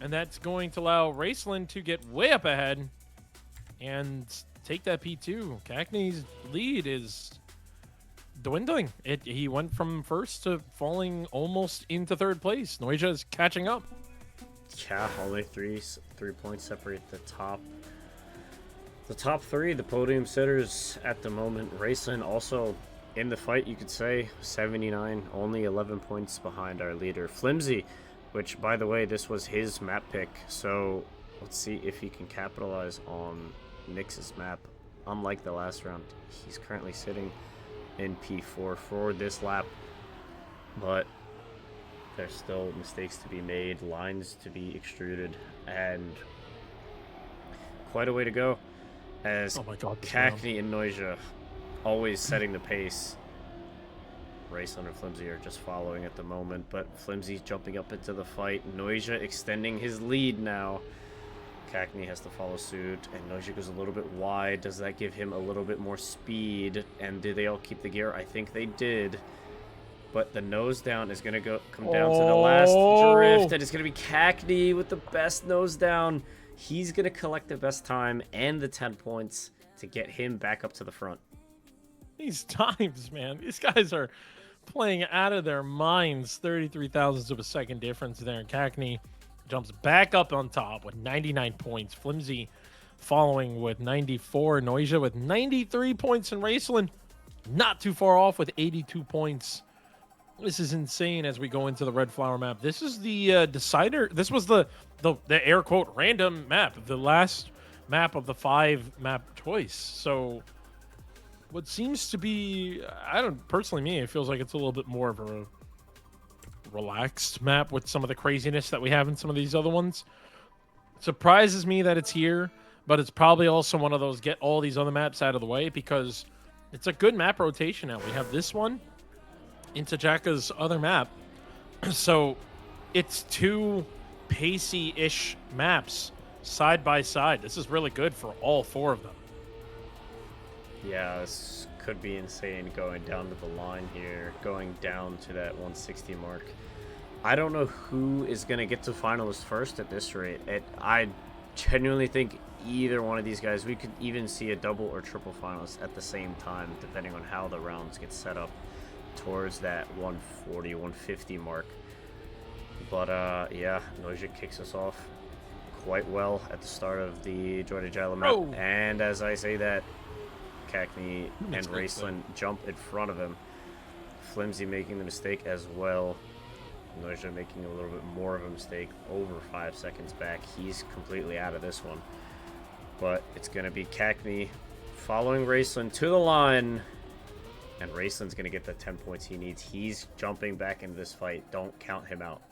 and that's going to allow Raceland to get way up ahead and take that P2. Cackney's lead is dwindling. He went from first to falling almost into third place. Noisia is catching up. Yeah, only 3 points separate the top 3, the podium sitters at the moment. Raceland also in the fight, you could say, 79, only 11 points behind our leader Flimsy, which, by the way, this was his map pick, so let's see if he can capitalize on Nix's map. Unlike the last round, he's currently sitting in P4 for this lap, but there's still mistakes to be made, lines to be extruded, and quite a way to go, as oh my God, Cackney and Noisia always setting the pace. Raceland and Flimsy are just following at the moment, but Flimsy's jumping up into the fight. Noisia extending his lead now. Cackney has to follow suit, and Noisia goes a little bit wide. Does that give him a little bit more speed? And did they all keep the gear? I think they did. But the nose down is going to come down to the last drift, and it's going to be Cackney with the best nose down. He's going to collect the best time and the 10 points to get him back up to the front. These times, man, these guys are playing out of their minds. 33 thousandths of a second difference there. Cackney jumps back up on top with 99 points. Flimsy following with 94. Noisia with 93 points. And Raceland not too far off with 82 points. This is insane as we go into the red flower map. This is the decider. This was the air quote random map, the last map of the 5 map choice. So what seems to be, I don't personally, me, it feels like it's a little bit more of a relaxed map with some of the craziness that we have in some of these other ones. Surprises me that it's here, but it's probably also one of those get all these other maps out of the way, because it's a good map rotation now. We have this one into Jacka's other map. So it's 2 pacey-ish maps side by side. This is really good for all 4 of them. Yeah, this could be insane going down to the line here, going down to that 160 mark. I don't know who is going to get to finalist first at this rate. I genuinely think either one of these guys, we could even see a double or triple finalist at the same time, depending on how the rounds get set up towards that 140, 150 mark. But yeah, Noja kicks us off quite well at the start of the Joy to Gylo map. Oh. And as I say that, Cackney and Raceland jump in front of him. Flimsy making the mistake as well. Noja making a little bit more of a mistake, over 5 seconds back. He's completely out of this one. But it's going to be Cackney following Raceland to the line. And Raceland's going to get the 10 points he needs. He's jumping back into this fight. Don't count him out.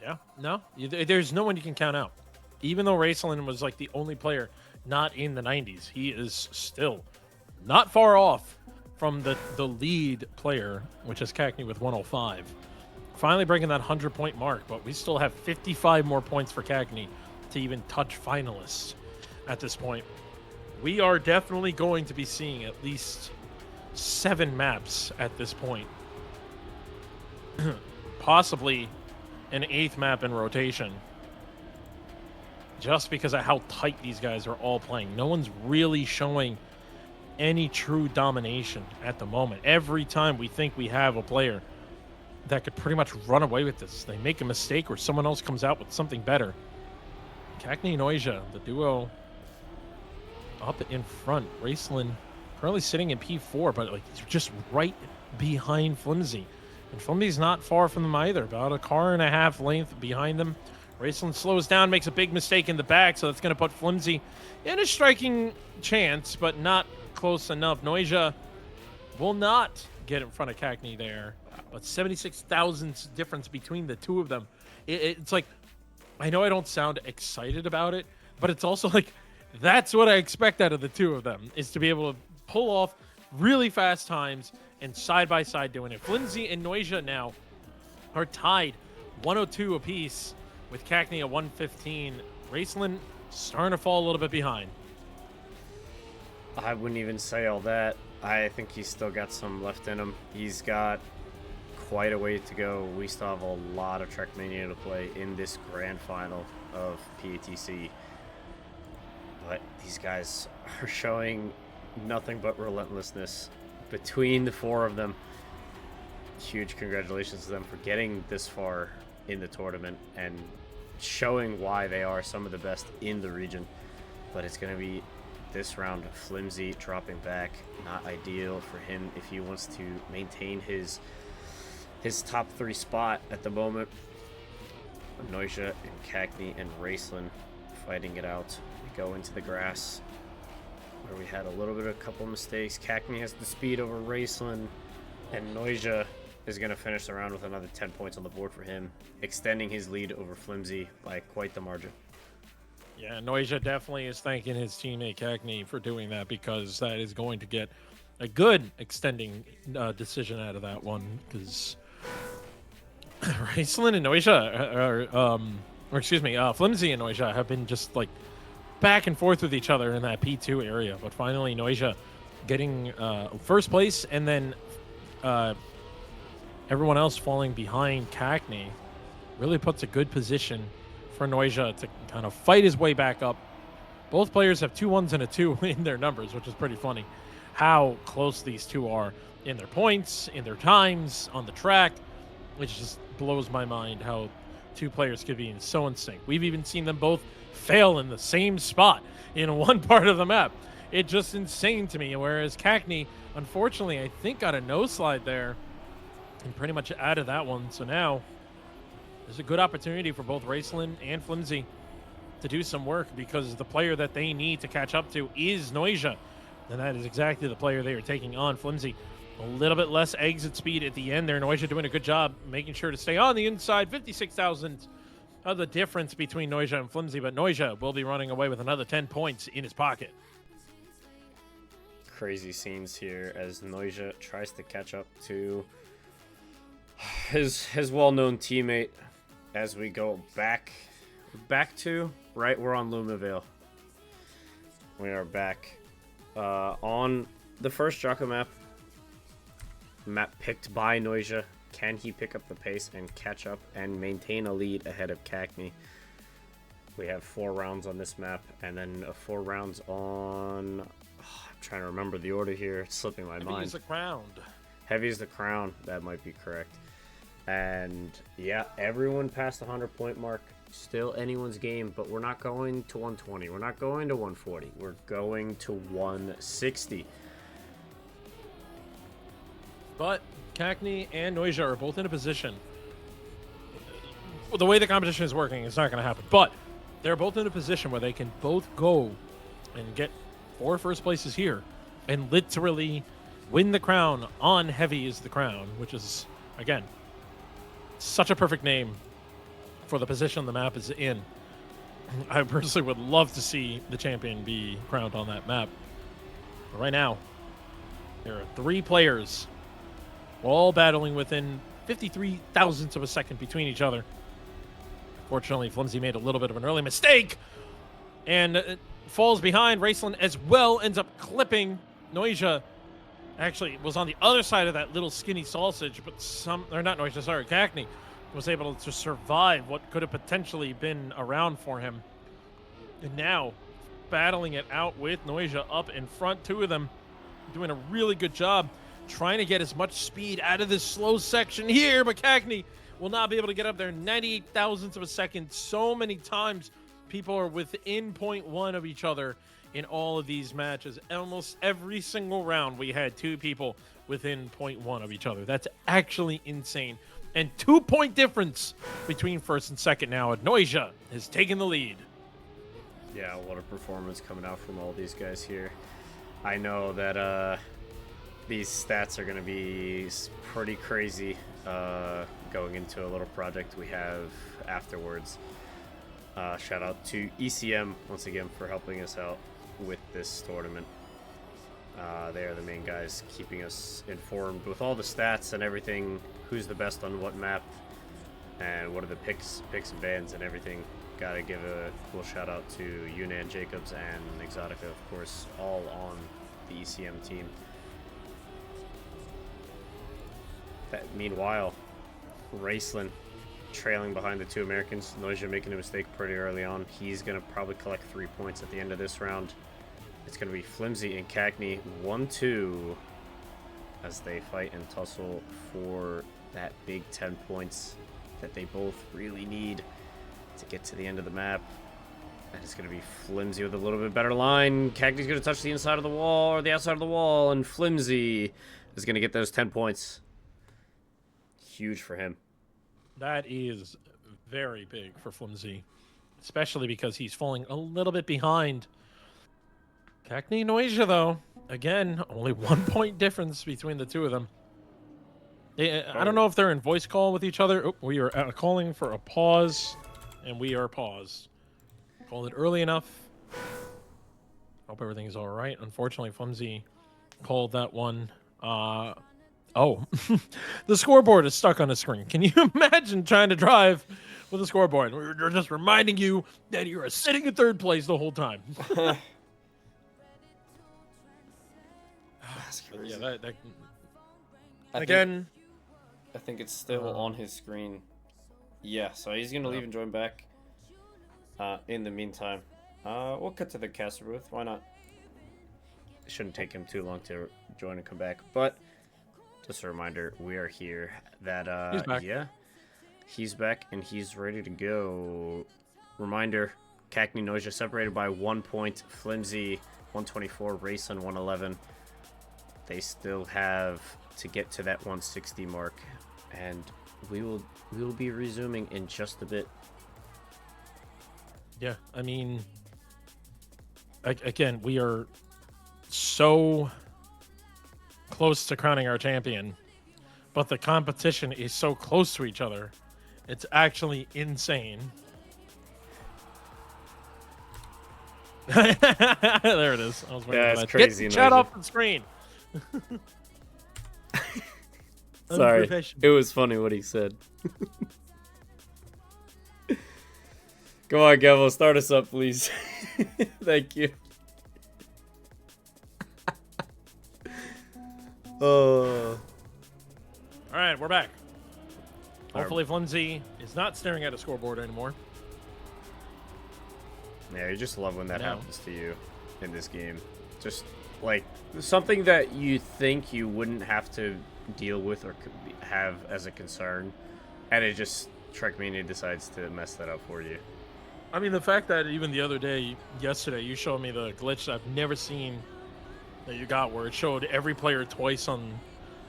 Yeah, no, there's no one you can count out. Even though Raceland was like the only player not in the 90s, he is still not far off from the lead player, which is Cackney with 105. Finally breaking that 100-point mark, but we still have 55 more points for Cackney to even touch finalists at this point. We are definitely going to be seeing at least 7 maps at this point. Possibly an 8th map in rotation. Just because of how tight these guys are all playing. No one's really showing any true domination at the moment. Every time we think we have a player that could pretty much run away with this, they make a mistake or someone else comes out with something better. Cackney and Noja, the duo up in front. Raceland currently sitting in P4, but like just right behind Flimsy. And Flimsy's not far from them either, about a car and a half length behind them. Raceland slows down, makes a big mistake in the back, so that's going to put Flimsy in a striking chance, but not close enough. Noja will not get in front of Cackney there, but 76,000 difference between the two of them. It's like, I know I don't sound excited about it, but it's also like, that's what I expect out of the two of them, is to be able to pull off really fast times and side by side doing it. Flimsy and Noja now are tied 102 apiece with Cackney at 115. Raceland starting to fall a little bit behind. I wouldn't even say all that. I think he's still got some left in him. He's got quite a way to go. We still have a lot of Trackmania to play in this grand final of PATC. But these guys are showing nothing but relentlessness between the 4 of them. Huge congratulations to them for getting this far in the tournament and showing why they are some of the best in the region. But it's going to be this round of Flimsy dropping back. Not ideal for him if he wants to maintain his top 3 spot at the moment. Noja and Cackney and Raceland fighting it out. We go into the grass where we had a little bit of a couple mistakes. Cackney has the speed over Raceland, and Noja is going to finish the round with another 10 points on the board for him, extending his lead over Flimsy by quite the margin. Yeah, Noja definitely is thanking his teammate Cackney for doing that, because that is going to get a good extending decision out of that one, because Raceland and Noja, Flimsy and Noja have been just like back and forth with each other in that P2 area, but finally Noja getting first place, and then everyone else falling behind Cackney really puts a good position for Noja to kind of fight his way back up. Both players have 2 1s and a 2 in their numbers, which is pretty funny how close these two are in their points, in their times, on the track, which just blows my mind how 2 players could be so in sync. We've even seen them both fail in the same spot in one part of the map. It's just insane to me. Whereas Cackney, unfortunately, I think got a no slide there and pretty much out of that one. So now there's a good opportunity for both Raceland and Flimsy to do some work, because the player that they need to catch up to is Noisia. And that is exactly the player they are taking on. Flimsy, a little bit less exit speed at the end there. Noisia doing a good job making sure to stay on the inside. 56,000 of the difference between Noisia and Flimsy, but Noisia will be running away with another 10 points in his pocket. Crazy scenes here as Noisia tries to catch up to his well-known teammate as we go back to, right, we're on Lumavale. We are back on the first Jocko map picked by Noisia. Can he pick up the pace and catch up and maintain a lead ahead of Cackney? We have 4 rounds on this map, and then 4 rounds on... I'm trying to remember the order here. It's slipping my mind. Heavy is the crown. Heavy is the crown. That might be correct. And yeah, everyone past the 100-point mark. Still anyone's game, but we're not going to 120. We're not going to 140. We're going to 160. But Cackney and Noisia are both in a position. Well, the way the competition is working, it's not going to happen. But they're both in a position where they can both go and get 4 first places here and literally win the crown on Heavy is the Crown, which is, again, such a perfect name for the position the map is in. I personally would love to see the champion be crowned on that map. But right now, there are 3 players all battling within 53 thousandths of a second between each other. Fortunately, Flimsy made a little bit of an early mistake and falls behind. Raceland as well ends up clipping. Noisia actually was on the other side of that little skinny sausage, but not Noisia, sorry, Cackney was able to survive what could have potentially been around for him. And now, battling it out with Noisia up in front, 2 of them doing a really good job trying to get as much speed out of this slow section here, but Cackney will not be able to get up there. 98 thousandths of a second. So many times people are within 0.1 of each other in all of these matches. Almost every single round we had 2 people within 0.1 of each other. That's actually insane. And 2-point difference between first and second now. Noisia has taken the lead. Yeah, what a performance coming out from all these guys here. I know that these stats are going to be pretty crazy going into a little project we have afterwards. Shout out to ECM once again for helping us out with this tournament. They are the main guys keeping us informed with all the stats and everything, who's the best on what map, and what are the picks and bans and everything. Gotta give a cool shout out to Yunan Jacobs and Exotica, of course, all on the ECM team. Meanwhile, Raceland trailing behind the 2 Americans. Noisia making a mistake pretty early on. He's going to probably collect 3 points at the end of this round. It's going to be Flimsy and Cackney 1-2 as they fight and tussle for that big 10 points that they both really need to get to the end of the map. And it's going to be Flimsy with a little bit better line. Cackney's going to touch the inside of the wall or the outside of the wall, and Flimsy is going to get those 10 points. Huge for him. That is very big for Flimsy, especially because he's falling a little bit behind. Cackney and Noisia, though, again, only 1-point difference between the 2 of them. I don't know if they're in voice call with each other. Oh, we are calling for a pause, and we are paused. Called it early enough. Hope everything's all right. Unfortunately, Flimsy called that one. Oh, the scoreboard is stuck on the screen. Can you imagine trying to drive with a scoreboard? We're just reminding you that you're sitting in 3rd place the whole time. That's crazy. Yeah, again. I think it's still on his screen. Yeah, so he's going to leave and join back. In the meantime, we'll cut to the caster booth. Why not? It shouldn't take him too long to join and come back, but just a reminder, we are here. That He's back. Yeah, he's back and he's ready to go. Reminder, Cackney Noisia separated by 1 point. Flimsy 124, Race on 111. They still have to get to that 160 mark, and we will be resuming in just a bit. Yeah, I mean, again, we are so close to crowning our champion, but the competition is so close to each other. It's actually insane. There it is. I was waiting Yeah, for it's that. crazy. Get shut off the screen. Sorry, it was funny what he said. Come on, Gavel, start us up, please. Thank you. All right, we're back. Hopefully, Flimsy is not staring at a scoreboard anymore. Yeah, you just love when that No. happens to you in this game. Just like something that you think you wouldn't have to deal with or have as a concern, and it just Trackmania decides to mess that up for you. I mean, the fact that even the other day, yesterday, you showed me the glitch that I've never seen that you got, where it showed every player twice on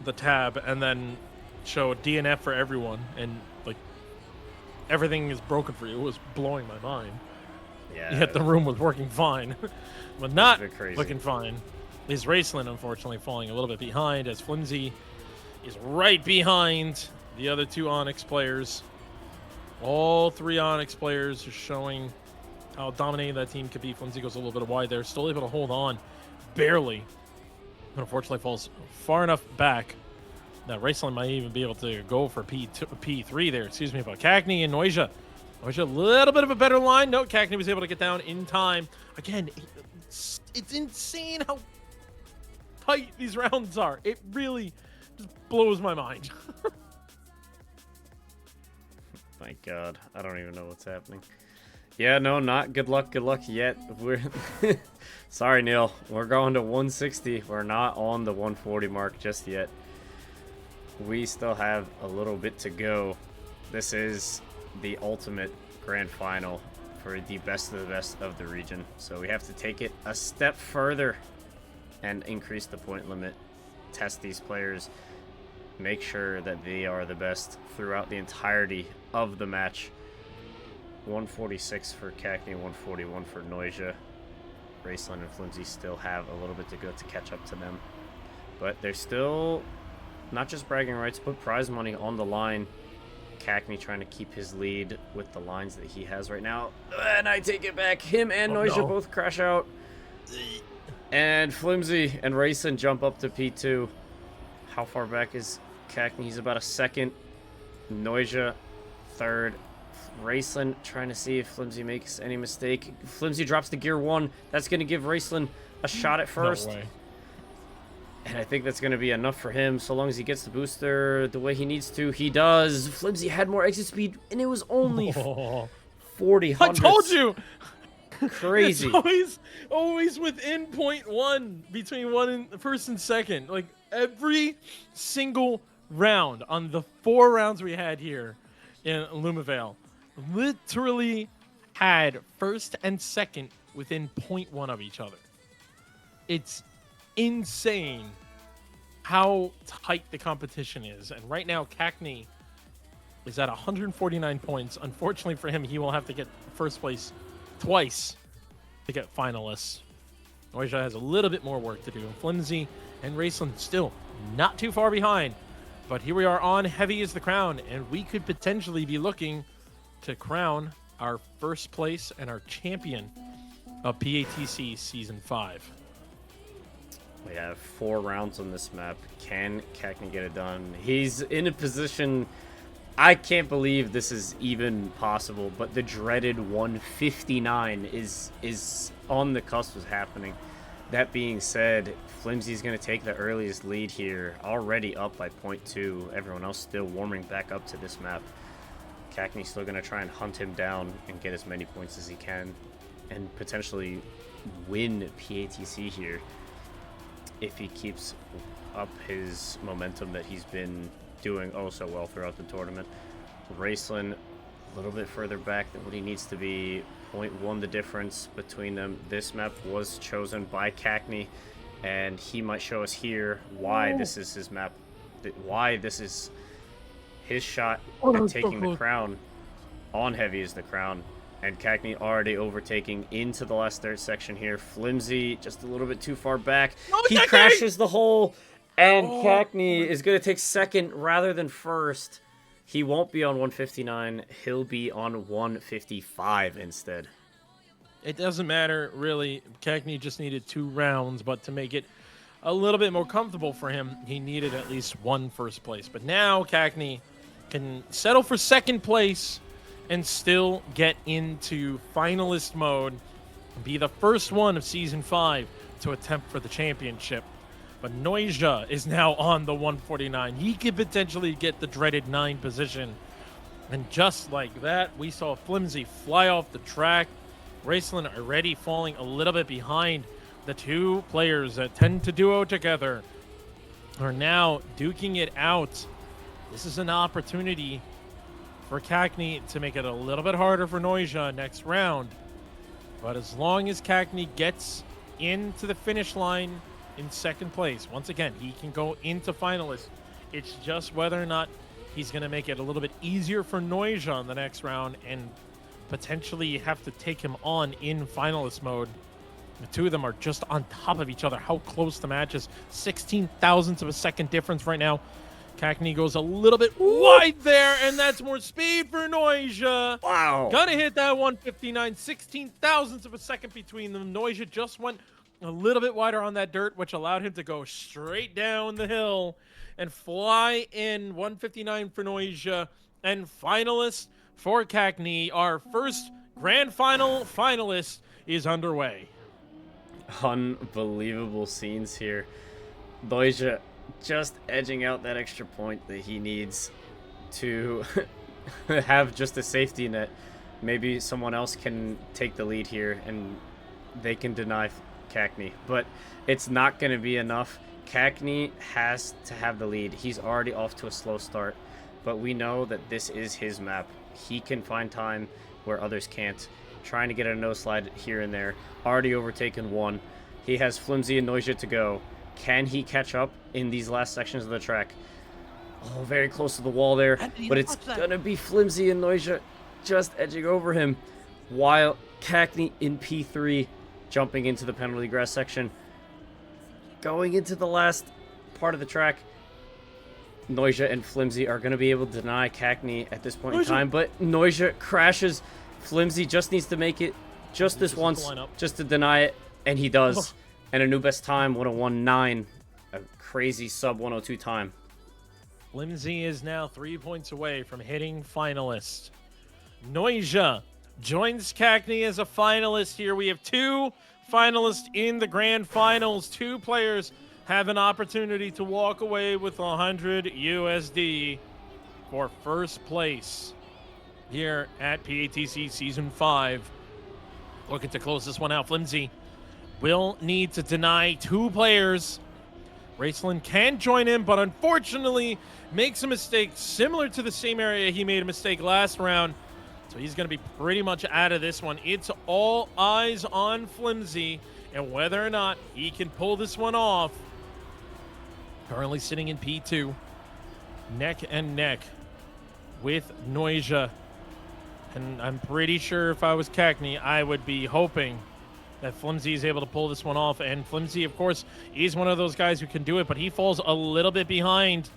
the tab and then showed DNF for everyone, and like everything is broken for you. It was blowing my mind. Yeah. Yet the room was working fine, but not a bit crazy. looking fine. Is Raceland unfortunately falling a little bit behind, as Flimsy is right behind the other two Onyx players. All three Onyx players are showing how dominating that team could be. Flimsy goes a little bit wide there, still able to hold on, barely, but unfortunately falls far enough back that Raceland might even be able to go for P3 there. Excuse me, but Cagney and Noisia. Noisia, a little bit of a better line. No, Cagney was able to get down in time. Again, it's insane how tight these rounds are. It really just blows my mind. My God, I don't even know what's happening. Yeah, no, not good luck yet. We're sorry, Neil. We're going to 160. We're not on the 140 mark just yet. We still have a little bit to go. This is the ultimate grand final for the best of the best of the region. So we have to take it a step further and increase the point limit, test these players, make sure that they are the best throughout the entirety of the match. 146 for Cagney, 141 for Noisia. Raceland and Flimsy still have a little bit to go to catch up to them. But they're still not just bragging rights, but prize money on the line. Cagney trying to keep his lead with the lines that he has right now. And I take it back. Him and Noisia both crash out. And Flimsy and Raceland jump up to P2. How far back is Cagney? He's about a second. Noisia, third. Raceland trying to see if Flimsy makes any mistake. Flimsy drops to gear 1. That's going to give Raceland a shot at first. No way. And I think that's going to be enough for him, so long as he gets the booster the way he needs to. He does. Flimsy had more exit speed, and it was only 40 I hundredths. told you! Crazy. It's always within 0.1 between first and second. Like, every single round on the 4 rounds we had here in Lumavale literally had first and second within 0.1 of each other. It's insane how tight the competition is. And right now, Cagney is at 149 points. Unfortunately for him, he will have to get first place twice to get finalists. Noisia has a little bit more work to do. Flimsy and Raceland still not too far behind. But here we are on Heavy is the Crown, and we could potentially be looking to crown our first place and our champion of PATC Season 5. We have 4 rounds on this map. Can Cagney get it done? He's in a position... I can't believe this is even possible, but the dreaded 159 is on the cusp of happening. That being said, Flimsy's going to take the earliest lead here, already up by 0.2. Everyone else still warming back up to this map. Cagney's still going to try and hunt him down and get as many points as he can and potentially win PATC here if he keeps up his momentum that he's been doing oh so well throughout the tournament. Raceland a little bit further back than what he needs to be. 0.1 the difference between them. This map was chosen by Cackney, and he might show us here why this is his map, why this is his shot at taking the crown. On heavy is the crown, and Cackney already overtaking into the last third section here. Flimsy just a little bit too far back. He crashes the hole, and Cackney is going to take second rather than first. He won't be on 159. He'll be on 155 instead. It doesn't matter, really. Cackney just needed 2 rounds, but to make it a little bit more comfortable for him, he needed at least 1 first place. But now Cackney can settle for second place and still get into finalist mode and be the first one of Season 5 to attempt for the championship. But Noisia is now on the 149. He could potentially get the dreaded 9 position. And just like that, we saw Flimsy fly off the track. Raceland already falling a little bit behind. The 2 players that tend to duo together are now duking it out. This is an opportunity for Cackney to make it a little bit harder for Noisia next round. But as long as Cackney gets into the finish line in second place, once again, he can go into finalists. It's just whether or not he's going to make it a little bit easier for Noisia in the next round and potentially have to take him on in finalist mode. The 2 of them are just on top of each other. How close the match is. 16 thousandths of a second difference right now. Cackney goes a little bit wide there, and that's more speed for Noisia. Wow. Gonna hit that 159. 16 thousandths of a second between them. Noisia just went a little bit wider on that dirt, which allowed him to go straight down the hill and fly in. 159 for Noisia, and finalist for Cackney. Our first grand final finalist is underway. Unbelievable scenes here. Noisia just edging out that extra point that he needs to have just a safety net. Maybe someone else can take the lead here and they can deny Cackney, but it's not going to be enough. Cackney has to have the lead. He's already off to a slow start, but we know that this is his map. He can find time where others can't. Trying to get a no slide here and there. Already overtaken 1. He has Flimsy and Noisia to go. Can he catch up in these last sections of the track? Oh, very close to the wall there, but it's going to be Flimsy and Noisia just edging over him, while Cackney in P3 jumping into the penalty grass section. Going into the last part of the track, Noisia and Flimsy are going to be able to deny Cackney at this point in time, but Noisia crashes. Flimsy just needs to make it just this once, just to deny it, and he does. And a new best time, 101.9, a crazy sub 102 time. Flimsy is now 3 points away from hitting finalist. Noisia joins Cackney as a finalist here. We have 2 finalists in the grand finals. 2 players have an opportunity to walk away with 100 USD for first place here at PATC Season 5. Looking to close this one out. Flimsy will need to deny 2 players. Raceland can join in, but unfortunately makes a mistake similar to the same area he made a mistake last round. So he's going to be pretty much out of this one. It's all eyes on Flimsy and whether or not he can pull this one off. Currently sitting in P2, neck and neck with Noisia. And I'm pretty sure if I was Cackney, I would be hoping that Flimsy is able to pull this one off. And Flimsy, of course, is one of those guys who can do it, but he falls a little bit behind.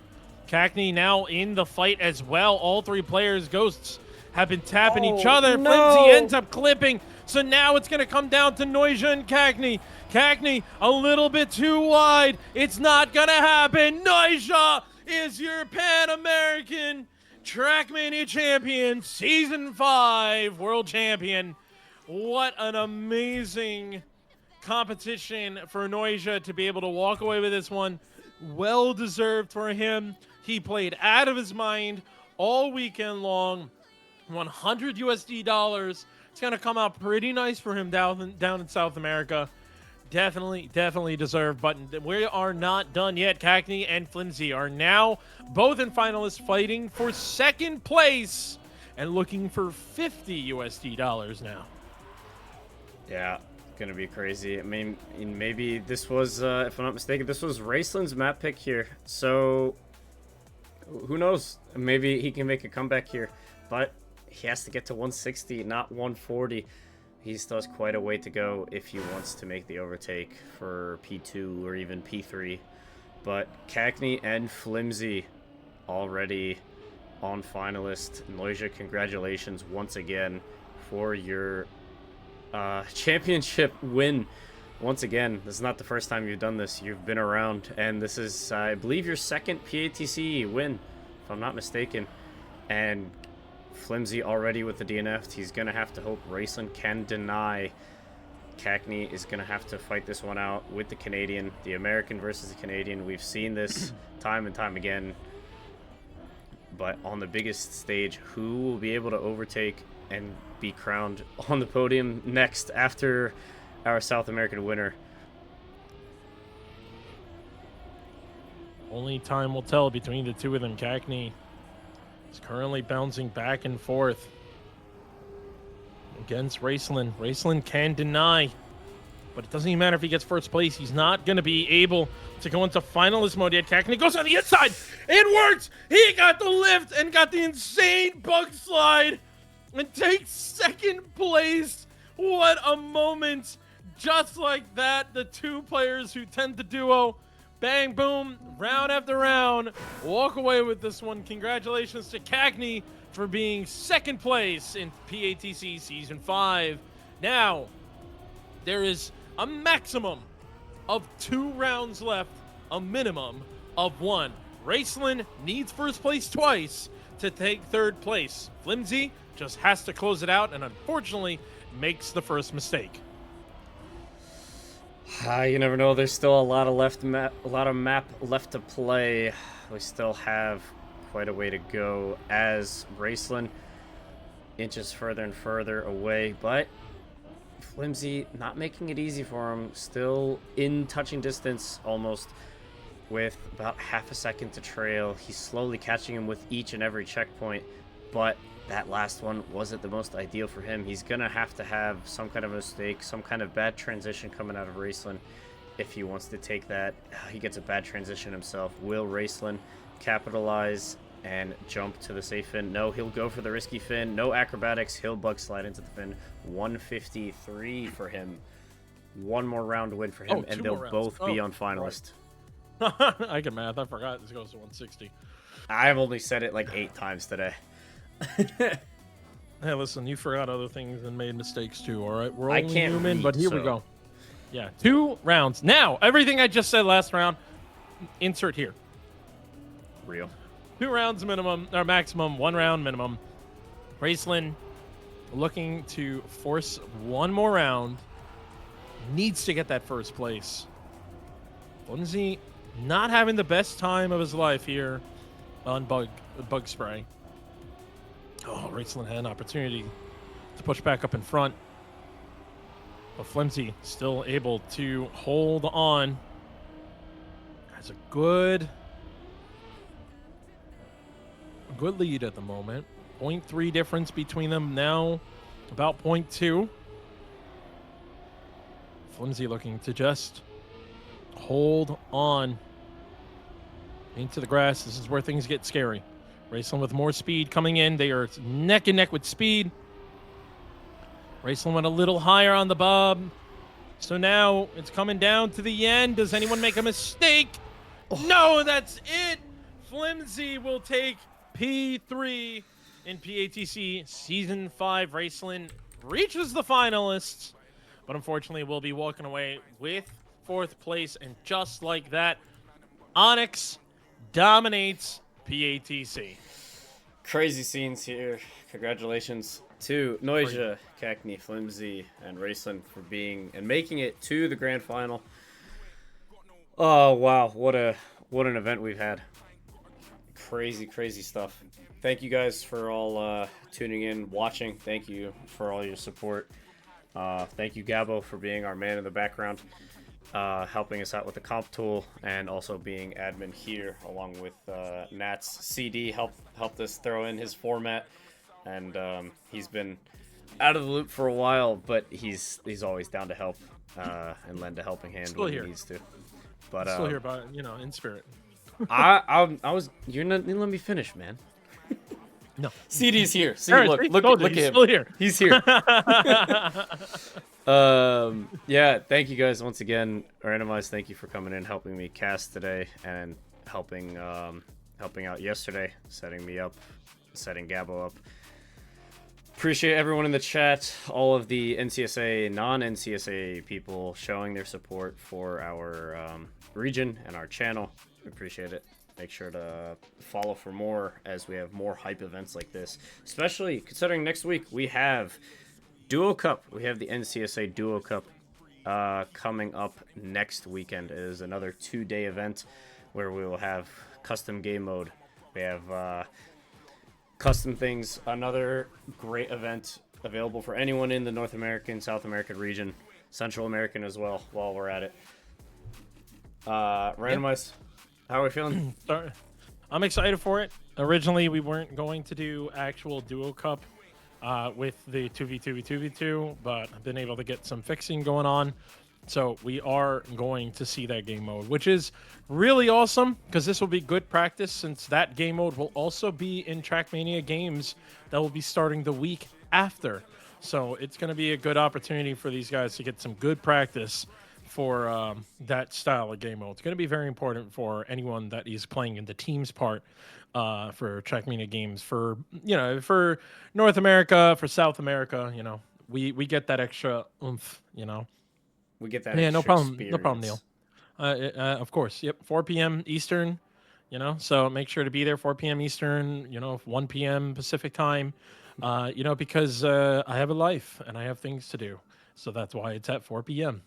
Cackney now in the fight as well. All 3 players, Ghosts, have been tapping each other. No. Flimsy ends up clipping. So now it's going to come down to Noisia and Cackney. Cackney a little bit too wide. It's not going to happen. Noisia is your Pan-American Trackmania champion, Season 5 world champion. What an amazing competition for Noisia to be able to walk away with this one. Well deserved for him. He played out of his mind all weekend long. 100 USD dollars. It's going to come out pretty nice for him down in South America. Definitely deserved, but we are not done yet. Cackney and Flimsy are now both in finalists fighting for second place and looking for 50 USD dollars now. Yeah, gonna be crazy. I mean, maybe this was, if I'm not mistaken, this was Raceland's map pick here. So, who knows? Maybe he can make a comeback here. But he has to get to 160, not 140. He still has quite a way to go if he wants to make the overtake for P2 or even P3. But Cackney and Flimsy already on finalist. Noisia, congratulations once again for your championship win. Once again, this is not the first time you've done this. You've been around, and this is, I believe, your second PATC win, if I'm not mistaken. And Flimsy already with the DNF. He's going to have to hope Raceland can deny. Cackney is going to have to fight this one out with the Canadian. The American versus the Canadian. We've seen this time and time again. But on the biggest stage, who will be able to overtake and be crowned on the podium next after our South American winner? Only time will tell between the two of them. Cackney is currently bouncing back and forth against Raceland. Raceland can deny, but it doesn't even matter if he gets first place. He's not going to be able to go into finalist mode yet. Cackney goes on the inside. It works. He got the lift and got the insane bug slide and takes second place. What a moment. Just like that, the two players who tend to duo, bang, boom, round after round, walk away with this one. Congratulations to Cackney for being second place in PATC Season 5. Now, there is a maximum of 2 rounds left, a minimum of 1. Raceland needs first place twice to take third place. Flimsy just has to close it out and unfortunately makes the first mistake. You never know. There's still a lot of map left to play. We still have quite a way to go as Raceland inches further and further away, but Flimsy not making it easy for him. Still in touching distance almost with about half a second to trail. He's slowly catching him with each and every checkpoint, but that last one wasn't the most ideal for him. He's gonna have to have some kind of mistake, some kind of bad transition coming out of Raceland if he wants to take that. He gets a bad transition himself. Will Raceland capitalize and jump to the safe fin? No, he'll go for the risky fin. No acrobatics. He'll bug slide into the fin. 153 for him. One more round win for him, and they'll both be on finalist. Right. I can math. I forgot this goes to 160. I've only said it like 8 times today. Hey, listen, you forgot other things and made mistakes too, all right? We're only human, read, but here we go. Yeah, 2 rounds. Now, everything I just said last round, insert here. Real. 2 rounds minimum, or maximum, 1 round minimum. Raceland looking to force 1 more round. Needs to get that first place. Flimsy not having the best time of his life here on bug spray. Oh, Raceland had an opportunity to push back up in front. But Flimsy still able to hold on. Has a good lead at the moment. 0.3 difference between them now. About 0.2. Flimsy looking to just hold on into the grass. This is where things get scary. Raceland with more speed coming in. They are neck and neck with speed. Raceland went a little higher on the bob. So now it's coming down to the end. Does anyone make a mistake? Oh. No, that's it. Flimsy will take P3 in PATC Season 5. Raceland reaches the finalists, but unfortunately will be walking away with 4th place. And just like that, Onyx dominates PATC. Crazy scenes here. Congratulations to Noisia, Cackney, Flimsy, and Raceland for being and making it to the grand final. Oh wow, what an event we've had. Crazy stuff. Thank you guys for all tuning in, watching. Thank you for all your support. Thank you, Gabo, for being our man in the background, helping us out with the comp tool, and also being admin here, along with Nat's CD helped us throw in his format, and he's been out of the loop for a while, but he's always down to help and lend a helping hand Still when here. he needs to. But Still here, but in spirit. I was you didn't let me finish, man. No. CD's here. See, Alright, look at he's him. still here. He's here. Yeah, thank you guys once again. Randomize, thank you for coming in, helping me cast today, and helping out yesterday, setting me up, setting Gabo up. Appreciate everyone in the chat, all of the NCSA, non-NCSA people showing their support for our region and our channel. We appreciate it. Make sure to follow for more as we have more hype events like this, especially considering next week we have Duo Cup. We have the NCSA Duo Cup coming up next weekend. It is another 2-day event where we will have custom game mode. We have custom things, another great event available for anyone in the North American, South American region, Central American as well, while we're at it. Randomize, how are we feeling? I'm excited for it. Originally, we weren't going to do actual Duo Cup with the 2v2v2v2, but I've been able to get some fixing going on. So we are going to see that game mode, which is really awesome because this will be good practice since that game mode will also be in Trackmania games that will be starting the week after. So it's going to be a good opportunity for these guys to get some good practice for that style of game mode. It's going to be very important for anyone that is playing in the teams part for Trackmania games. For for North America, for South America, we get that extra oomph, We get that. Yeah, no problem. Experience. No problem, Neil. Of course. Yep. 4 p.m. Eastern. So make sure to be there 4 p.m. Eastern. 1 p.m. Pacific time. Because I have a life and I have things to do, so that's why it's at 4 p.m.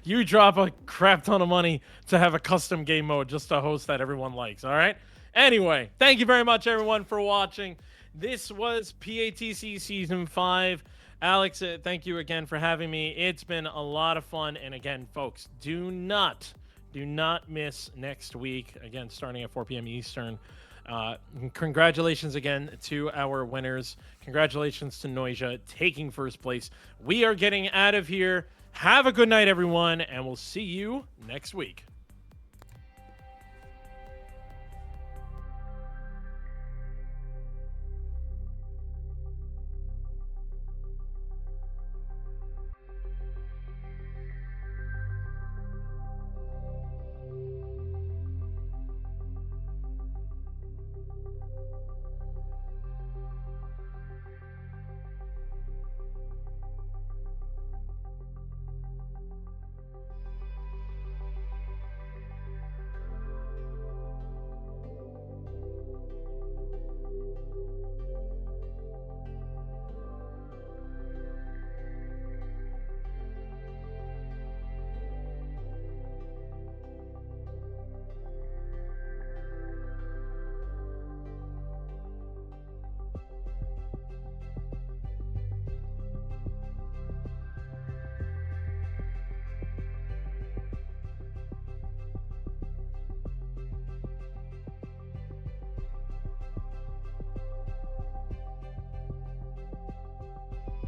You drop a crap ton of money to have a custom game mode just to host that everyone likes. All right. Anyway, thank you very much, everyone, for watching. This was PATC Season 5. Alex, thank you again for having me. It's been a lot of fun. And again, folks, do not miss next week. Again, starting at 4 p.m. Eastern. Congratulations again to our winners. Congratulations to Noisia taking first place. We are getting out of here. Have a good night, everyone, and we'll see you next week.